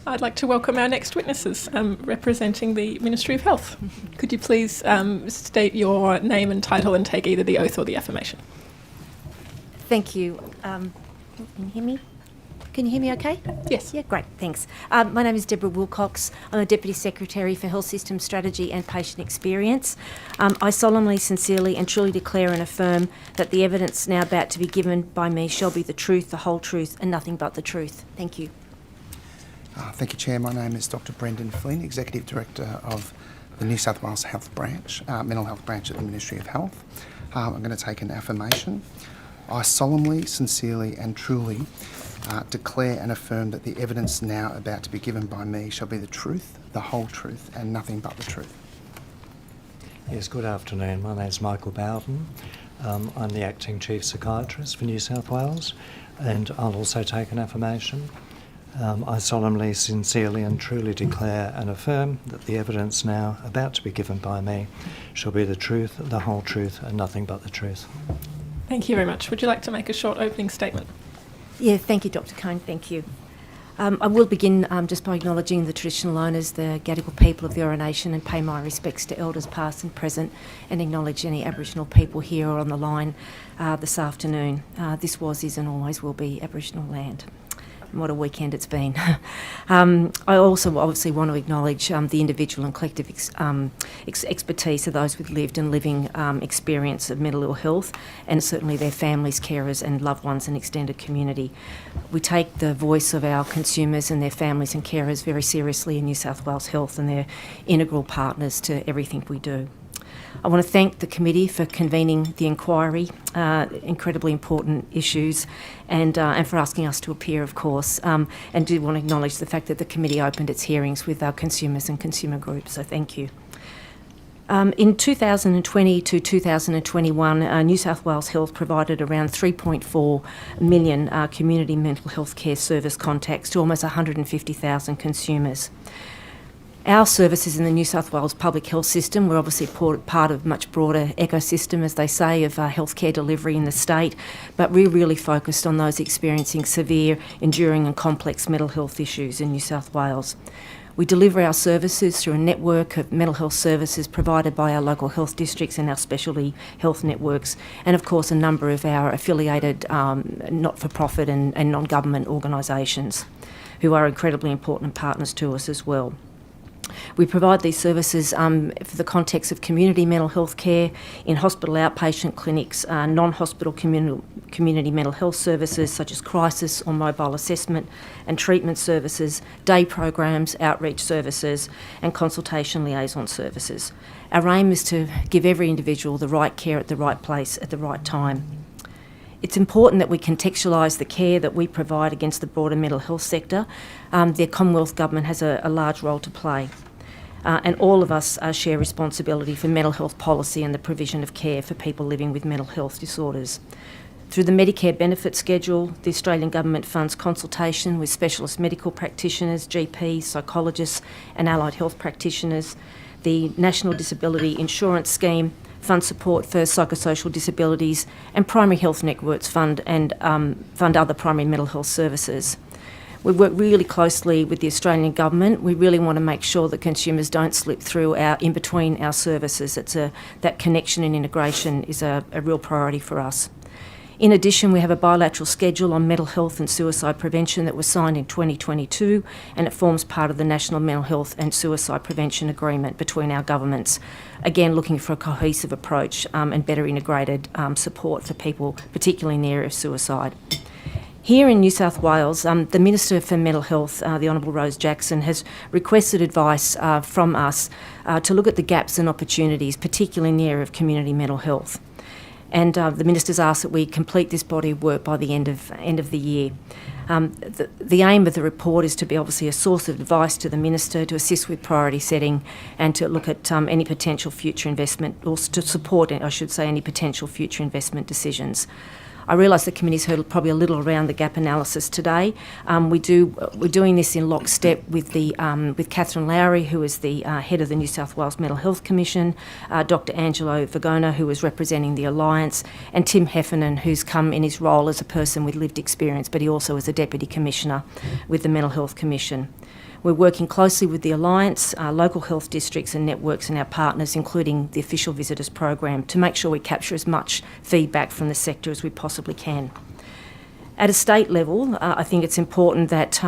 I'd like to welcome our next witnesses representing the Ministry of Health. Could you please state your name and title and take either the oath or the affirmation? Thank you. Can you hear me? Can you hear me okay? Yes. Yeah, great, thanks. My name is Deborah Wilcox. I'm a Deputy Secretary for Health System Strategy and Patient Experience. I solemnly, sincerely and truly declare and affirm that the evidence now about to be given by me shall be the truth, the whole truth and nothing but the truth. Thank you. Thank you, Chair. My name is Dr. Brendan Flynn, Executive Director of the New South Wales Health Branch, Mental Health Branch at the Ministry of Health. I'm going to take an affirmation. I solemnly, sincerely and truly declare and affirm that the evidence now about to be given by me shall be the truth, the whole truth and nothing but the truth. Yes, good afternoon. My name is Michael Bowden. I'm the Acting Chief Psychiatrist for New South Wales, and I'll also take an affirmation. I solemnly, sincerely and truly declare and affirm that the evidence now about to be given by me shall be the truth, the whole truth and nothing but the truth. Thank you very much. Would you like to make a short opening statement? Yeah, thank you, Dr. Cohn, thank you. I will begin just by acknowledging the traditional owners, the Gadigal people of the Eora Nation, and pay my respects to elders past and present, and acknowledge any Aboriginal people here or on the line this afternoon. This was, is and always will be Aboriginal land. And what a weekend it's been. I also obviously want to acknowledge the individual and collective expertise of those with lived and living experience of mental ill health, and certainly their families, carers and loved ones and extended community. We take the voice of our consumers and their families and carers very seriously in New South Wales Health, and they're integral partners to everything we do. I want to thank the committee for convening the inquiry, incredibly important issues, and for asking us to appear, of course, and do want to acknowledge the fact that the committee opened its hearings with our consumers and consumer groups, so thank you. In 2020 to 2021, New South Wales Health provided around 3.4 million community mental health care service contacts to almost 150,000 consumers. Our services in the New South Wales public health system were obviously part of a much broader ecosystem, as they say, of healthcare delivery in the state, but we're really focused on those experiencing severe, enduring and complex mental health issues in New South Wales. We deliver our services through a network of mental health services provided by our local health districts and our specialty health networks, and of course a number of our affiliated not-for-profit and non-government organisations who are incredibly important partners to us as well. We provide these services for the context of community mental health care, in hospital outpatient clinics, non-hospital community mental health services such as crisis or mobile assessment and treatment services, day programs, outreach services and consultation liaison services. Our aim is to give every individual the right care at the right place at the right time. It's important that we contextualise the care that we provide against the broader mental health sector. The Commonwealth Government has a large role to play. And all of us share responsibility for mental health policy and the provision of care for people living with mental health disorders. Through the Medicare benefit schedule, the Australian Government funds consultation with specialist medical practitioners, GPs, psychologists and allied health practitioners. The National Disability Insurance Scheme fund support for psychosocial disabilities, and primary health networks fund other primary mental health services. We work really closely with the Australian Government. We really want to make sure that consumers don't slip through in between our services. That connection and integration is a real priority for us. In addition, we have a bilateral schedule on mental health and suicide prevention that was signed in 2022, and it forms part of the National Mental Health and Suicide Prevention Agreement between our governments. Again, looking for a cohesive approach and better integrated support for people, particularly in the area of suicide. Here in New South Wales, the Minister for Mental Health, the Honourable Rose Jackson, has requested advice from us to look at the gaps and opportunities, particularly in the area of community mental health. And the Minister's asked that we complete this body of work by the end of the year. The aim of the report is to be obviously a source of advice to the Minister, to assist with priority setting and to look at any potential future investment, or to support, I should say, any potential future investment decisions. I realise the committee's heard probably a little around the gap analysis today. We're doing this in lockstep with Catherine Lowry, who is the head of the New South Wales Mental Health Commission, Dr. Angelo Vagona, who is representing the Alliance, and Tim Heffernan, who's come in his role as a person with lived experience, but he also is a Deputy Commissioner with the Mental Health Commission. We're working closely with the Alliance, local health districts and networks and our partners, including the Official Visitors Program, to make sure we capture as much feedback from the sector as we possibly can. At a state level, I think it's important that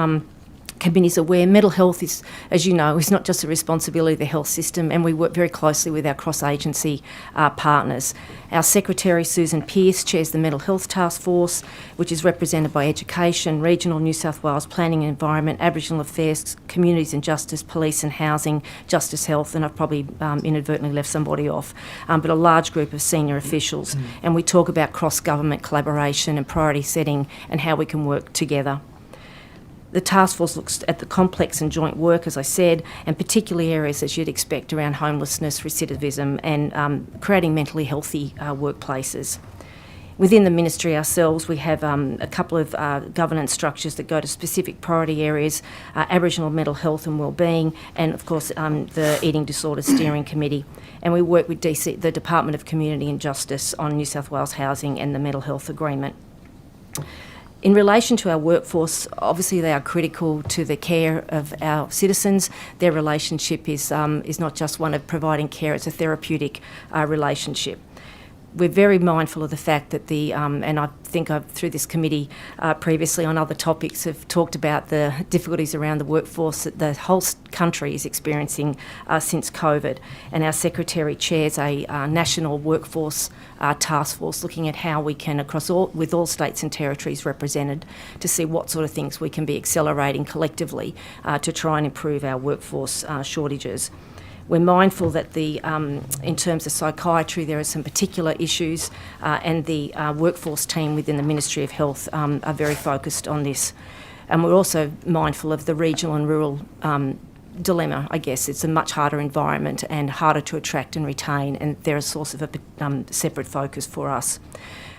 committees are aware mental health is, as you know, is not just a responsibility of the health system, and we work very closely with our cross-agency partners. Our Secretary, Susan Pearce, chairs the Mental Health Task Force, which is represented by Education, Regional New South Wales Planning and Environment, Aboriginal Affairs, Communities and Justice, Police and Housing, Justice Health, and I've probably inadvertently left somebody off, but a large group of senior officials. And we talk about cross-government collaboration and priority setting and how we can work together. The task force looks at the complex and joint work, as I said, and particularly areas, as you'd expect, around homelessness, recidivism and creating mentally healthy workplaces. Within the ministry ourselves, we have a couple of governance structures that go to specific priority areas, Aboriginal mental health and wellbeing, and of course the Eating Disorders Steering Committee. And we work with the Department of Community and Justice on New South Wales Housing and the Mental Health Agreement. In relation to our workforce, obviously they are critical to the care of our citizens. Their relationship is not just one of providing care, it's a therapeutic relationship. We're very mindful of the fact that and I think I've, through this committee previously on other topics, have talked about the difficulties around the workforce that the whole country is experiencing since COVID. And our Secretary chairs a national workforce task force looking at how we can, with all states and territories represented, to see what sort of things we can be accelerating collectively to try and improve our workforce shortages. We're mindful that in terms of psychiatry, there are some particular issues, and the workforce team within the Ministry of Health are very focused on this. And we're also mindful of the regional and rural dilemma, I guess. It's a much harder environment and harder to attract and retain, and they're a source of a separate focus for us.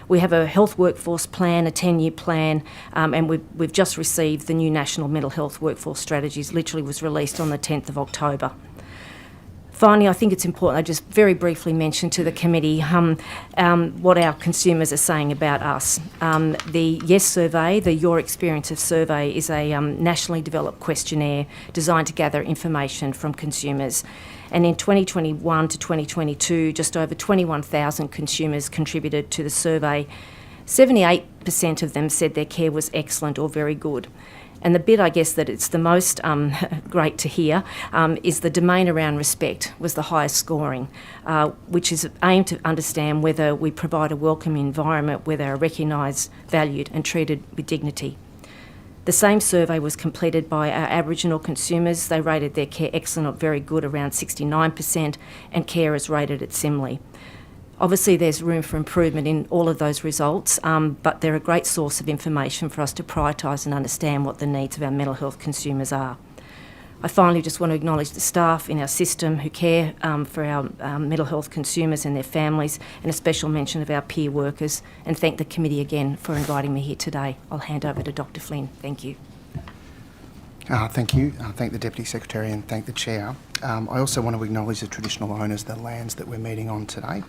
We have a health workforce plan, a 10-year plan, and we've just received the new National Mental Health Workforce Strategies, literally was released on the 10th of October. Finally, I think it's important I just very briefly mention to the committee what our consumers are saying about us. The YES survey, the Your Experience of survey, is a nationally developed questionnaire designed to gather information from consumers. And in 2021 to 2022, just over 21,000 consumers contributed to the survey. 78% of them said their care was excellent or very good. And the bit, I guess, that it's the most great to hear is the domain around respect was the highest scoring, which is aimed to understand whether we provide a welcoming environment where they are recognised, valued and treated with dignity. The same survey was completed by our Aboriginal consumers. They rated their care excellent or very good, around 69%, and carers rated it similarly. Obviously, there's room for improvement in all of those results, but they're a great source of information for us to prioritise and understand what the needs of our mental health consumers are. I finally just want to acknowledge the staff in our system who care for our mental health consumers and their families, and a special mention of our peer workers, and thank the committee again for inviting me here today. I'll hand over to Dr. Flynn. Thank you. Thank you. Thank the Deputy Secretary and thank the Chair. I also want to acknowledge the traditional owners of the lands that we're meeting on today,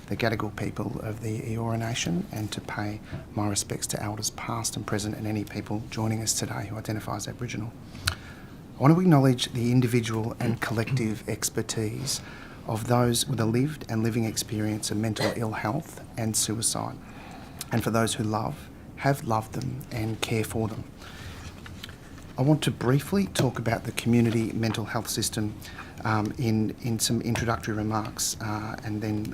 the Gadigal people of the Eora Nation, and to pay my respects to Elders past and present and any people joining us today who identify as Aboriginal. I want to acknowledge the individual and collective expertise of those with a lived and living experience of mental ill health and suicide, and for those who love, have loved them and care for them. I want to briefly talk about the community mental health system in some introductory remarks and then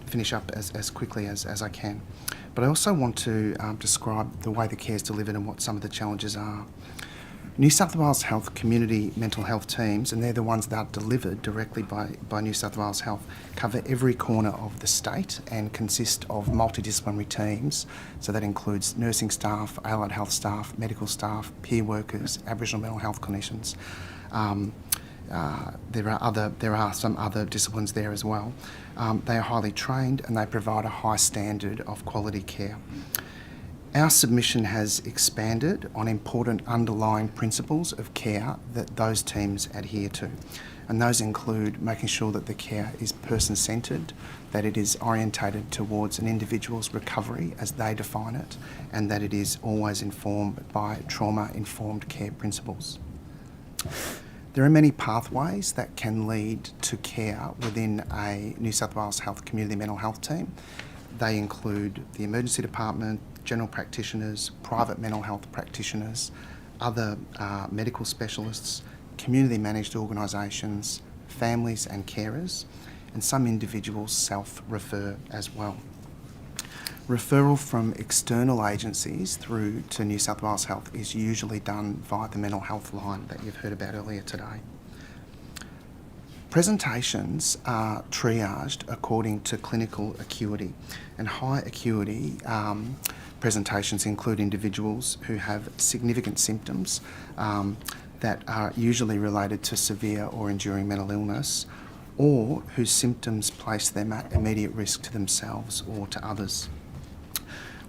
finish up as quickly as I can. But I also want to describe the way the care is delivered and what some of the challenges are. New South Wales Health community mental health teams, and they're the ones that are delivered directly by New South Wales Health, cover every corner of the state and consist of multidisciplinary teams. So that includes nursing staff, allied health staff, medical staff, peer workers, Aboriginal mental health clinicians. There are some other disciplines there as well. They are highly trained and they provide a high standard of quality care. Our submission has expanded on important underlying principles of care that those teams adhere to, and those include making sure that the care is person-centred, that it is orientated towards an individual's recovery as they define it, and that it is always informed by trauma-informed care principles. There are many pathways that can lead to care within a New South Wales Health Community Mental Health team. They include the emergency department, general practitioners, private mental health practitioners, other medical specialists, community managed organisations, families and carers, and some individuals self-refer as well. Referral from external agencies through to New South Wales Health is usually done via the mental health line that you've heard about earlier today. Presentations are triaged according to clinical acuity, and high acuity presentations include individuals who have significant symptoms that are usually related to severe or enduring mental illness, or whose symptoms place them at immediate risk to themselves or to others.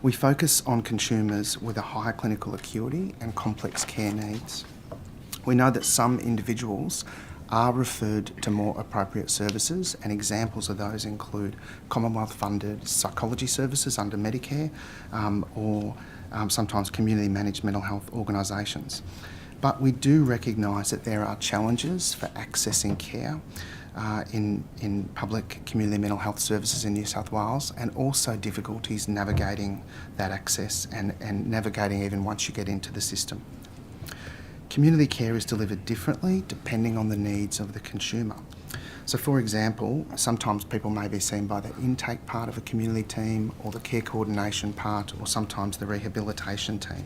We focus on consumers with a higher clinical acuity and complex care needs. We know that some individuals are referred to more appropriate services, and examples of those include Commonwealth-funded psychology services under Medicare or sometimes community-managed mental health organisations. But we do recognise that there are challenges for accessing care in public community mental health services in New South Wales, and also difficulties navigating that access and navigating even once you get into the system. Community care is delivered differently depending on the needs of the consumer. So for example, sometimes people may be seen by the intake part of a community team, or the care coordination part, or sometimes the rehabilitation team.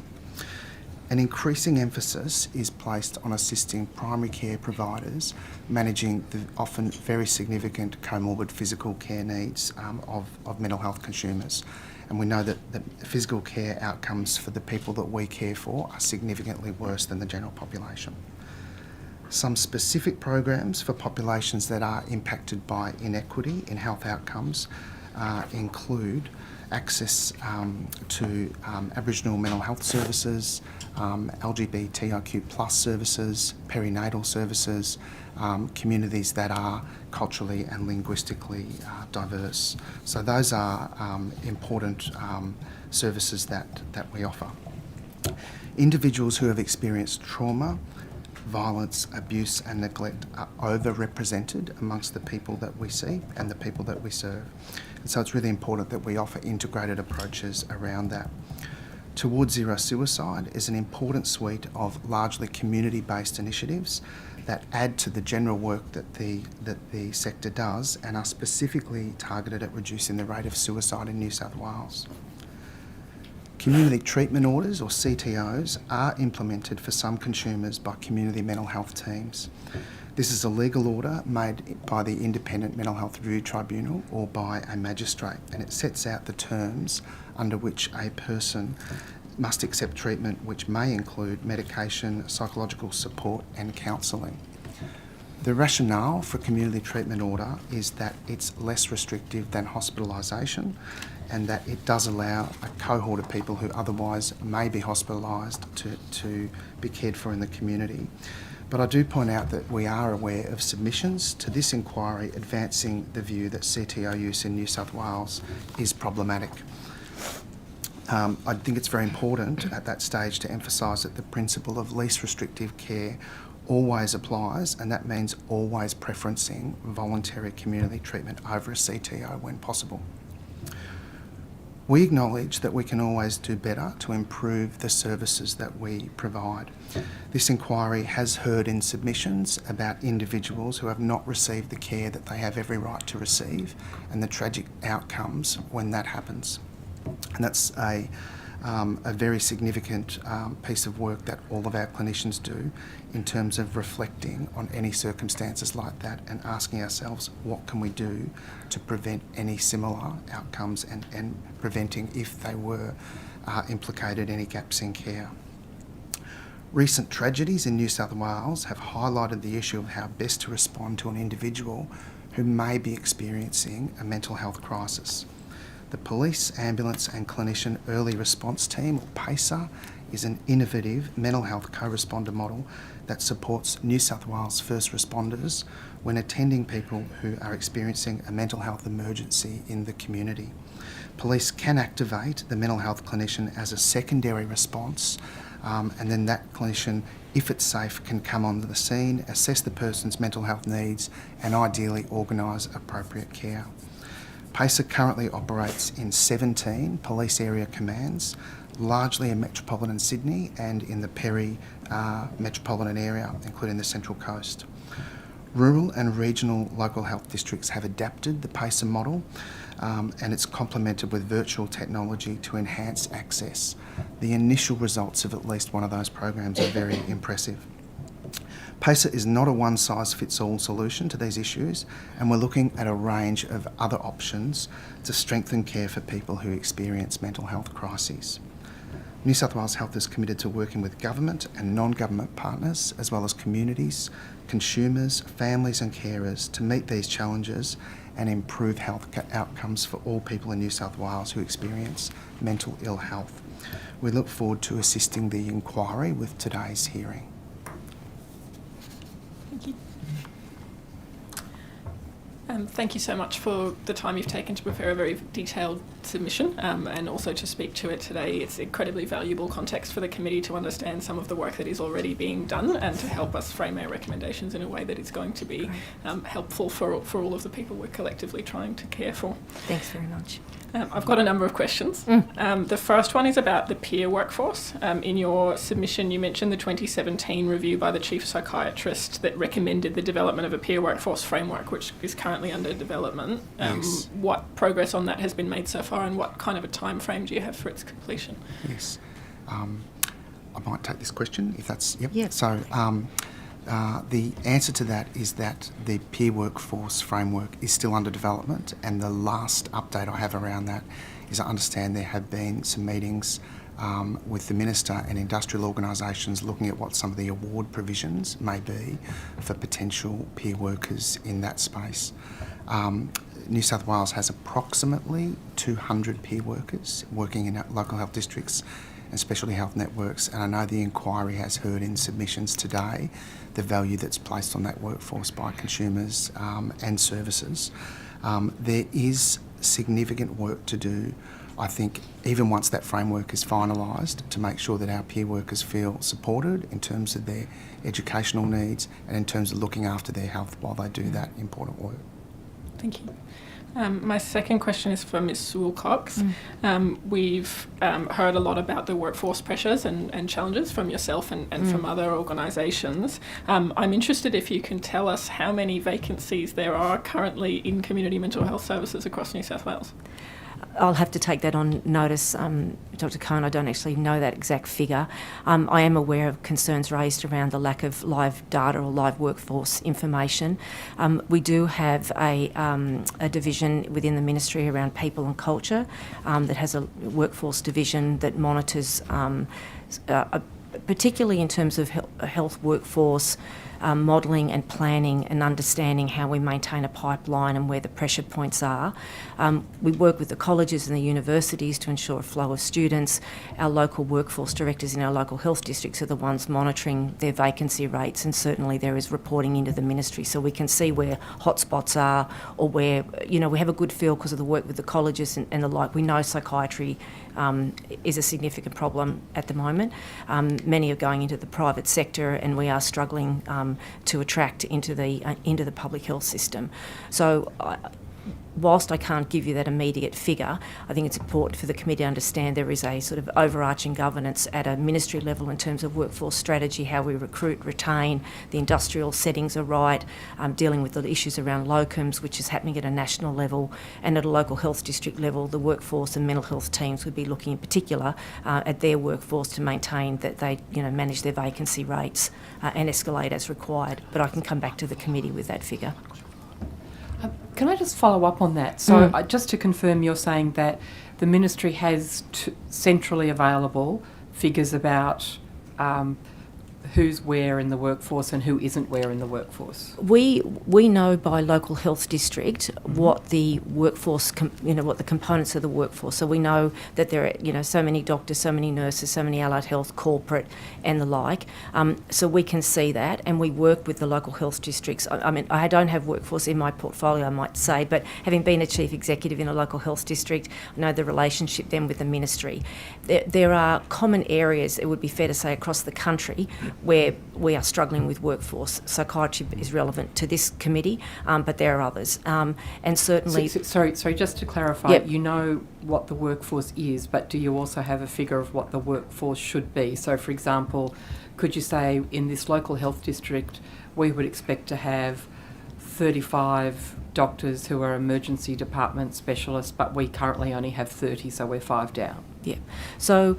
An increasing emphasis is placed on assisting primary care providers managing the often very significant comorbid physical care needs of mental health consumers. And we know that the physical care outcomes for the people that we care for are significantly worse than the general population. Some specific programs for populations that are impacted by inequity in health outcomes include access to Aboriginal mental health services, LGBTIQ+ services, perinatal services, communities that are culturally and linguistically diverse. So those are important services that we offer. Individuals who have experienced trauma, violence, abuse and neglect are overrepresented amongst the people that we see and the people that we serve. And so it's really important that we offer integrated approaches around that. Towards Zero Suicide is an important suite of largely community-based initiatives that add to the general work that the sector does, and are specifically targeted at reducing the rate of suicide in New South Wales. Community treatment orders, or CTOs, are implemented for some consumers by community mental health teams. This is a legal order made by the Independent Mental Health Review Tribunal or by a magistrate, and it sets out the terms under which a person must accept treatment, which may include medication, psychological support and counselling. The rationale for community treatment order is that it's less restrictive than hospitalisation, and that it does allow a cohort of people who otherwise may be hospitalised to be cared for in the community. But I do point out that we are aware of submissions to this inquiry advancing the view that CTO use in New South Wales is problematic. I think it's very important at that stage to emphasise that the principle of least restrictive care always applies, and that means always preferencing voluntary community treatment over a CTO when possible. We acknowledge that we can always do better to improve the services that we provide. This inquiry has heard in submissions about individuals who have not received the care that they have every right to receive, and the tragic outcomes when that happens. And that's a very significant piece of work that all of our clinicians do in terms of reflecting on any circumstances like that and asking ourselves, what can we do to prevent any similar outcomes, and preventing, if they were implicated, any gaps in care. Recent tragedies in New South Wales have highlighted the issue of how best to respond to an individual who may be experiencing a mental health crisis. The Police, Ambulance and Clinician Early Response Team, or PACER, is an innovative mental health co-responder model that supports New South Wales first responders when attending people who are experiencing a mental health emergency in the community. Police can activate the mental health clinician as a secondary response and then that clinician, if it's safe, can come onto the scene, assess the person's mental health needs, and ideally organise appropriate care. PACER currently operates in 17 police area commands, largely in metropolitan Sydney and in the metropolitan area, including the Central Coast. Rural and regional local health districts have adapted the PACER model, and it's complemented with virtual technology to enhance access. The initial results of at least one of those programs are very impressive. PACER is not a one-size-fits-all solution to these issues, and we're looking at a range of other options to strengthen care for people who experience mental health crises. New South Wales Health is committed to working with government and non-government partners, as well as communities, consumers, families and carers to meet these challenges and improve health outcomes for all people in New South Wales who experience mental ill health. We look forward to assisting the inquiry with today's hearing. Thank you. Thank you so much for the time you've taken to prepare a very detailed submission and also to speak to it today. It's incredibly valuable context for the committee to understand some of the work that is already being done and to help us frame our recommendations in a way that is going to be helpful for all of the people we're collectively trying to care for. Thanks very much. I've got a number of questions. The first one is about the peer workforce. In your submission, you mentioned the 2017 review by the chief psychiatrist that recommended the development of a peer workforce framework, which is currently under development. Yes. What progress on that has been made so far, and what kind of a time frame do you have for its completion? Yes. I might take this question, if that's... Yep. Yeah. So, the answer to that is that the peer workforce framework is still under development, and the last update I have around that is I understand there have been some meetings with the Minister and industrial organisations looking at what some of the award provisions may be for potential peer workers in that space. New South Wales has approximately 200 peer workers working in local health districts and specialty health networks, and I know the inquiry has heard in submissions today the value that's placed on that workforce by consumers and services. There is significant work to do, I think, even once that framework is finalised, to make sure that our peer workers feel supported in terms of their educational needs and in terms of looking after their health while they do that important work. Thank you. My second question is for Ms. Wilcox. We've heard a lot about the workforce pressures and challenges from yourself and from other organisations. I'm interested if you can tell us how many vacancies there are currently in community mental health services across New South Wales. I'll have to take that on notice, Dr. Cohen. I don't actually know that exact figure. I am aware of concerns raised around the lack of live data or live workforce information. We do have a division within the ministry around people and culture that has a workforce division that monitors, particularly in terms of health workforce, modelling and planning and understanding how we maintain a pipeline and where the pressure points are. We work with the colleges and the universities to ensure a flow of students. Our local workforce directors in our local health districts are the ones monitoring their vacancy rates, and certainly there is reporting into the ministry so we can see where hotspots are or where, we have a good feel because of the work with the colleges and the like. We know psychiatry is a significant problem at the moment. Many are going into the private sector, and we are struggling to attract into the public health system. So whilst I can't give you that immediate figure, I think it's important for the committee to understand there is a sort of overarching governance at a ministry level in terms of workforce strategy, how we recruit, retain, the industrial settings are right, dealing with the issues around locums, which is happening at a national level, and at a local health district level, the workforce and mental health teams would be looking in particular at their workforce to maintain that they manage their vacancy rates and escalate as required. But I can come back to the committee with that figure. Can I just follow up on that? So just to confirm, you're saying that the ministry has centrally available figures about who's where in the workforce and who isn't where in the workforce? We know by local health district what the workforce, what the components of the workforce. So we know that there are, so many doctors, so many nurses, so many allied health, corporate, and the like. So we can see that, and we work with the local health districts. I mean, I don't have workforce in my portfolio, I might say, but having been a chief executive in a local health district, I know the relationship then with the ministry. There are common areas, it would be fair to say, across the country where we are struggling with workforce. Psychiatry is relevant to this committee, but there are others. And certainly... Sorry, just to clarify, Yep. you know what the workforce is, but do you also have a figure of what the workforce should be? So, for example, could you say in this local health district we would expect to have 35 doctors who are emergency department specialists, but we currently only have 30, so we're 5 down? Yeah. So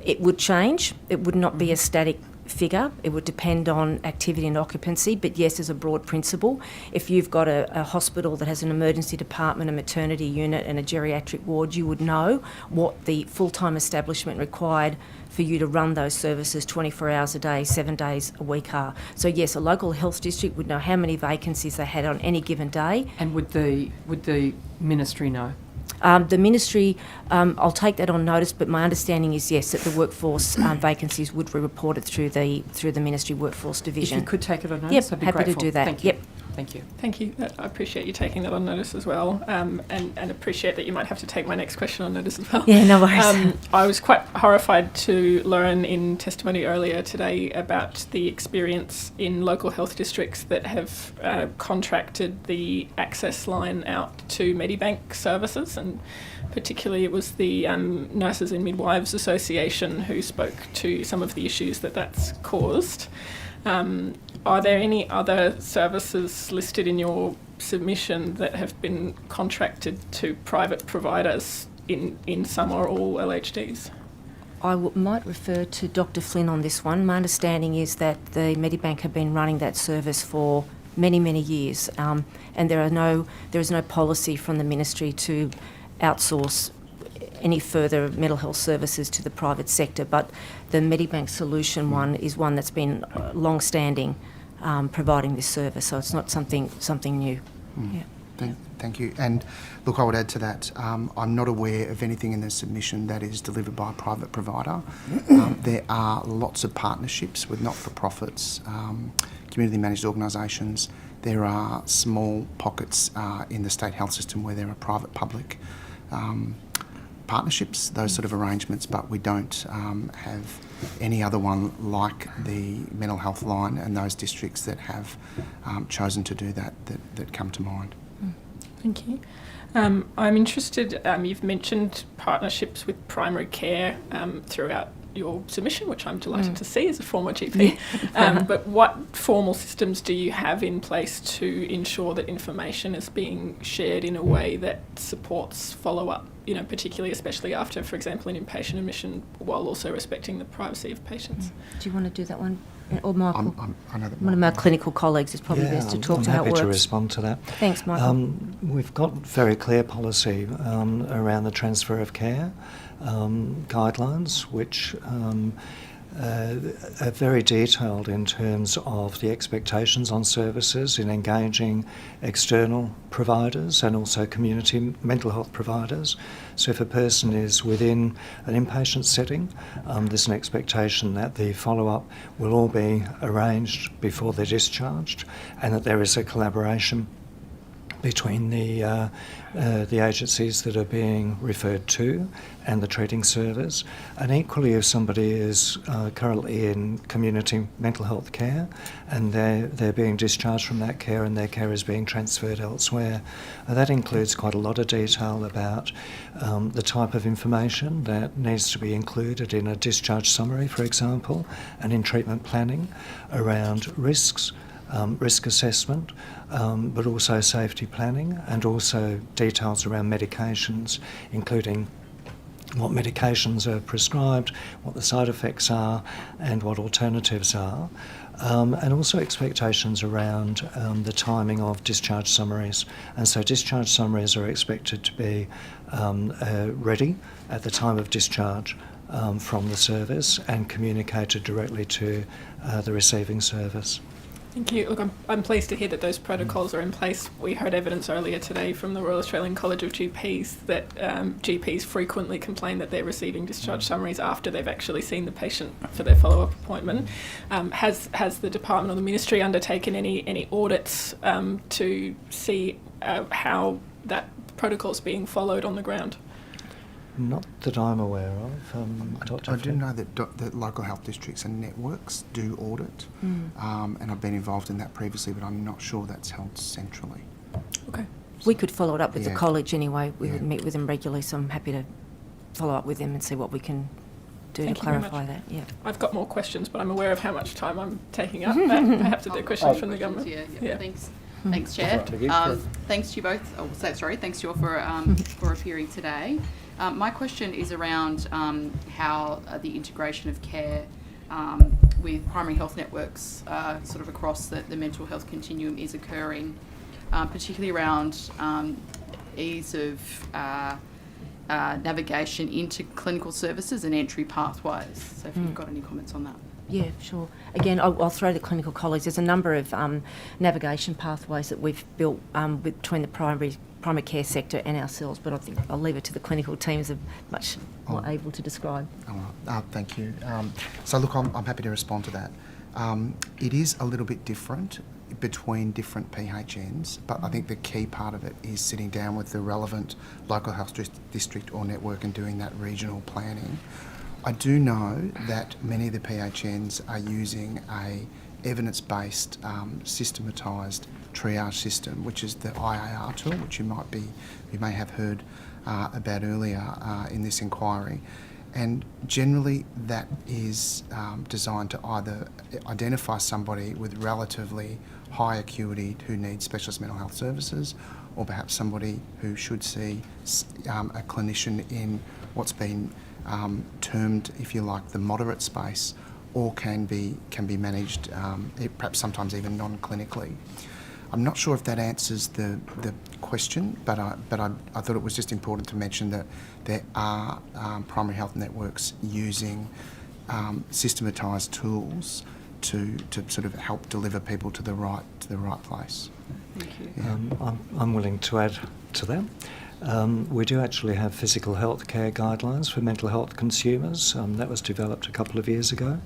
it would change. It would not be a static figure. It would depend on activity and occupancy, but yes, as a broad principle, if you've got a hospital that has an emergency department, a maternity unit and a geriatric ward, you would know what the full-time establishment required for you to run those services 24 hours a day, 7 days a week are. So yes, a local health district would know how many vacancies they had on any given day. And would the ministry know? The ministry, I'll take that on notice, but my understanding is yes, that the workforce vacancies would be reported through the ministry workforce division. If you could take it on notice, Yep, I'd be happy grateful. to do that. Thank you. Yep. Thank you. Thank you. I appreciate you taking that on notice as well, and appreciate that you might have to take my next question on notice as well. Yeah, no worries. I was quite horrified to learn in testimony earlier today about the experience in local health districts that have contracted the access line out to Medibank services, and particularly it was the Nurses and Midwives Association who spoke to some of the issues that that's caused. Are there any other services listed in your submission that have been contracted to private providers in some or all LHDs? I might refer to Dr. Flynn on this one. My understanding is that the Medibank have been running that service for many, many years, and there is no policy from the ministry to outsource any further mental health services to the private sector, but the Medibank solution one is one that's been long-standing providing this service, so it's not something new. Yeah. Thank you. And look, I would add to that, I'm not aware of anything in the submission that is delivered by a private provider. There are lots of partnerships with not-for-profits, community managed organisations. There are small pockets in the state health system where there are private-public partnerships, those sort of arrangements, but we don't have any other one like the mental health line and those districts that have chosen to do that come to mind. Thank you. I'm interested, you've mentioned partnerships with primary care throughout your submission, which I'm delighted to see as a former GP. But what formal systems do you have in place to ensure that information is being shared in a way that supports follow-up, particularly, especially after, for example, an inpatient admission, while also respecting the privacy of patients? Do you want to do that one? Or Michael? I know that one of my clinical colleagues is probably best to talk to how it works. I'm happy to respond to that. Thanks, Michael. We've got very clear policy around the transfer of care guidelines, which are very detailed in terms of the expectations on services in engaging external providers and also community mental health providers. So if a person is within an inpatient setting, there's an expectation that the follow-up will all be arranged before they're discharged, and that there is a collaboration between the agencies that are being referred to and the treating service. And equally, if somebody is currently in community mental health care and they're being discharged from that care and their care is being transferred elsewhere, that includes quite a lot of detail about the type of information that needs to be included in a discharge summary, for example, and in treatment planning around risks, risk assessment, but also safety planning, and also details around medications, including what medications are prescribed, what the side effects are, and what alternatives are. And also expectations around the timing of discharge summaries. And so discharge summaries are expected to be ready at the time of discharge. from the service and communicated directly to the receiving service. Thank you. Look, I'm pleased to hear that those protocols are in place. We heard evidence earlier today from the Royal Australian College of GPs that GPs frequently complain that they're receiving discharge summaries after they've actually seen the patient for their follow-up appointment. Has the department or the ministry undertaken any audits to see how that protocol's being followed on the ground? Not that I'm aware of. Dr. I do know that local health districts and networks do audit, and I've been involved in that previously, but I'm not sure that's held centrally. Okay. We could follow it up with Yeah. the college anyway. We Yeah. would meet with them regularly, so I'm happy to follow up with them and see what we can do Thank to you very clarify much. that. Yeah. I've got more questions, but I'm aware of how much time I'm taking up. Perhaps if there are questions from the government. Yeah. Thanks, Chair. Thanks to you both. Thanks to you all for appearing today. My question is around how the integration of care with primary health networks sort of across the mental health continuum is occurring, particularly around ease of navigation into clinical services and entry pathways. So if you've got any comments on that. Yeah, sure. Again, I'll throw the clinical colleagues. There's a number of navigation pathways that we've built between the primary care sector and ourselves, but I think I'll leave it to the clinical teams are much more able to describe. Thank you. So look, I'm happy to respond to that. It is a little bit different between different PHNs, but I think the key part of it is sitting down with the relevant local health district or network and doing that regional planning. I do know that many of the PHNs are using a evidence-based, systematised triage system, which is the IAR tool, which you may have heard about earlier in this inquiry. And generally that is designed to either identify somebody with relatively high acuity who needs specialist mental health services, or perhaps somebody who should see a clinician in what's been termed, if you like, the moderate space, or can be managed perhaps sometimes even non-clinically. I'm not sure if that answers the question, but I thought it was just important to mention that there are primary health networks using systematised tools to sort of help deliver people to the right place. Thank you. Yeah. I'm willing to add to that. We do actually have physical health care guidelines for mental health consumers. That was developed a couple of years ago.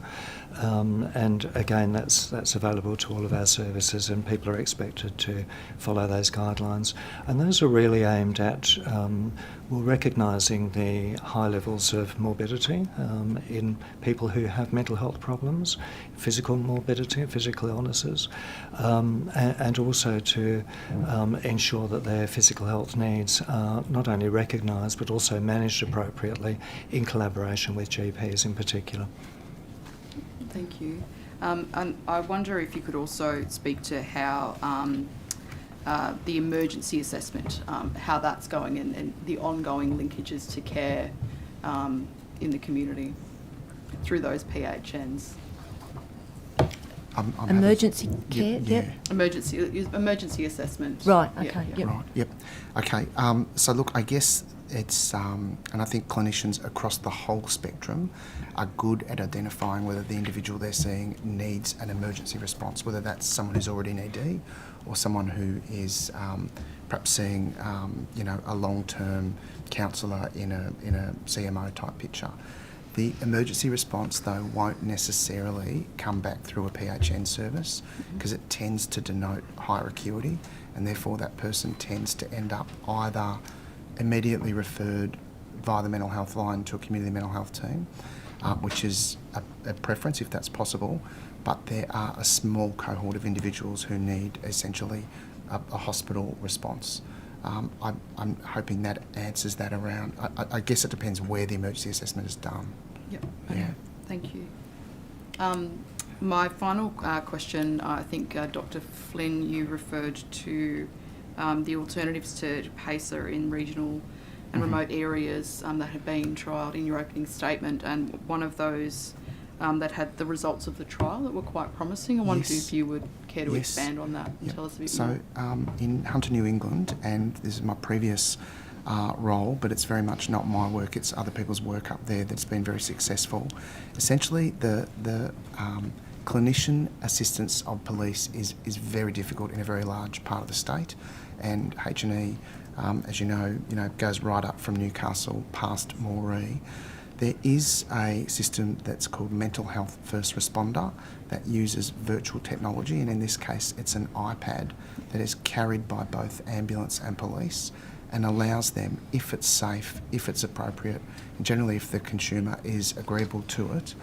And again, that's available to all of our services, and people are expected to follow those guidelines. And those are really aimed at recognising the high levels of morbidity in people who have mental health problems, physical morbidity, physical illnesses, and also to ensure that their physical health needs are not only recognised but also managed appropriately in collaboration with GPs in particular. Thank you. And I wonder if you could also speak to how the emergency assessment, how that's going, and the ongoing linkages to care in the community through those PHNs. Emergency care? Yeah. Emergency assessment. Right, okay, Yeah. Right, yep. Okay, so look, I guess it's, and I think clinicians across the whole spectrum are good at identifying whether the individual they're seeing needs an emergency response, whether that's someone who's already in ED or someone who is perhaps seeing, a long-term counsellor in a CMO type picture. The emergency response, though, won't necessarily come back through a PHN service because it tends to denote higher acuity, and therefore that person tends to end up either immediately referred via the mental health line to a community mental health team, which is a preference if that's possible, but there are a small cohort of individuals who need essentially a hospital response. I'm hoping that answers that around. I guess it depends where the emergency assessment is done. Yep. Okay. Yeah. Thank you. My final question, I think Dr. Flynn, you referred to the alternatives to PACER in regional and remote areas that have been trialled in your opening statement, and one of those that had the results of the trial that were quite promising. I wondered if you would care to expand on that and tell us a bit more. So in Hunter, New England, and this is my previous role, but it's very much not my work. It's other people's work up there that's been very successful. Essentially, the clinician assistance of police is very difficult in a very large part of the state, and H&E, as you know, goes right up from Newcastle past Moree. There is a system that's called Mental Health First Responder that uses virtual technology, and in this case it's an iPad that is carried by both ambulance and police and allows them, if it's safe, if it's appropriate, and generally if the consumer is agreeable to it,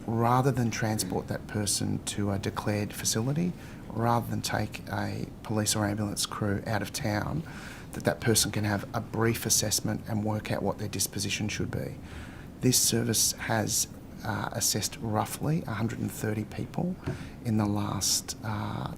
rather than transport that person to a declared facility, rather than take a police or ambulance crew out of town, that person can have a brief assessment and work out what their disposition should be. This service has assessed roughly 130 people in the last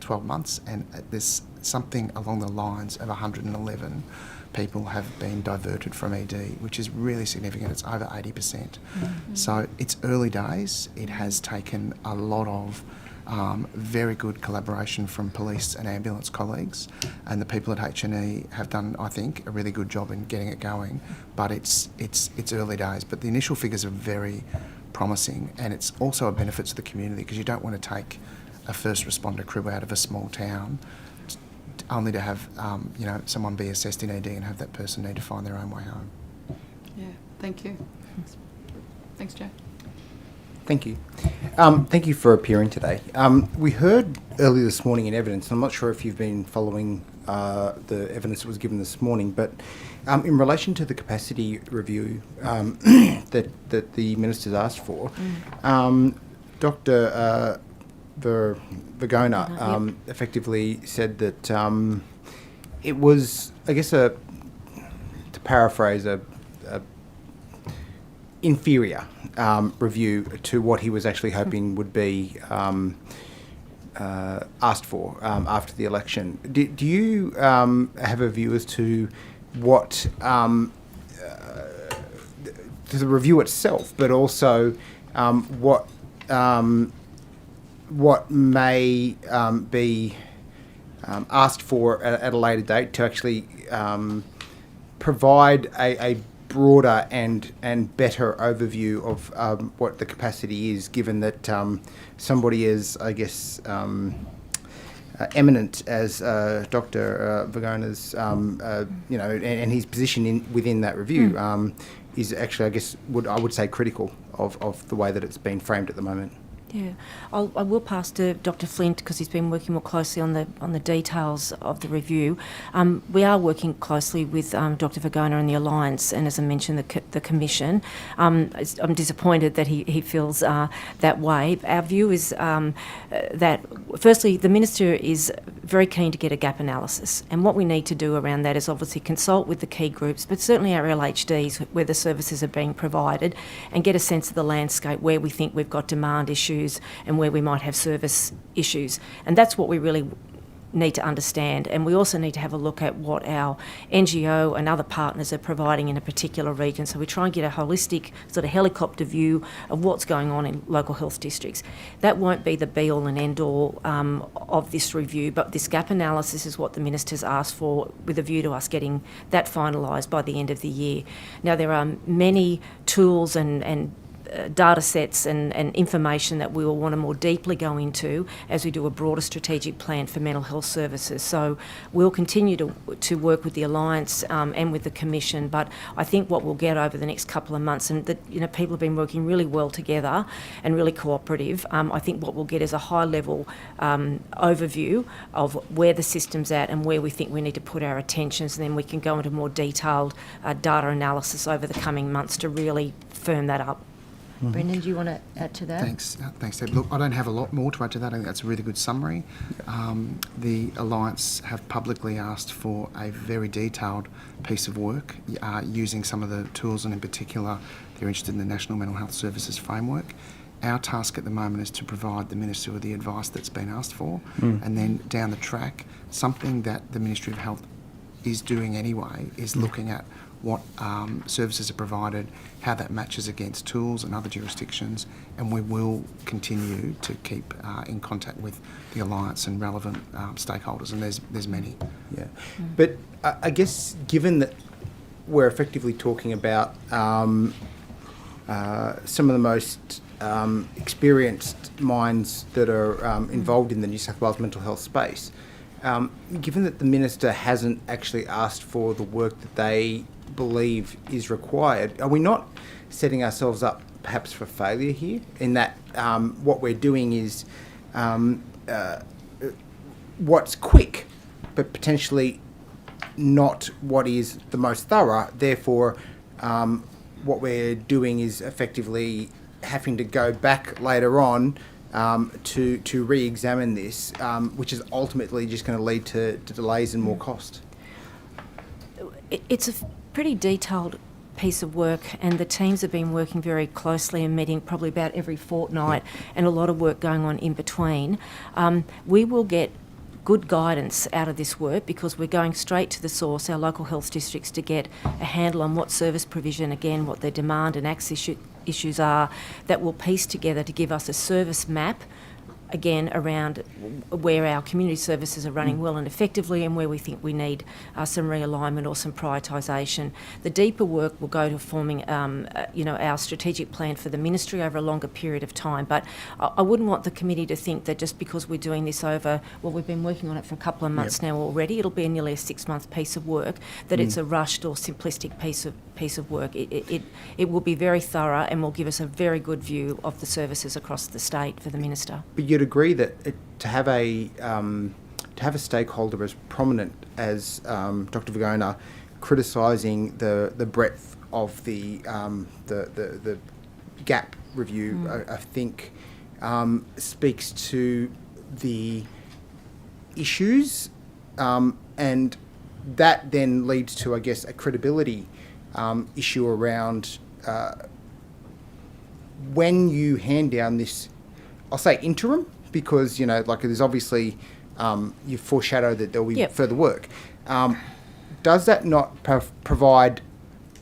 12 months, and there's something along the lines of 111 people have been diverted from ED, which is really significant. It's over 80%. Mm-hmm. So it's early days. It has taken a lot of very good collaboration from police and ambulance colleagues, and the people at H&E have done, I think, a really good job in getting it going. But it's early days. But the initial figures are very promising, and it's also a benefit to the community because you don't want to take a first responder crew out of a small town only to have someone be assessed in ED and have that person need to find their own way home. Yeah, thank you. Thanks, Joe. Thank you. Thank you for appearing today. We heard earlier this morning in evidence, and I'm not sure if you've been following the evidence that was given this morning, but in relation to the capacity review that the Minister's asked for, Dr. Vergona effectively said that it was, I guess, to paraphrase, a inferior review to what he was actually hoping would be asked for after the election. Do you have a view as to what to the review itself, but also what may be asked for at a later date to actually provide a broader and better overview of what the capacity is, given that somebody as, I guess, eminent as Dr. Vergona's, and his position within that review is actually, I guess, I would say critical of the way that it's been framed at the moment. Yeah, I will pass to Dr. Flint because he's been working more closely on the details of the review. We are working closely with Dr. Vergona and the Alliance, and as I mentioned, the Commission. I'm disappointed that he feels that way. Our view is that, firstly, the Minister is very keen to get a gap analysis, and what we need to do around that is obviously consult with the key groups, but certainly our LHDs where the services are being provided, and get a sense of the landscape where we think we've got demand issues and where we might have service issues. And that's what we really need to understand. And we also need to have a look at what our NGO and other partners are providing in a particular region. So we try and get a holistic sort of helicopter view of what's going on in local health districts. That won't be the be-all and end-all of this review, but this gap analysis is what the Minister's asked for with a view to us getting that finalised by the end of the year. Now, there are many tools and data sets and information that we will want to more deeply go into as we do a broader strategic plan for mental health services. So we'll continue to work with the Alliance and with the Commission, but I think what we'll get over the next couple of months, and that people have been working really well together and really cooperative, I think what we'll get is a high-level overview of where the system's at and where we think we need to put our attentions, and then we can go into more detailed data analysis over the coming months to really firm that up. Mm-hmm. Brendan, do you want to add to that? Thanks, Deb. Look, I don't have a lot more to add to that. I think that's a really good summary. The Alliance have publicly asked for a very detailed piece of work using some of the tools, and in particular, they're interested in the National Mental Health Services Framework. Our task at the moment is to provide the Minister with the advice that's been asked for, and then down the track, something that the Ministry of Health is doing anyway is looking at what services are provided, how that matches against tools and other jurisdictions, and we will continue to keep in contact with the Alliance and relevant stakeholders, and there's many. Yeah, but I guess given that we're effectively talking about some of the most experienced minds that are involved in the New South Wales mental health space. Given that the Minister hasn't actually asked for the work that they believe is required, are we not setting ourselves up perhaps for failure here, in that what we're doing is what's quick, but potentially not what is the most thorough? Therefore, what we're doing is effectively having to go back later on to re-examine this, which is ultimately just going to lead to delays and more cost. It's a pretty detailed piece of work, and the teams have been working very closely and meeting probably about every fortnight, and a lot of work going on in between. We will get good guidance out of this work because we're going straight to the source, our local health districts, to get a handle on what service provision, again, what their demand and access issues are, that will piece together to give us a service map, again, around where our community services are running well and effectively and where we think we need some realignment or some prioritisation. The deeper work will go to forming, our strategic plan for the ministry over a longer period of time. But I wouldn't want the committee to think that just because we're doing this over, well, we've been working on it for a couple of months now already, it'll be nearly a 6-month piece of work, that it's a rushed or simplistic piece of work. It will be very thorough and will give us a very good view of the services across the state for the Minister. But you'd agree that to have a stakeholder as prominent as Dr. Vigona criticising the breadth of the gap review, I think speaks to the issues, and that then leads to, I guess, a credibility issue around when you hand down this, I'll say interim, because, there's obviously, you foreshadow that there'll be further work. Does that not provide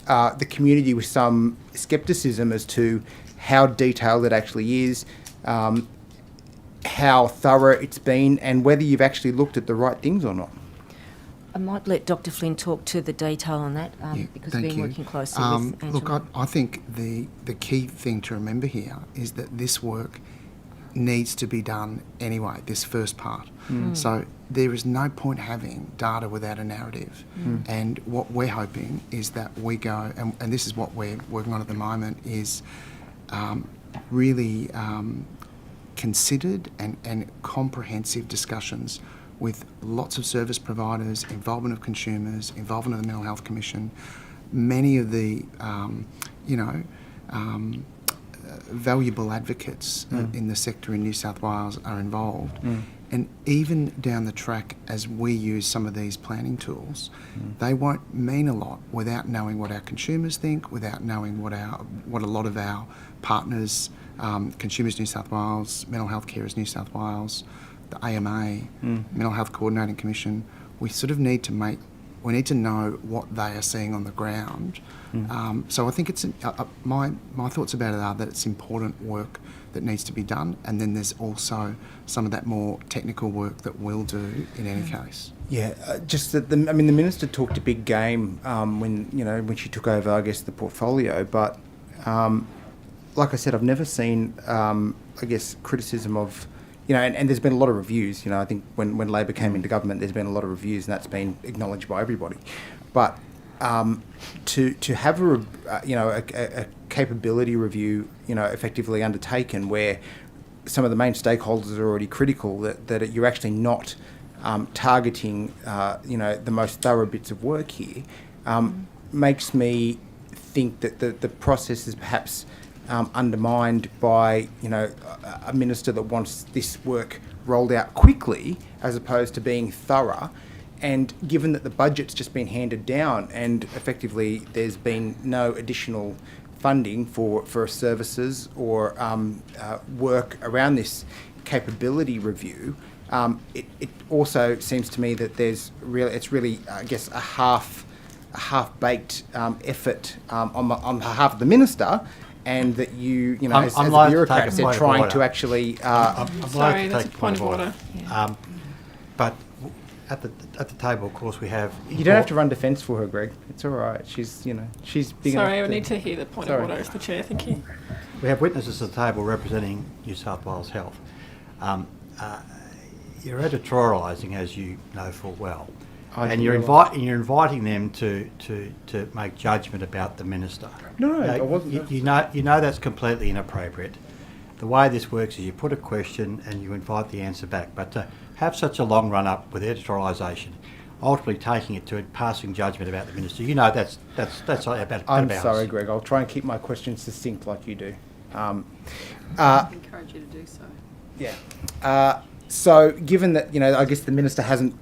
the community with some scepticism as to how detailed it actually is, how thorough it's been, and whether you've actually looked at the right things or not? I might let Dr. Flynn talk to the detail on that, because we've been working closely with Angela. Look, I think the key thing to remember here is that this work needs to be done anyway, this first part. So there is no point having data without a narrative. And what we're hoping is that we go, and this is what we're working on at the moment, is really considered and comprehensive discussions with lots of service providers, involvement of consumers, involvement of the Mental Health Commission. Many of the, valuable advocates in the sector in New South Wales are involved. And even down the track, as we use some of these planning tools, they won't mean a lot without knowing what our consumers think, without knowing what a lot of our partners, Consumers New South Wales, Mental Health Carers New South Wales, the AMA, Mental Health Coordinating Commission, we sort of need to know what they are seeing on the ground. So I think it's my thoughts about it are that it's important work that needs to be done, and then there's also some of that more technical work that we'll do in any case. Yeah, just that the Minister talked a big game when she took over, I guess, the portfolio. But like I said, I've never seen, criticism of. And there's been a lot of reviews. I think when Labor came into government, there's been a lot of reviews, and that's been acknowledged by everybody. But to have a capability review, effectively undertaken, where some of the main stakeholders are already critical that you're actually not targeting, the most thorough bits of work here, makes me think that the process is perhaps undermined by a minister that wants this work rolled out quickly as opposed to being thorough. And given that the budget's just been handed down and effectively there's been no additional funding for services or work around this capability review, it also seems to me that it's really I guess a half-baked effort on behalf of the minister. And that as a bureaucrat, said trying to actually. Sorry, that's a point of order. But at the table, of course, we have. You don't have to run defence for her, Greg. It's all right. She's big enough. Sorry, I need to hear the point of order as the chair. Thank you. We have witnesses at the table representing New South Wales Health. You're editorialising, as you know full well, and you're inviting them to make judgment about the minister. No, I wasn't. You know that's completely inappropriate. The way this works is you put a question and you invite the answer back. But to have such a long run up with editorialisation, ultimately taking it to passing judgment about the minister, you know that's about. I'm sorry, Greg. I'll try and keep my questions succinct like you do. I encourage you to do so. Yeah. So, given that I guess the minister hasn't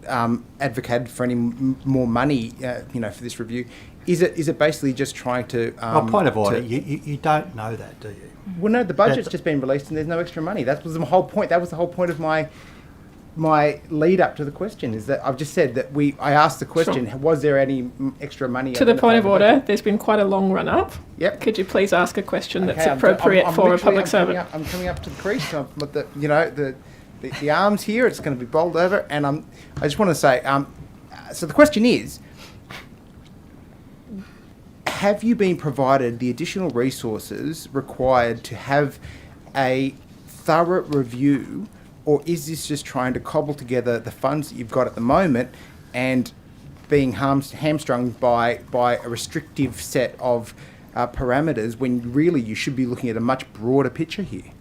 advocated for any more money, for this review, is it basically just trying to? Point of order. You don't know that, do you? Well, no. The budget's just been released, and there's no extra money. That was the whole point. That was the whole point of my lead up to the question. Is that I've just said that I asked the question: Sure. Was there any extra money? To the point of order, there's been quite a long run up. Yep. Could you please ask a question that's appropriate for a public servant? I'm coming up to the crease. But the arms here, it's going to be bowled over, and I just want to say. So the question is. Have you been provided the additional resources required to have a thorough review, or is this just trying to cobble together the funds that you've got at the moment and being hamstrung by a restrictive set of parameters when really you should be looking at a much broader picture here?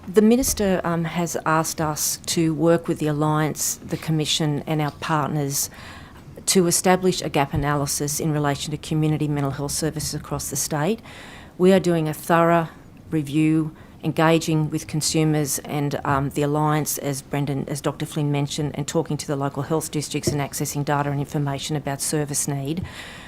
The Minister has asked us to work with the Alliance, the Commission and our partners to establish a gap analysis in relation to community mental health services across the state. We are doing a thorough review, engaging with consumers and the Alliance, as Dr. Flynn mentioned, and talking to the local health districts and accessing data and information about service need.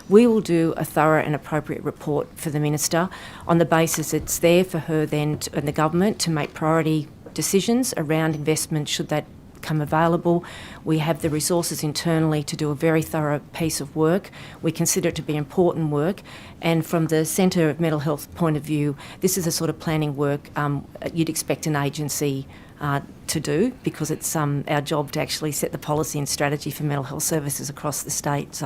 We will do a thorough and appropriate report for the Minister on the basis it's there for her then and the government to make priority decisions around investment should that come available. We have the resources internally to do a very thorough piece of work. We consider it to be important work, and from the Centre of Mental Health point of view, this is the sort of planning work you'd expect an agency to do, because it's our job to actually set the policy and strategy for mental health services across the state.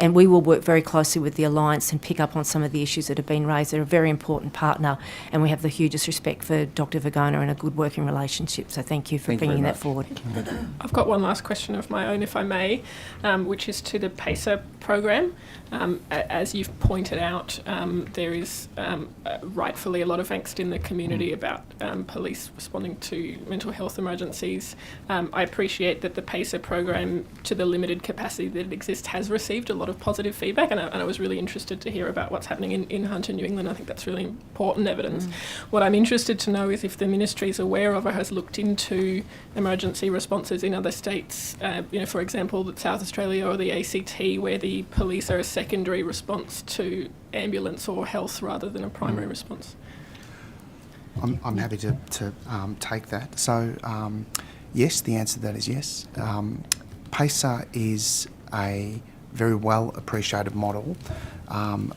And we will work very closely with the Alliance and pick up on some of the issues that have been raised. They're a very important partner, and we have the hugest respect for Dr. Vergona and a good working relationship. So thank you for bringing that forward. I've got one last question of my own, if I may, which is to the PACER program. As you've pointed out, there is rightfully a lot of angst in the community about police responding to mental health emergencies. I appreciate that the PACER program, to the limited capacity that it exists, has received a lot of positive feedback, and I was really interested to hear about what's happening in Hunter, New England. I think that's really important evidence. What I'm interested to know is if the ministry is aware of or has looked into emergency responses in other states, for example, South Australia or the ACT, where the police are a secondary response to ambulance or health rather than a primary response. I'm happy to take that. So, yes, the answer to that is yes. PACER is a very well appreciated model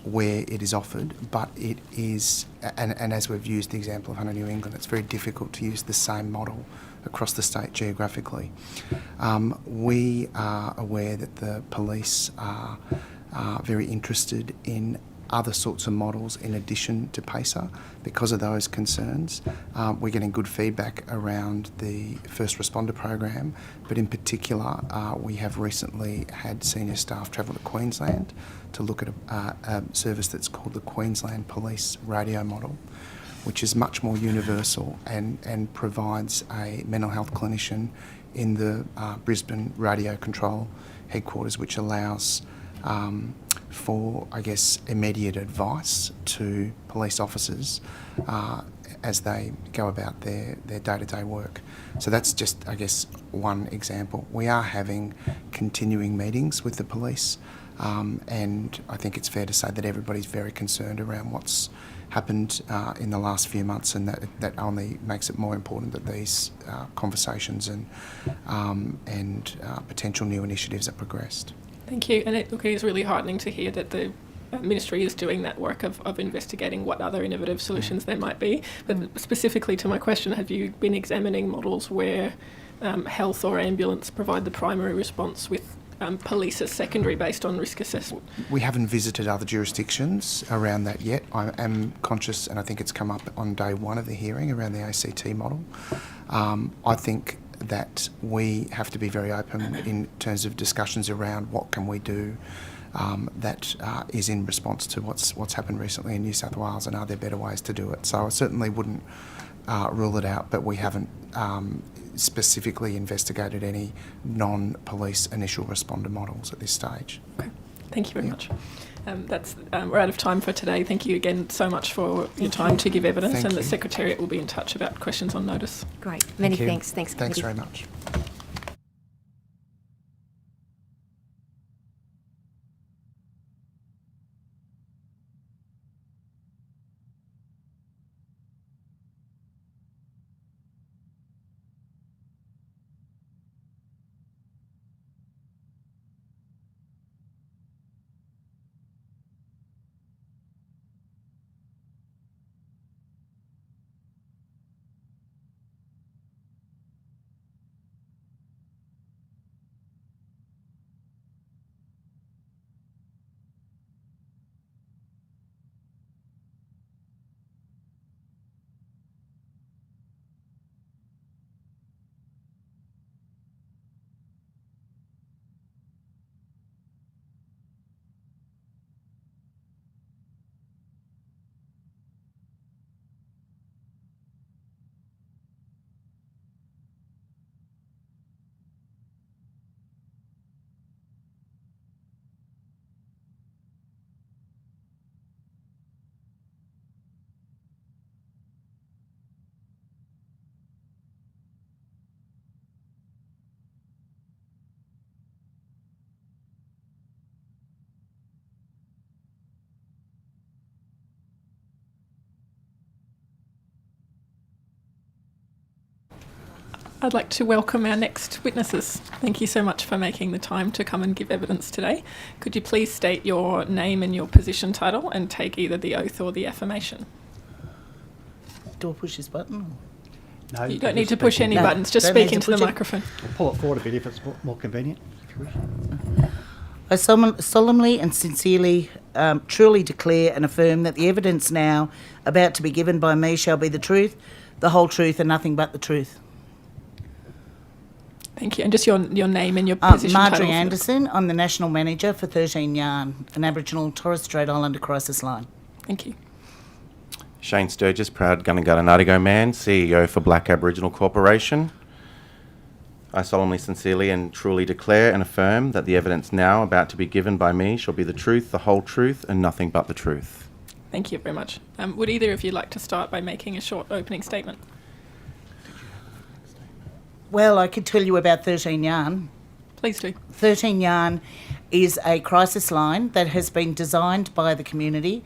where it is offered, but it is, and as we've used the example of Hunter, New England, it's very difficult to use the same model across the state geographically. We are aware that the police are very interested in other sorts of models in addition to PACER because of those concerns. We're getting good feedback around the first responder program, but in particular we have recently had senior staff travel to Queensland to look at a service that's called the Queensland Police Radio Model, which is much more universal and provides a mental health clinician in the Brisbane radio control headquarters, which allows for, I guess, immediate advice to police officers as they go about their day-to-day work. So that's just, I guess, one example. We are having continuing meetings with the police, and I think it's fair to say that everybody's very concerned around what's happened in the last few months, and that only makes it more important that these conversations and potential new initiatives are progressed. Thank you. And it is really heartening to hear that the Ministry is doing that work of investigating what other innovative solutions there might be. But specifically to my question, have you been examining models where health or ambulance provide the primary response with police as secondary based on risk assessment? We haven't visited other jurisdictions around that yet. I am conscious, and I think it's come up on day one of the hearing around the ACT model. I think that we have to be very open in terms of discussions around what can we do that is in response to what's happened recently in New South Wales, and are there better ways to do it? So I certainly wouldn't rule it out, but we haven't specifically investigated any non-police initial responder models at this stage. Okay. Thank you very much. We're out of time for today. Thank you again so much for your time to give evidence, Thank and you. the Secretariat will be in touch about questions on notice. Great. Many Thank you. thanks. Thanks, Thanks committee. very much. I'd like to welcome our next witnesses. Thank you so much for making the time to come and give evidence today. Could you please state your name and your position title and take either the oath or the affirmation? Do I push this button? No, You don't need to push any buttons, just Don't speak need to into the push it. microphone. Pull it forward a bit if it's more convenient. If you wish. I solemnly and sincerely, truly declare and affirm that the evidence now about to be given by me shall be the truth, the whole truth, and nothing but the truth. Thank you. And just your name and your position title. Marjorie Anderson. I'm the National Manager for 13 Yarn, an Aboriginal Torres Strait Islander crisis line. Thank you. Shane Sturgis, proud Gunnegatta Nadigo man, CEO for Black Aboriginal Corporation. I solemnly, sincerely and truly declare and affirm that the evidence now about to be given by me shall be the truth, the whole truth, and nothing but the truth. Thank you very much. Would either of you like to start by making a short opening statement? Well, I could tell you about 13 Yarn. Please do. 13 Yarn is a crisis line that has been designed by the community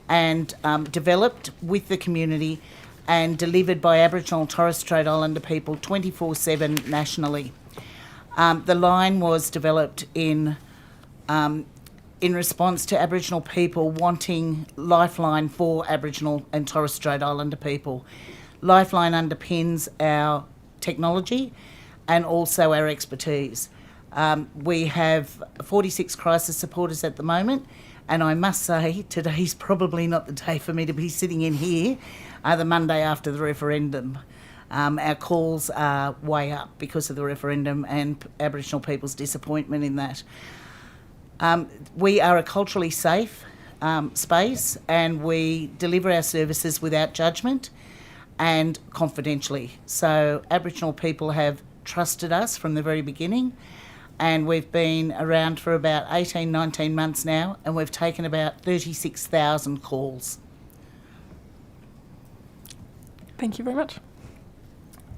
and developed with the community and delivered by Aboriginal and Torres Strait Islander people 24/7 nationally. The line was developed in response to Aboriginal people wanting Lifeline for Aboriginal and Torres Strait Islander people. Lifeline underpins our technology and also our expertise. We have 46 crisis supporters at the moment, and I must say today's probably not the day for me to be sitting in here, the Monday after the referendum. Our calls are way up because of the referendum and Aboriginal people's disappointment in that. We are a culturally safe space, and we deliver our services without judgment and confidentially. So Aboriginal people have trusted us from the very beginning, and we've been around for about 18, 19 months now, and we've taken about 36,000 calls. Thank you very much.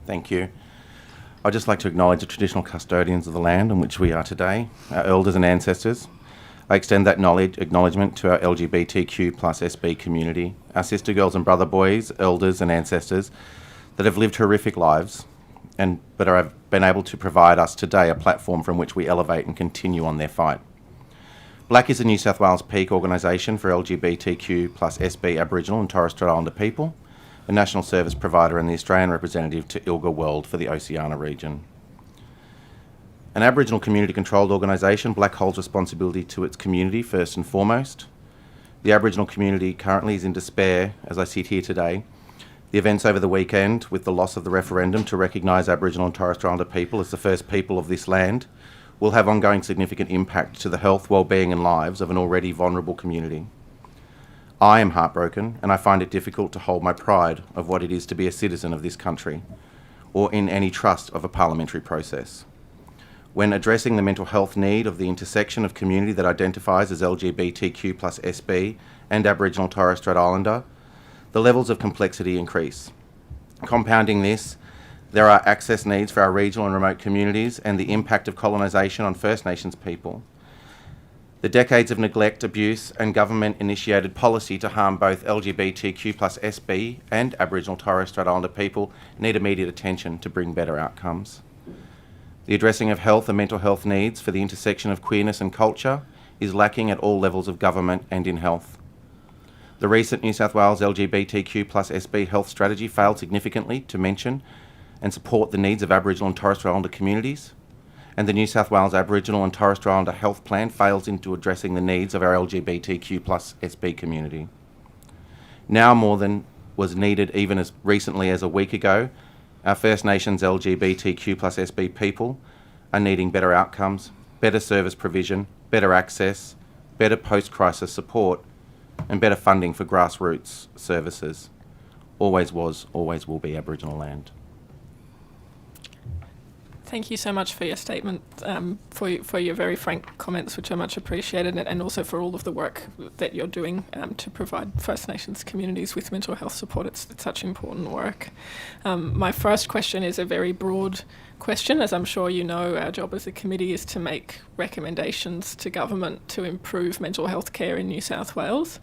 Thank you. I'd just like to acknowledge the traditional custodians of the land on which we are today, our elders and ancestors. I extend that acknowledgement to our LGBTQ plus SB community, our sister girls and brother boys, elders and ancestors that have lived horrific lives but have been able to provide us today a platform from which we elevate and continue on their fight. Black is the New South Wales peak organisation for LGBTQ plus SB Aboriginal and Torres Strait Islander people, a national service provider and the Australian representative to ILGA World for the Oceania region. An Aboriginal community-controlled organisation, Black holds responsibility to its community first and foremost. The Aboriginal community currently is in despair as I sit here today. The events over the weekend, with the loss of the referendum to recognise Aboriginal and Torres Strait Islander people as the first people of this land, will have ongoing significant impact to the health, well-being and lives of an already vulnerable community. I am heartbroken, and I find it difficult to hold my pride of what it is to be a citizen of this country, or in any trust of a parliamentary process. When addressing the mental health need of the intersection of community that identifies as LGBTQ plus SB and Aboriginal Torres Strait Islander, the levels of complexity increase. Compounding this, there are access needs for our regional and remote communities and the impact of colonisation on First Nations people. The decades of neglect, abuse and government-initiated policy to harm both LGBTQ plus SB and Aboriginal Torres Strait Islander people need immediate attention to bring better outcomes. The addressing of health and mental health needs for the intersection of queerness and culture is lacking at all levels of government and in health. The recent New South Wales LGBTQ plus SB health strategy failed significantly to mention and support the needs of Aboriginal and Torres Strait Islander communities, and the New South Wales Aboriginal and Torres Strait Islander health plan fails into addressing the needs of our LGBTQ plus SB community. Now more than was needed even as recently as a week ago, our First Nations LGBTQ plus SB people are needing better outcomes, better service provision, better access, better post-crisis support, and better funding for grassroots services. Always was, always will be Aboriginal land. Thank you so much for your statement, for your very frank comments, which are much appreciated, and also for all of the work that you're doing to provide First Nations communities with mental health support. It's such important work. My first question is a very broad question. As I'm sure you know, our job as a committee is to make recommendations to government to improve mental health care in New South Wales.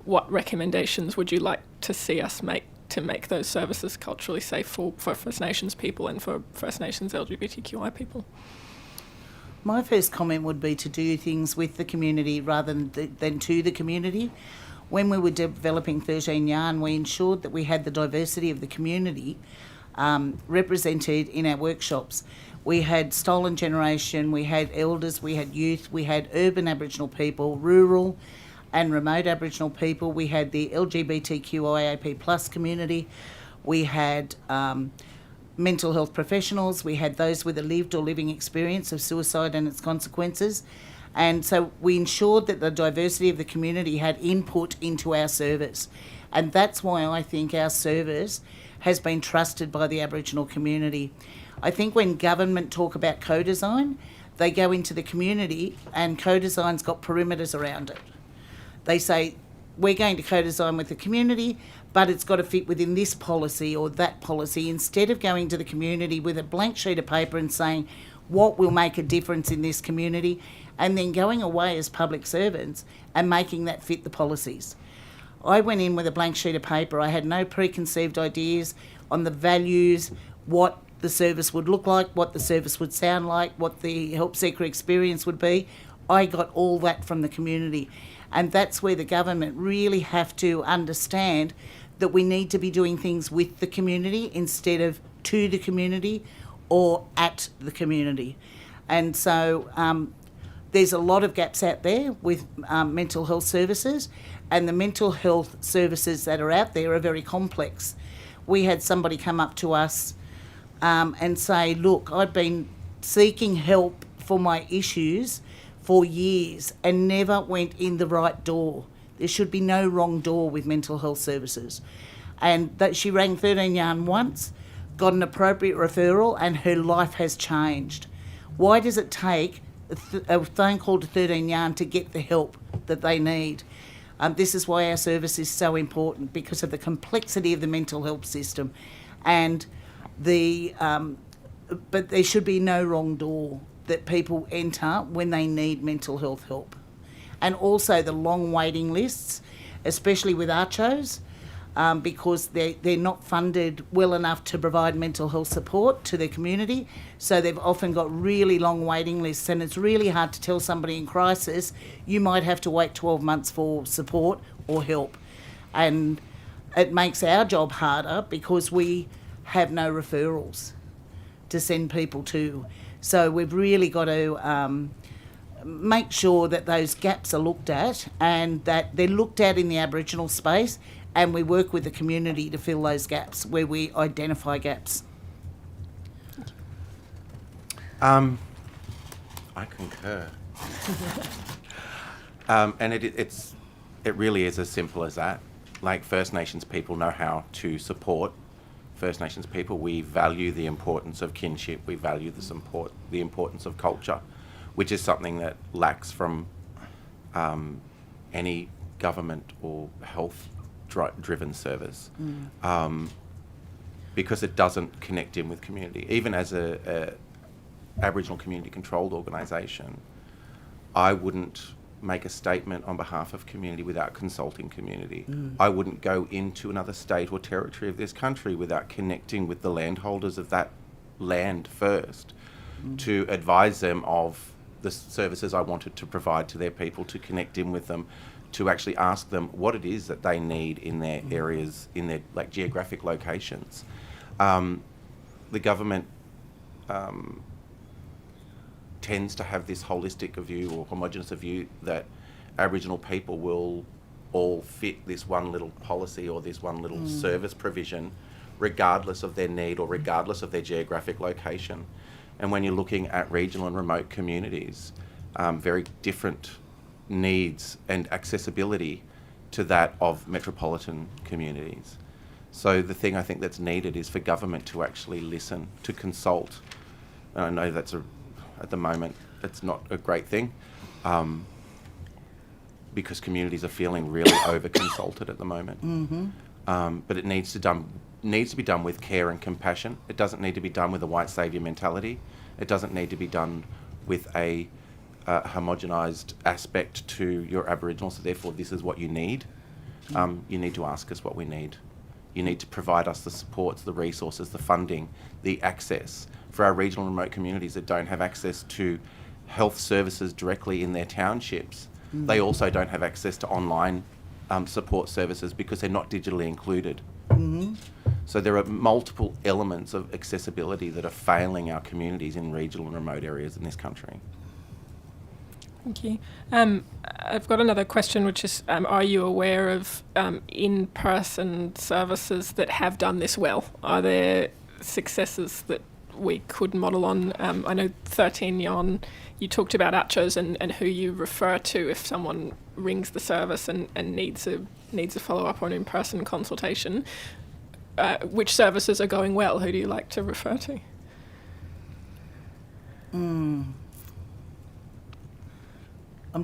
What recommendations would you like to see us make to make those services culturally safe for First Nations people and for First Nations LGBTQI people? My first comment would be to do things with the community rather than to the community. When we were developing 13 Yarn, we ensured that we had the diversity of the community represented in our workshops. We had stolen generation, we had elders, we had youth, we had urban Aboriginal people, rural and remote Aboriginal people. We had the LGBTQIAP plus community. We had mental health professionals. We had those with a lived or living experience of suicide and its consequences. And so we ensured that the diversity of the community had input into our service. And that's why I think our service has been trusted by the Aboriginal community. I think when government talk about co-design, they go into the community and co-design's got perimeters around it. They say, we're going to co-design with the community, but it's got to fit within this policy or that policy, instead of going to the community with a blank sheet of paper and saying, what will make a difference in this community, and then going away as public servants and making that fit the policies. I went in with a blank sheet of paper. I had no preconceived ideas on the values, what the service would look like, what the service would sound like, what the help seeker experience would be. I got all that from the community. And that's where the government really have to understand that we need to be doing things with the community instead of to the community or at the community. And so there's a lot of gaps out there with mental health services, and the mental health services that are out there are very complex. We had somebody come up to us and say, look, I've been seeking help for my issues for years and never went in the right door. There should be no wrong door with mental health services. And that she rang 13 Yarn once, got an appropriate referral, and her life has changed. Why does it take a phone call to 13 Yarn to get the help that they need? This is why our service is so important, because of the complexity of the mental health system. And but there should be no wrong door that people enter when they need mental health help. And also the long waiting lists, especially with ARCHOs, because they're not funded well enough to provide mental health support to their community. So they've often got really long waiting lists, and it's really hard to tell somebody in crisis, you might have to wait 12 months for support or help. And it makes our job harder because we have no referrals to send people to. So we've really got to make sure that those gaps are looked at and that they're looked at in the Aboriginal space, and we work with the community to fill those gaps where we identify gaps. I concur. And it really is as simple as that. Like, First Nations people know how to support First Nations people. We value the importance of kinship. We value the importance of culture, which is something that lacks from any government or health-driven service, because it doesn't connect in with community. Even as a Aboriginal community-controlled organisation, I wouldn't make a statement on behalf of community without consulting community. I wouldn't go into another state or territory of this country without connecting with the landholders of that land first, to advise them of the services I wanted to provide to their people, to connect in with them, to actually ask them what it is that they need in their areas, in their geographic locations. The government tends to have this holistic view or homogenous view that Aboriginal people will all fit this one little policy or this one little service provision, regardless of their need or regardless of their geographic location. And when you're looking at regional and remote communities, very different needs and accessibility to that of metropolitan communities. So the thing I think that's needed is for government to actually listen, to consult. And I know that's at the moment, it's not a great thing, because communities are feeling really over-consulted at the moment. But it needs to be done with care and compassion. It doesn't need to be done with a white saviour mentality. It doesn't need to be done with a homogenised aspect to your Aboriginal, so therefore this is what you need. You need to ask us what we need. You need to provide us the supports, the resources, the funding, the access. For our regional and remote communities that don't have access to health services directly in their townships, they also don't have access to online support services because they're not digitally included. So there are multiple elements of accessibility that are failing our communities in regional and remote areas in this country. Thank you. I've got another question, which is, are you aware of in-person services that have done this well? Are there successes that we could model on? I know 13 Yon, you talked about ACHOs and who you refer to if someone rings the service and needs a follow-up or an in-person consultation. Which services are going well? Who do you like to refer to? I'm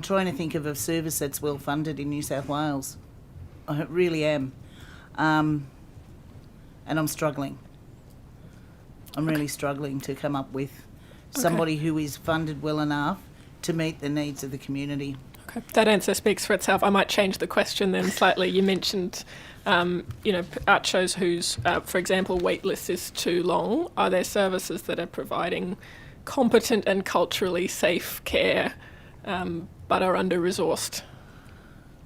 trying to think of a service that's well funded in New South Wales. I really am. And I'm struggling. I'm really struggling to come up with somebody who is funded well enough to meet the needs of the community. Okay, that answer speaks for itself. I might change the question then slightly. You mentioned, ACHOs whose, for example, wait list is too long. Are there services that are providing competent and culturally safe care but are under-resourced?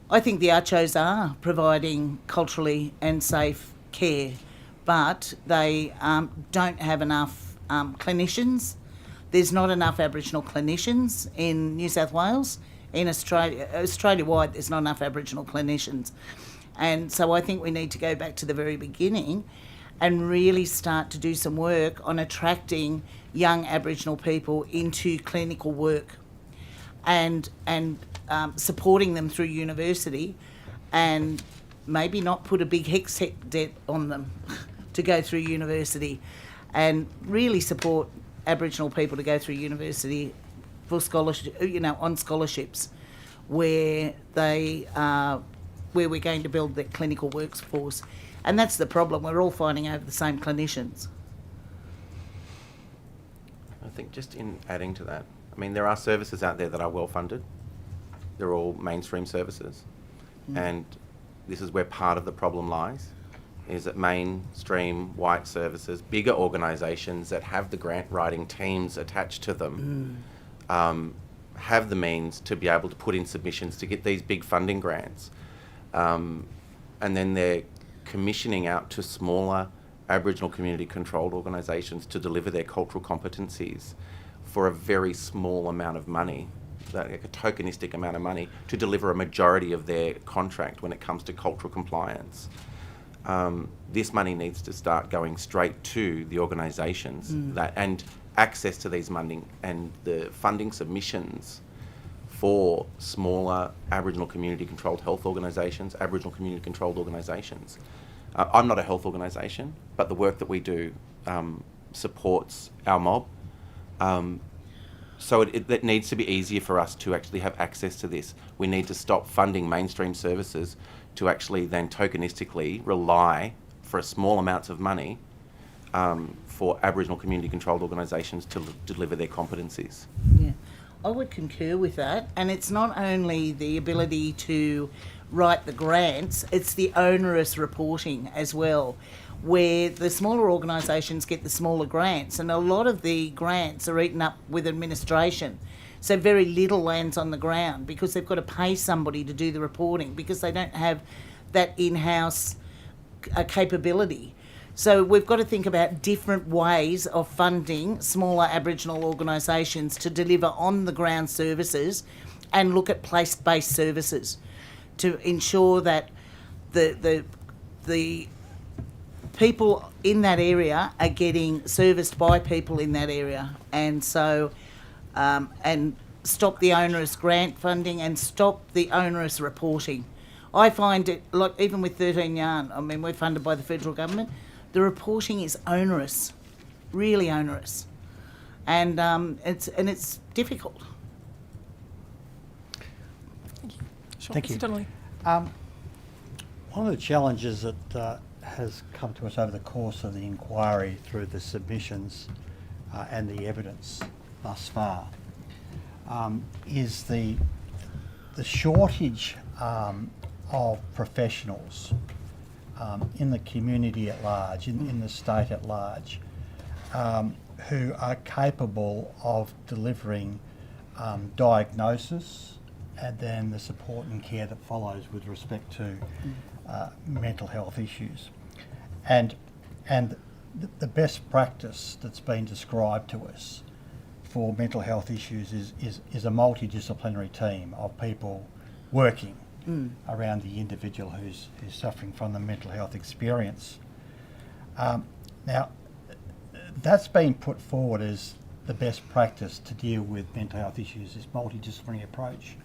I think the ACHOs are providing culturally and safe care, but they don't have enough clinicians. There's not enough Aboriginal clinicians in New South Wales. In Australia-wide, there's not enough Aboriginal clinicians. And so I think we need to go back to the very beginning and really start to do some work on attracting young Aboriginal people into clinical work and supporting them through university, and maybe not put a big HECS debt on them to go through university, and really support Aboriginal people to go through university for scholarship, on scholarships, where we're going to build the clinical workforce. And that's the problem. We're all fighting over the same clinicians. I think just in adding to that, I mean, there are services out there that are well funded. They're all mainstream services. And this is where part of the problem lies, is that mainstream white services, bigger organisations that have the grant writing teams attached to them, have the means to be able to put in submissions to get these big funding grants. And then they're commissioning out to smaller Aboriginal community controlled organisations to deliver their cultural competencies for a very small amount of money, like a tokenistic amount of money, to deliver a majority of their contract when it comes to cultural compliance. This money needs to start going straight to the organisations and access to these funding and the funding submissions for smaller Aboriginal community-controlled health organisations, Aboriginal community-controlled organisations. I'm not a health organisation, but the work that we do supports our mob. So it needs to be easier for us to actually have access to this. We need to stop funding mainstream services to actually then tokenistically rely for small amounts of money for Aboriginal community-controlled organisations to deliver their competencies. Yeah, I would concur with that. And it's not only the ability to write the grants, it's the onerous reporting as well, where the smaller organisations get the smaller grants, and a lot of the grants are eaten up with administration. So very little lands on the ground because they've got to pay somebody to do the reporting because they don't have that in-house capability. So we've got to think about different ways of funding smaller Aboriginal organisations to deliver on-the-ground services and look at place-based services to ensure that the people in that area are getting serviced by people in that area. And so, and stop the onerous grant funding and stop the onerous reporting. I find it, like even with 13 Yarn, I mean, we're funded by the federal government, the reporting is onerous, really onerous. And it's difficult. Thank you. Mr. Donnelly. One of the challenges that has come to us over the course of the inquiry through the submissions and the evidence thus far is the shortage of professionals in the community at large, in the state at large, who are capable of delivering diagnosis and then the support and care that follows with respect to mental health issues. And the best practice that's been described to us for mental health issues is a multidisciplinary team of people working around the individual who's suffering from the mental health experience. Now, that's been put forward as the best practice to deal with mental health issues, this multidisciplinary approach.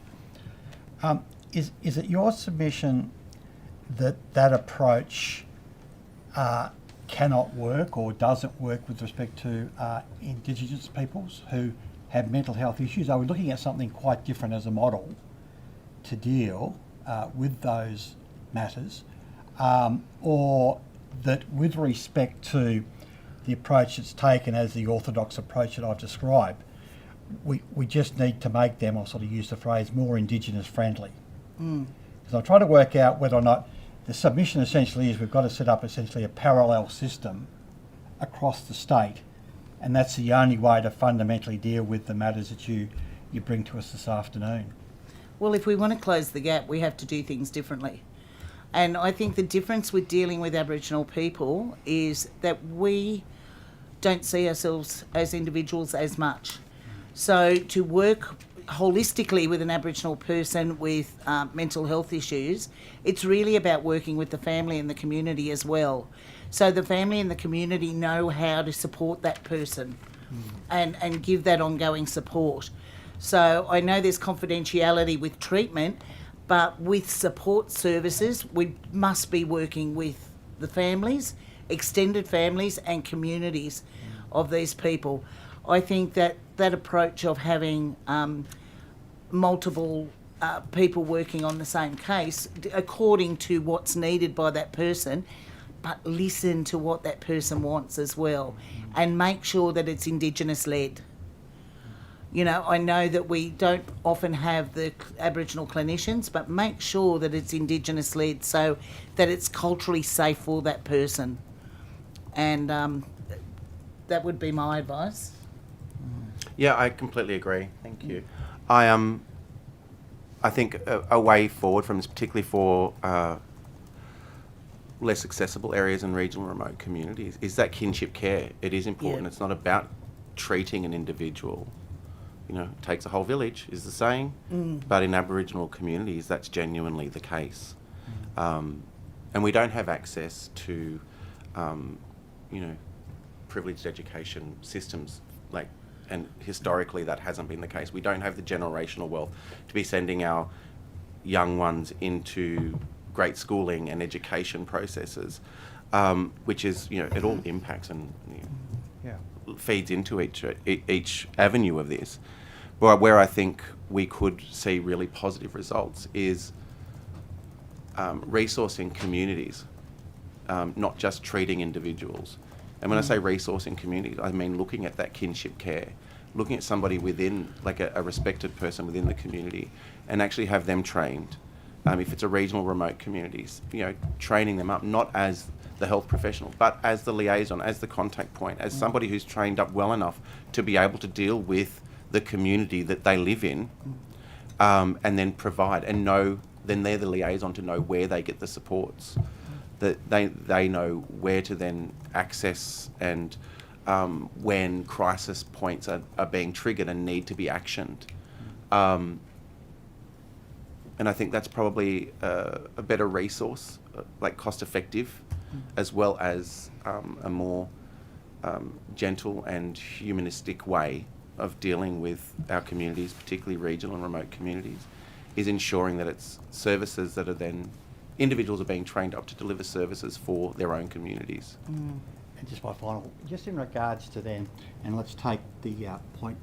Is it your submission that approach cannot work or doesn't work with respect to Indigenous peoples who have mental health issues? Are we looking at something quite different as a model to deal with those matters? Or that with respect to the approach that's taken as the orthodox approach that I've described, we just need to make them, I'll sort of use the phrase, more Indigenous friendly? Because I'm trying to work out whether or not the submission essentially is we've got to set up essentially a parallel system across the state, and that's the only way to fundamentally deal with the matters that you bring to us this afternoon. Well, if we want to close the gap, we have to do things differently. And I think the difference with dealing with Aboriginal people is that we don't see ourselves as individuals as much. So to work holistically with an Aboriginal person with mental health issues, it's really about working with the family and the community as well. So the family and the community know how to support that person and give that ongoing support. So I know there's confidentiality with treatment, but with support services, we must be working with the families, extended families and communities of these people. I think that approach of having multiple people working on the same case according to what's needed by that person, but listen to what that person wants as well and make sure that it's Indigenous led. You know, I know that we don't often have the Aboriginal clinicians, but make sure that it's Indigenous led so that it's culturally safe for that person. And that would be my advice. Yeah, I completely agree. Thank you. I think a way forward from this, particularly for less accessible areas and regional remote communities, is that kinship care. It is important. Yeah. It's not about treating an individual. it takes a whole village, is the saying. But in Aboriginal communities, that's genuinely the case. And we don't have access to, privileged education systems, and historically that hasn't been the case. We don't have the generational wealth to be sending our young ones into great schooling and education processes, which is, it all impacts and feeds into each avenue of this. But where I think we could see really positive results is resourcing communities, not just treating individuals. And when I say resourcing communities, I mean looking at that kinship care, looking at somebody within, a respected person within the community, and actually have them trained. If it's a regional remote communities, training them up, not as the health professional, but as the liaison, as the contact point, as somebody who's trained up well enough to be able to deal with the community that they live in, and then provide and know, then they're the liaison to know where they get the supports, that they know where to then access, and when crisis points are being triggered and need to be actioned. And I think that's probably a better resource, cost effective, as well as a more gentle and humanistic way of dealing with our communities, particularly regional and remote communities, is ensuring that it's services that are then, individuals are being trained up to deliver services for their own communities. And just my final, just in regards to then, and let's take the point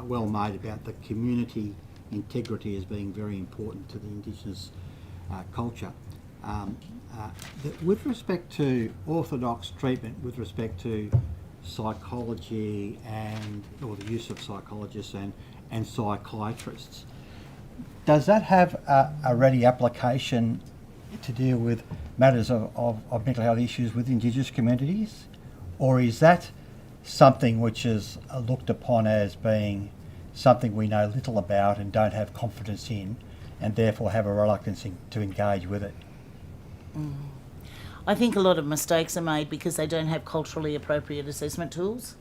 well made about the community integrity as being very important to the Indigenous culture. With respect to orthodox treatment, with respect to psychology or the use of psychologists and psychiatrists, does that have a ready application to deal with matters of mental health issues with Indigenous communities? Or is that something which is looked upon as being something we know little about and don't have confidence in, and therefore have a reluctance to engage with it? I think a lot of mistakes are made because they don't have culturally appropriate assessment tools,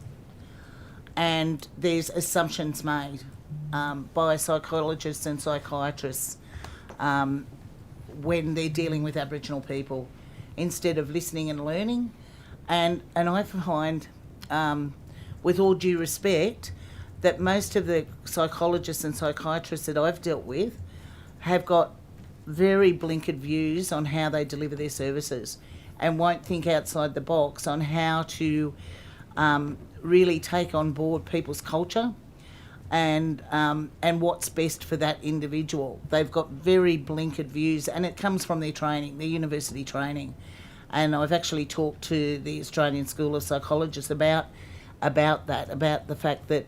and there's assumptions made by psychologists and psychiatrists when they're dealing with Aboriginal people, instead of listening and learning. And I find, with all due respect, that most of the psychologists and psychiatrists that I've dealt with have got very blinkered views on how they deliver their services, and won't think outside the box on how to really take on board people's culture and what's best for that individual. They've got very blinkered views, and it comes from their training, their university training. And I've actually talked to the Australian School of Psychologists about that, about the fact that,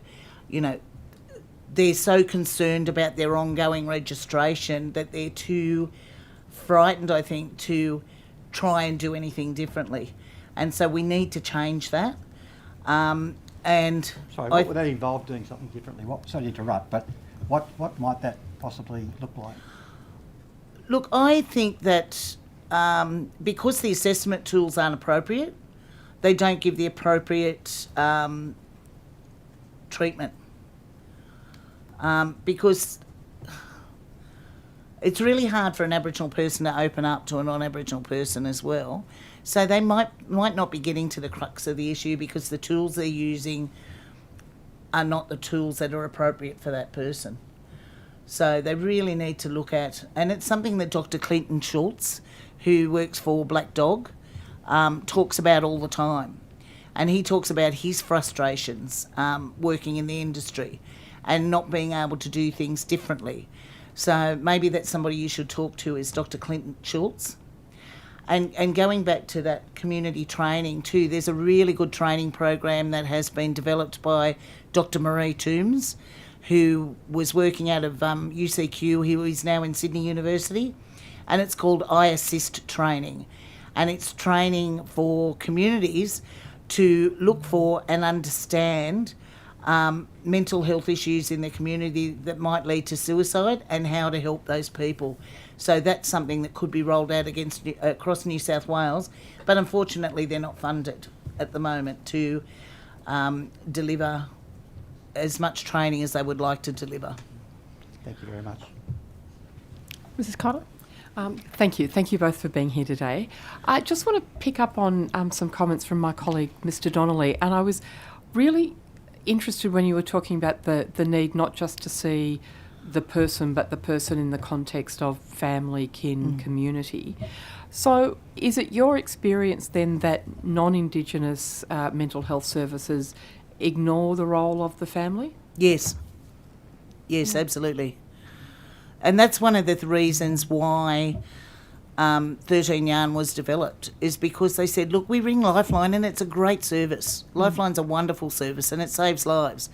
they're so concerned about their ongoing registration that they're too frightened, I think, to try and do anything differently. And so we need to change that. Sorry, what would that involve doing something differently? Sorry to interrupt, but what might that possibly look like? Look, I think that because the assessment tools aren't appropriate, they don't give the appropriate treatment. Because it's really hard for an Aboriginal person to open up to a non-Aboriginal person as well. So they might not be getting to the crux of the issue because the tools they're using are not the tools that are appropriate for that person. So they really need to look at, and it's something that Dr. Clinton Schultz, who works for Black Dog, talks about all the time. And he talks about his frustrations working in the industry and not being able to do things differently. So maybe that's somebody you should talk to, is Dr. Clinton Schultz. And going back to that community training too, there's a really good training program that has been developed by Dr. Marie Toombs, who was working out of UCQ, who is now in Sydney University, and it's called I Assist Training. And it's training for communities to look for and understand mental health issues in their community that might lead to suicide and how to help those people. So that's something that could be rolled out across New South Wales, but unfortunately they're not funded at the moment to deliver as much training as they would like to deliver. Thank you very much. Mrs. Cotter? Thank you. Thank you both for being here today. I just want to pick up on some comments from my colleague, Mr. Donnelly, and I was really interested when you were talking about the need not just to see the person, but the person in the context of family, kin, community. So is it your experience then that non-Indigenous mental health services ignore the role of the family? Yes. Yes, absolutely. And that's one of the reasons why 13 Yarn was developed, is because they said, look, we ring Lifeline and it's a great service. Lifeline's a wonderful service and it saves lives.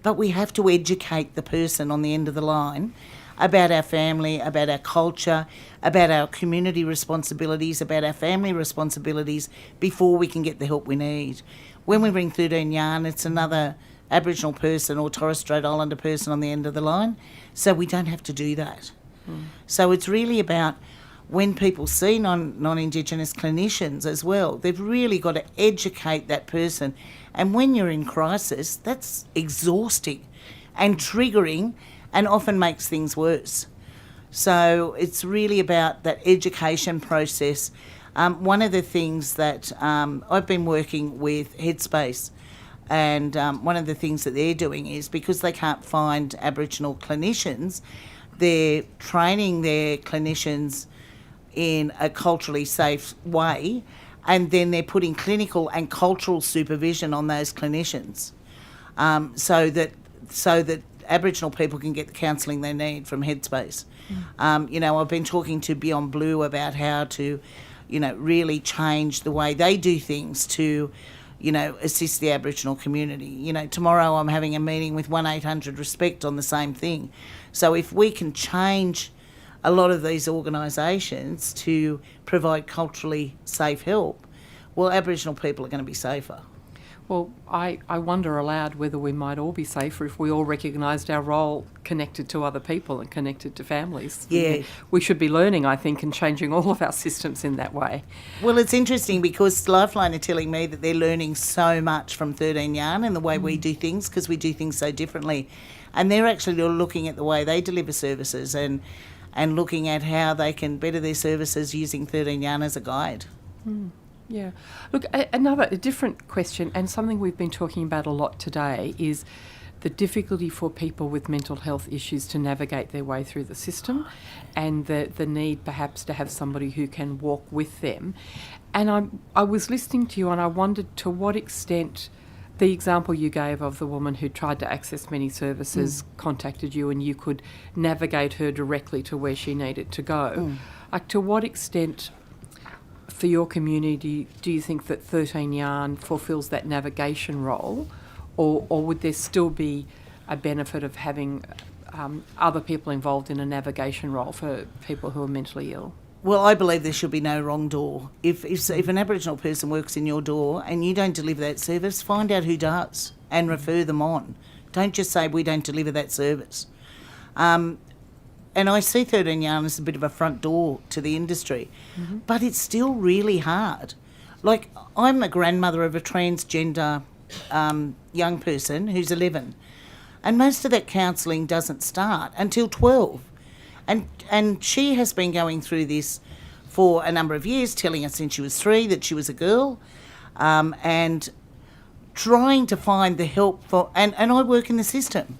But we have to educate the person on the end of the line about our family, about our culture, about our community responsibilities, about our family responsibilities before we can get the help we need. When we ring 13 Yarn, it's another Aboriginal person or Torres Strait Islander person on the end of the line, so we don't have to do that. So it's really about when people see non-Indigenous clinicians as well, they've really got to educate that person. And when you're in crisis, that's exhausting and triggering and often makes things worse. So it's really about that education process. One of the things that I've been working with Headspace, and one of the things that they're doing is, because they can't find Aboriginal clinicians, they're training their clinicians in a culturally safe way, and then they're putting clinical and cultural supervision on those clinicians, so that Aboriginal people can get the counselling they need from Headspace. I've been talking to Beyond Blue about how to, really change the way they do things to, assist the Aboriginal community. Tomorrow I'm having a meeting with 1-800 Respect on the same thing. So if we can change a lot of these organisations to provide culturally safe help, well, Aboriginal people are going to be safer. Well, I wonder aloud whether we might all be safer if we all recognised our role connected to other people and connected to families. Yeah. We should be learning, I think, and changing all of our systems in that way. Well, it's interesting because Lifeline are telling me that they're learning so much from 13 Yarn and the way we do things, because we do things so differently. And they're actually looking at the way they deliver services and looking at how they can better their services using 13 Yarn as a guide. Yeah. Look, a different question, and something we've been talking about a lot today, is the difficulty for people with mental health issues to navigate their way through the system, and the need perhaps to have somebody who can walk with them. And I was listening to you and I wondered to what extent the example you gave of the woman who tried to access many services contacted you and you could navigate her directly to where she needed to go. Like, to what extent for your community do you think that 13 Yarn fulfills that navigation role, or would there still be a benefit of having other people involved in a navigation role for people who are mentally ill? Well, I believe there should be no wrong door. If an Aboriginal person works in your door and you don't deliver that service, find out who does and refer them on. Don't just say we don't deliver that service. And I see 13 Yarn as a bit of a front door to the industry, but it's still really hard. Like, I'm a grandmother of a transgender young person who's 11, and most of that counselling doesn't start until 12. And she has been going through this for a number of years, telling us since she was 3 that she was a girl, and trying to find the help for... And I work in the system,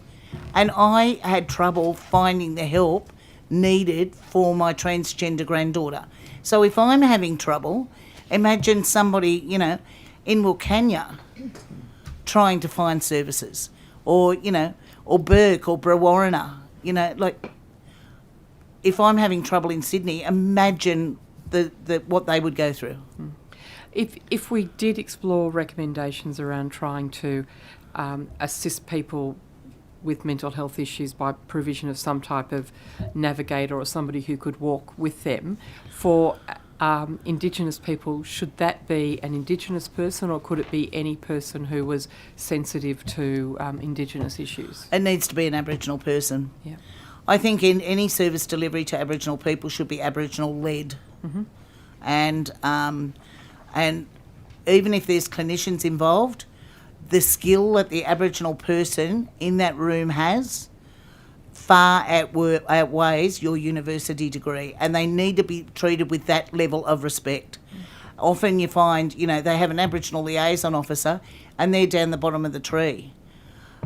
and I had trouble finding the help needed for my transgender granddaughter. So if I'm having trouble, imagine somebody, in Wilcannia trying to find services, or Burke or Brewarrina, if I'm having trouble in Sydney, imagine what they would go through. If we did explore recommendations around trying to assist people with mental health issues by provision of some type of navigator or somebody who could walk with them, for Indigenous people, should that be an Indigenous person, or could it be any person who was sensitive to Indigenous issues? It needs to be an Aboriginal person. Yeah. I think in any service delivery to Aboriginal people should be Aboriginal-led. And even if there's clinicians involved, the skill that the Aboriginal person in that room has far outweighs your university degree, and they need to be treated with that level of respect. Often you find, they have an Aboriginal liaison officer and they're down the bottom of the tree.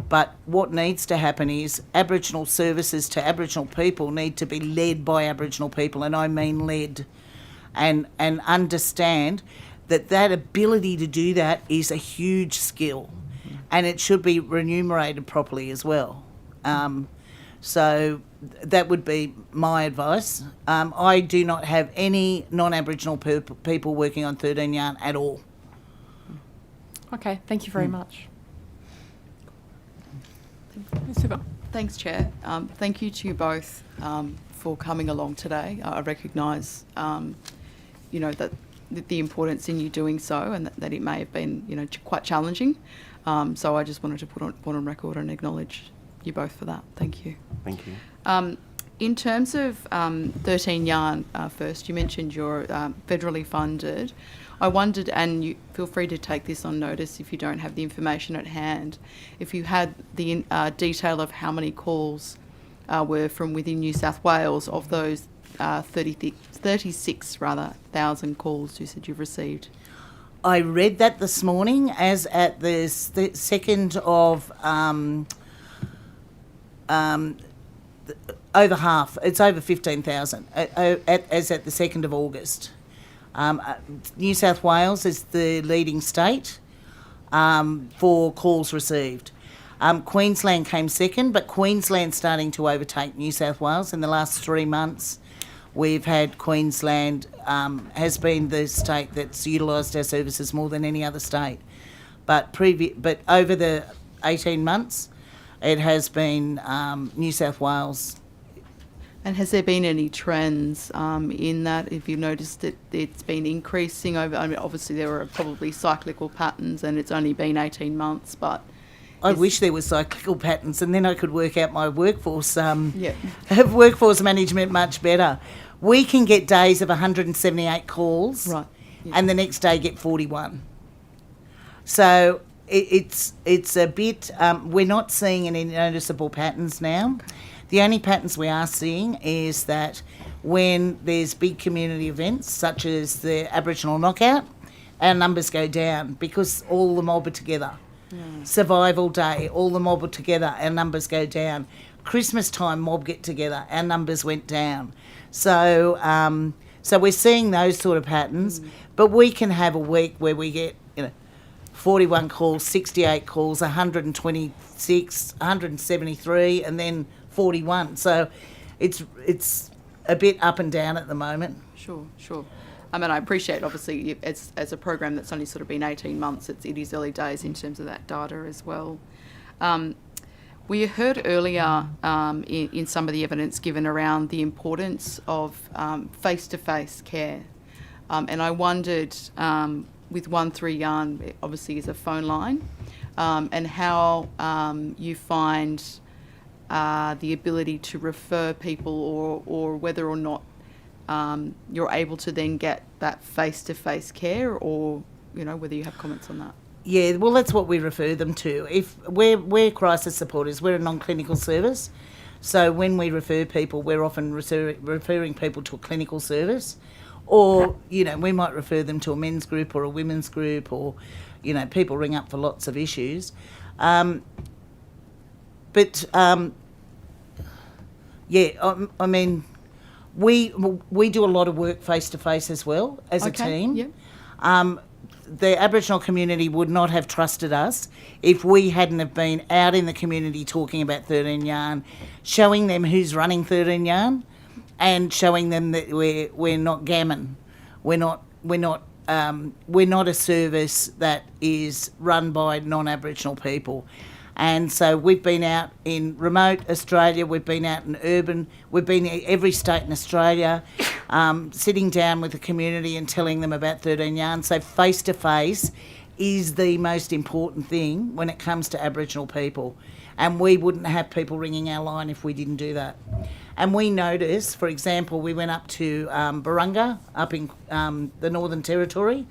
But what needs to happen is Aboriginal services to Aboriginal people need to be led by Aboriginal people, and I mean led, and understand that ability to do that is a huge skill, and it should be remunerated properly as well. So that would be my advice. I do not have any non-Aboriginal people working on 13 Yarn at all. Okay, thank you very much. Thanks, Chair. Thank you to you both for coming along today. I recognise, that the importance in you doing so, and that it may have been, quite challenging. So I just wanted to put on record and acknowledge you both for that. Thank you. Thank you. In terms of 13 Yarn, first, you mentioned you're federally funded. I wondered, and you feel free to take this on notice if you don't have the information at hand, if you had the detail of how many calls were from within New South Wales of those 36,000 calls you said you've received. I read that this morning as at the 2nd of... over half. It's over 15,000 as at the 2nd of August. New South Wales is the leading state for calls received. Queensland came second, but Queensland's starting to overtake New South Wales. In the last 3 months, we've had Queensland has been the state that's utilised our services more than any other state. But over the 18 months, it has been New South Wales. And has there been any trends in that? If you've noticed that it's been increasing over, obviously there are probably cyclical patterns and it's only been 18 months, but... I wish there were cyclical patterns, and then I could work out my workforce workforce management much better. We can get days of 178 calls, right, and the next day get 41. So it's a bit... we're not seeing any noticeable patterns now. The only patterns we are seeing is that when there's big community events, such as the Aboriginal Knockout, our numbers go down because all the mob are together. Survival Day, all the mob are together, our numbers go down. Christmas time, mob get together, our numbers went down. So we're seeing those sort of patterns, but we can have a week where we get 41 calls, 68 calls, 126, 173, and then 41. So it's a bit up and down at the moment. Sure. I mean, I appreciate, obviously, as a program that's only sort of been 18 months, it is early days in terms of that data as well. We heard earlier in some of the evidence given around the importance of face-to-face care. And I wondered, with 13 Yarn, it obviously is a phone line, and how you find the ability to refer people or whether or not you're able to then get that face-to-face care, or whether you have comments on that. Yeah, well, that's what we refer them to. If we're crisis supporters, we're a non-clinical service, so when we refer people, we're often referring people to a clinical service, or we might refer them to a men's group or a women's group, or people ring up for lots of issues. I mean, we do a lot of work face-to-face as well as a team. Yep. The Aboriginal community would not have trusted us if we hadn't have been out in the community talking about 13 Yarn, showing them who's running 13 Yarn, and showing them that we're not gammon. We're not a service that is run by non-Aboriginal people. And so we've been out in remote Australia, we've been out in urban, we've been in every state in Australia, sitting down with the community and telling them about 13 Yarn. So face-to-face is the most important thing when it comes to Aboriginal people. And we wouldn't have people ringing our line if we didn't do that. And we noticed, for example, we went up to Barunga, up in the Northern Territory,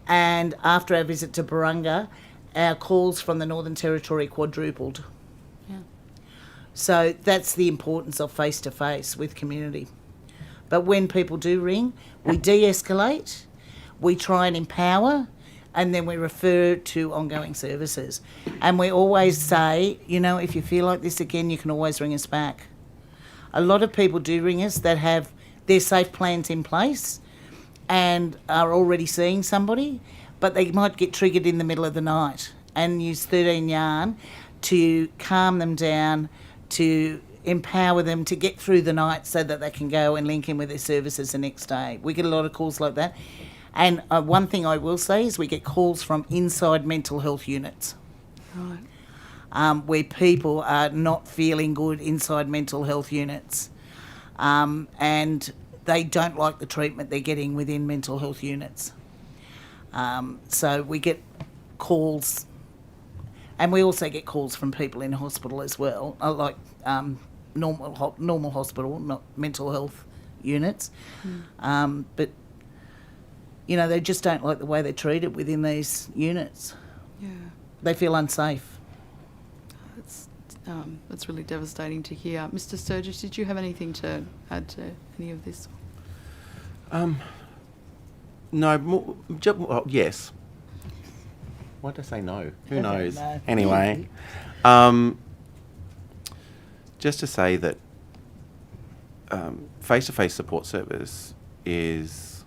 and after our visit to Barunga, our calls from the Northern Territory quadrupled. Yeah. So that's the importance of face-to-face with community. But when people do ring, we de-escalate, we try and empower, and then we refer to ongoing services. And we always say, you know, if you feel like this again, you can always ring us back. A lot of people do ring us that have their safe plans in place and are already seeing somebody, but they might get triggered in the middle of the night and use 13 yarn to calm them down, to empower them to get through the night so that they can go and link in with their services the next day. We get a lot of calls like that. And one thing I will say is we get calls from inside mental health units. Right. Where people are not feeling good inside mental health units. And they don't like the treatment they're getting within mental health units. So we get calls, and we also get calls from people in hospital as well, like normal hospital, not mental health units. But, you know, they just don't like the way they're treated within these units. Yeah. They feel unsafe. That's really devastating to hear. Mr. Sturgis, did you have anything to add to any of this? No, well, yes. Why did I say no? Who knows? No. Anyway, just to say that face-to-face support service is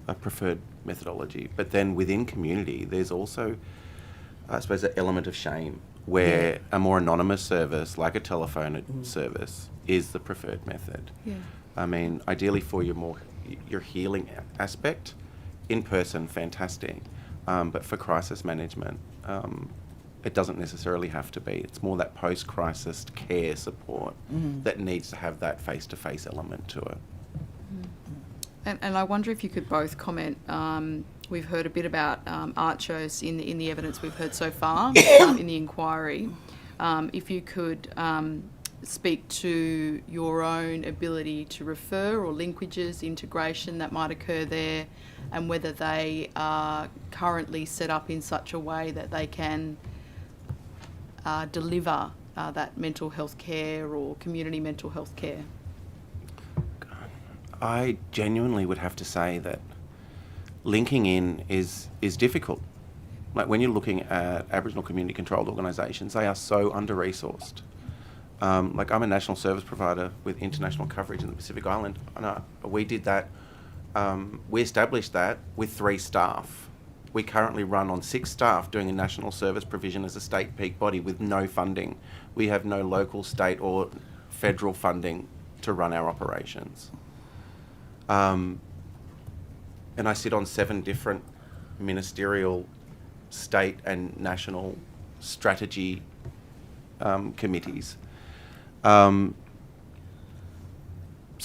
a preferred methodology, but then within community, there's also, I suppose, an element of shame where a more anonymous service, like a telephone service, is the preferred method. Yeah. I mean, ideally for your healing aspect, in person, fantastic. But for crisis management, it doesn't necessarily have to be. It's more that post-crisis care support that needs to have that face-to-face element to it. And I wonder if you could both comment. We've heard a bit about art shows in the evidence we've heard so far in the inquiry. If you could speak to your own ability to refer or linkages, integration that might occur there, and whether they are currently set up in such a way that they can deliver that mental health care or community mental health care. I genuinely would have to say that linking in is difficult. Like when you're looking at Aboriginal community controlled organisations, they are so under-resourced. Like I'm a national service provider with international coverage in the Pacific Island, and we did that. We established that with 3 staff. We currently run on 6 staff doing a national service provision as a state peak body with no funding. We have no local, state or federal funding to run our operations. And I sit on 7 different ministerial, state and national strategy committees. So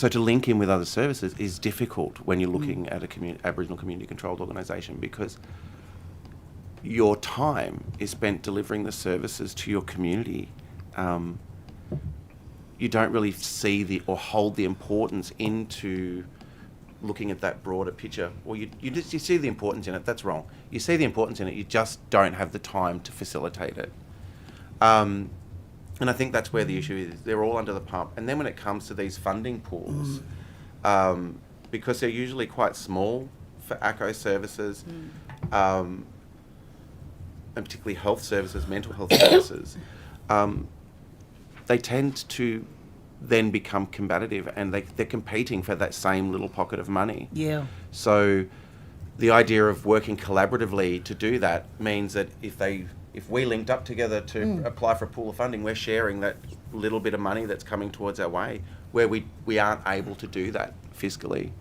to link in with other services is difficult when you're looking at a Aboriginal community controlled organisation, because your time is spent delivering the services to your community. You don't really see or hold the importance into looking at that broader picture. Or you see the importance in it, that's wrong. You see the importance in it, you just don't have the time to facilitate it. And I think that's where the issue is. They're all under the pump. And then when it comes to these funding pools, because they're usually quite small for ACO services, and particularly health services, mental health services, they tend to then become combative, and they're competing for that same little pocket of money. Yeah. So the idea of working collaboratively to do that means that if we linked up together to apply for a pool of funding, we're sharing that little bit of money that's coming towards our way, where we aren't able to do that fiscally.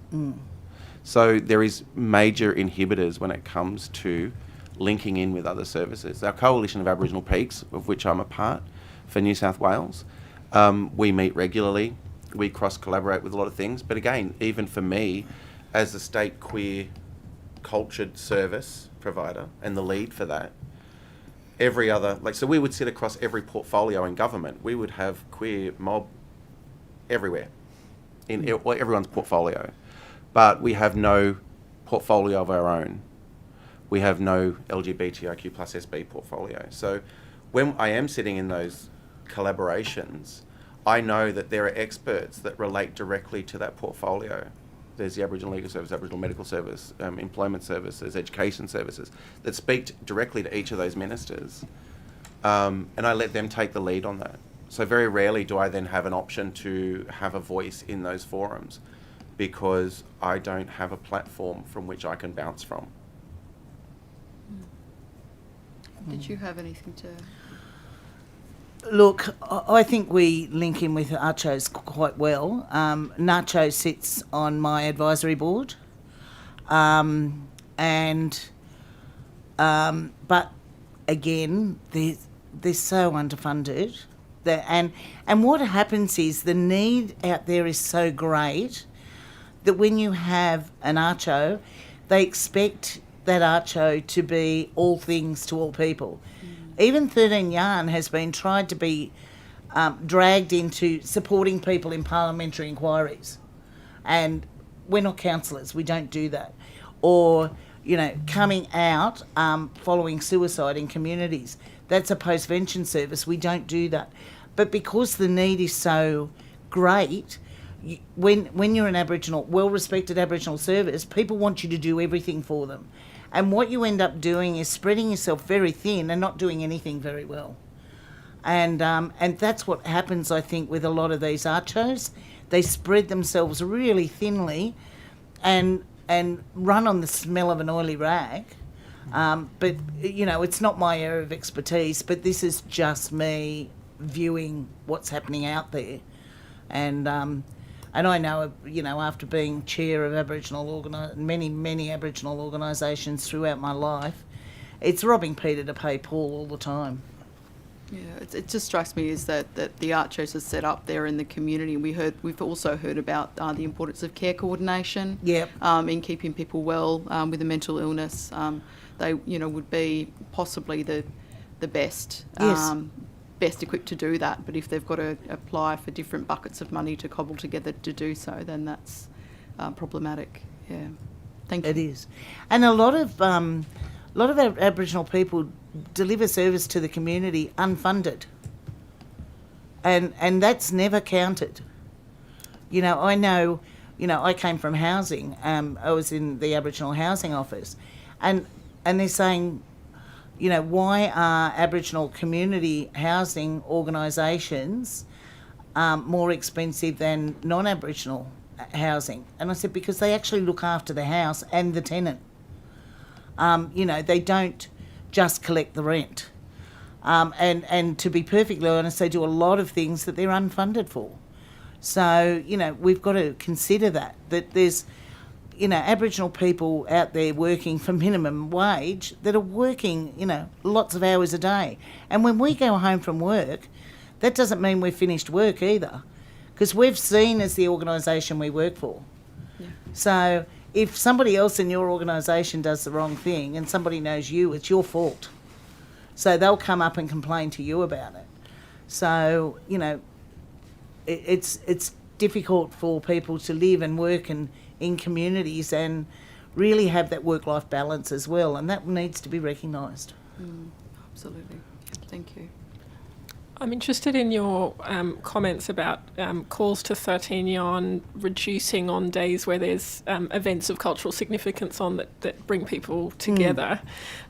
So there is major inhibitors when it comes to linking in with other services. Our Coalition of Aboriginal Peaks, of which I'm a part for New South Wales, we meet regularly, we cross-collaborate with a lot of things, but again, even for me, as a state queer cultured service provider and the lead for that, every other, so we would sit across every portfolio in government. We would have queer mob everywhere, in everyone's portfolio. But we have no portfolio of our own. we have no LGBTIQ plus SB portfolio. So when I am sitting in those collaborations, I know that there are experts that relate directly to that portfolio. There's the Aboriginal Legal Service, Aboriginal Medical Service, Employment Services, Education Services, that speak directly to each of those ministers. And I let them take the lead on that. So very rarely do I then have an option to have a voice in those forums, because I don't have a platform from which I can bounce from. Did you have anything to... Look, I think we link in with Archo's quite well. Nacho sits on my advisory board, but again, they're so underfunded. And what happens is the need out there is so great that when you have an Archo, they expect that Archo to be all things to all people. Even 13 Yarn has been tried to be dragged into supporting people in parliamentary inquiries. And we're not counsellors, we don't do that. Or, coming out following suicide in communities. That's a postvention service, we don't do that. But because the need is so great, when you're an Aboriginal, well-respected Aboriginal service, people want you to do everything for them. And what you end up doing is spreading yourself very thin and not doing anything very well. And that's what happens, I think, with a lot of these Archos. They spread themselves really thinly and run on the smell of an oily rag. But, it's not my area of expertise, but this is just me viewing what's happening out there. And I know, after being chair of many Aboriginal organisations throughout my life, it's robbing Peter to pay Paul all the time. Yeah, it just strikes me is that the Archos are set up there in the community. We've also heard about the importance of care coordination. Yep. In keeping people well with a mental illness. They would be possibly the best. Yes. Best equipped to do that, but if they've got to apply for different buckets of money to cobble together to do so, then that's problematic. Yeah, thank you. It is, and a lot of our Aboriginal people deliver service to the community unfunded, and that's never counted. I know, I came from housing. I was in the Aboriginal Housing Office, and they're saying, why are Aboriginal community housing organisations more expensive than non-Aboriginal housing? And I said, because they actually look after the house and the tenant. They don't just collect the rent. And to be perfectly honest, they do a lot of things that they're unfunded for. So, we've got to consider that there's Aboriginal people out there working for minimum wage that are working, lots of hours a day. And when we go home from work, that doesn't mean we've finished work either, because we've seen as the organisation we work for. Yeah. So if somebody else in your organisation does the wrong thing and somebody knows you, it's your fault. So they'll come up and complain to you about it. So, it's difficult for people to live and work in communities and really have that work-life balance as well, and that needs to be recognised. Absolutely. Thank you. I'm interested in your comments about calls to 13 Yarn reducing on days where there's events of cultural significance on that bring people together.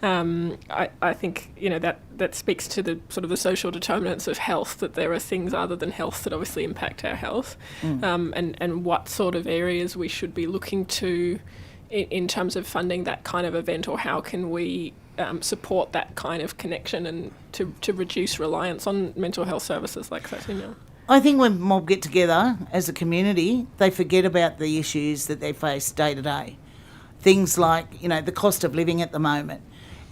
I think that speaks to the sort of the social determinants of health, that there are things other than health that obviously impact our health, and what sort of areas we should be looking to in terms of funding that kind of event, or how can we support that kind of connection and to reduce reliance on mental health services like 13 Yarn? I think when mob get together as a community, they forget about the issues that they face day to day. Things like, the cost of living at the moment,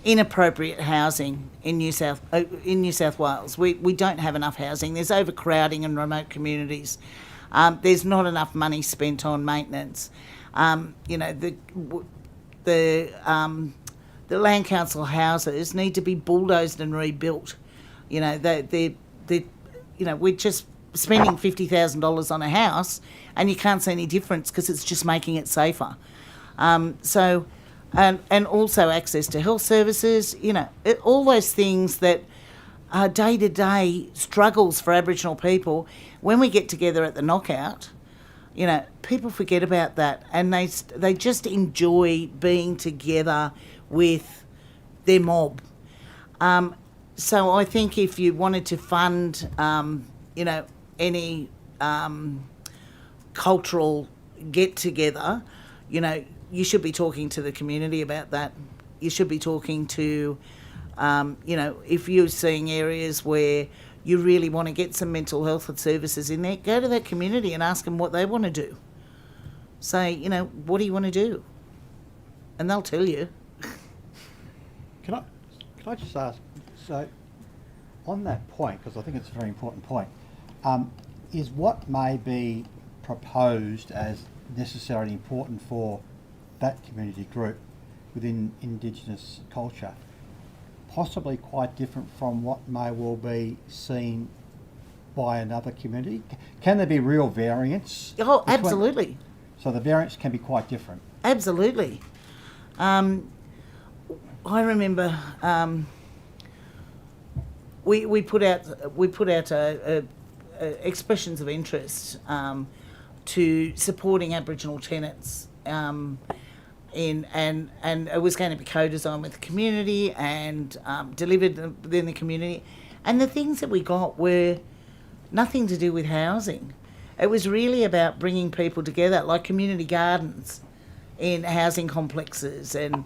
inappropriate housing in New South Wales. We don't have enough housing. There's overcrowding in remote communities. There's not enough money spent on maintenance. The land council houses need to be bulldozed and rebuilt. We're just spending $50,000 on a house, and you can't see any difference because it's just making it safer. So and also access to health services, all those things that are day-to-day struggles for Aboriginal people. When we get together at the knockout, people forget about that, and they just enjoy being together with their mob. So I think if you wanted to fund, any cultural get-together, you should be talking to the community about that. You should be talking to, if you're seeing areas where you really want to get some mental health services in there, go to that community and ask them what they want to do. Say, what do you want to do? And they'll tell you. Can I just ask, so on that point, because I think it's a very important point, is what may be proposed as necessarily important for that community group within Indigenous culture possibly quite different from what may well be seen by another community? Can there be real variance? Oh, absolutely. So the variance can be quite different? Absolutely. I remember we put out expressions of interest to supporting Aboriginal tenants, and it was going to be co-designed with the community and delivered within the community. And the things that we got were nothing to do with housing. It was really about bringing people together, like community gardens in housing complexes and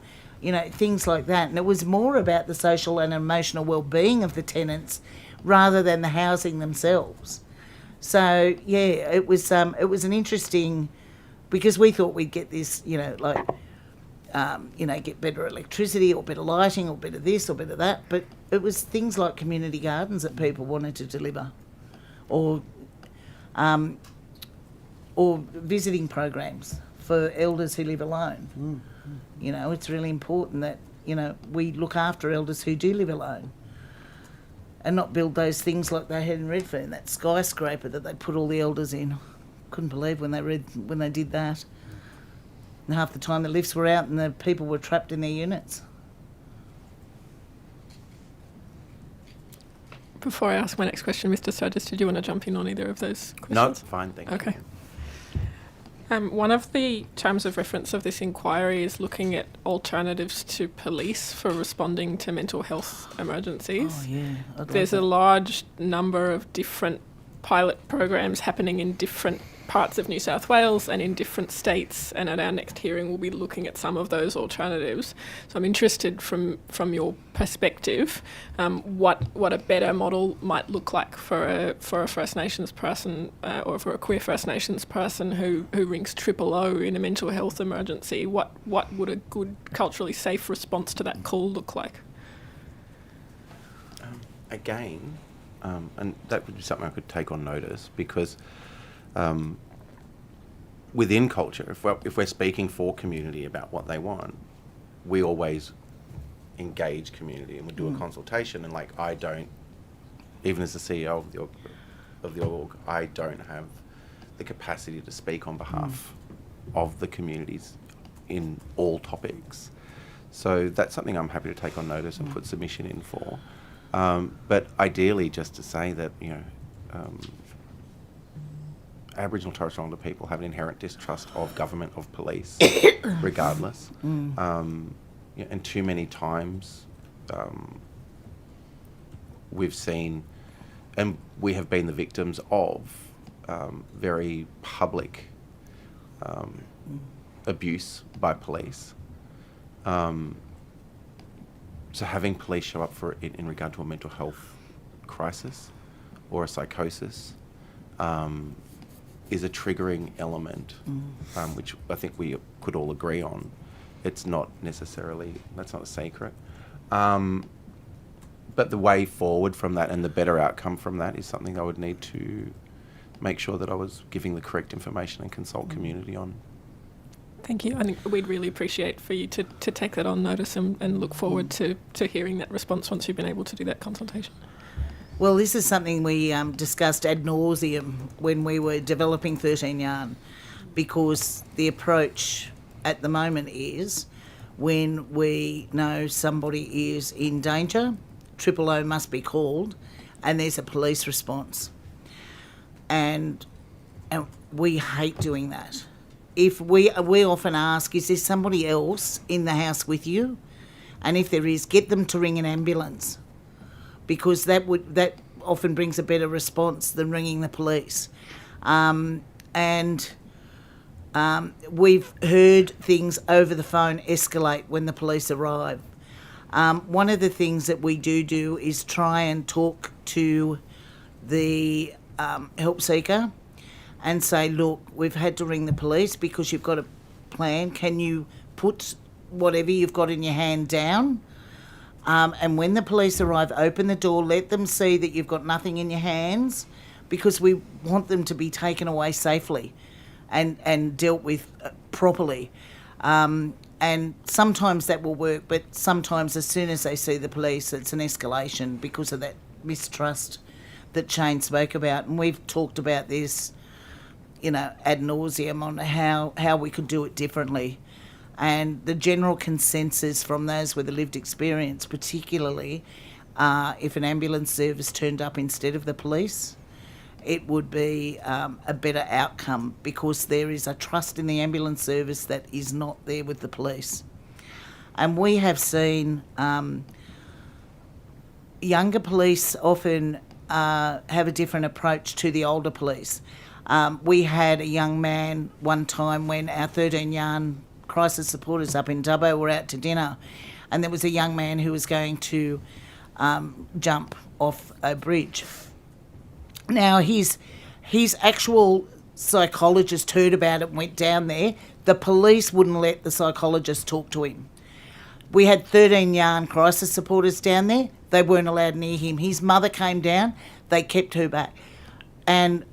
things like that. And it was more about the social and emotional well-being of the tenants rather than the housing themselves. So yeah, it was an interesting, because we thought we'd get this, get better electricity or better lighting or better this or better that, but it was things like community gardens that people wanted to deliver, or visiting programs for elders who live alone. It's really important that we look after elders who do live alone, and not build those things like they had in Redfern, that skyscraper that they put all the elders in. Couldn't believe when they did that. And half the time the lifts were out and the people were trapped in their units. Before I ask my next question, Mr. Sturgis, did you want to jump in on either of those questions? No, fine, thank you. Okay. One of the terms of reference of this inquiry is looking at alternatives to police for responding to mental health emergencies. Oh, yeah. There's a large number of different pilot programs happening in different parts of New South Wales and in different states, and at our next hearing we'll be looking at some of those alternatives. So I'm interested from your perspective, what a better model might look like for a First Nations person or for a queer First Nations person who rings 000 in a mental health emergency. What would a good culturally safe response to that call look like? Again, and that would be something I could take on notice, because within culture, if we're speaking for community about what they want, we always engage community and we do a consultation. And I don't, even as the CEO of the org, I don't have the capacity to speak on behalf of the communities in all topics. So that's something I'm happy to take on notice and put submission in for. But ideally, just to say that, Aboriginal and Torres Strait Islander people have an inherent distrust of government, of police, regardless. And too many times we've seen, and we have been the victims of very public abuse by police. So having police show up for it in regard to a mental health crisis or a psychosis is a triggering element, which I think we could all agree on. It's not necessarily, that's not a secret. But the way forward from that and the better outcome from that is something I would need to make sure that I was giving the correct information and consult community on. Thank you. I think we'd really appreciate for you to take that on notice and look forward to hearing that response once you've been able to do that consultation. Well, this is something we discussed ad nauseum when we were developing 13 Yarn, because the approach at the moment is when we know somebody is in danger, 000 must be called, and there's a police response. And we hate doing that. If we often ask, is there somebody else in the house with you? And if there is, get them to ring an ambulance, because that often brings a better response than ringing the police. We've heard things over the phone escalate when the police arrive. One of the things that we do is try and talk to the help seeker and say, look, we've had to ring the police because you've got a plan. Can you put whatever you've got in your hand down? And when the police arrive, open the door, let them see that you've got nothing in your hands, because we want them to be taken away safely and dealt with properly. And sometimes that will work, but sometimes as soon as they see the police, it's an escalation because of that mistrust that Shane spoke about. And we've talked about this, ad nauseum on how we could do it differently. And the general consensus from those with a lived experience, particularly if an ambulance service turned up instead of the police, it would be a better outcome, because there is a trust in the ambulance service that is not there with the police. And we have seen younger police often have a different approach to the older police. We had a young man one time when our 13-yarn crisis supporters up in Dubbo were out to dinner, and there was a young man who was going to jump off a bridge. Now, his actual psychologist heard about it and went down there. The police wouldn't let the psychologist talk to him. We had 13-yarn crisis supporters down there. They weren't allowed near him. His mother came down. They kept her back. And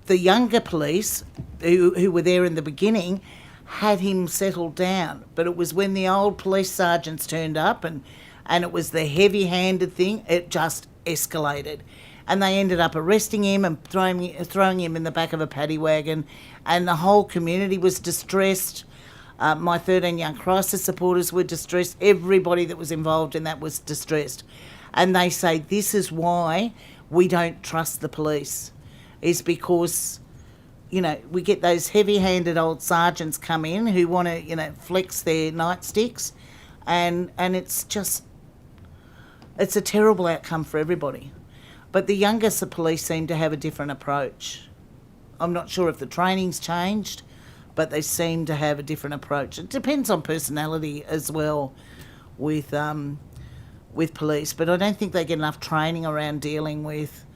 the younger police, who were there in the beginning, had him settled down. But it was when the old police sergeants turned up and it was the heavy-handed thing, it just escalated. And they ended up arresting him and throwing him in the back of a paddy wagon, and the whole community was distressed. My 13-young crisis supporters were distressed. Everybody that was involved in that was distressed. And they say this is why we don't trust the police, is because, we get those heavy-handed old sergeants come in who want to, flex their nightsticks, and it's a terrible outcome for everybody. But the younger police seem to have a different approach. I'm not sure if the training's changed, but they seem to have a different approach. It depends on personality as well with police, but I don't think they get enough training around dealing with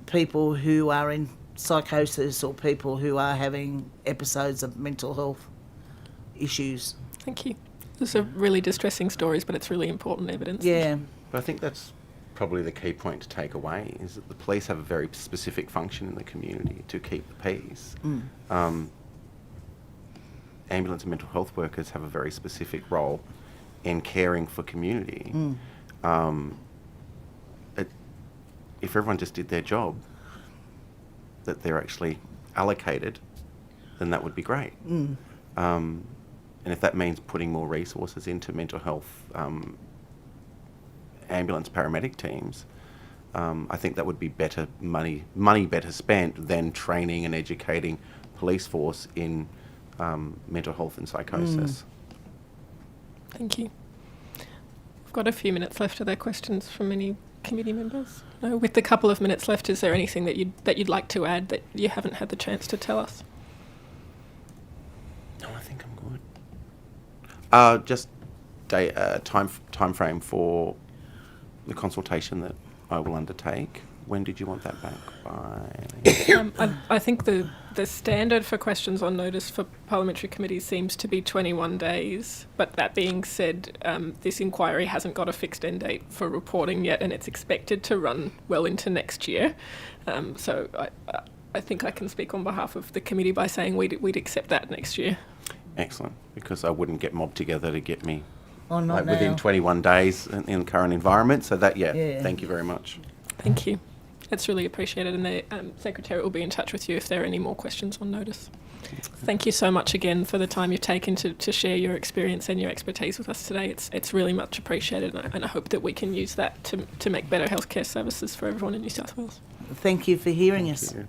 people who are in psychosis or people who are having episodes of mental health issues. Thank you. Those are really distressing stories, but it's really important evidence. Yeah. But I think that's probably the key point to take away, is that the police have a very specific function in the community to keep the peace. Ambulance and mental health workers have a very specific role in caring for community. If everyone just did their job that they're actually allocated, then that would be great. And if that means putting more resources into mental health ambulance paramedic teams, I think that would be better money better spent than training and educating police force in mental health and psychosis. Thank you. We've got a few minutes left. Are there questions from any committee members? No. With the couple of minutes left, is there anything that you'd like to add that you haven't had the chance to tell us? No, I think I'm good. Just time frame for the consultation that I will undertake. When did you want that back by? I think the standard for questions on notice for parliamentary committees seems to be 21 days. But that being said, this inquiry hasn't got a fixed end date for reporting yet, and it's expected to run well into next year. So I think I can speak on behalf of the committee by saying we'd accept that next year. Excellent, because I wouldn't get mobbed together to get me not within now. 21 days in the current environment. So thank you very much. Thank you. It's really appreciated, and the Secretary will be in touch with you if there are any more questions on notice. Thank you so much again for the time you've taken to share your experience and your expertise with us today. It's really much appreciated, and I hope that we can use that to make better healthcare services for everyone in New South Wales. Thank you for hearing us. you.